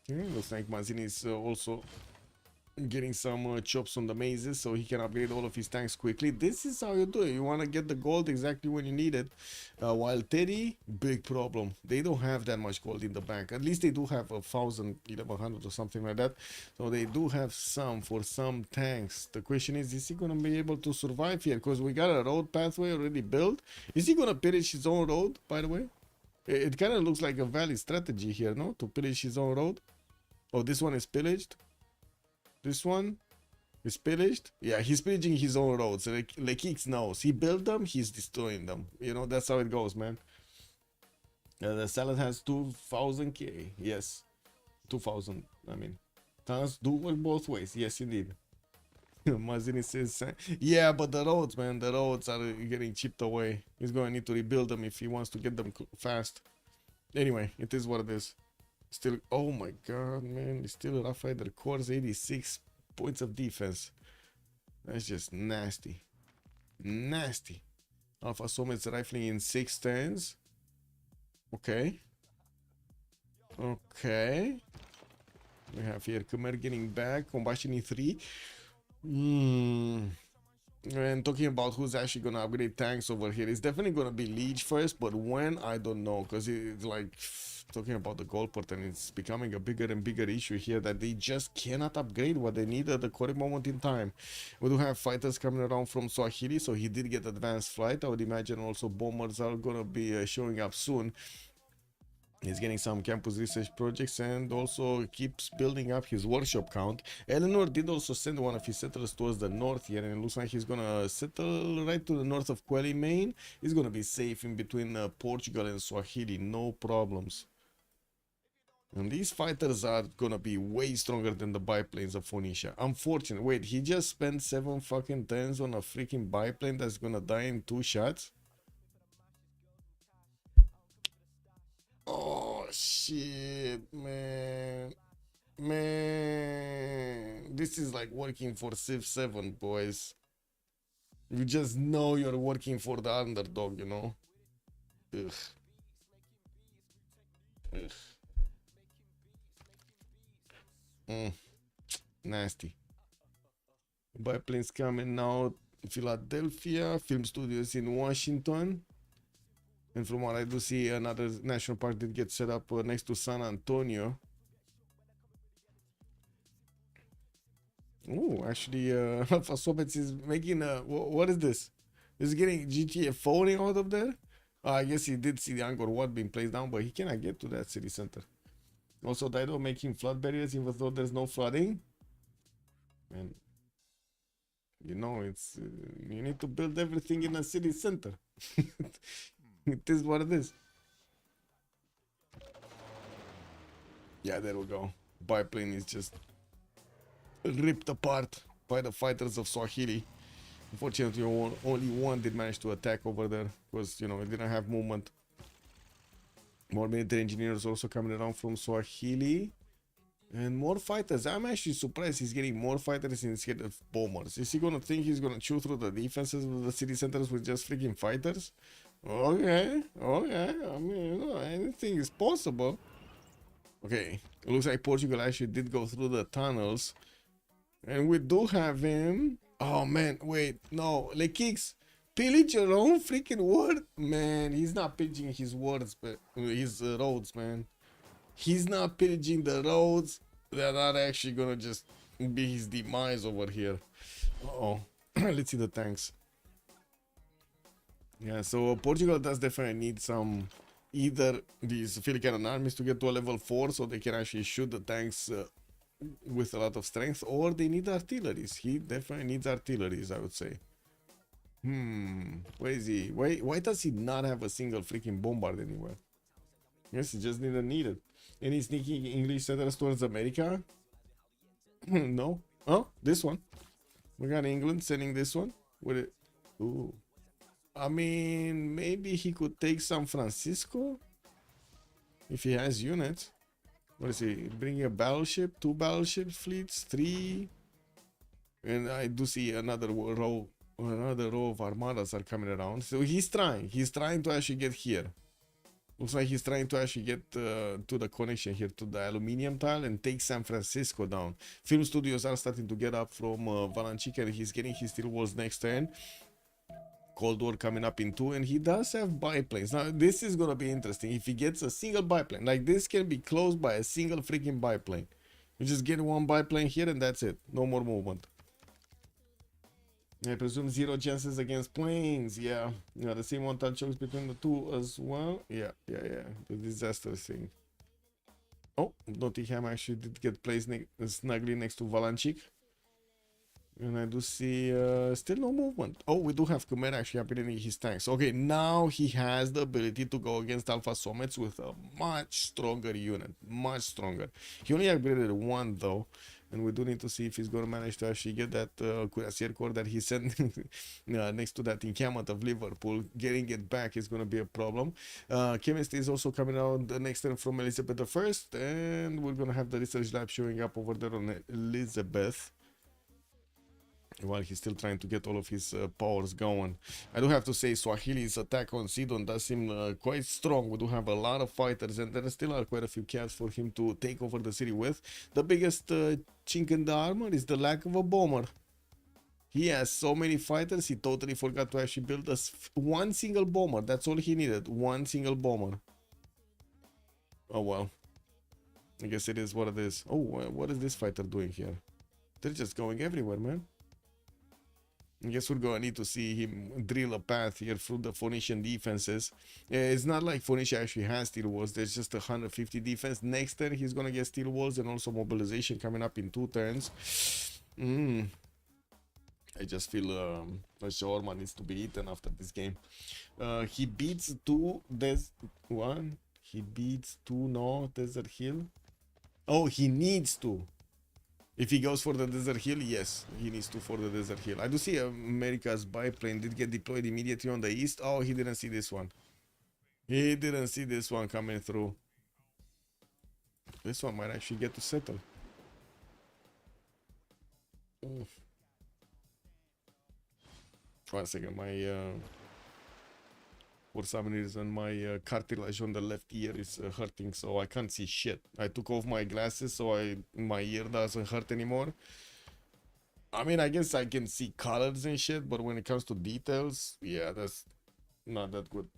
Looks like Mazin is also getting some chops on the mazes so he can upgrade all of his tanks quickly. This is how you do it. You want to get the gold exactly when you need it. While Teddy, big problem. They don't have that much gold in the bank. At least they do have 1,000, 1,100 or something like that. So they do have some for some tanks. The question is he going to be able to survive here? Because we got a road pathway already built. Is he going to pillage his own road, by the way? It kind of looks like a valid strategy here, no? To pillage his own road. Oh, this one is pillaged. This one is pillaged. Yeah, he's pillaging his own roads. Like X knows. He built them, he's destroying them. You know, that's how it goes, man. The salad has 2,000k. Yes. 2,000, I mean. Tons do work both ways. Yes, indeed. Mazini says, yeah, but the roads, man. The roads are getting chipped away. He's going to need to rebuild them if he wants to get them fast. Anyway, it is what it is. Still, oh my god, man, it's still Rough Rider cores, 86 points of defense. That's just nasty. Nasty. Alpha Somet's rifling in 6 turns. Okay. Okay. We have here Khmer getting back, combustion in 3. And talking about who's actually gonna upgrade tanks over here, it's definitely gonna be Leech first, but when, I don't know, because it's like talking about the gold port, and it's becoming a bigger and bigger issue here that they just cannot upgrade what they need at the correct moment in time. We do have fighters coming around from Swahili, so he did get advanced flight. I would imagine also bombers are gonna be showing up soon. He's getting some campus research projects and also keeps building up his workshop count. Eleanor did also send one of his settlers towards the north here, and it looks like he's gonna settle right to the north of Quelly, Maine. He's gonna be safe in between Portugal and Swahili, no problems. And these fighters are gonna be way stronger than the biplanes of Phoenicia. Unfortunately, wait, he just spent 7 fucking turns on a freaking biplane that's gonna die in 2 shots? Oh shit, man. This is like working for Civ6, boys. You just know you're working for the underdog, you know. Ugh. Nasty. Biplanes coming out. Philadelphia, film studios in Washington. And from what I do see, another national park did get set up next to San Antonio. Oh, actually, Alpha Sobets is making a... What is this? Is getting GTA phoning out of there? I guess he did see the Angkor Wat being placed down, but he cannot get to that city center. Also, Dido making flood barriers even though there's no flooding. And, you know, it's... you need to build everything in a city center. It is what it is. Yeah, there we go. Biplane is just ripped apart by the fighters of Swahili. Unfortunately, only one did manage to attack over there because, you know, it didn't have movement. More military engineers also coming around from Swahili. And more fighters. I'm actually surprised he's getting more fighters instead of bombers. Is he gonna think he's gonna chew through the defenses of the city centers with just freaking fighters? Okay, okay. I mean, you know, anything is possible. Okay, it looks like Portugal actually did go through the tunnels. And we do have him Oh man, wait, no, Lekix, pillage your own freaking word, man. He's not pillaging his words, but his roads, man. He's not pillaging the roads. They're not actually gonna just be his demise over here. Oh, let's see the tanks. Yeah, so Portugal does definitely need some either these field cannon armies to get to a level 4 so they can actually shoot the tanks with a lot of strength, or they need artilleries. He definitely needs artilleries, I would say. Where is he? Why does he not have a single freaking bombard anywhere? Yes, he just didn't need it. Any sneaky English settlers towards America? No. Oh, this one. We got England sending this one. With it. Ooh. I mean, maybe he could take San Francisco if he has units. What is he? Bringing a battleship, 2 battleship fleets, 3. And I do see another row of armadas are coming around. So he's trying to actually get here. Looks like he's trying to actually get to the connection here to the aluminium tile and take San Francisco down. Film studios are starting to get up from Valancic, and he's getting his steel walls next turn. Cold War coming up in 2, and he does have biplanes. Now this is gonna be interesting. If he gets a single biplane, like this can be closed by a single freaking biplane. You just get one biplane here and that's it. No more movement. I presume 0 chances against planes. Yeah, the same one-touch chokes between the two as well. Yeah. The disaster thing. Oh, Nottingham actually did get placed snugly next to Valancic. And I do see still no movement. Oh, we do have Khmer actually upgrading his tanks. Okay, now he has the ability to go against Alpha Somets with a much stronger unit. Much stronger. He only upgraded 1 though. And we do need to see if he's going to manage to actually get that Cuirassier Corps that he sent next to that encampment of Liverpool. Getting it back is going to be a problem. Chemistry is also coming out the next turn from Elizabeth I. And we're going to have the research lab showing up over there on Elizabeth, while he's still trying to get all of his powers going. I do have to say Swahili's attack on Sidon does seem quite strong. We do have a lot of fighters, and there still are quite a few cats for him to take over the city with. The biggest chink in the armor is the lack of a bomber. He has so many fighters, he totally forgot to actually build one single bomber. That's all he needed, one single bomber. Oh well, I guess it is what it is. Oh, what is this fighter doing here? They're just going everywhere, man. I guess we're going to need to see him drill a path here through the Phoenician defenses. It's not like Phoenicia actually has steel walls. There's just 150 defense. Next turn, he's going to get steel walls and also mobilization coming up in 2 turns. I just feel the shawarma needs to be eaten after this game. He beats 2 1. He beats 2 no Desert Hill. Oh, he needs to. If he goes for the Desert Hill, yes, he needs to for the Desert Hill. I do see America's biplane did get deployed immediately on the east. Oh, he didn't see this one. He didn't see this one coming through. This one might actually get to settle. Oof. 1 second, for some reason my cartilage on the left ear is hurting, so I can't see shit. I took off my glasses so my ear doesn't hurt anymore. I mean, I guess I can see colors and shit, but when it comes to details, yeah, that's not that good.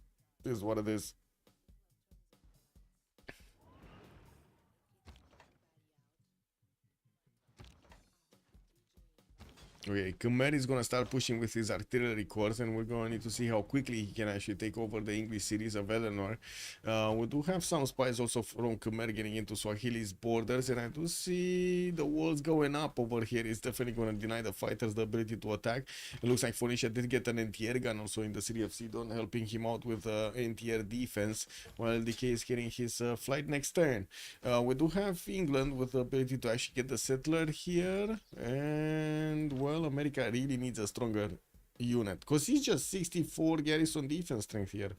This is what it is. Okay, Khmer is gonna start pushing with his artillery corps, and we're gonna need to see how quickly he can actually take over the English cities of Eleanor. We do have some spies also from Khmer getting into Swahili's borders, and I do see the walls going up over here. It's definitely gonna deny the fighters the ability to attack. It looks like Phoenicia did get an anti-air gun also in the city of Sidon, helping him out with anti-air defense, while LDK is getting his flight next turn. We do have England with the ability to actually get the settler here, and well, America really needs a stronger unit because he's just 64 garrison defense strength here.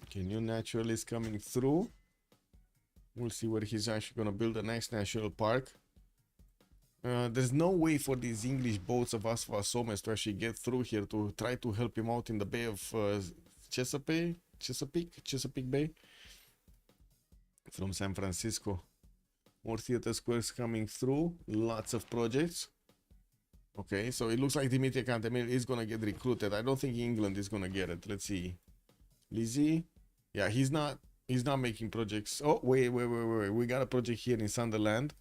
Okay, new naturalist coming through. We'll see where he's actually gonna build the next national park. There's no way for these English boats of Asfa Somes to actually get through here to try to help him out in the Bay of Chesapeake Bay from San Francisco. More theater squares coming through, lots of projects. Okay, so it looks like Dimitri Cantemir is gonna get recruited. I don't think England is gonna get it. Let's see. Lizzie? Yeah, he's not making projects. Oh, wait. We got a project here in Sunderland.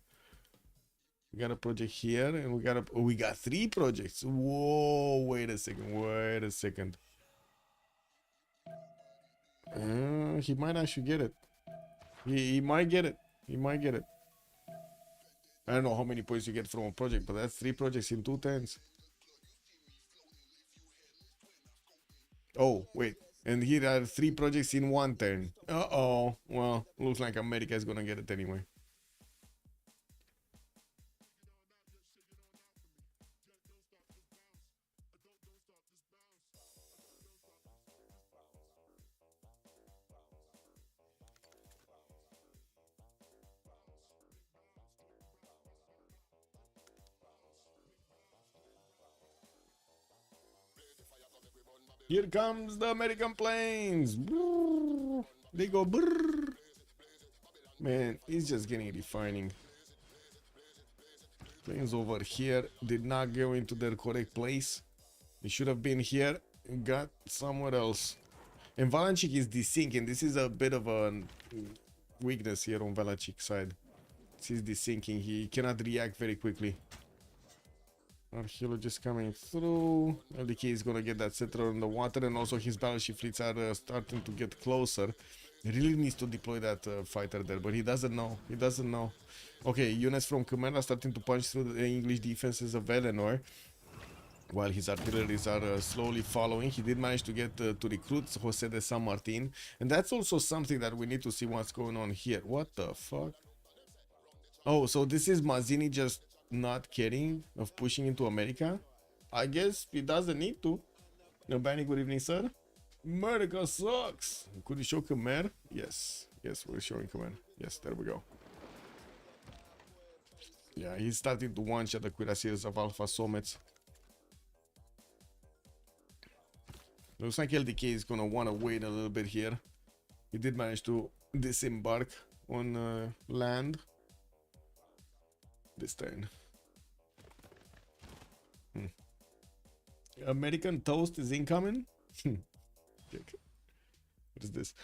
We got a project here, and we got 3 projects. Whoa, wait a second. He might actually get it. He might get it. I don't know how many points you get from a project, but that's 3 projects in 2 turns. Oh, wait. And here are 3 projects in 1 turn. Uh-oh. Well, looks like America is gonna get it anyway. Here comes the American planes. Brrr. They go brrr. Man, it's just getting refining. Planes over here did not go into their correct place. They should have been here and got somewhere else. And Valanchik is desyncing. This is a bit of a weakness here on Valanchik's side. He's desyncing. He cannot react very quickly. Archaeologist coming through. LDK is gonna get that settler in the water, and also his battleship fleets are starting to get closer. He really needs to deploy that fighter there, but he doesn't know. Okay, units from Command are starting to punch through the English defenses of Eleanor, while his artilleries are slowly following. He did manage to get to recruit Jose de San Martin, and that's also something that we need to see what's going on here. What the fuck? Oh, so this is Mazzini just not caring of pushing into America? I guess he doesn't need to. Nobani, good evening, sir. America sucks. Could you show Khmer? Yes, we're showing Khmer. Yes, there we go. Yeah, he's starting to one-shot the cuirassiers of Alpha Somets. Looks like LDK is gonna want to wait a little bit here. He did manage to disembark on land this turn. American toast is incoming. What is this?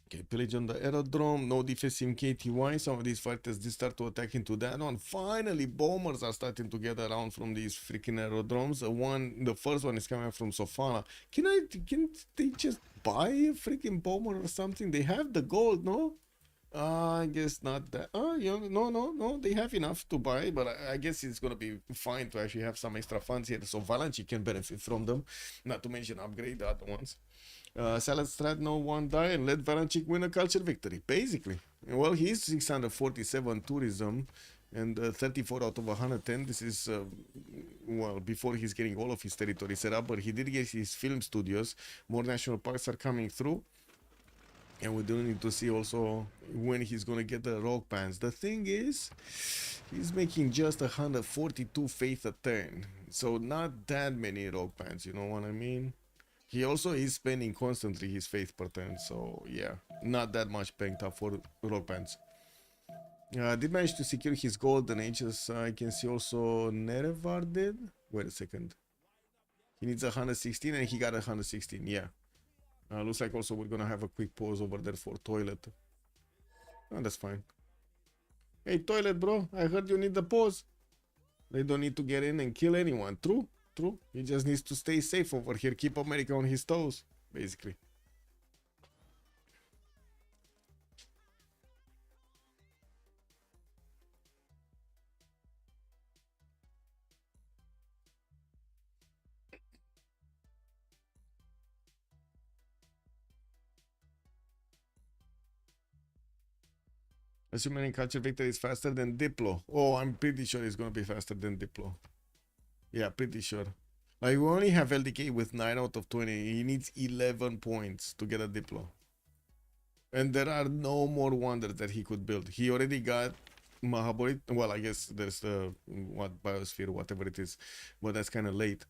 Okay, pillage on the aerodrome, no defense in KTY. Some of these fighters did start to attack into that one. Finally, bombers are starting to get around from these freaking aerodromes. The first one is coming from Sofala. Can they just buy a freaking bomber or something? They have the gold, no? I guess not that. Yeah, no. They have enough to buy, but I guess it's gonna be fine to actually have some extra funds here, so Valanchi can benefit from them. Not to mention upgrade the other ones. Salad Strat, no one die, and let Valanchik win a culture victory, basically. Well, he's 647 tourism and 34 out of 110. This is, well, before he's getting all of his territory set up, but he did get his film studios. More national parks are coming through. And we do need to see also when he's gonna get the rock bands. The thing is, he's making just 142 faith a turn. So not that many rock bands, you know what I mean? He also is spending constantly his faith per turn, so yeah, not that much banked up for rock bands. Did manage to secure his golden ages. I can see also Nerevar did. Wait a second. He needs 116 and he got 116, yeah. Looks like also we're gonna have a quick pause over there for toilet. Oh, that's fine. Hey, toilet, bro, I heard you need the pause. They don't need to get in and kill anyone. True. He just needs to stay safe over here. Keep America on his toes, basically. Assuming culture victory is faster than Diplo. Oh, I'm pretty sure it's gonna be faster than Diplo. Yeah, pretty sure. Like, we only have LDK with 9 out of 20. He needs 11 points to get a Diplo. And there are no more wonders that he could build. He already got Mahabolit. Well, I guess there's the Biosphere, whatever it is. But that's kind of late.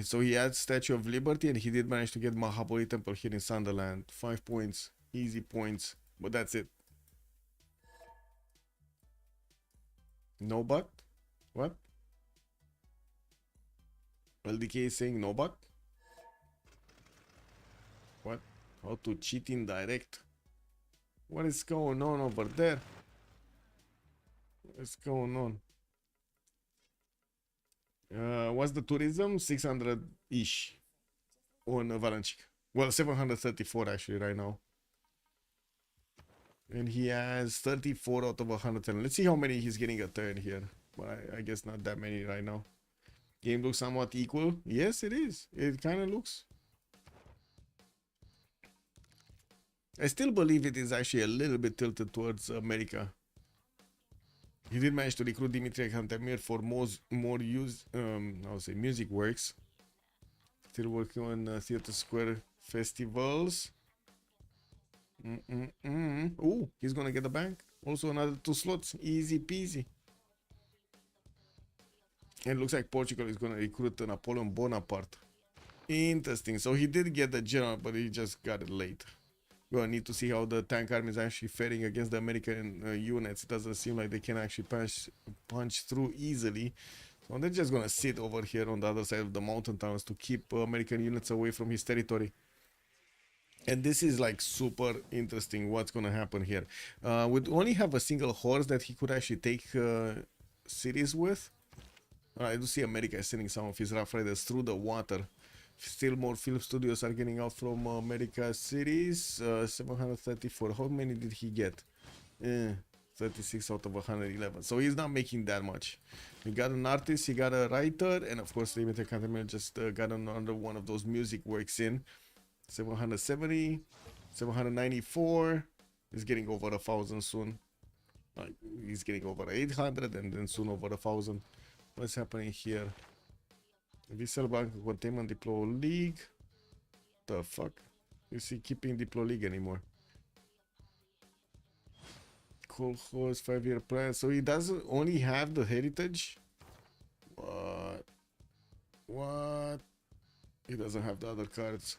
So he had Statue of Liberty, and he did manage to get Mahabodhi Temple here in Sunderland. 5 points. Easy points. But that's it. No but? What? LDK is saying no bug? What? How to cheat in direct? What is going on over there? What's going on? What's the tourism? 600-ish on Valanchik. Well, 734 actually right now. And he has 34 out of 110. Let's see how many he's getting a turn here. But I guess not that many right now. Game looks somewhat equal. Yes, it is. It kind of looks. I still believe it is actually a little bit tilted towards America. He did manage to recruit Dimitri Cantemir for more use, I would say music works. Still working on Theater Square festivals. Ooh, he's gonna get a bank. Also another 2 slots, easy peasy. And it looks like Portugal is gonna recruit Napoleon Bonaparte. Interesting. So he did get the general, but he just got it late. We're gonna need to see how the tank army is actually faring against the American units. It doesn't seem like they can actually punch through easily. So they're just gonna sit over here on the other side of the mountain towns to keep American units away from his territory. And this is like super interesting what's gonna happen here. Would only have a single horse that he could actually take cities with. I do see America is sending some of his Rough Riders through the water. Still more film studios are getting out from America cities. 734. How many did he get? 36 out of 111. So he's not making that much. He got an artist, he got a writer, and of course Dimitri Cantemir just got another one of those music works in. 770, 794. He's getting over 1,000 soon. He's getting over 800 and then soon over 1,000. What's happening here? Vissel Bank Containment Diplo League. The fuck? Is he keeping Diplo League anymore? Cool horse 5-year plan. So he doesn't only have the heritage. What? He doesn't have the other cards.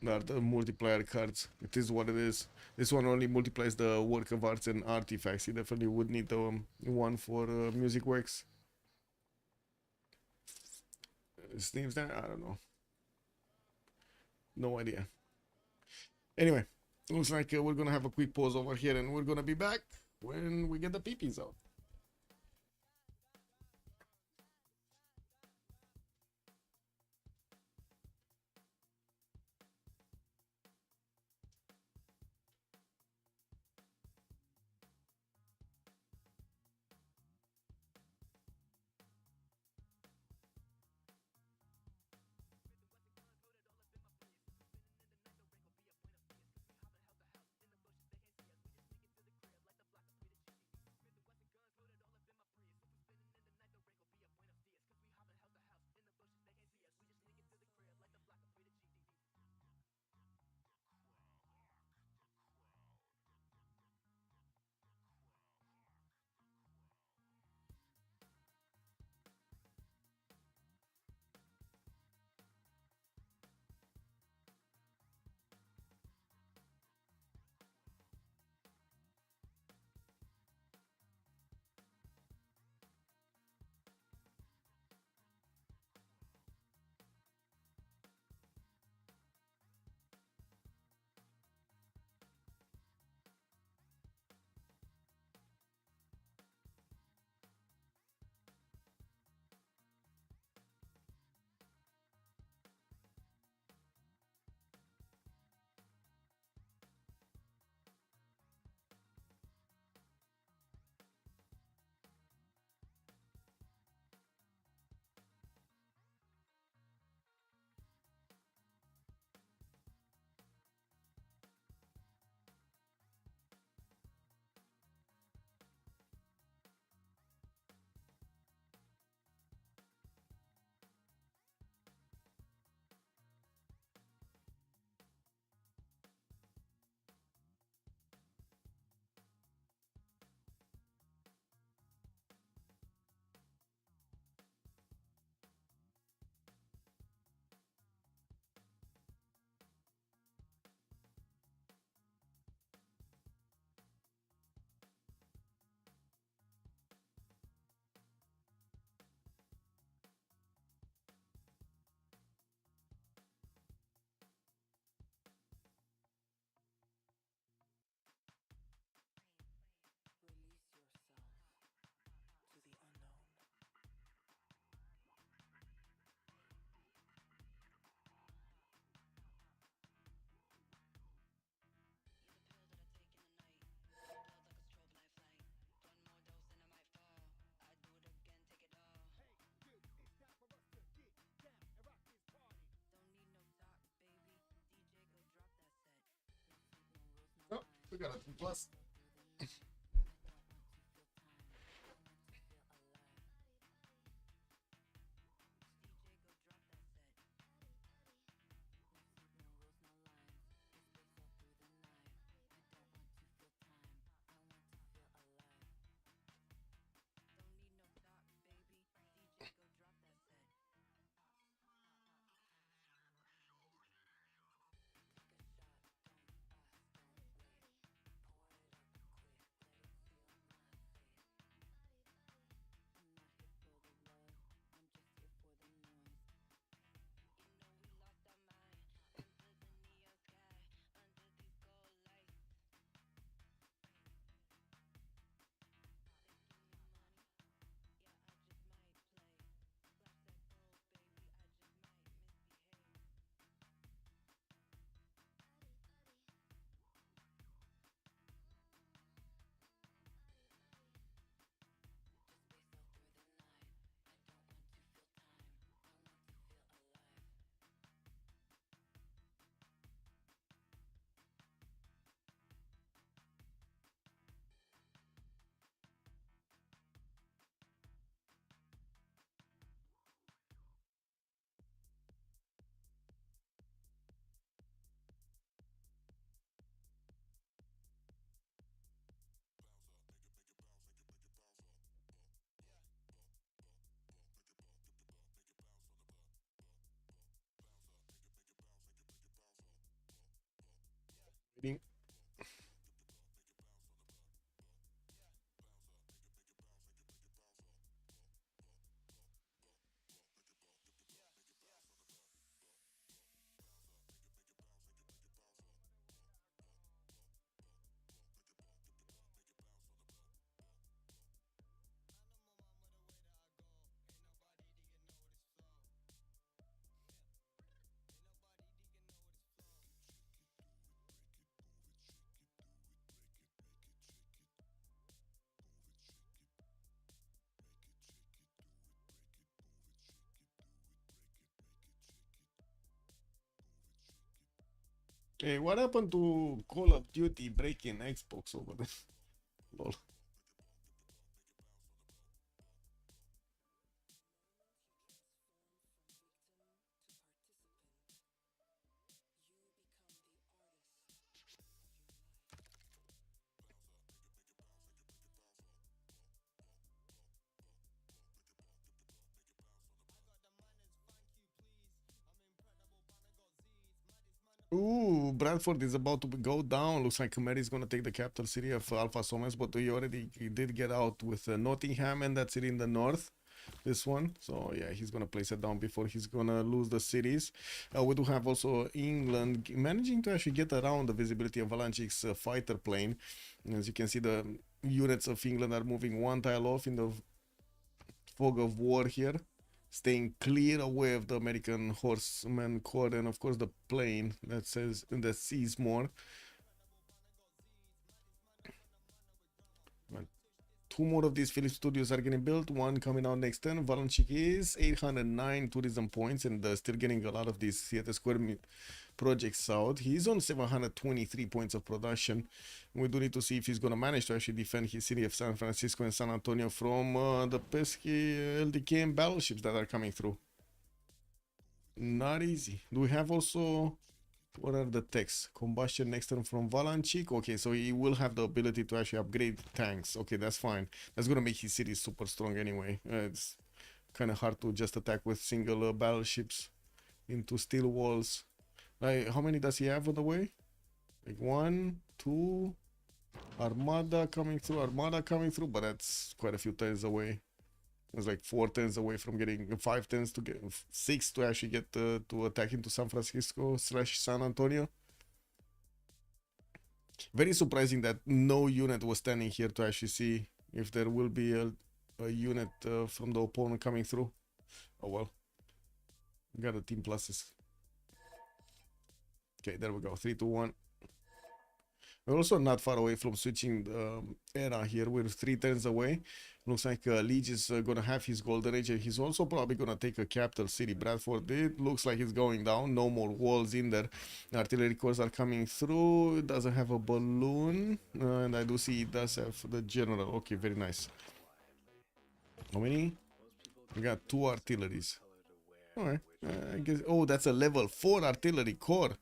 The multiplier cards. It is what it is. This one only multiplies the work of arts and artifacts. He definitely would need the one for music works. His name's there? I don't know. No idea. Anyway, looks like we're gonna have a quick pause over here and we're gonna be back when we get the peepees out. got a 2 plus. Waiting. Hey, what happened to Call of Duty breaking Xbox over there? Lol. Ooh, Bradford is about to go down. Looks like Mary is going to take the capital city of Alpha Somes, but he did get out with Nottingham and that city in the north. This one, so yeah, he's gonna place it down before he's gonna lose the cities. We do have also England managing to actually get around the visibility of Valanchik's fighter plane. As you can see, the units of England are moving one tile off in the fog of war here, staying clear away of the American horseman corps and of course the plane that sees more. Two more of these Philips studios are getting built, one coming out next turn. Valanchik is 809 tourism points and still getting a lot of these theater square projects out. He's on 723 points of production. We do need to see if he's going to manage to actually defend his city of San Francisco and San Antonio from the pesky LDKM battleships that are coming through. Not easy. Do we have also... What are the techs? Combustion next turn from Valanchik. Okay, so he will have the ability to actually upgrade tanks. Okay, that's fine. That's gonna make his city super strong anyway. It's kind of hard to just attack with single battleships into steel walls. Like, how many does he have on the way? Like 1, 2, Armada coming through, but that's quite a few turns away. It's like 4 turns away from getting 5 turns to get 6 to actually get to attack into San Francisco / San Antonio. Very surprising that no unit was standing here to actually see if there will be a unit from the opponent coming through. Oh well, got the team pluses. Okay, there we go. 3, 2, 1. We're also not far away from switching era here. We're 3 turns away. Looks like Liege is gonna have his golden age, and he's also probably gonna take a capital city. Bradford, it looks like it's going down. No more walls in there. Artillery cores are coming through. It doesn't have a balloon, and I do see it does have the general. Okay, very nice. How many? We got 2 artilleries. Alright, I guess. Oh, that's a level 4 artillery core.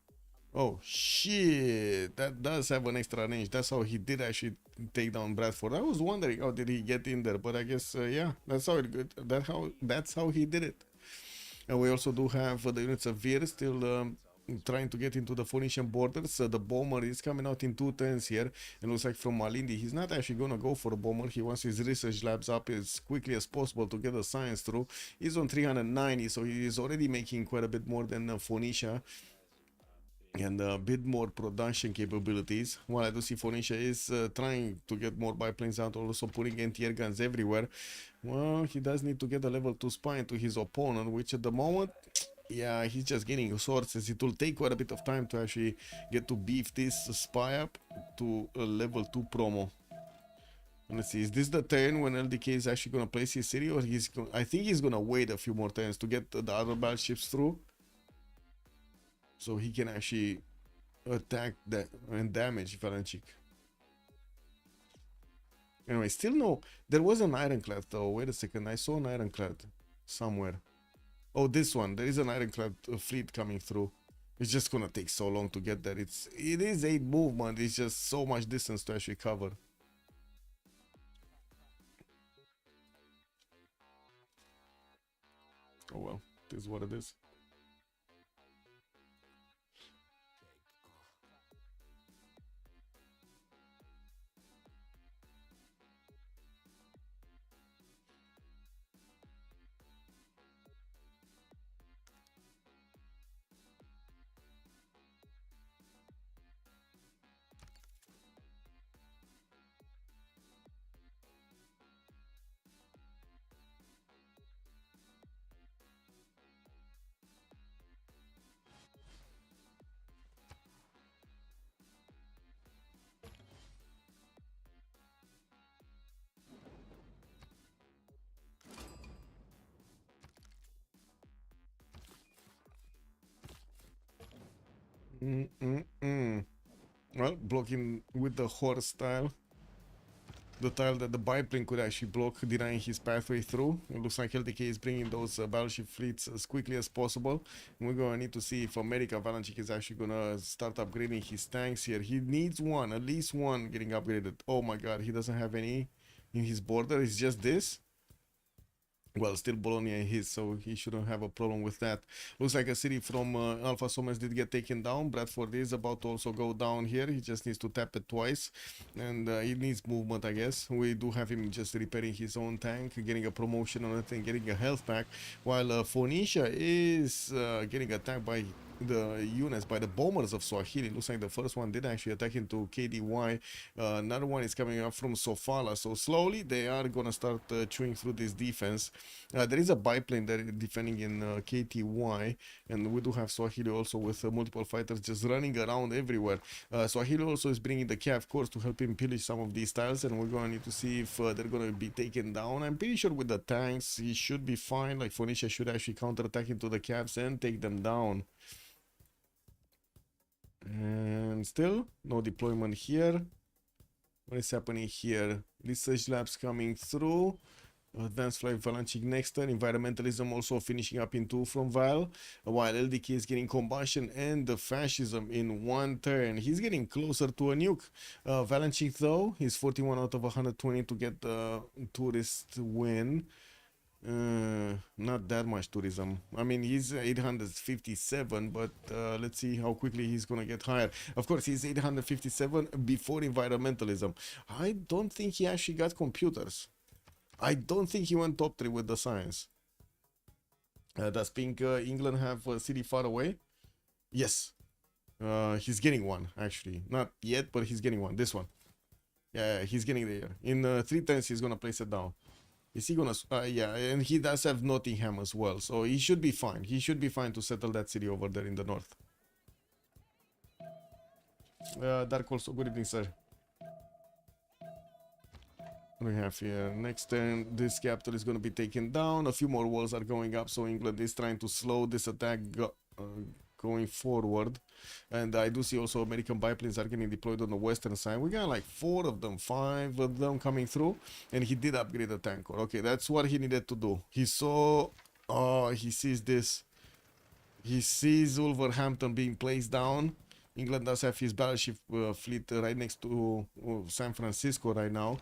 Oh shit, that does have an extra range. That's how he did actually take down Bradford. I was wondering how did he get in there, but I guess yeah, that's how it good. That's how he did it. And we also do have the units of Vir still trying to get into the Phoenician borders. The bomber is coming out in 2 turns here. It looks like from Malindi, he's not actually gonna go for a bomber. He wants his research labs up as quickly as possible to get the science through. He's on 390, so he is already making quite a bit more than Phoenicia. And a bit more production capabilities. While I do see Phoenicia is trying to get more biplanes out, also putting anti-air guns everywhere. Well, he does need to get a level 2 spy into his opponent, which at the moment, yeah, he's just getting sources. It will take quite a bit of time to actually get to beef this spy up to a level 2 promo. Let's see, is this the turn when LDK is actually going to place his city, or I think he's going to wait a few more turns to get the other battleships through, so he can actually attack that and damage Valanchik. Anyway, still no. There was an ironclad though. Wait a second. I saw an ironclad somewhere. Oh, this one. There is an ironclad fleet coming through. It's just gonna take so long to get there. It is 8 movement. It's just so much distance to actually cover. Oh well, this is what it is. Well, blocking with the horse style. The tile that the biplane could actually block, denying his pathway through. It looks like LDK is bringing those battleship fleets as quickly as possible. And we're going to need to see if America Valanchik is actually going to start upgrading his tanks here. He needs one, at least one getting upgraded. Oh my god, he doesn't have any in his border. It's just this. Well, still Bologna in his, so he shouldn't have a problem with that. Looks like a city from Alpha Somers did get taken down. Bradford is about to also go down here. He just needs to tap it twice. And he needs movement, I guess. We do have him just repairing his own tank, getting a promotion on it and getting a health pack. While Phoenicia is getting attacked by the units, by the bombers of Swahili. Looks like the first one did actually attack into KDY. Another one is coming up from Sofala. So slowly they are gonna start chewing through this defense. There is a biplane there defending in KTY, and we do have Swahili also with multiple fighters just running around everywhere. Swahili also is bringing the Cav Corps to help him pillage some of these tiles, and we're gonna need to see if they're gonna be taken down. I'm pretty sure with the tanks he should be fine. Like Phoenicia should actually counterattack into the Cavs and take them down. And still no deployment here. What is happening here? Research labs coming through. Advanced flight Valanchik next turn. Environmentalism also finishing up in 2 from Val. While LDK is getting combustion and the fascism in 1 turn. He's getting closer to a nuke. Valanchik though, he's 41 out of 120 to get the tourist win. Not that much tourism. I mean, he's 857, but let's see how quickly he's gonna get higher. Of course, he's 857 before environmentalism. I don't think he actually got computers. I don't think he went top 3 with the science. Does Pink England have a city far away? Yes. He's getting one, actually. Not yet, but he's getting one. This one. Yeah, he's getting there. In 3 turns, he's gonna place it down. Is he gonna... yeah, and he does have Nottingham as well, so he should be fine. He should be fine to settle that city over there in the north. Dark also, good evening, sir. What do we have here? Next turn, this capital is going to be taken down. A few more walls are going up, so England is trying to slow this attack going forward. And I do see also American biplanes are getting deployed on the western side. We got like 4 of them, 5 of them coming through. And he did upgrade the tank core. Okay, that's what he needed to do. He saw... Oh, he sees this. He sees Wolverhampton being placed down. England does have his battleship fleet right next to San Francisco right now.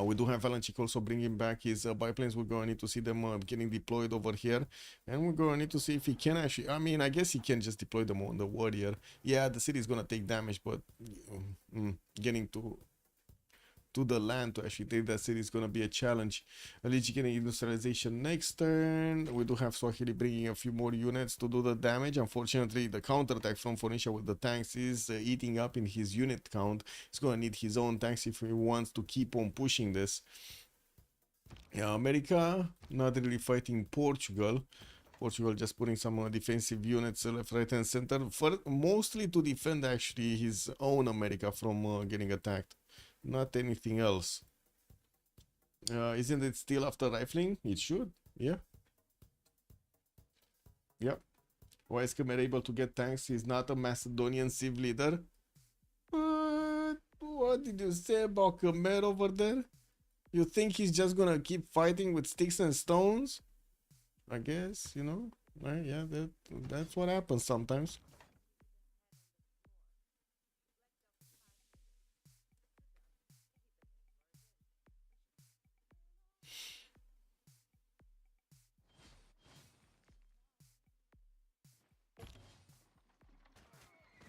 We do have Valanchik also bringing back his biplanes. We're going to need to see them getting deployed over here. And we're going to need to see if he can actually... I mean, I guess he can just deploy them on the warrior. Yeah, the city is going to take damage, but getting to the land to actually take that city is going to be a challenge. Alleged getting industrialization next turn. We do have Swahili bringing a few more units to do the damage. Unfortunately, the counterattack from Phoenicia with the tanks is eating up in his unit count. He's going to need his own tanks if he wants to keep on pushing this. Yeah, America not really fighting Portugal. Portugal just putting some defensive units left, right, and center, mostly to defend actually his own America from getting attacked. Not anything else. Isn't it still after rifling? It should. Yeah. Yep. Why is Khmer able to get tanks? He's not a Macedonian civ leader. What did you say about Khmer over there? You think he's just gonna keep fighting with sticks and stones? I guess, you know. Yeah, that's what happens sometimes.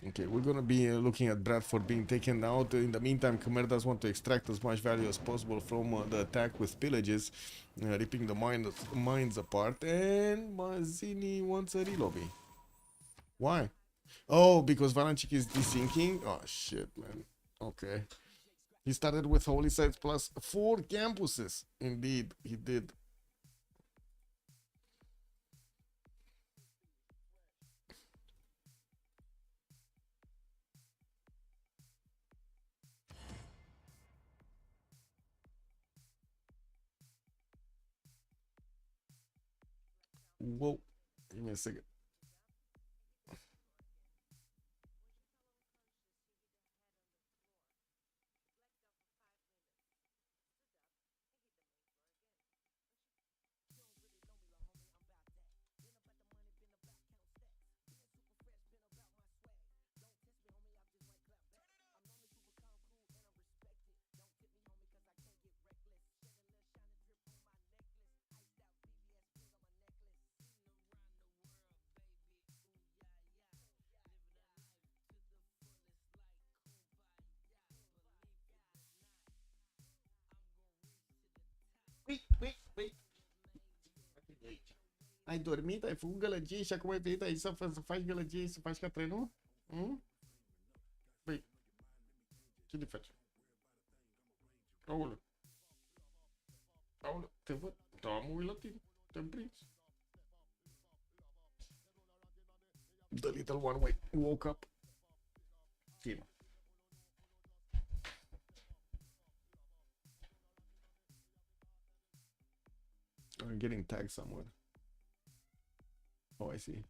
Okay, we're gonna be looking at Bradford being taken out. In the meantime, Khmer does want to extract as much value as possible from the attack with pillages, ripping the mines apart. And Mazzini wants a relobby. Why? Oh, because Valanchik is desyncing? Oh, shit, man. Okay. He started with Holy Sites plus 4 campuses. Indeed, he did. Whoa. Give me a second. Wait. Ai dormit, ai făcut gălăgie și acum ai venit aici să faci gălăgie și să faci ca trenul? Păi, ce le faci? Aoleu. Aoleu, te văd. Da, mă uit la tine. Te-am prins. The little one woke up. Fine. I'm getting tagged somewhere. Oh, I see.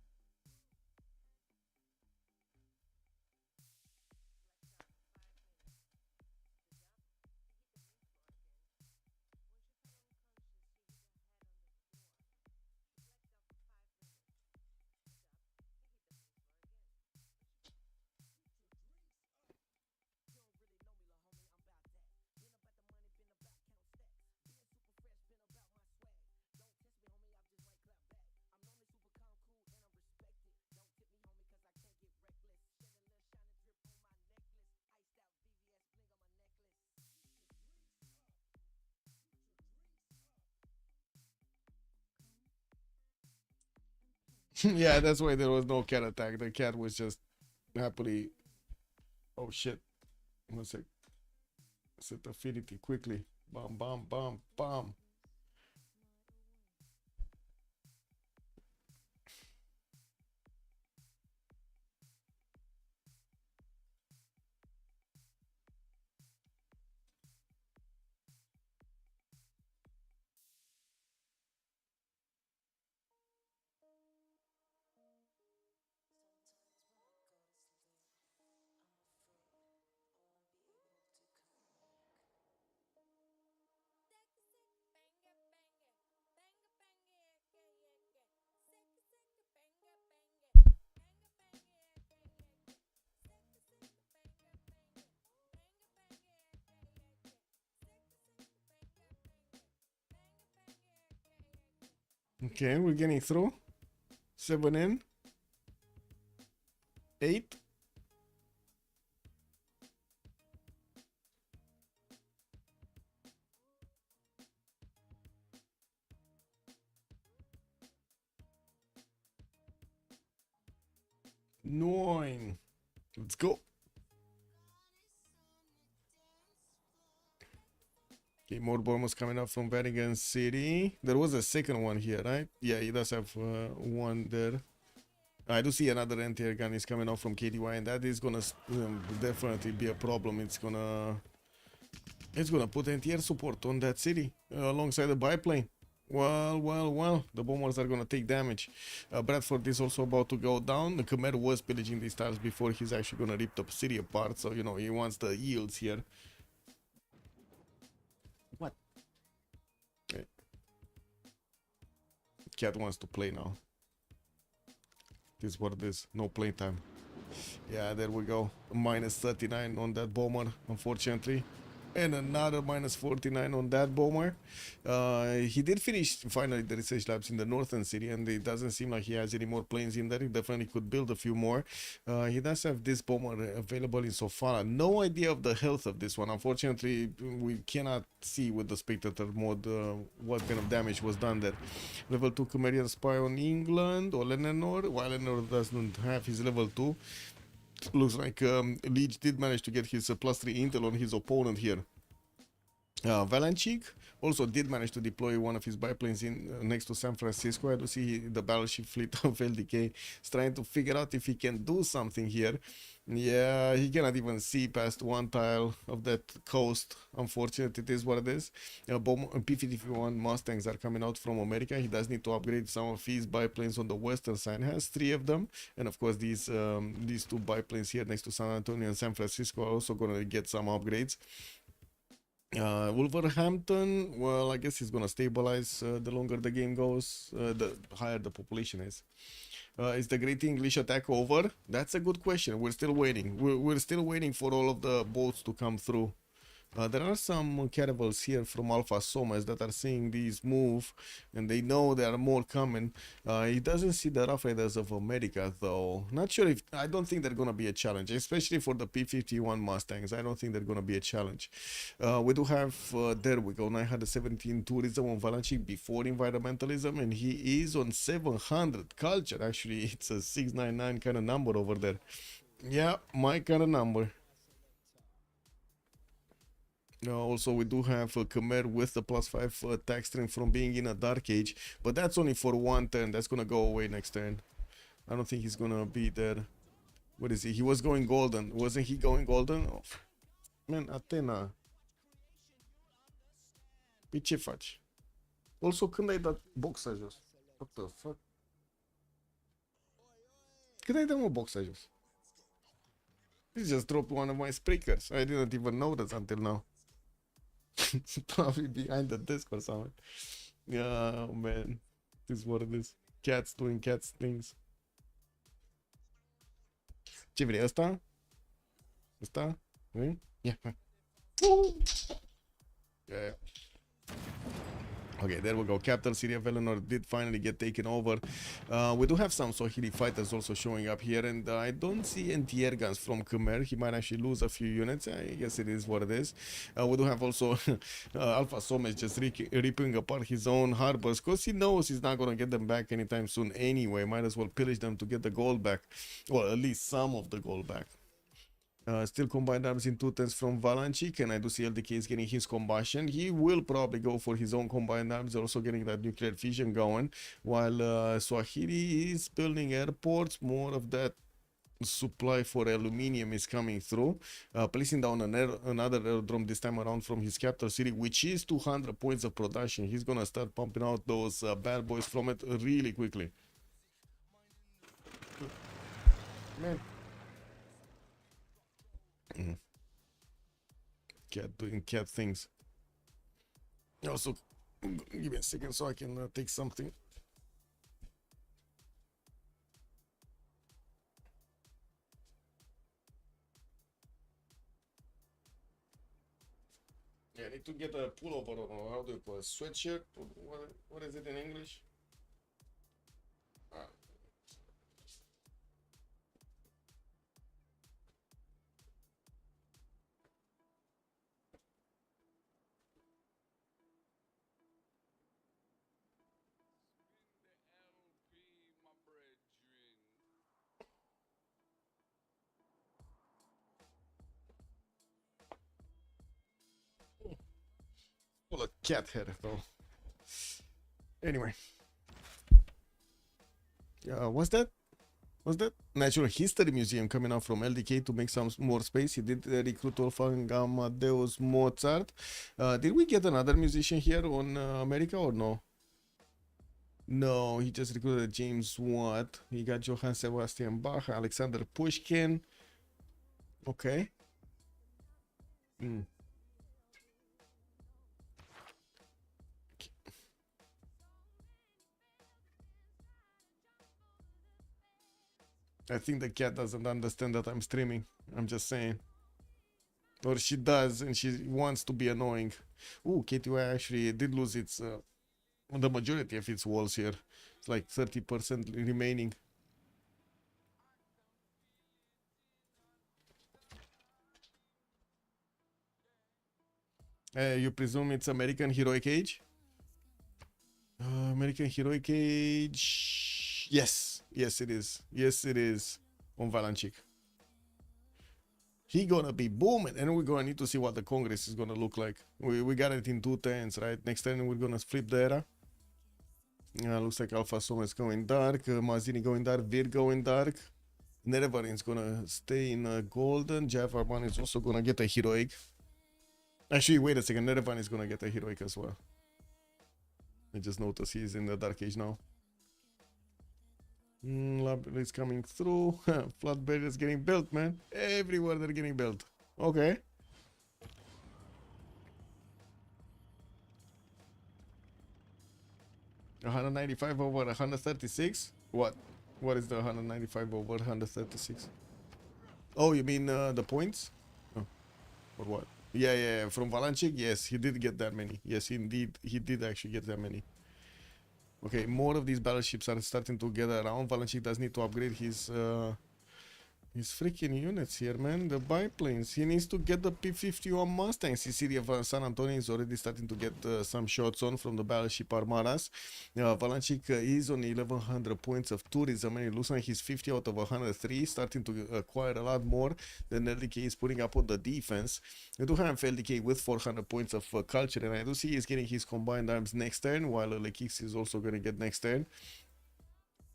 Yeah, that's why there was no cat attack. The cat was just happily... Oh shit. One sec. Set affinity quickly. Bam, bam, bam, bam. Okay, we're getting through. 7 in. 8. Nine. Let's go. Okay, more bombers coming up from Vatican City. There was a second one here, right? Yeah, he does have one there. I do see another anti-air gun is coming off from KTY, and that is gonna definitely be a problem. It's gonna put anti-air support on that city alongside the biplane. Well, the bombers are gonna take damage. Bradford is also about to go down. The Khmer was pillaging these tiles before. He's actually gonna rip the city apart, so you know he wants the yields here. What? Okay. Cat wants to play now. This is what it is. No playtime. Yeah, there we go. Minus 39 on that bomber, unfortunately. And another minus 49 on that bomber. He did finish finally the research labs in the northern city, and it doesn't seem like he has any more planes in there. He definitely could build a few more. He does have this bomber available in Sofala. No idea of the health of this one. Unfortunately, we cannot see with the spectator mode what kind of damage was done there. Level 2 Khmerian spy on England or Lenore, while Lenore doesn't have his level 2. Looks like Leech did manage to get his +3 intel on his opponent here. Valanchik also did manage to deploy one of his biplanes in next to San Francisco. I do see the battleship fleet of LDK is trying to figure out if he can do something here. Yeah, he cannot even see past one tile of that coast. Unfortunately, it is what it is. P-51 Mustangs are coming out from America. He does need to upgrade some of his biplanes on the western side. He has 3 of them, and of course these 2 biplanes here next to San Antonio and San Francisco are also going to get some upgrades. Wolverhampton, well, I guess he's gonna stabilize the longer the game goes, the higher the population is. Is the Great English attack over? That's a good question. We're still waiting. We're still waiting for all of the boats to come through. There are some caravels here from Alpha Somas that are seeing these move, and they know there are more coming. He doesn't see the Rough Riders of America though. Not sure if, I don't think they're gonna be a challenge, especially for the P-51 Mustangs. I don't think they're gonna be a challenge. We do have, there we go, 917 tourism on Valanchik before environmentalism, and he is on 700 culture. Actually, it's a 699 kind of number over there. Yeah, my kind of number. Also, we do have Khmer with the +5 attack strength from being in a Dark Age, but that's only for one turn. That's gonna go away next turn. I don't think he's gonna be there. What is he? He was going golden. Wasn't he going golden? Oh, man, Athena. Pe ce faci? Also, când ai dat boxa jos? What the fuck? Când ai dat mă boxa jos? He just dropped one of my speakers. I didn't even notice until now. Probably behind the desk or something. Yeah, man. This is what it is. Cats doing cats things. Ce vrei, ăsta? Ăsta? Yeah. Yeah. Okay, there we go. Capital city of Eleanor did finally get taken over. We do have some Swahili fighters also showing up here, and I don't see anti-air guns from Khmer. He might actually lose a few units. I guess it is what it is. We do have also Alpha Somes just ripping apart his own harbors, because he knows he's not going to get them back anytime soon anyway. Might as well pillage them to get the gold back. Well, at least some of the gold back. Still combined arms in 2 turns from Valanchik, and I do see LDK is getting his combustion. He will probably go for his own combined arms, also getting that nuclear fission going, while Swahili is building airports. More of that supply for aluminium is coming through, placing down another aerodrome this time around from his capital city, which is 200 points of production. He's gonna start pumping out those bad boys from it really quickly. Man. Cat doing cat things. Also, give me a second so I can take something. Yeah, I need to get a pullover or how do you call it? Sweatshirt? What is it in English? Well, a cat hair though. Anyway. What's that? What's that? Natural History Museum coming out from LDK to make some more space. He did recruit Wolfgang Amadeus Mozart. Did we get another musician here on America or no? No, he just recruited James Watt. He got Johann Sebastian Bach, Alexander Pushkin. Okay. I think the cat doesn't understand that I'm streaming. I'm just saying. Or she does and she wants to be annoying. Ooh, KTY actually did lose its the majority of its walls here. It's like 30% remaining. You presume it's American Heroic Age? American Heroic Age. Yes, yes it is. Yes it is. On Valanchik. He gonna be booming, and we're gonna need to see what the Congress is gonna look like. We got it in 2 turns, right? Next turn we're gonna flip the era. Looks like Alpha Soma is going dark, Mazini going dark, Vir going dark. Nerevarin is gonna stay in golden. Javarman is also gonna get a heroic. Actually, wait a second, Nerevan is gonna get a heroic as well. I just noticed he's in the Dark Age now. Lab is coming through. Flood barrier is getting built, man. Everywhere they're getting built. Okay. $195 over 136. What? What is the 195 over 136? Oh, you mean the points? Oh, or what? Yeah. From Valanchik, yes, he did get that many. Yes, indeed, he did actually get that many. Okay, more of these battleships are starting to gather around. Valanchik does need to upgrade his freaking units here, man. The biplanes. He needs to get the P-51 Mustangs. The city of San Antonio is already starting to get some shots on from the battleship armadas. Valanchik is on 1100 points of tourism, and it looks like he's 50 out of 103, starting to acquire a lot more than LDK is putting up on the defense. We do have LDK with 400 points of culture, and I do see he's getting his combined arms next turn, while Lekix is also going to get next turn.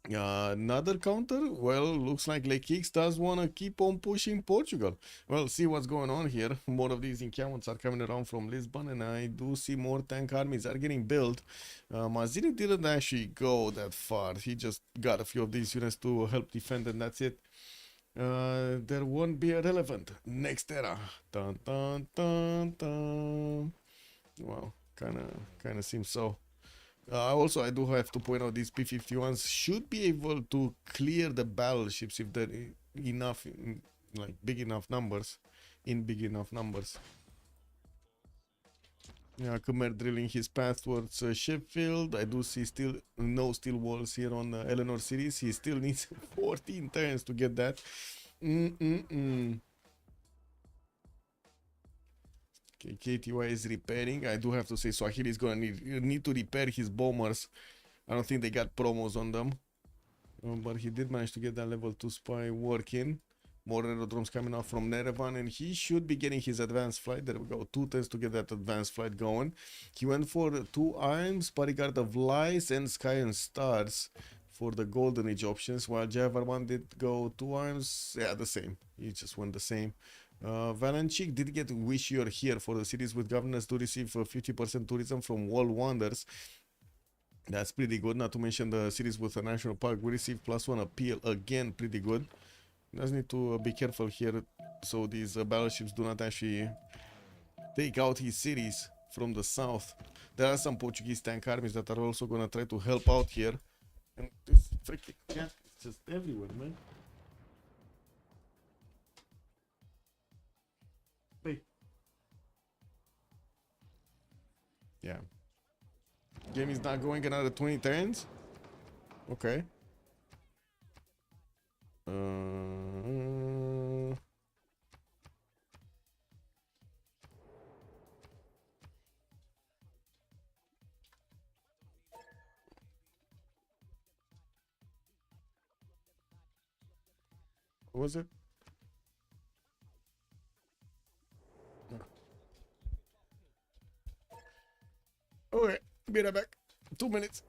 Another counter? Well, looks like Lekix does want to keep on pushing Portugal. Well, see what's going on here. More of these encampments are coming around from Lisbon, and I do see more tank armies are getting built. Mazini didn't actually go that far. He just got a few of these units to help defend, and that's it. There won't be a relevant next era. Dun, dun, dun, dun. Well, kind of seems so. Also, I do have to point out these P-51s should be able to clear the battleships if they're enough, like big enough numbers, Yeah, Khmer drilling his path towards Sheffield. I do see still no steel walls here on Eleanor series. He still needs 14 turns to get that. Okay, KTY is repairing. I do have to say Swahili is gonna need to repair his bombers. I don't think they got promos on them. But he did manage to get that level 2 spy working. More aerodromes coming out from Nerevan, and he should be getting his advanced flight. There we go, 2 turns to get that advanced flight going. He went for 2 arms, Bodyguard of Lies, and Sky and Stars for the Golden Age options, while Javarman did go 2 arms. Yeah, the same. He just went the same. Valanchik did get Wish You're Here for the cities with governors to receive 50% tourism from World Wonders. That's pretty good, not to mention the cities with a national park we receive +1 appeal, again pretty good. Just need to be careful here so these battleships do not actually take out his cities from the south. There are some Portuguese tank armies that are also gonna try to help out here. And this freaking cat is just everywhere, man. Hey. Yeah. Game is not going another 20 turns? Okay. What was it? be right back. 2 minutes.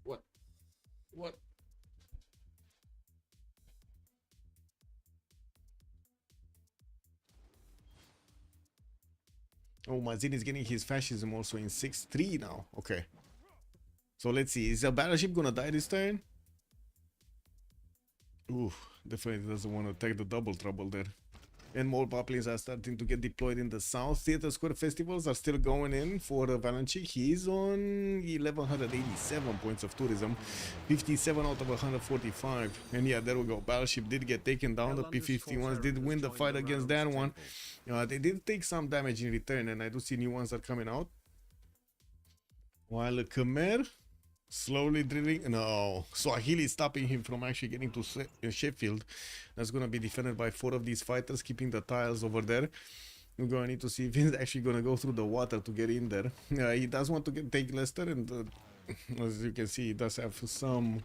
What? What? Oh, Mazin is getting his fascism also in 6-3 now. Okay. So let's see. Is a battleship gonna die this turn? Ooh, definitely doesn't want to take the double trouble there. And more poplins are starting to get deployed in the south. Theater Square festivals are still going in for Valanchik. He's on 1187 points of tourism, 57 out of 145. And yeah, there we go. Battleship did get taken down. The P-51s did win the fight against that one. They did take some damage in return, and I do see new ones are coming out. While Khmer slowly drilling. No, Swahili stopping him from actually getting to Sheffield. That's gonna be defended by 4 of these fighters, keeping the tiles over there. We're gonna need to see if he's actually gonna go through the water to get in there. He does want to take Leicester, and as you can see, he does have some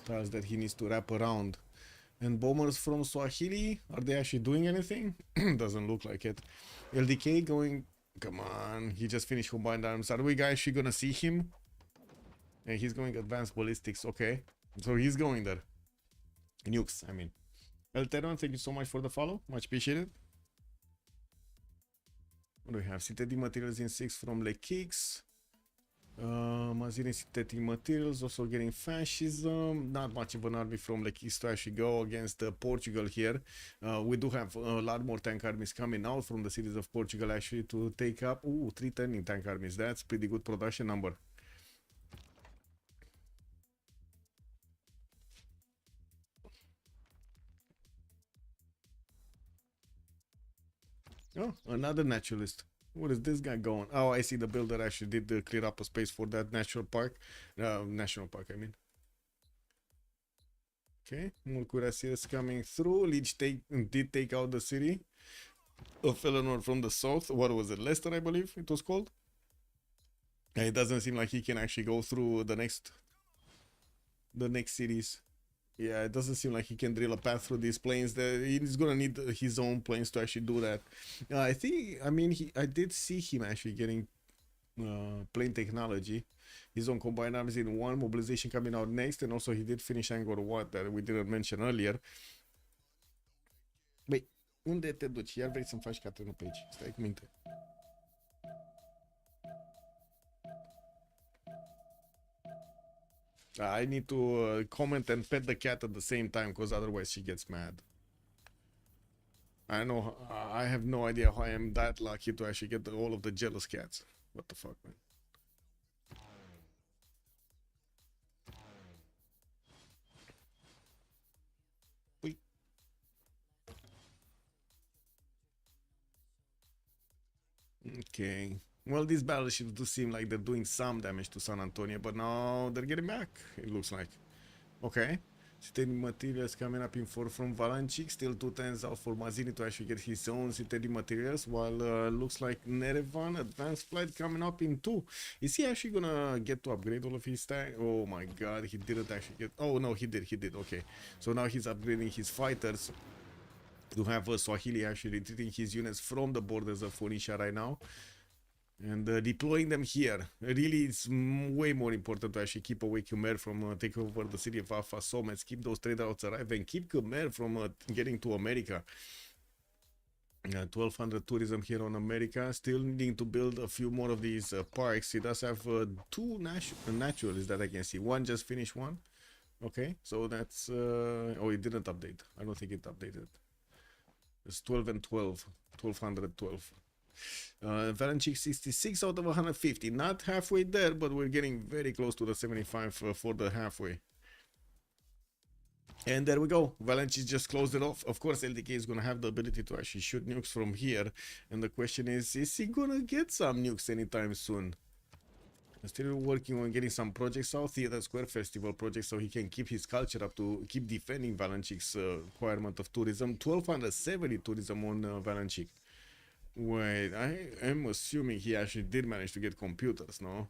tiles that he needs to wrap around. And bombers from Swahili, are they actually doing anything? Doesn't look like it. LDK going. Come on, he just finished combined arms. Are we guys actually gonna see him? Yeah, he's going advanced ballistics. Okay, so he's going there. Nukes, I mean. Elteron, thank you so much for the follow. Much appreciated. What do we have? Synthetic materials in 6 from Lekix. Mazini synthetic materials, also getting fascism. Not much of an army from Lekix to actually go against Portugal here. We do have a lot more tank armies coming out from the cities of Portugal actually to take up. Ooh, 3 turning tank armies. That's pretty good production number. Oh, another naturalist. What is this guy going? Oh, I see the builder actually did clear up a space for that national park. National park, I mean. Okay, more cuirassiers coming through. Leech did take out the city of Eleanor from the south. What was it? Leicester, I believe it was called. And it doesn't seem like he can actually go through the next cities. Yeah, it doesn't seem like he can drill a path through these planes. He's gonna need his own planes to actually do that. I did see him actually getting plane technology. His own combined arms in 1, mobilization coming out next, and also he did finish Angkor Wat that we didn't mention earlier. Băi, unde te duci? Iar vrei să-mi faci catrină pe aici. Stai cu minte. I need to comment and pet the cat at the same time, because otherwise she gets mad. I know, I have no idea how I am that lucky to actually get all of the jealous cats. What the fuck, man? Okay. Well, these battleships do seem like they're doing some damage to San Antonio, but now they're getting back, it looks like. Okay. Citadine materials coming up in 4 from Valancic. Still 2 turns out for Mazzini to actually get his own Citadine materials. While looks like Nerevan advanced flight coming up in 2. Is he actually gonna get to upgrade all of his tank? Oh my god, he didn't actually get. Oh no, he did. Okay. So now he's upgrading his fighters to have Swahili actually retreating his units from the borders of Phoenicia right now. And deploying them here. Really, it's way more important to actually keep away Khmer from taking over the city of Alpha Somets, keep those trade routes alive, and keep Khmer from getting to America. 1200 tourism here on America. Still needing to build a few more of these parks. He does have 2 naturalists that I can see. One just finished one. Okay, so that's... oh, it didn't update. I don't think it updated. It's 12 and 12. 1212. Valancic 66 out of 150. Not halfway there, but we're getting very close to the 75 for the halfway. And there we go. Valancic just closed it off. Of course, LDK is going to have the ability to actually shoot nukes from here. And the question is he going to get some nukes anytime soon? Still working on getting some projects out, Theater Square Festival projects, so he can keep his culture up to keep defending Valancic's requirement of tourism. 1270 tourism on Valancic. Wait, I am assuming he actually did manage to get computers, no?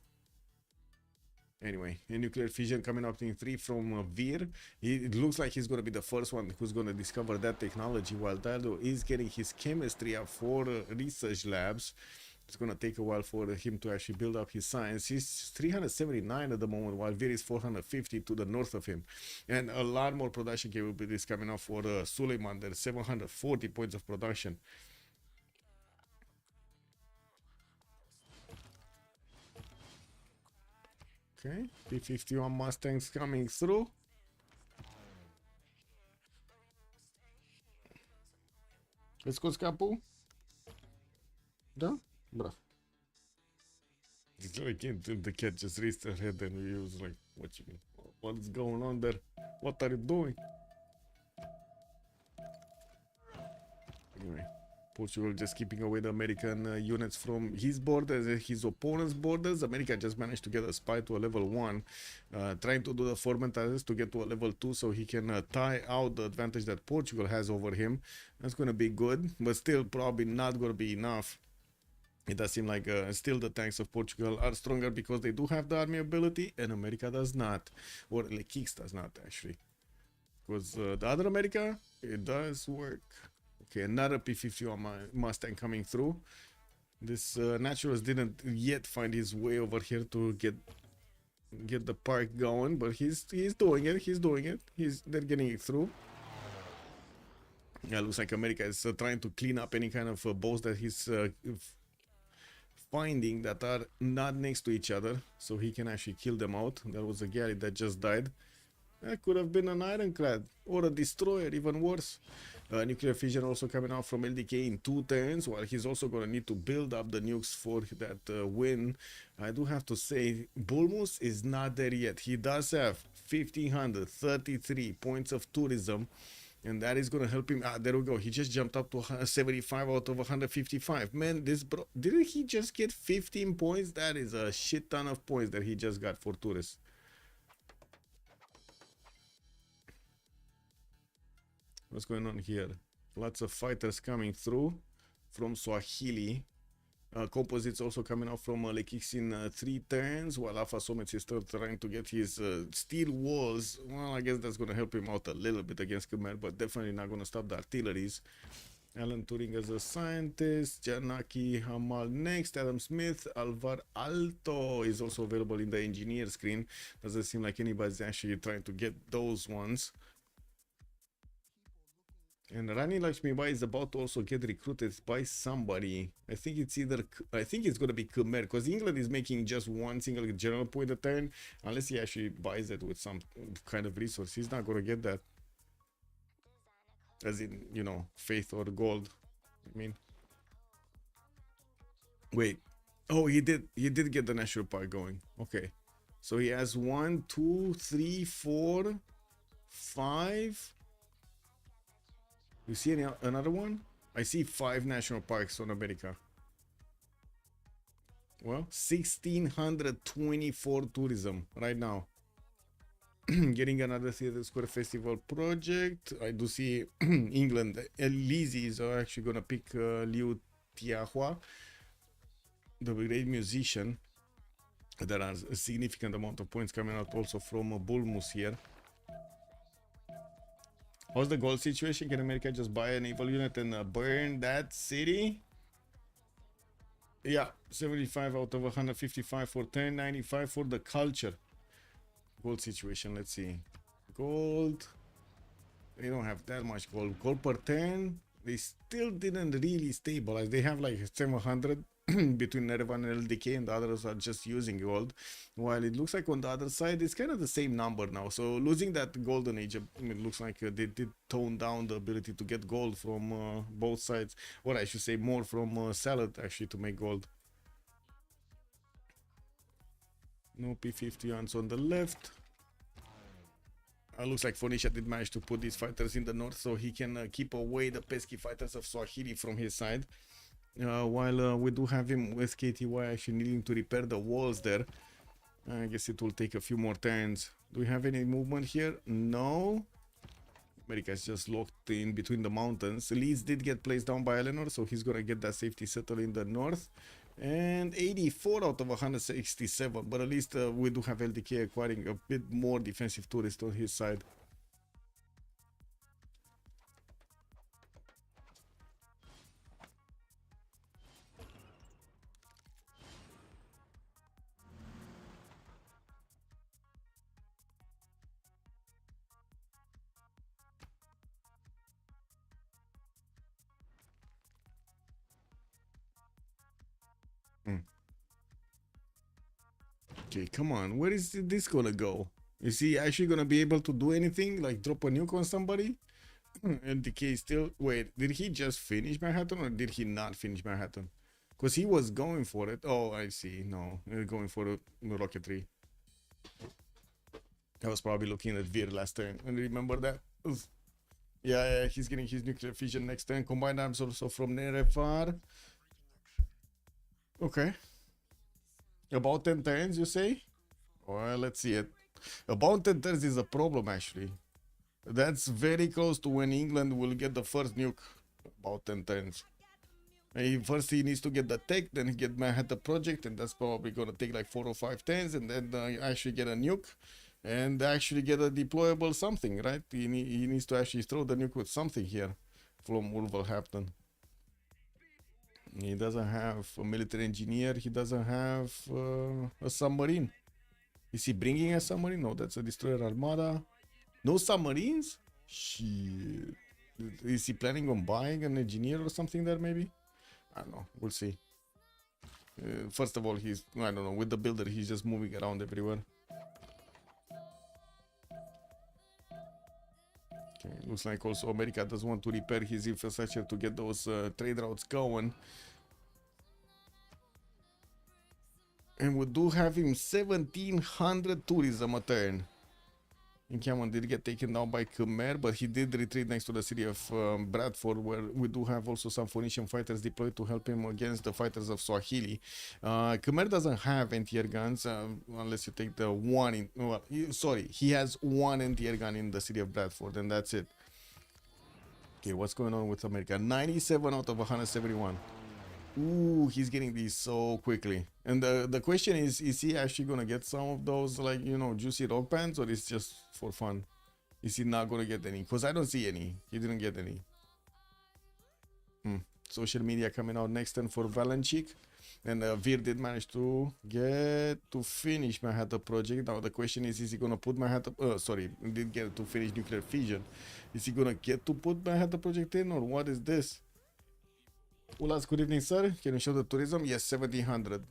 Anyway, a nuclear fission coming up in 3 from Vir. It looks like he's going to be the first one who's going to discover that technology, while Dado is getting his chemistry up for research labs. It's going to take a while for him to actually build up his science. He's 379 at the moment, while Vir is 450 to the north of him. And a lot more production capabilities coming up for Suleiman. There's 740 points of production. Okay, P-51 Mustangs coming through. Îți scoți capul? Da? Bravo. It's like the cat just raised her head and he was like, what you mean? What is going on there? What are you doing? Anyway, Portugal just keeping away the American units from his borders, his opponent's borders. America just managed to get a spy to a level 1, trying to do the Formentades to get to a level 2 so he can tie out the advantage that Portugal has over him. That's going to be good, but still probably not going to be enough. It does seem like still the tanks of Portugal are stronger because they do have the army ability and America does not. Or Lekix does not actually. Because the other America, it does work. Okay, another P-51 Mustang coming through. This naturalist didn't yet find his way over here to get the park going, but he's doing it. They're getting it through. Yeah, looks like America is trying to clean up any kind of boats that he's finding that are not next to each other, so he can actually kill them out. There was a galley that just died. That could have been an ironclad or a destroyer, even worse. Nuclear fission also coming out from LDK in 2 turns, while he's also going to need to build up the nukes for that win. I do have to say, Bulmus is not there yet. He does have 1,533 points of tourism, and that is going to help him. There we go. He just jumped up to 75 out of 155. Man, this bro, didn't he just get 15 points? That is a shit ton of points that he just got for tourists. What's going on here? Lots of fighters coming through from Swahili. Composites also coming out from Lekix in 3 turns, while Alpha Somets is still trying to get his steel walls. Well, I guess that's going to help him out a little bit against Khmer, but definitely not going to stop the artilleries. Alan Turing as a scientist, Janaki Hamal next, Adam Smith, Alvar Alto is also available in the engineer screen. Doesn't seem like anybody's actually trying to get those ones. And Rani Lakshmibai is about to also get recruited by somebody. I think it's going to be Khmer, because England is making just 1 single general point a turn, unless he actually buys it with some kind of resource. He's not going to get that. As in, you know, faith or gold. I mean, wait. Oh, he did get the national park going. Okay. So he has 1, 2, 3, 4, 5. You see another one? I see 5 national parks on America. Well, 1624 tourism right now. Getting another Theatre Square Festival project. I do see England. Lizzie is actually gonna pick Liu Tiahua, the great musician. There are a significant amount of points coming out also from Bulmus here. How's the gold situation? Can America just buy a naval unit and burn that city? Yeah, 75 out of 155 for 1095 for the culture. Gold situation, let's see. Gold. They don't have that much gold. Gold per 10. They still didn't really stabilize. They have like 700 between Nerevan and LDK, and the others are just using gold. While it looks like on the other side, it's kind of the same number now. So losing that golden age, it looks like they did tone down the ability to get gold from both sides. Or I should say more from salad actually to make gold. No P50 on the left. Looks like Phoenicia did manage to put these fighters in the north so he can keep away the pesky fighters of Swahili from his side. While we do have him with KTY actually needing to repair the walls there. I guess it will take a few more turns. Do we have any movement here? No. America is just locked in between the mountains. Leeds did get placed down by Eleanor, so he's gonna get that safety settle in the north. And 84 out of 167, but at least we do have LDK acquiring a bit more defensive tourist on his side. Okay, come on. Where is this gonna go? Is he actually gonna be able to do anything? Like drop a nuke on somebody? LDK still... Wait, did he just finish Manhattan or did he not finish Manhattan? Because he was going for it. Oh, I see. No, they're going for the rocketry. I was probably looking at Veer last turn. And remember that? Oof. Yeah, he's getting his nuclear fission next turn. Combined arms also from Nerefar. Okay. About 10 turns, you say? Well, let's see it. About 10 turns is a problem, actually. That's very close to when England will get the first nuke. About 10 turns. First he needs to get the tech, then he get Manhattan Project, and that's probably gonna take like 4 or 5 turns, and then actually get a nuke. And actually get a deployable something, right? He needs to actually throw the nuke with something here from Wolverhampton. He doesn't have a military engineer. He doesn't have a submarine. Is he bringing a submarine? No, that's a destroyer armada. No submarines? Shit. Is he planning on buying an engineer or something there maybe? I don't know. We'll see. First of all, he's, I don't know, with the builder, he's just moving around everywhere. Okay, looks like also America does want to repair his infrastructure to get those trade routes going. And we do have him 1700 tourism a turn. Incaman did get taken down by Khmer, but he did retreat next to the city of Bradford, where we do have also some Phoenician fighters deployed to help him against the fighters of Swahili. Khmer doesn't have anti-air guns, unless you take the one in... Well, sorry, he has one anti-air gun in the city of Bradford, and that's it. Okay, what's going on with America? 97 out of 171. Ooh, he's getting these so quickly. And the question is he actually gonna get some of those, like, you know, juicy rock bands, or is just for fun? Is he not gonna get any? Because I don't see any. He didn't get any. Social media coming out next turn for Valenchik. And Veer did manage to get to finish Manhattan Project. Now the question is he gonna put Manhattan... sorry, did get to finish nuclear fission. Is he gonna get to put Manhattan Project in, or what is this? Ulyss, good evening, sir. Can you show the tourism? Yes, 1700.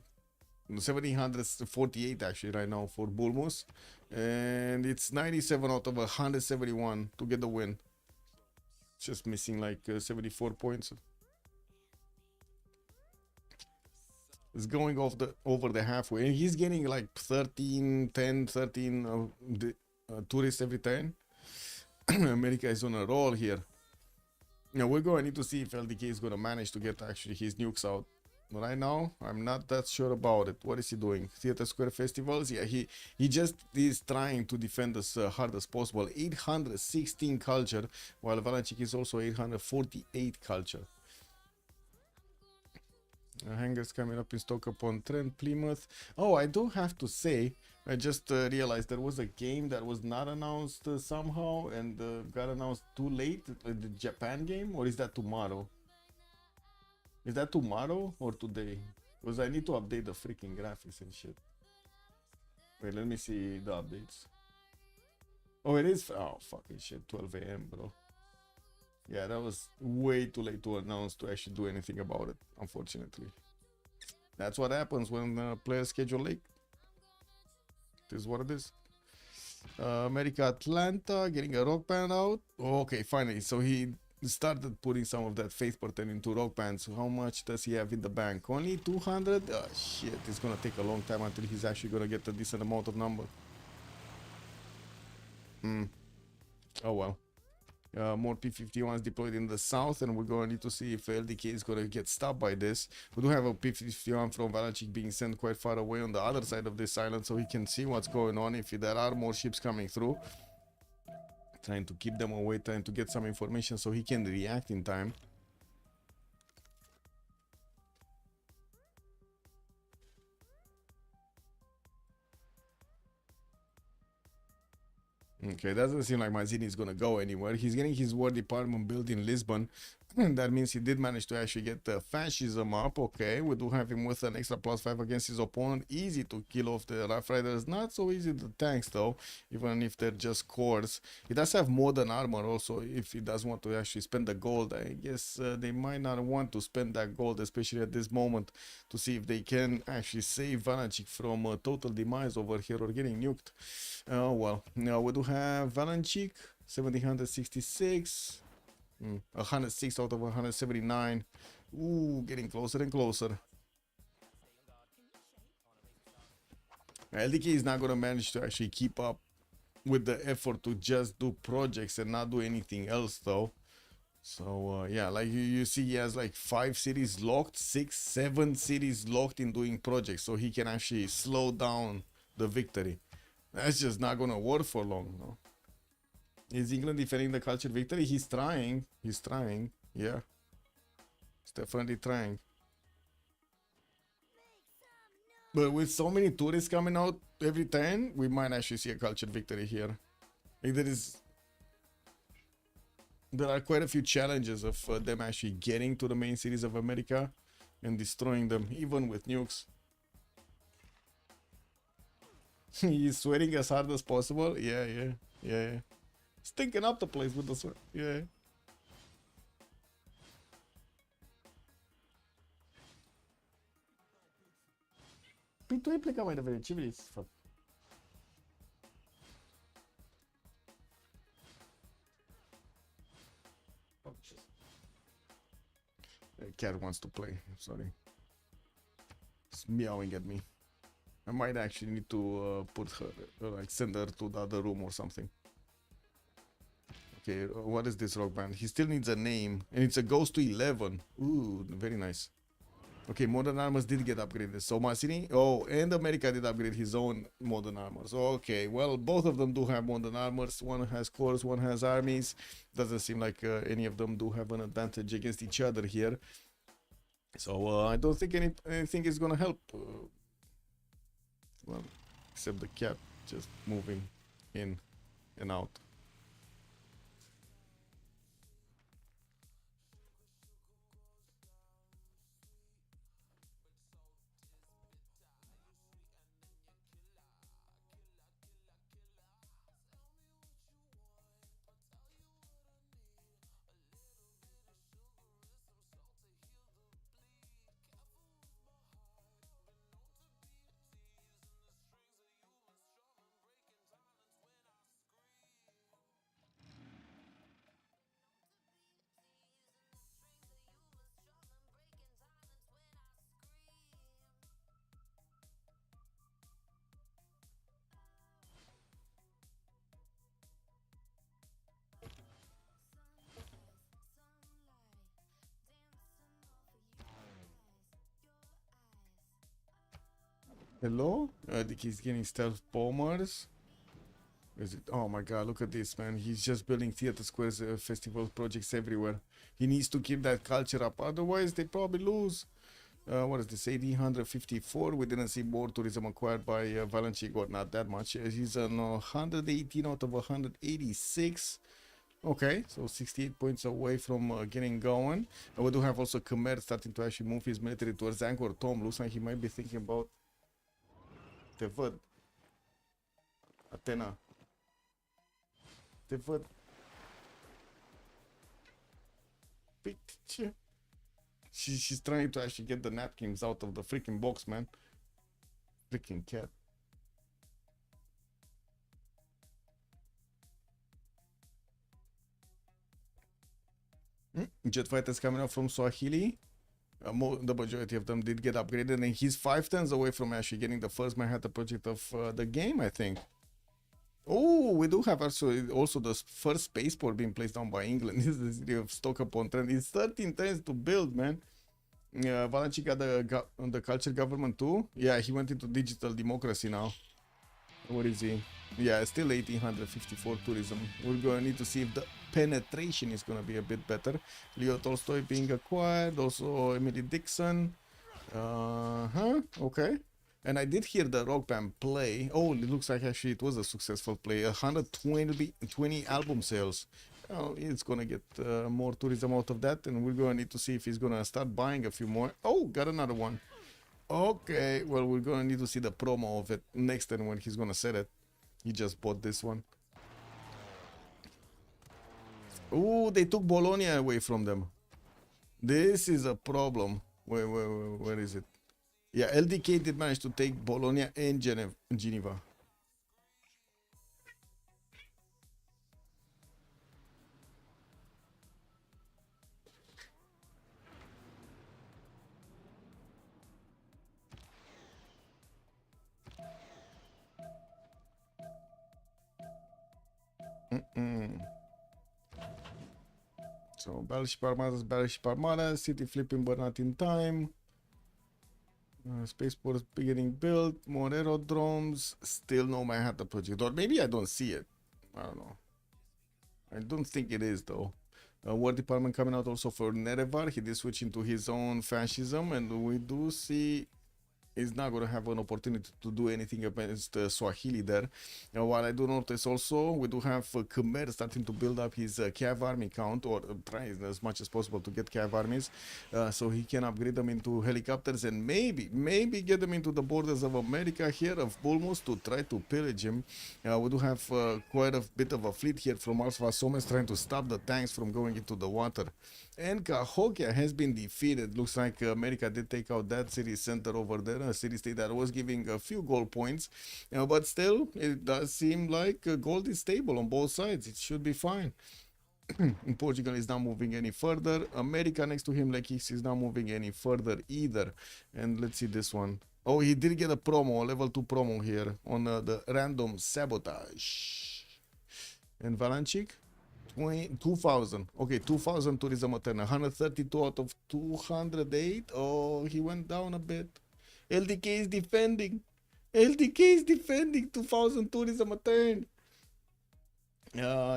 1748 actually right now for Bulmus. And it's 97 out of 171 to get the win. Just missing like 74 points. It's going off over the halfway. And he's getting like 13 tourists every time. America is on a roll here. Now we're going to need to see if LDK is going to manage to get actually his nukes out. Right now, I'm not that sure about it. What is he doing? Theater Square Festivals? Yeah, he just is trying to defend as hard as possible. 816 culture, while Valancic is also 848 culture. Hangers coming up in stock upon Trent, Plymouth. Oh, I do have to say, I just realized there was a game that was not announced somehow and got announced too late. The Japan game, or is that tomorrow? Is that tomorrow or today? Because I need to update the freaking graphics and shit. Wait, let me see the updates. Oh, it is. Oh, fucking shit. 12 a.m., bro. Yeah, that was way too late to announce to actually do anything about it, unfortunately. That's what happens when players schedule late. This is what it is. America Atlanta getting a rock band out. Oh, okay, finally. So he started putting some of that faith pattern into rock bands. So how much does he have in the bank? Only 200? Oh, shit. It's gonna take a long time until he's actually gonna get a decent amount of number. Oh well. More P51s deployed in the south, and we're going to need to see if LDK is going to get stopped by this. We do have a P51 from Valancic being sent quite far away on the other side of this island, so he can see what's going on if there are more ships coming through. Trying to keep them away, trying to get some information so he can react in time. Okay, doesn't seem like Mazzini is gonna go anywhere. He's getting his war department built in Lisbon. That means he did manage to actually get the fascism up. Okay, we do have him with an extra +5 against his opponent. Easy to kill off the Rough Riders. Not so easy the tanks though, even if they're just cores. He does have modern armor also. If he does want to actually spend the gold, I guess they might not want to spend that gold, especially at this moment, to see if they can actually save Valancic from total demise over here or getting nuked. Oh well, now we do have Valancic, 1766, 106 out of 179. Ooh, getting closer and closer. LDK is not gonna manage to actually keep up with the effort to just do projects and not do anything else though. So yeah, like you see, he has like 5 cities locked, 6, 7 cities locked in doing projects, so he can actually slow down the victory. That's just not gonna work for long, no. Is England defending the culture victory? He's trying. He's trying. Yeah. He's definitely trying. But with so many tourists coming out every time, we might actually see a culture victory here. Like there are quite a few challenges of them actually getting to the main cities of America and destroying them, even with nukes. He's sweating as hard as possible. Yeah. Stinking up the place with the sweat. Yeah. Păi tu ai plecat mai devreme, ce vrei să fac? Cat wants to play, sorry. It's meowing at me. I might actually need to put her, like send her to the other room or something. Okay, what is this rock band? He still needs a name, and it's a Ghost to 11. Ooh, very nice. Okay, modern armors did get upgraded. So Mazzini, oh, and America did upgrade his own modern armors. Okay, well, both of them do have modern armors. One has cores, one has armies. Doesn't seem like any of them do have an advantage against each other here. So I don't think anything is gonna help. Well, except the cat just moving in and out. Hello? He's getting stealth bombers. Is it? Oh my god, look at this, man. He's just building theater squares, festival projects everywhere. He needs to keep that culture up, otherwise they probably lose. What is this? 1854. We didn't see more tourism acquired by Valenci. Got not that much. He's on 118 out of 186. Okay, so 68 points away from getting going. And we do have also Khmer starting to actually move his military towards Angkor Thom. Looks like he might be thinking about te văd. Athena. Te văd. Picture. She's trying to actually get the napkins out of the freaking box, man. Freaking cat. Jet fighters coming up from Swahili. The majority of them did get upgraded, and he's 5 turns away from actually getting the first Manhattan project of the game, I think. Oh, we do have also the first spaceport being placed down by England. This is the city of Stoke-upon-Trent. It's 13 turns to build, man. Valenci got the culture government too. Yeah, he went into digital democracy now. What is he? Yeah, still 1854 tourism. We're going to need to see if the penetration is going to be a bit better. Leo Tolstoy being acquired. Also Emily Dixon. Okay. And I did hear the Rock Band play. Oh, it looks like actually it was a successful play. 120 album sales. Oh, it's gonna get more tourism out of that, and we're gonna need to see if he's gonna start buying a few more. Oh, got another one. Okay, well, we're gonna need to see the promo of it next time when he's gonna set it. He just bought this one. Oh, they took Bologna away from them. This is a problem. Where is it? Yeah, LDK did manage to take Bologna and Geneva. So, Battleship Armada, City flipping but not in time. Spaceports beginning built, more aerodromes, still no Manhattan project. Or maybe I don't see it. I don't know. I don't think it is though. War Department coming out also for Nerevar. He did switch into his own fascism, and we do see is not going to have an opportunity to do anything against Swahili there. While I do notice also, we do have Khmer starting to build up his Cav army count, or trying as much as possible to get Cav armies, so he can upgrade them into helicopters and maybe get them into the borders of America here, of Bulmus, to try to pillage him. We do have quite a bit of a fleet here from Alpha Somes trying to stop the tanks from going into the water. And Cahokia has been defeated. Looks like America did take out that city center over there, a city state that was giving a few gold points. But still, it does seem like gold is stable on both sides. It should be fine. Portugal is not moving any further. America next to him, like is not moving any further either. And let's see this one. Oh, he did get a promo, a level 2 promo here on the random sabotage. And Valanchik? 2,000. Okay, 2,000 tourism a turn. 132 out of 208. Oh, he went down a bit. LDK is defending. LDK is defending 2,000 tourism a turn.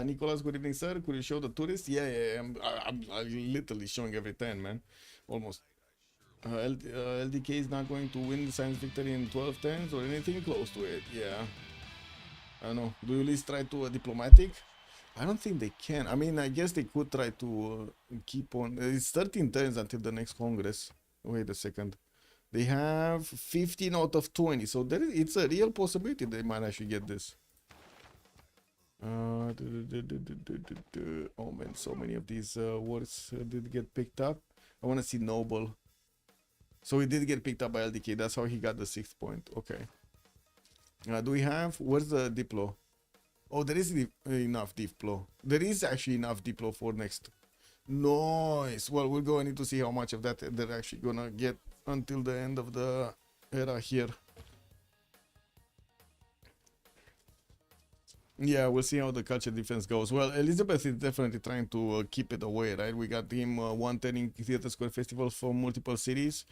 Nicholas, good evening, sir. Could you show the tourists? Yeah. I'm literally showing every turn, man. Almost. LDK is not going to win the science victory in 12 turns or anything close to it. Yeah. I don't know. Do you at least try to diplomatic? I don't think they can. I mean, I guess they could try to keep on. It's 13 turns until the next Congress. Wait a second. They have 15 out of 20. So it's a real possibility they might actually get this. Oh man, so many of these words did get picked up. I want to see Noble. So he did get picked up by LDK. That's how he got the 6th point. Okay. Do we have... Where's the Diplo? Oh, there is enough Diplo. There is actually enough Diplo for next. Nice. Well, we're going to need to see how much of that they're actually gonna get until the end of the era here. Yeah, we'll see how the culture defense goes. Well, Elizabeth is definitely trying to keep it away, right? We got him one turning theater square festivals for multiple cities.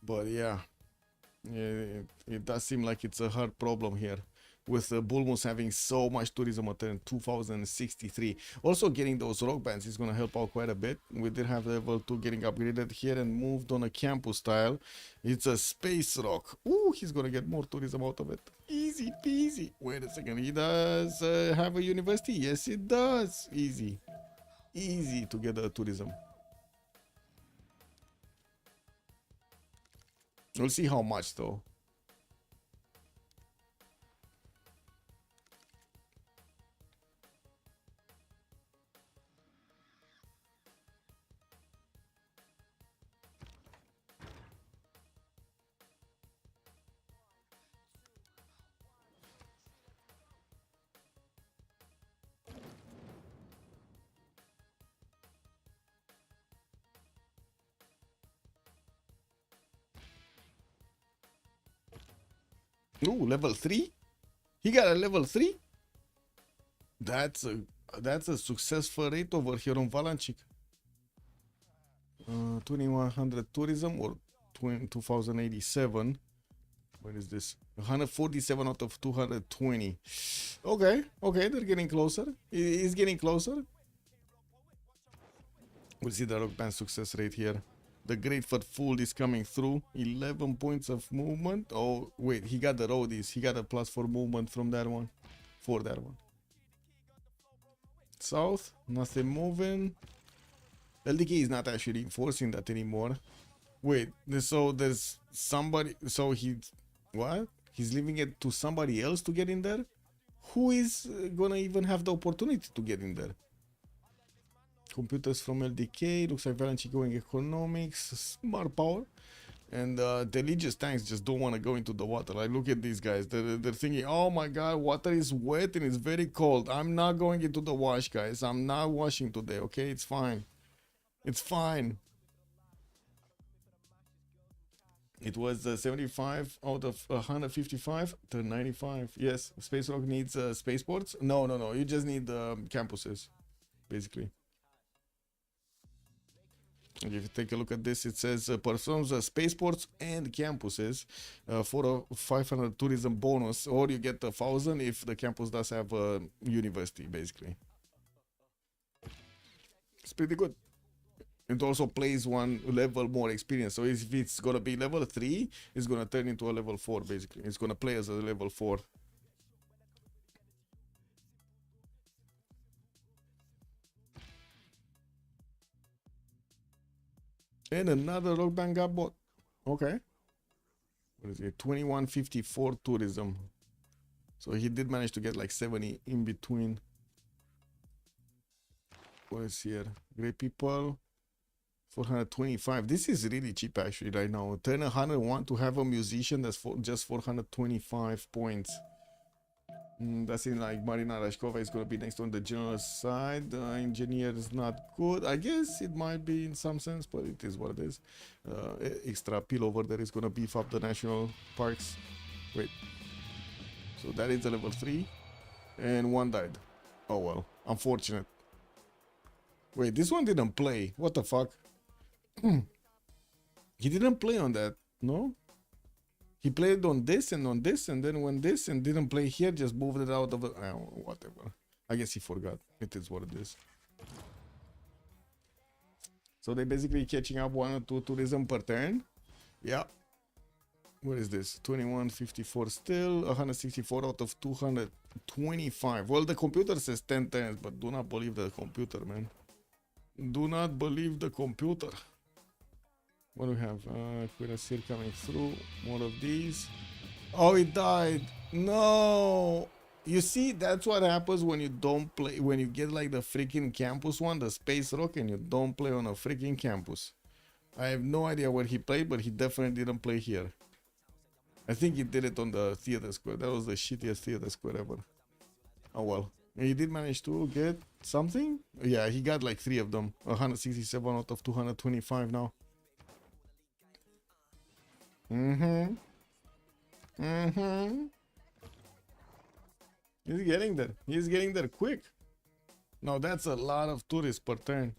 But yeah. It does seem like it's a hard problem here, with Bulmus having so much tourism at turn 2063. Also, getting those rock bands is going to help out quite a bit. We did have level 2 getting upgraded here and moved on a campus style. It's a space rock. Ooh, he's going to get more tourism out of it. Easy peasy. Wait a second, he does have a university. Yes, it does. Easy. Easy to get the tourism. We'll see how much though. Ooh, level 3? He got a level 3? That's a successful rate over here on Valanchik. 2100 tourism or 2087. What is this? 147 out of 220. Okay, they're getting closer. He's getting closer. We'll see the rock band success rate here. The Great Fat Fool is coming through. 11 points of movement. Oh, wait, he got the roadies. He got a +4 movement from that one. For that one. South, nothing moving. LDK is not actually enforcing that anymore. Wait, so there's somebody. So what? He's leaving it to somebody else to get in there? Who is gonna even have the opportunity to get in there? Computers from LDK, looks like Valanchi going economics, smart power, and the religious tanks just don't want to go into the water. Like, look at these guys, they're thinking, oh my god, water is wet and it's very cold. I'm not going into the wash, guys. I'm not washing today, okay? It's fine. It's fine. It was 75 out of 155 to 95. Yes, Space Rock needs spaceports. No, you just need campuses, basically. If you take a look at this, it says performs spaceports and campuses for a 500 tourism bonus, or you get 1,000 if the campus does have a university, basically. It's pretty good. It also plays one level more experience. So if it's gonna be level 3, it's gonna turn into a level 4, basically. It's gonna play as a level 4. And another rock band got bought. Okay. What is it? 2154 tourism. So he did manage to get like 70 in between. What is here? Great people. 425. This is really cheap actually right now. Turn 101 to have a musician that's for just 425 points. That seems like Marina Rashkova is going to be next on the general side. The engineer is not good. I guess it might be in some sense, but it is what it is. Extra pill over there is going to beef up the national parks. Wait. So that is a level 3. And one died. Oh well. Unfortunate. Wait, this one didn't play. What the fuck? He didn't play on that. No? He played on this, and then when this, and didn't play here, just moved it out of the... whatever. I guess he forgot. It is what it is. So they basically catching up 1 or 2 tourism per turn. Yeah. What is this? 2154 still. 164 out of 225. Well, the computer says 10 turns, but do not believe the computer, man. Do not believe the computer. What do we have? Cuirassier coming through. More of these. Oh, it died. No. You see, that's what happens when you don't play. When you get like the freaking campus one, the Space Rock, and you don't play on a freaking campus. I have no idea where he played, but he definitely didn't play here. I think he did it on the theater square. That was the shittiest theater square ever. Oh well. He did manage to get something. Yeah, he got like 3 of them. 167 out of 225 now. He's getting there. He's getting there quick. Now that's a lot of tourists per turn.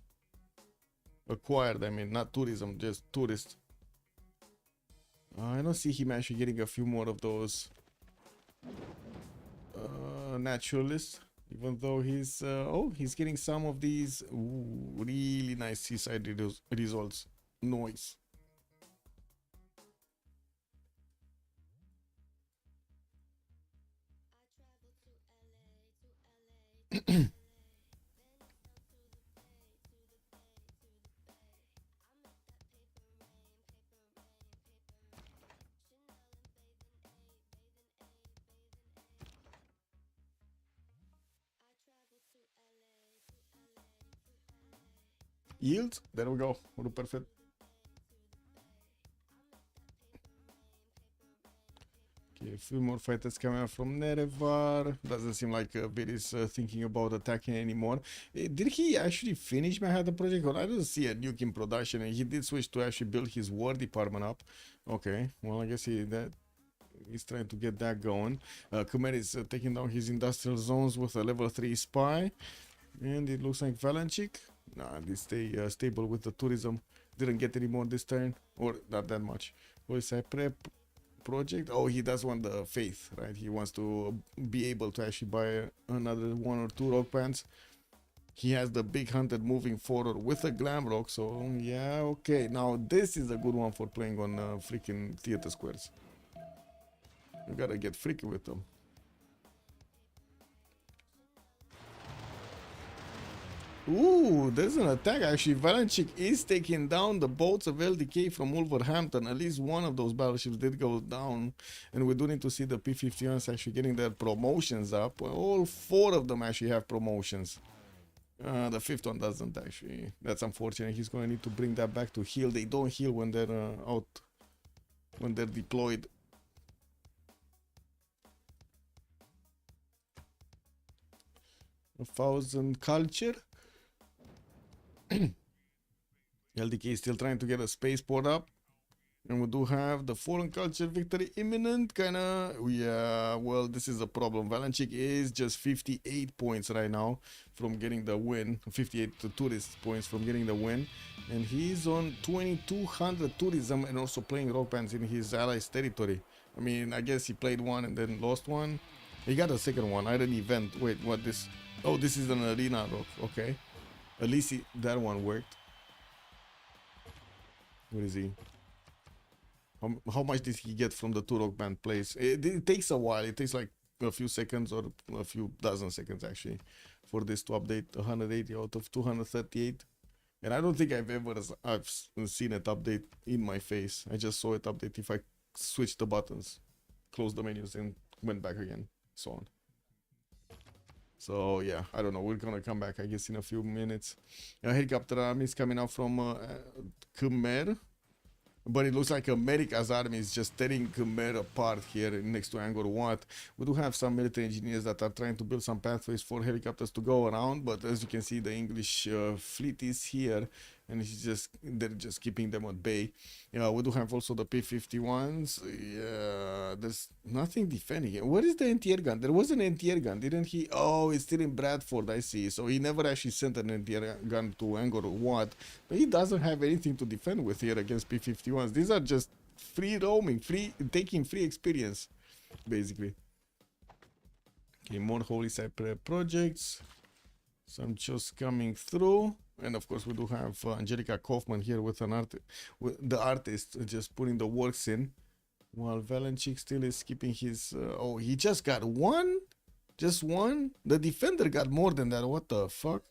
Acquired, I mean, not tourism, just tourists. I don't see him actually getting a few more of those naturalists, even though he's oh, he's getting some of these really nice seaside results. Noise. Yield. There we go. Perfect. Okay, a few more fighters coming out from Nerevar. Doesn't seem like Vid is thinking about attacking anymore. Did he actually finish Manhattan Project? Or I don't see a nuke in production, and he did switch to actually build his war department up. Okay, well I guess he's trying to get that going. Khmer is taking down his industrial zones with a level 3 spy. And it looks like Valanchik. Nah, they stay stable with the tourism. Didn't get any more this turn, or not that much. What is prep project? Oh, he does want the faith, right? He wants to be able to actually buy another 1 or 2 rock bands. He has the big hunter moving forward with a glam rock, so yeah, okay. Now this is a good one for playing on freaking theater squares. You gotta get freaky with them. Ooh, there's an attack actually. Valanchik is taking down the boats of LDK from Wolverhampton. At least one of those battleships did go down. And we do need to see the P-51s actually getting their promotions up. Well, all 4 of them actually have promotions. The 5th one doesn't actually. That's unfortunate. He's going to need to bring that back to heal. They don't heal when they're out, when they're deployed. A 1,000 culture. LDK is still trying to get a spaceport up. And we do have the foreign culture victory imminent, kinda. Yeah, well, this is a problem. Valanchik is just 58 points right now from getting the win. 58 tourist points from getting the win. And he's on 2,200 tourism and also playing rock bands in his allies' territory. I mean, I guess he played one and then lost one. He got a second one. Iron event. Wait, what this? Oh, this is an arena rock. Okay. At least that one worked. What is he? How much did he get from the 2 rock band plays? It takes a while. It takes like a few seconds or a few dozen seconds actually for this to update. 180 out of 238. And I don't think I've seen it update in my face. I just saw it update if I switched the buttons, closed the menus and went back again, so on. So yeah, I don't know. We're gonna come back, I guess, in a few minutes. Helicopter army is coming out from Khmer, but it looks like America's army is just tearing Khmer apart here next to Angkor Wat. We do have some military engineers that are trying to build some pathways for helicopters to go around, but as you can see, the English fleet is here, and they're just keeping them at bay. Yeah, we do have also the P-51s. Yeah, there's nothing defending it. Where is the anti-air gun? There was an anti-air gun, didn't he? Oh, it's still in Bradford, I see. So he never actually sent an anti-air gun to Angkor Wat, but he doesn't have anything to defend with here against P-51s. These are just free roaming, taking free experience, basically. Okay, more Holy Site projects. Some just coming through. And of course, we do have Angelica Kaufman here with the artist just putting the works in, while Valanchik still is keeping his. Oh, he just got one, just one. The defender got more than that. What the fuck,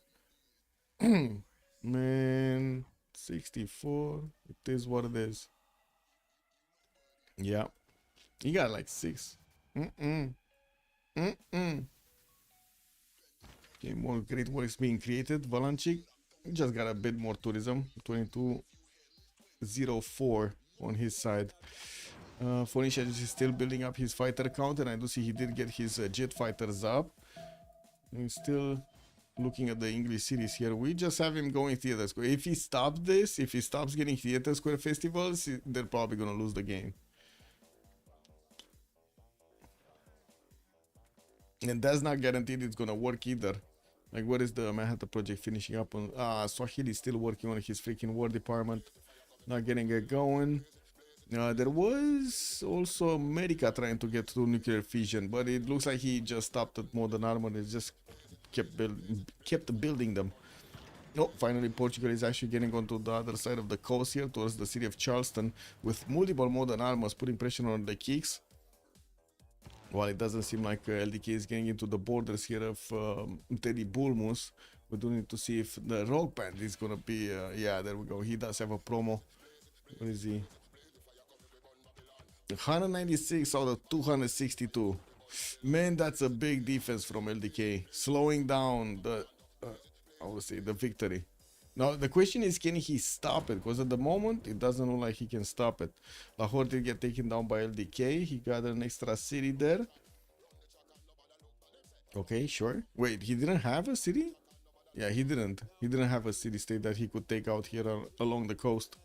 man? 64. It is what it is. Yeah, he got like 6. Okay, more great works being created. Valanchik just got a bit more tourism, 2204 on his side. Phoenicia is still building up his fighter count, and I do see he did get his jet fighters up. And still looking at the English series here. We just have him going theater square. If he stops this, if he stops getting theater square festivals, they're probably gonna lose the game. And that's not guaranteed it's gonna work either. Like, what is the Manhattan Project finishing up on? Swahili is still working on his freaking war department. Not getting it going. There was also America trying to get to nuclear fission, but it looks like he just stopped at modern armor and just kept building them. Oh, finally Portugal is actually getting onto the other side of the coast here towards the city of Charleston with multiple modern armors putting pressure on the kicks. While it doesn't seem like LDK is getting into the borders here of Teddy Bulmus, we do need to see if the Rock Band is gonna be. Yeah, there we go. He does have a promo. What is he? 196 out of 262. Man, that's a big defense from LDK, slowing down the, I would say, the victory. Now the question is, can he stop it? Because at the moment it doesn't look like he can stop it. Lahore did get taken down by LDK. He got an extra city there. Okay, sure. Wait, he didn't have a city? Yeah, he didn't. He didn't have a city state that he could take out here along the coast.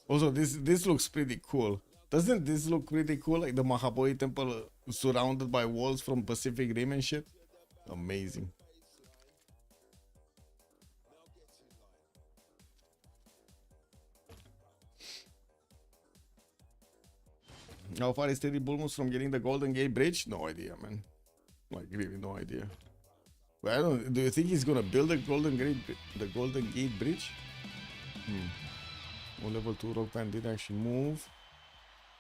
Also, this looks pretty cool. Doesn't this look pretty cool? Like the Mahabodhi temple surrounded by walls from Pacific Rim and shit. Amazing. How far is Teddy Bulmus from getting the Golden Gate Bridge? No idea, man. Like, really no idea. But I don't. Do you think he's gonna build the Golden Gate Bridge? Well, level 2 Rock Band did actually move.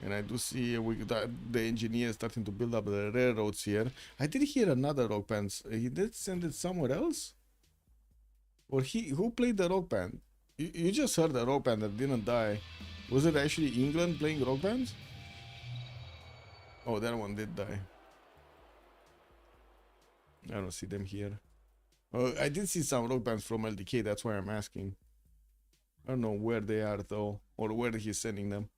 And I do see the engineer starting to build up the railroads here. I did hear another Rock Band. He did send it somewhere else? Or who played the Rock Band? You just heard the Rock Band that didn't die. Was it actually England playing Rock Bands? Oh, that one did die. I don't see them here. I did see some Rock Bands from LDK, that's why I'm asking. I don't know where they are though, or where he's sending them.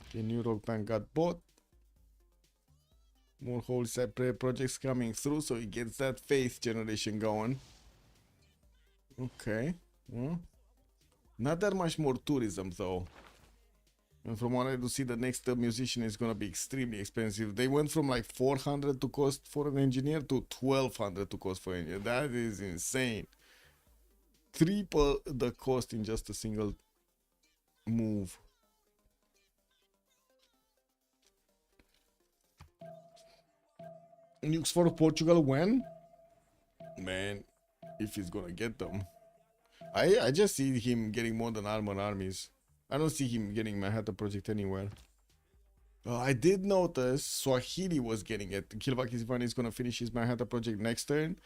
Okay, new Rock Band got bought. More wholesale projects coming through, so he gets that faith generation going. Okay, well, not that much more tourism though. And from what I do see, the next musician is gonna be extremely expensive. They went from like 400 to cost for an engineer to 1200 to cost for an engineer. That is insane. Triple the cost in just a single move. Nukes for Portugal when? Man, if he's gonna get them. I just see him getting modern armor armies. I don't see him getting Manhattan Project anywhere. I did notice Swahili was getting it. Kilvaki Zivan is gonna finish his Manhattan Project next turn.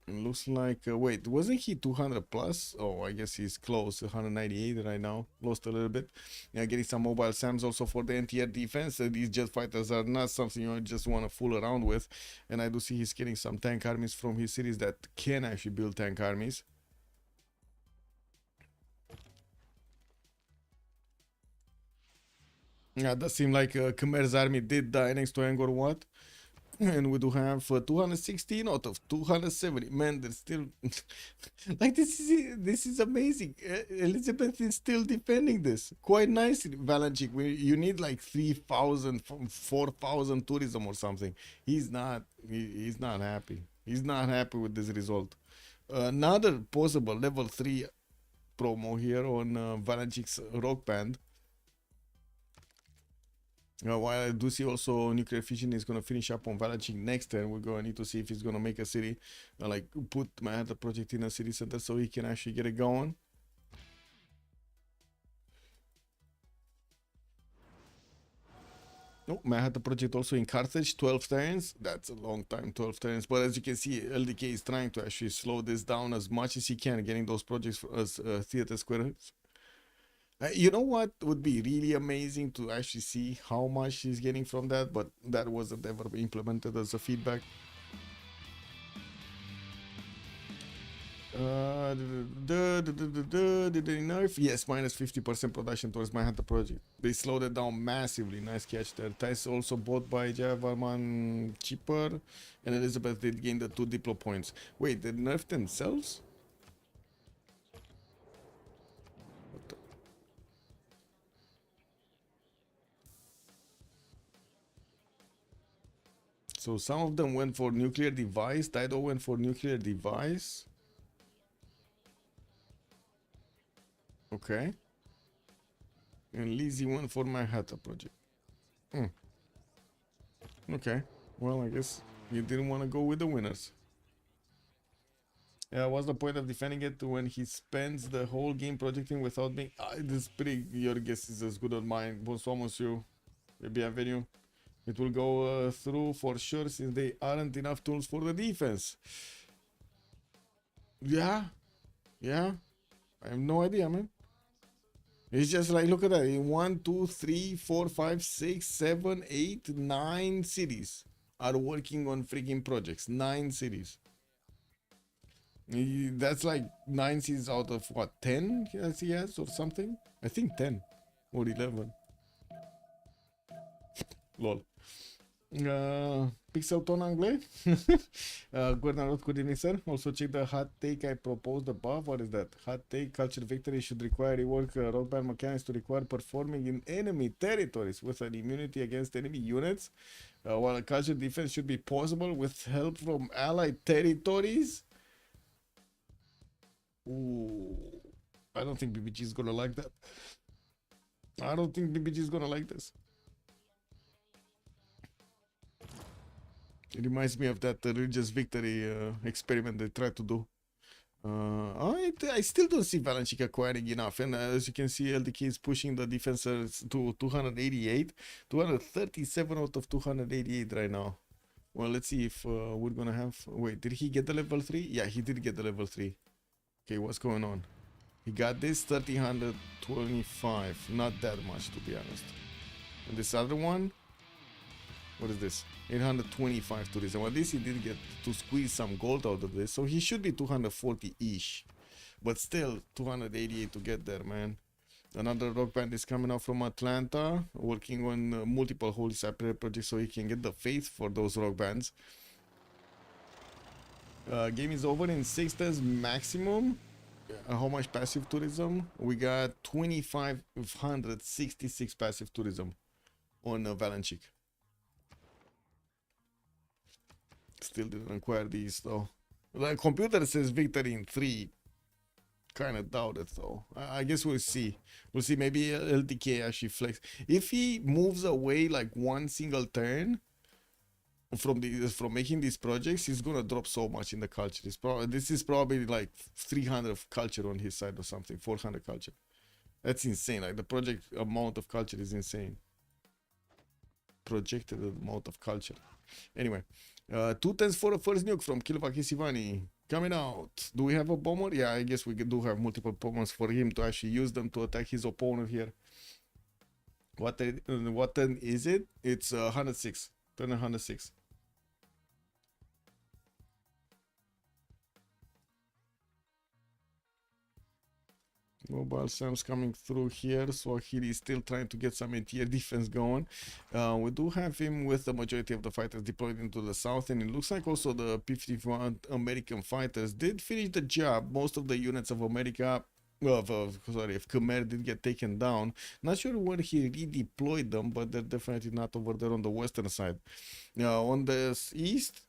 It looks like, wait, wasn't he 200 plus? Oh, I guess he's close, 198 right now. Lost a little bit. Yeah, getting some mobile SAMs also for the NTR defense. These jet fighters are not something you just want to fool around with. And I do see he's getting some tank armies from his cities that can actually build tank armies. Yeah, does seem like Khmer's army did die next to Angkor Wat. And we do have 216 out of 270. Man, they're still like this is amazing. Elizabeth is still defending this quite nicely. Valanchik, you need like 3,000, 4,000 tourism or something. He's not happy. He's not happy with this result. Another possible level 3 promo here on Valanchik's Rock Band. While I do see also nuclear fission is going to finish up on Valanchik next turn. We're going to need to see if he's going to make a city, like put Manhattan Project in a city center so he can actually get it going. Oh, Manhattan Project also in Carthage, 12 turns. That's a long time, 12 turns. But as you can see, LDK is trying to actually slow this down as much as he can, getting those projects as theater squares. You know what would be really amazing to actually see how much he's getting from that, but that wasn't ever implemented as a feedback. Did they nerf? Yes, minus 50% production towards Manhattan Project. They slowed it down massively. Nice catch there. Ties also bought by Javarman cheaper, and Elizabeth did gain the 2 Diplo points. Wait, they nerfed themselves? So some of them went for nuclear device. Dido went for nuclear device. Okay. And Lizzie won for Manhattan Project. Okay. Well, I guess you didn't want to go with the winners. Yeah, what's the point of defending it when he spends the whole game projecting without being... this pretty... Your guess is as good as mine. Bonsoir, monsieur. Bienvenue. It will go through for sure since they aren't enough tools for the defense. Yeah. Yeah. I have no idea, man. It's just like, look at that. 1, 2, 3, 4, 5, 6, 7, 8, 9 cities are working on freaking projects. 9 cities. That's like 9 cities out of what, 10 he has or something? I think 10 or 11. Lol. Pixel tone anglais. Good evening, sir. Also check the hot take I proposed above. What is that? Hot take: culture victory should require rework rock band mechanics to require performing in enemy territories with an immunity against enemy units, while a culture defense should be possible with help from allied territories. Ooh, I don't think BBG is gonna like that. I don't think BBG is gonna like this. It reminds me of that religious victory experiment they tried to do. I still don't see Valancic acquiring enough, and as you can see, LDK is pushing the defenders to 288, 237 out of 288 right now. Well, let's see if we're gonna have... Wait, did he get the level 3? Yeah, he did get the level 3. Okay, what's going on? He got this 325, not that much to be honest. And this other one, what is this? 825 tourism. Well, this he did get to squeeze some gold out of this, so he should be 240-ish. But still, 288 to get there, man. Another rock band is coming out from Atlanta, working on multiple Holy Cypriot projects so he can get the faith for those rock bands. Game is over in 6 turns maximum. How much passive tourism? We got 2,566 passive tourism on Valancic. Still didn't acquire these though. The computer says victory in 3. Kind of doubt it though. I guess we'll see. We'll see. Maybe LDK actually flex. If he moves away like one single turn from making these projects, he's gonna drop so much in the culture. This is probably like 300 of culture on his side or something. 400 culture. That's insane. Like the project amount of culture is insane. Projected amount of culture. Anyway. 2 tens for a first nuke from Kilvaki Sivani. Coming out. Do we have a bomber? Yeah, I guess we do have multiple bombers for him to actually use them to attack his opponent here. What turn is it? It's 106. Turn 106. Mobile Sam's coming through here, so he is still trying to get some anti-air defense going. We do have him with the majority of the fighters deployed into the south, and it looks like also the P-51 American fighters did finish the job. Most of the units of America, of Khmer did get taken down. Not sure where he redeployed them, but they're definitely not over there on the western side. On the east,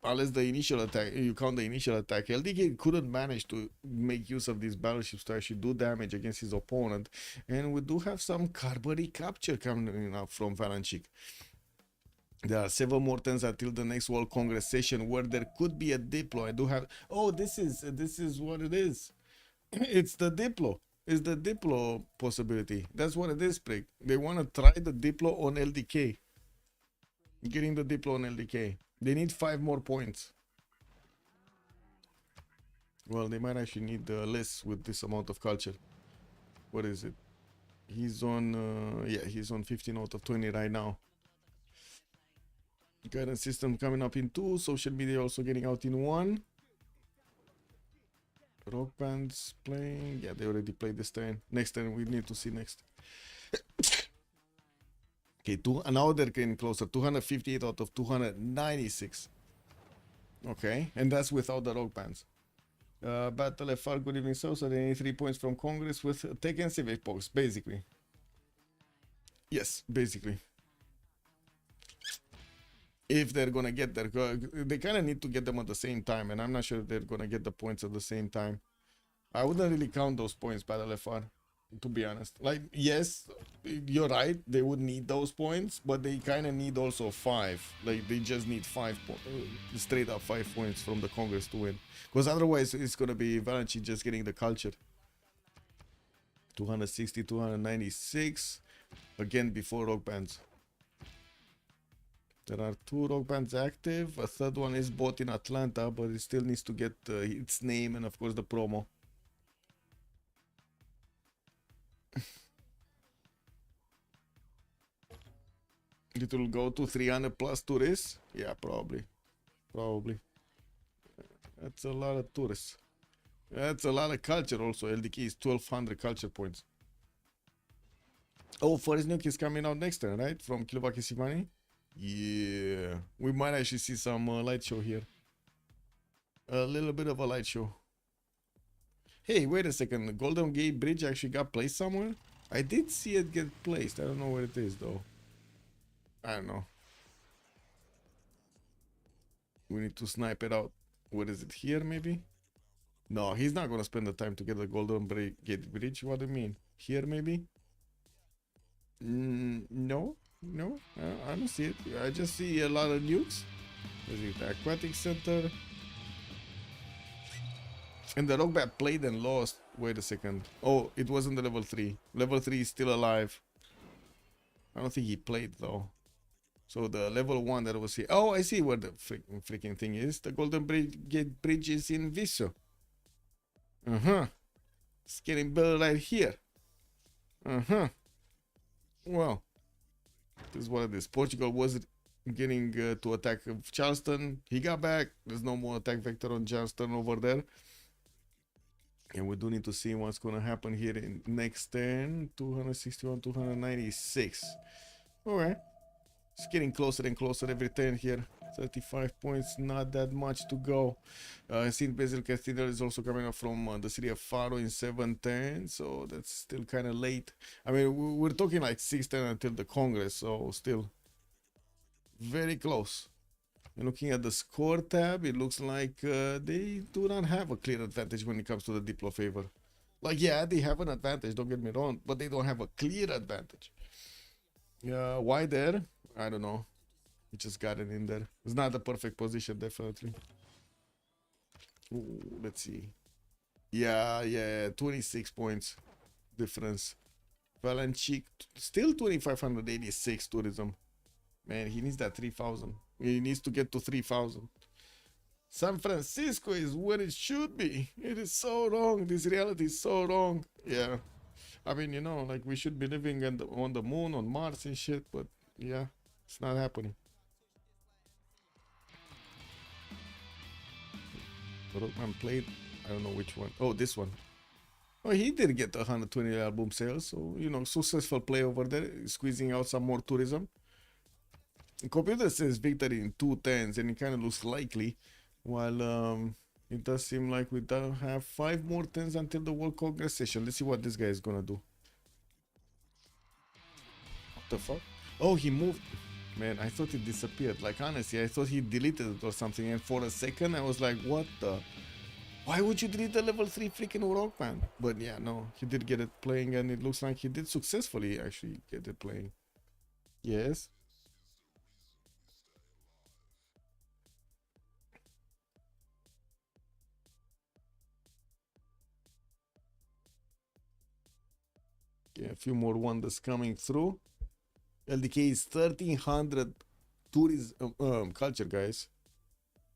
unless the initial attack, you count the initial attack, LDK couldn't manage to make use of these battleships to actually do damage against his opponent. And we do have some Carberry capture coming up from Valancic. There are 7 more turns until the next World Congress session where there could be a Diplo. I do have... Oh, this is what it is. It's the Diplo. It's the Diplo possibility. That's what it is, Prick. They want to try the Diplo on LDK. Getting the Diplo on LDK. They need 5 more points. Well, they might actually need less with this amount of culture. What is it? He's on, yeah, he's on 15 out of 20 right now. Guidance system coming up in 2. Social media also getting out in 1. Rock bands playing. Yeah, they already played this turn. Next turn we need to see next. Okay, now they're getting closer. 258 out of 296. Okay, and that's without the rock bands. Battle FR, good evening, sir. So they need 3 points from Congress with Tech and Civ6, basically. Yes, basically. If they're gonna get there, they kind of need to get them at the same time, and I'm not sure if they're gonna get the points at the same time. I wouldn't really count those points, Battle FR. to be honest. Like, yes, you're right, they would need those points, but they kind of need also 5. Like, they just need 5 straight up 5 points from the Congress to win, because otherwise it's gonna be Valanchi just getting the culture. 260, 296 again before rock bands. There are 2 rock bands active. A third one is bought in Atlanta, but it still needs to get its name and of course the promo. It will go to 300 plus tourists. Yeah, probably. That's a lot of tourists. That's a lot of culture also. LDK is 1200 culture points. Oh, first nuke is coming out next turn, right? From Kilobaki Simani. Yeah, we might actually see some light show here. A little bit of a light show. Hey, wait a second. The Golden Gate Bridge actually got placed somewhere? I did see it get placed. I don't know where it is though. I don't know. We need to snipe it out. What is it here maybe? No, he's not gonna spend the time to get the Golden Gate Bridge. What do you mean? Here maybe? No, I don't see it. I just see a lot of nukes. Is it the Aquatic Center? And the rock bat played and lost. Wait a second. Oh, it wasn't the level 3. Level 3 is still alive. I don't think he played though. So the level 1 that was here. Oh, I see where the freaking thing is. The Golden Gate Bridge is in Viso. It's getting built right here. Well, this is what it is. Portugal was getting to attack Charleston. He got back. There's no more attack vector on Charleston over there. And we do need to see what's going to happen here in next turn. 261, 296. Alright. It's getting closer and closer every turn here. 35 points, not that much to go. St. Basil Cathedral is also coming up from the city of Faro in 710, so that's still kind of late. I mean, we're talking like 610 until the Congress, so still very close. And looking at the score tab, it looks like they do not have a clear advantage when it comes to the Diplo favor. Like, yeah, they have an advantage, don't get me wrong, but they don't have a clear advantage. Why there? I don't know. He just got it in there. It's not the perfect position, definitely. Ooh, let's see. Yeah, 26 points difference. Valanchik, still 2586 tourism. Man, he needs that 3000. He needs to get to 3000. San Francisco is where it should be. It is so wrong. This reality is so wrong. Yeah. I mean, you know, like we should be living on the moon, on Mars and shit, but yeah, it's not happening. Rockman played, I don't know which one. Oh, this one. Oh, he did get 120 album sales, so you know, successful play over there, squeezing out some more tourism. The computer says victory in 2 tens, and it kind of looks likely, while it does seem like we don't have 5 more tens until the World Congress session. Let's see what this guy is gonna do. What the fuck? Oh, he moved. Man, I thought it disappeared. Like, honestly, I thought he deleted it or something. And for a second, I was like, what the? Why would you delete the level 3 freaking rock band? But yeah, no, he did get it playing, and it looks like he did successfully actually get it playing. Yes. Yeah, a few more wonders coming through. LDK is 1300 tourism culture, guys.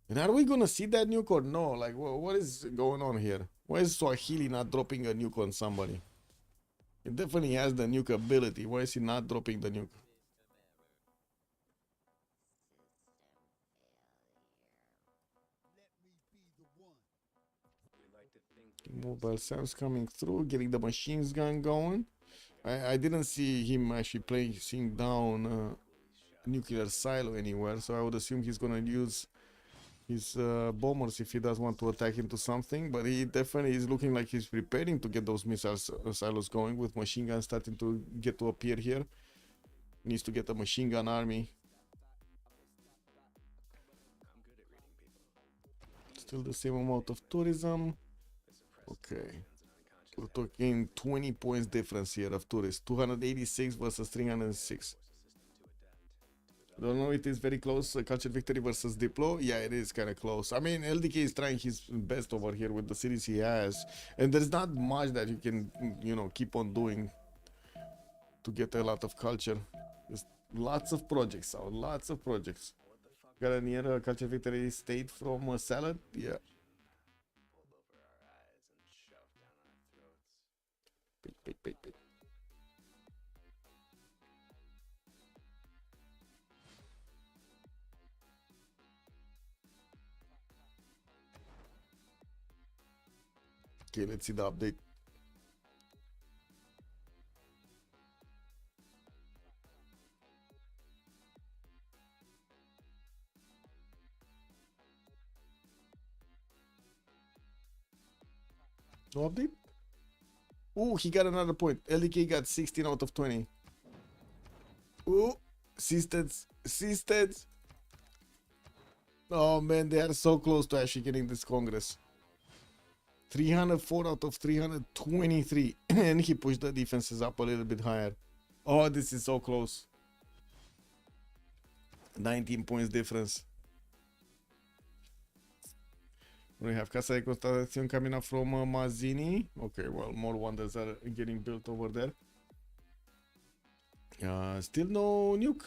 And are we gonna see that nuke or no? Like, what is going on here? Why is Swahili not dropping a nuke on somebody? It definitely has the nuke ability. Why is he not dropping the nuke? Mobile Sam's coming through, getting the machines gun going. I didn't see him actually placing down nuclear silo anywhere, so I would assume he's gonna use his bombers if he does want to attack into something, but he definitely is looking like he's preparing to get those missile silos going, with machine guns starting to get to appear here. Needs to get a machine gun army. Still the same amount of tourism. Okay. We're talking 20 points difference here of tourists. 286 versus 306. Don't know, it is very close. Culture Victory versus Diplo. Yeah, it is kind of close. I mean, LDK is trying his best over here with the series he has. And there's not much that you can, you know, keep on doing to get a lot of culture. There's lots of projects out. Lots of projects. Got a near Culture Victory state from Salad? Yeah. Pulled over our eyes and shoved down our throats. Pick. Okay, let's see the update. No update? Oh, he got another point. LDK got 16 out of 20. Oh, assistance. Oh man, they are so close to actually getting this Congress. 304 out of 323. And he pushed the defenses up a little bit higher. Oh, this is so close. 19 points difference. We have Casa de Constatación coming up from Mazzini. Okay, well, more wonders are getting built over there. Still no nuke.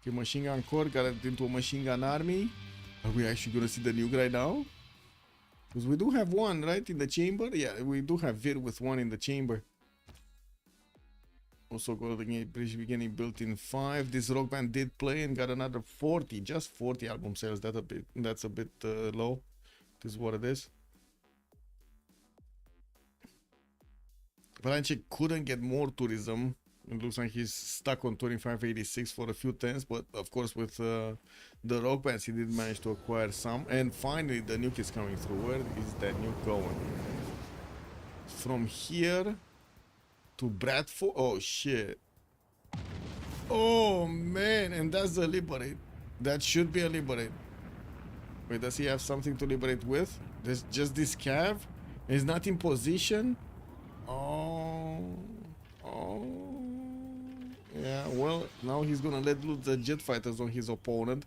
Okay, machine gun corps got it into a machine gun army. Are we actually gonna see the nuke right now? Because we do have one, right, in the chamber? Yeah, we do have Vir with one in the chamber. Also Golden Bridge beginning built in 5. This rock band did play and got another 40. Just 40 album sales. That's a bit low. This is what it is. Valanche couldn't get more tourism. It looks like he's stuck on 2586 for a few tens, but of course with the rock bands he did manage to acquire some. And finally the nuke is coming through. Where is that nuke going? From here to Bradford. Oh shit. Oh man, and that's the liberate. That should be a liberate. Wait, does he have something to liberate with? There's just this cav. He's not in position. Oh. Yeah, well, now he's gonna let loose the jet fighters on his opponent.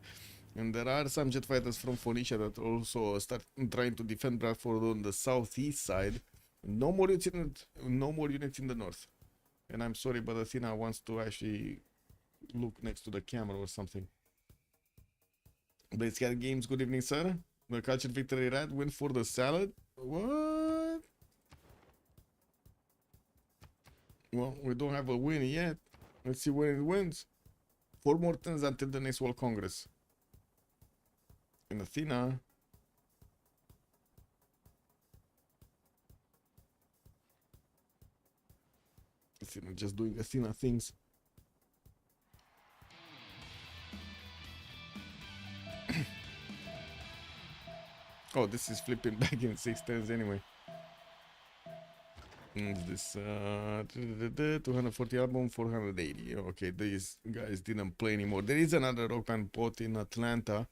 And there are some jet fighters from Phoenicia that also start trying to defend Bradford on the southeast side. No more units in the north. And I'm sorry, but Athena wants to actually look next to the camera or something. Blade Scat Games, good evening, sir. The Culture Victory Rat win for the salad. What? Well, we don't have a win yet. Let's see when it wins. 4 more turns until the next World Congress. In Athena. Athena just doing Athena things. Oh, this is flipping back in 6 turns anyway. This 240 album, 480. Okay, these guys didn't play anymore. There is another rock band pot in Atlanta.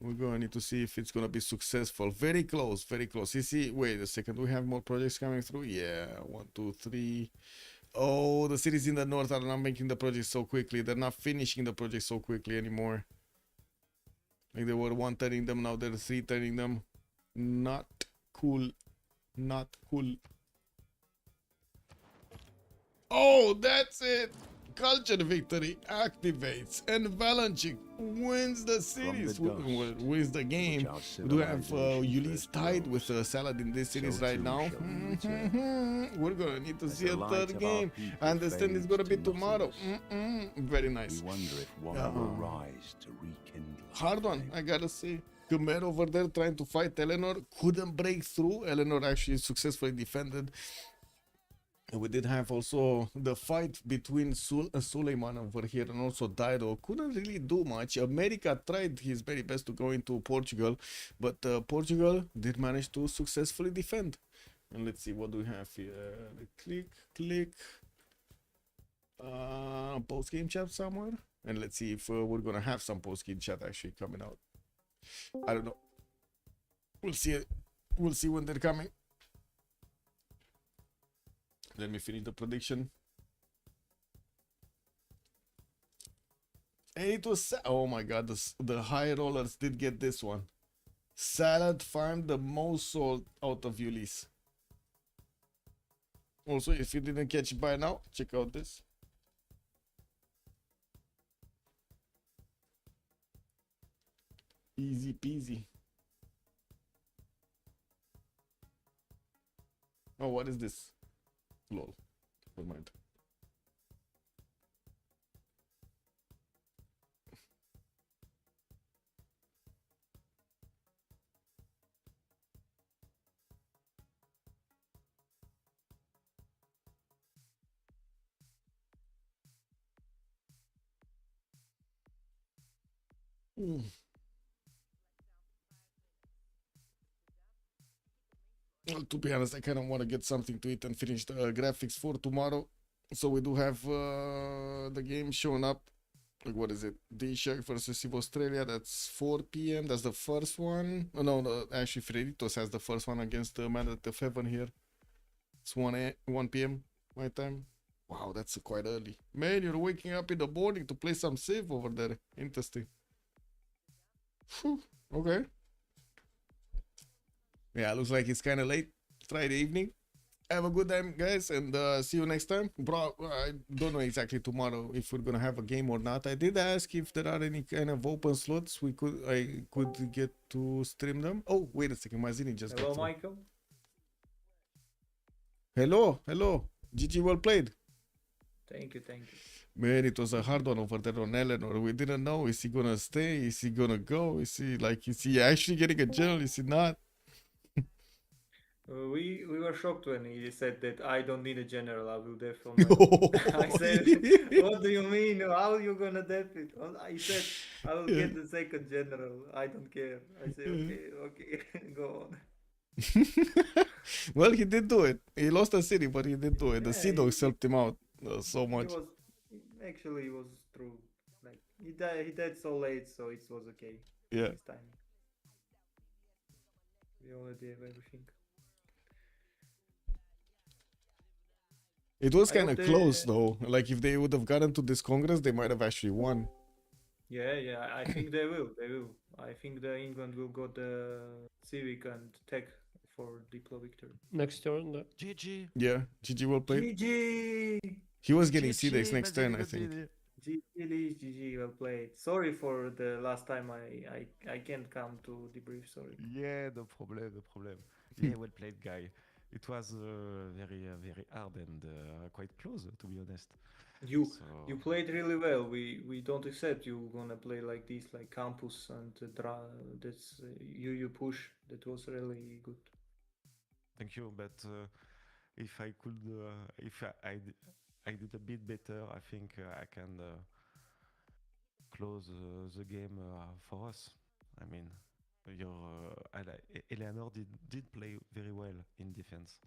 We're going to need to see if it's going to be successful. Very close, very close. You see, wait a second. We have more projects coming through. Yeah, 1, 2, 3. Oh, the cities in the north are not making the project so quickly. They're not finishing the project so quickly anymore. Like they were 1 turning them, now they're 3 turning them. Not cool. Not cool. Oh, that's it. Culture Victory activates and Valanchik wins the series, wins the game. We do have Ulyss tied with Salad in this series right now. We're gonna need to see a third game. I understand it's gonna be tomorrow. Very nice. Wonder if one will rise to rekindle. Hard one, I gotta say. Khmer over there trying to fight Eleanor, couldn't break through. Eleanor actually successfully defended. We did have also the fight between Suleiman over here and also Dido. Couldn't really do much. America tried his very best to go into Portugal, but Portugal did manage to successfully defend. And let's see, what do we have here? Click. Post-game chat somewhere. And let's see if we're gonna have some post-game chat actually coming out. I don't know. We'll see when they're coming. Let me finish the prediction. And it was oh my god, the high rollers did get this one. Salad farmed the most salt out of Ulyss. Also, if you didn't catch it by now, check out this. Easy peasy. Oh, what is this? Lol. Never mind. Well, to be honest, I kind of want to get something to eat and finish the graphics for tomorrow. So we do have the game showing up. Like, what is it? D-Shark versus Civ Australia. That's 4 p.m. That's the first one. Oh, no, actually, Freditos has the first one against the Man at the Heaven here. It's 1 p.m. my time. Wow, that's quite early. Man, you're waking up in the morning to play some Civ over there. Interesting. Whew, okay. Yeah, looks like it's kind of late. Friday evening. Have a good time, guys, and see you next time. Bro, I don't know exactly tomorrow if we're gonna have a game or not. I did ask if there are any kind of open slots I could get to stream them. Oh, wait a second, Mazini just Hello, got through. Michael. Hello. GG, well played. Thank you. Man, it was a hard one over there on Eleanor. We didn't know, is he gonna stay? Is he gonna go? Is he actually getting a general? Is he not? We were shocked when he said that I don't need a general, I will def on my own. I said, what do you mean? How are you gonna def it? He said, I will get the second general. I don't care. I said, okay, go on. Well, he did do it. He lost a city, but he did do it. The Yeah, Sea Dogs helped him out so much. It was true. Like he died so late, so it was okay. Yeah. This time. We already have everything. It was I kind hope of close, though. Like, if they would have gotten to this Congress, they might have actually won. Yeah, I think they will. I think the England will go the Civic and Tech for Diplo victory. Next turn. GG. Yeah, GG well played. GG! He was getting C-Dex next turn, I think. GG, well played. Sorry for the last time I can't come to debrief, sorry. Yeah, no problem. Yeah, well played, guy. It was very hard and quite close, to be honest. You played really well. We don't accept you gonna play like this, like campus and that's you push. That was really good. Thank you, but if I could, if I did a bit better, I think I can close the game for us. I mean, Eleanor did play very well in defense,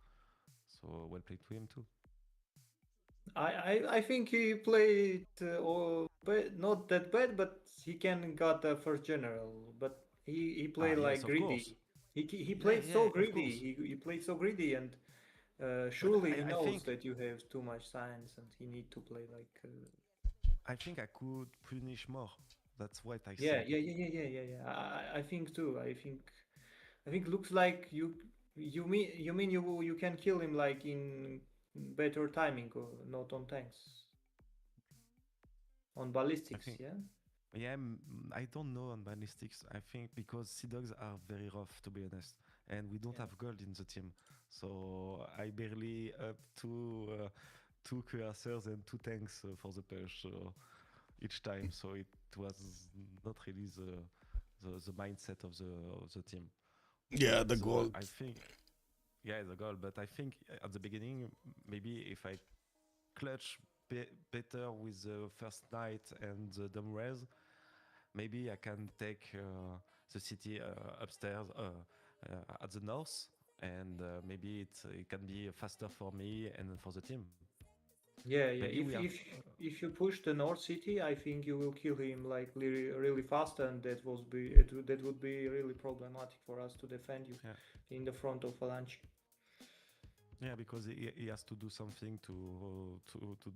so well played to him too. I think he played not that bad, but he can got a first general. But he played yes, like of greedy. course. He played Yeah, so of greedy. He played so greedy, and surely he I knows think- that you have too much science, and he need to play like. I think I could punish more. That's what I Yeah. said. I think too. I think looks like you mean you can kill him like in better timing or not on tanks. On ballistics, think- yeah. Yeah, I don't know on ballistics. I think because Sea Dogs are very rough, to be honest, and we don't Yeah. have gold in the team, so I barely up two cuirassiers and two tanks for the push each time. So it was not really the mindset of the team. Yeah, the So goal. I think, yeah, the goal. But I think at the beginning, maybe if I clutch better with the first night and the dumb res, maybe I can take the city upstairs at the north, and maybe it can be faster for me and for the team. Yeah. Maybe we are- If you push the North City, I think you will kill him like really fast, and that would be really problematic for us to defend you Yeah. in the front of Phalanx. Yeah, because he has to do something to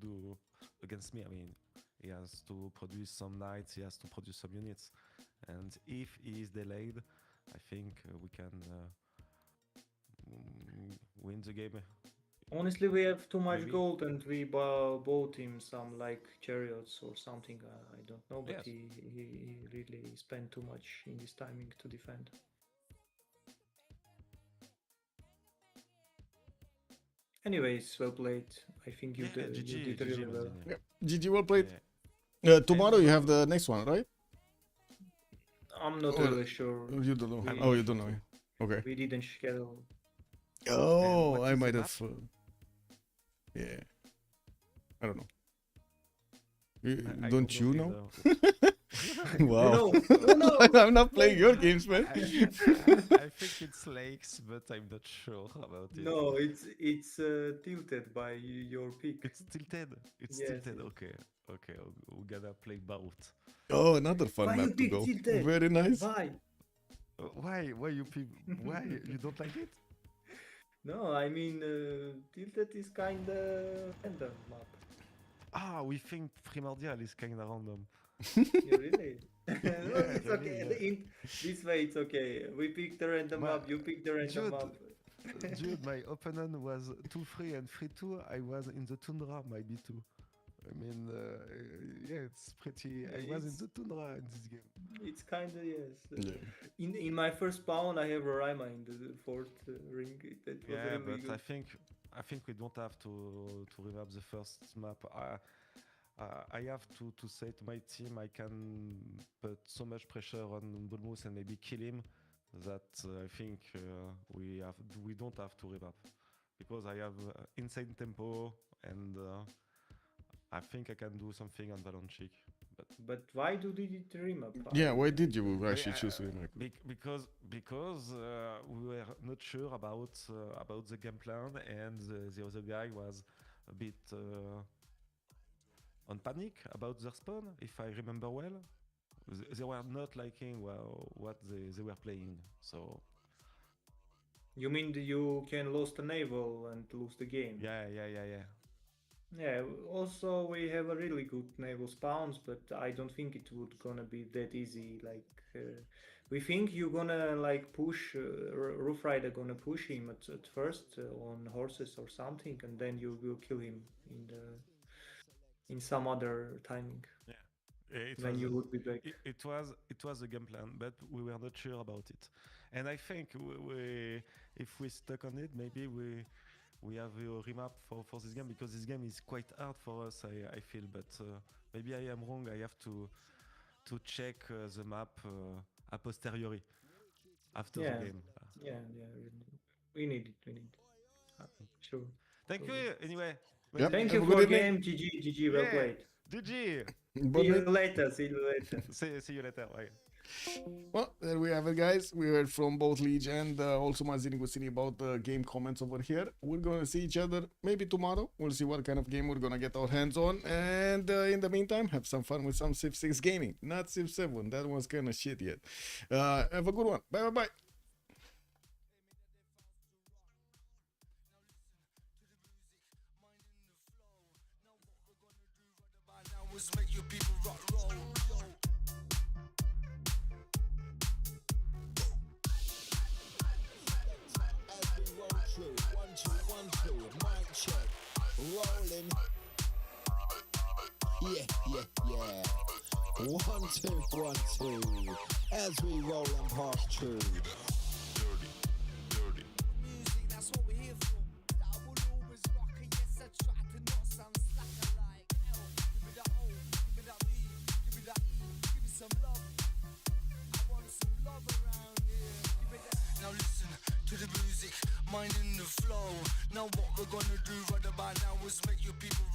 do against me. I mean, he has to produce some knights, he has to produce some units, and if he is delayed, I think we can win the game. Honestly, we have too much Maybe. gold, and we bought him some like chariots or something. I don't know, but Yes. he really spent too much in this timing to defend. Anyways, well played. I think you Yeah, did, GG, you did GG, really well. Manzini. Yep. GG, well played. Yeah. Tomorrow you have the next one, right? I'm not Or- really sure. You don't know. We- Oh, you don't know. Okay. We didn't schedule. Oh, what I is the might map? have. Yeah. I don't know. You- I don't you know? either. Wow. No, no. I'm not playing your games, man. I think it's lakes, but I'm not sure about it. No, it's tilted by your pick. It's tilted. It's Yes, tilted. yes. Okay, okay. We gotta play bout. Oh, another fun Why you map to pick go. tilted? Very nice. Why? Why? Why you people? Why you don't like it? No, I mean tilted is kinda random map. Ah, we think primordial is kind of random. You really? No, Yeah, it's okay. really, yeah. In this way, it's okay. We picked the random Ma- map. You picked the random Dude, map. Dude, my opponent was 2-3 and 3-2. I was in the tundra, maybe 2. I mean, yeah, it's pretty. I was in It's- the tundra in this game. It's kinda yes. Yeah. In my first pawn, I have a Rima in the fourth ring. That was Yeah, really but good. I think we don't have to revamp the first map. I have to say to my team I can put so much pressure on Bulmus and maybe kill him that I think we don't have to revamp because I have insane tempo and I think I can do something on Valonchik. But why do they did Rima? Yeah, why did you actually choose Remake? Because we were not sure about the game plan and the other guy was a bit on panic about their spawn, if I remember well. They were not liking what they were playing, so You mean that you can lose the naval and lose the game? yeah. Yeah. Also, we have a really good naval spawns, but I don't think it would gonna be that easy. Like, we think you're gonna like push Roof Rider gonna push him at first on horses or something, and then you will kill him in some other timing when you would be back. It was a game plan, but we were not sure about it. And I think if we stuck on it, maybe we have a remap for this game because this game is quite hard for us. I feel, but maybe I am wrong. I have to check the map a posteriori after Yeah. the game. Yeah. We need it. Sure. Thank you anyway. Yep. Thank Have you a for good evening. game. GG. Well Yeah. played. GG. But See you later. See you later. See you later. Bye. well, there we have it, guys. We heard from both Liege and also Mazini Gusini about the game comments over here. We're going to see each other maybe tomorrow. We'll see what kind of game we're going to get our hands on. And in the meantime, have some fun with some Civ6 gaming. Not Civ7. That one's kind of shit yet. Have a good one. Bye. Make your people rock roll. As we roll through, 1 2 1 2, mic check, rolling. Yeah. 1 2 1 2. As we roll and pass through. Music, that's what we're here for. I will always rock it. Yes, I try to not sound slacker like L. Give me that O, give me that B, give me that E, give me some love. I want some love around here. Give me that. Now listen to the music, minding the flow. Now what we're gonna do right about now is make your people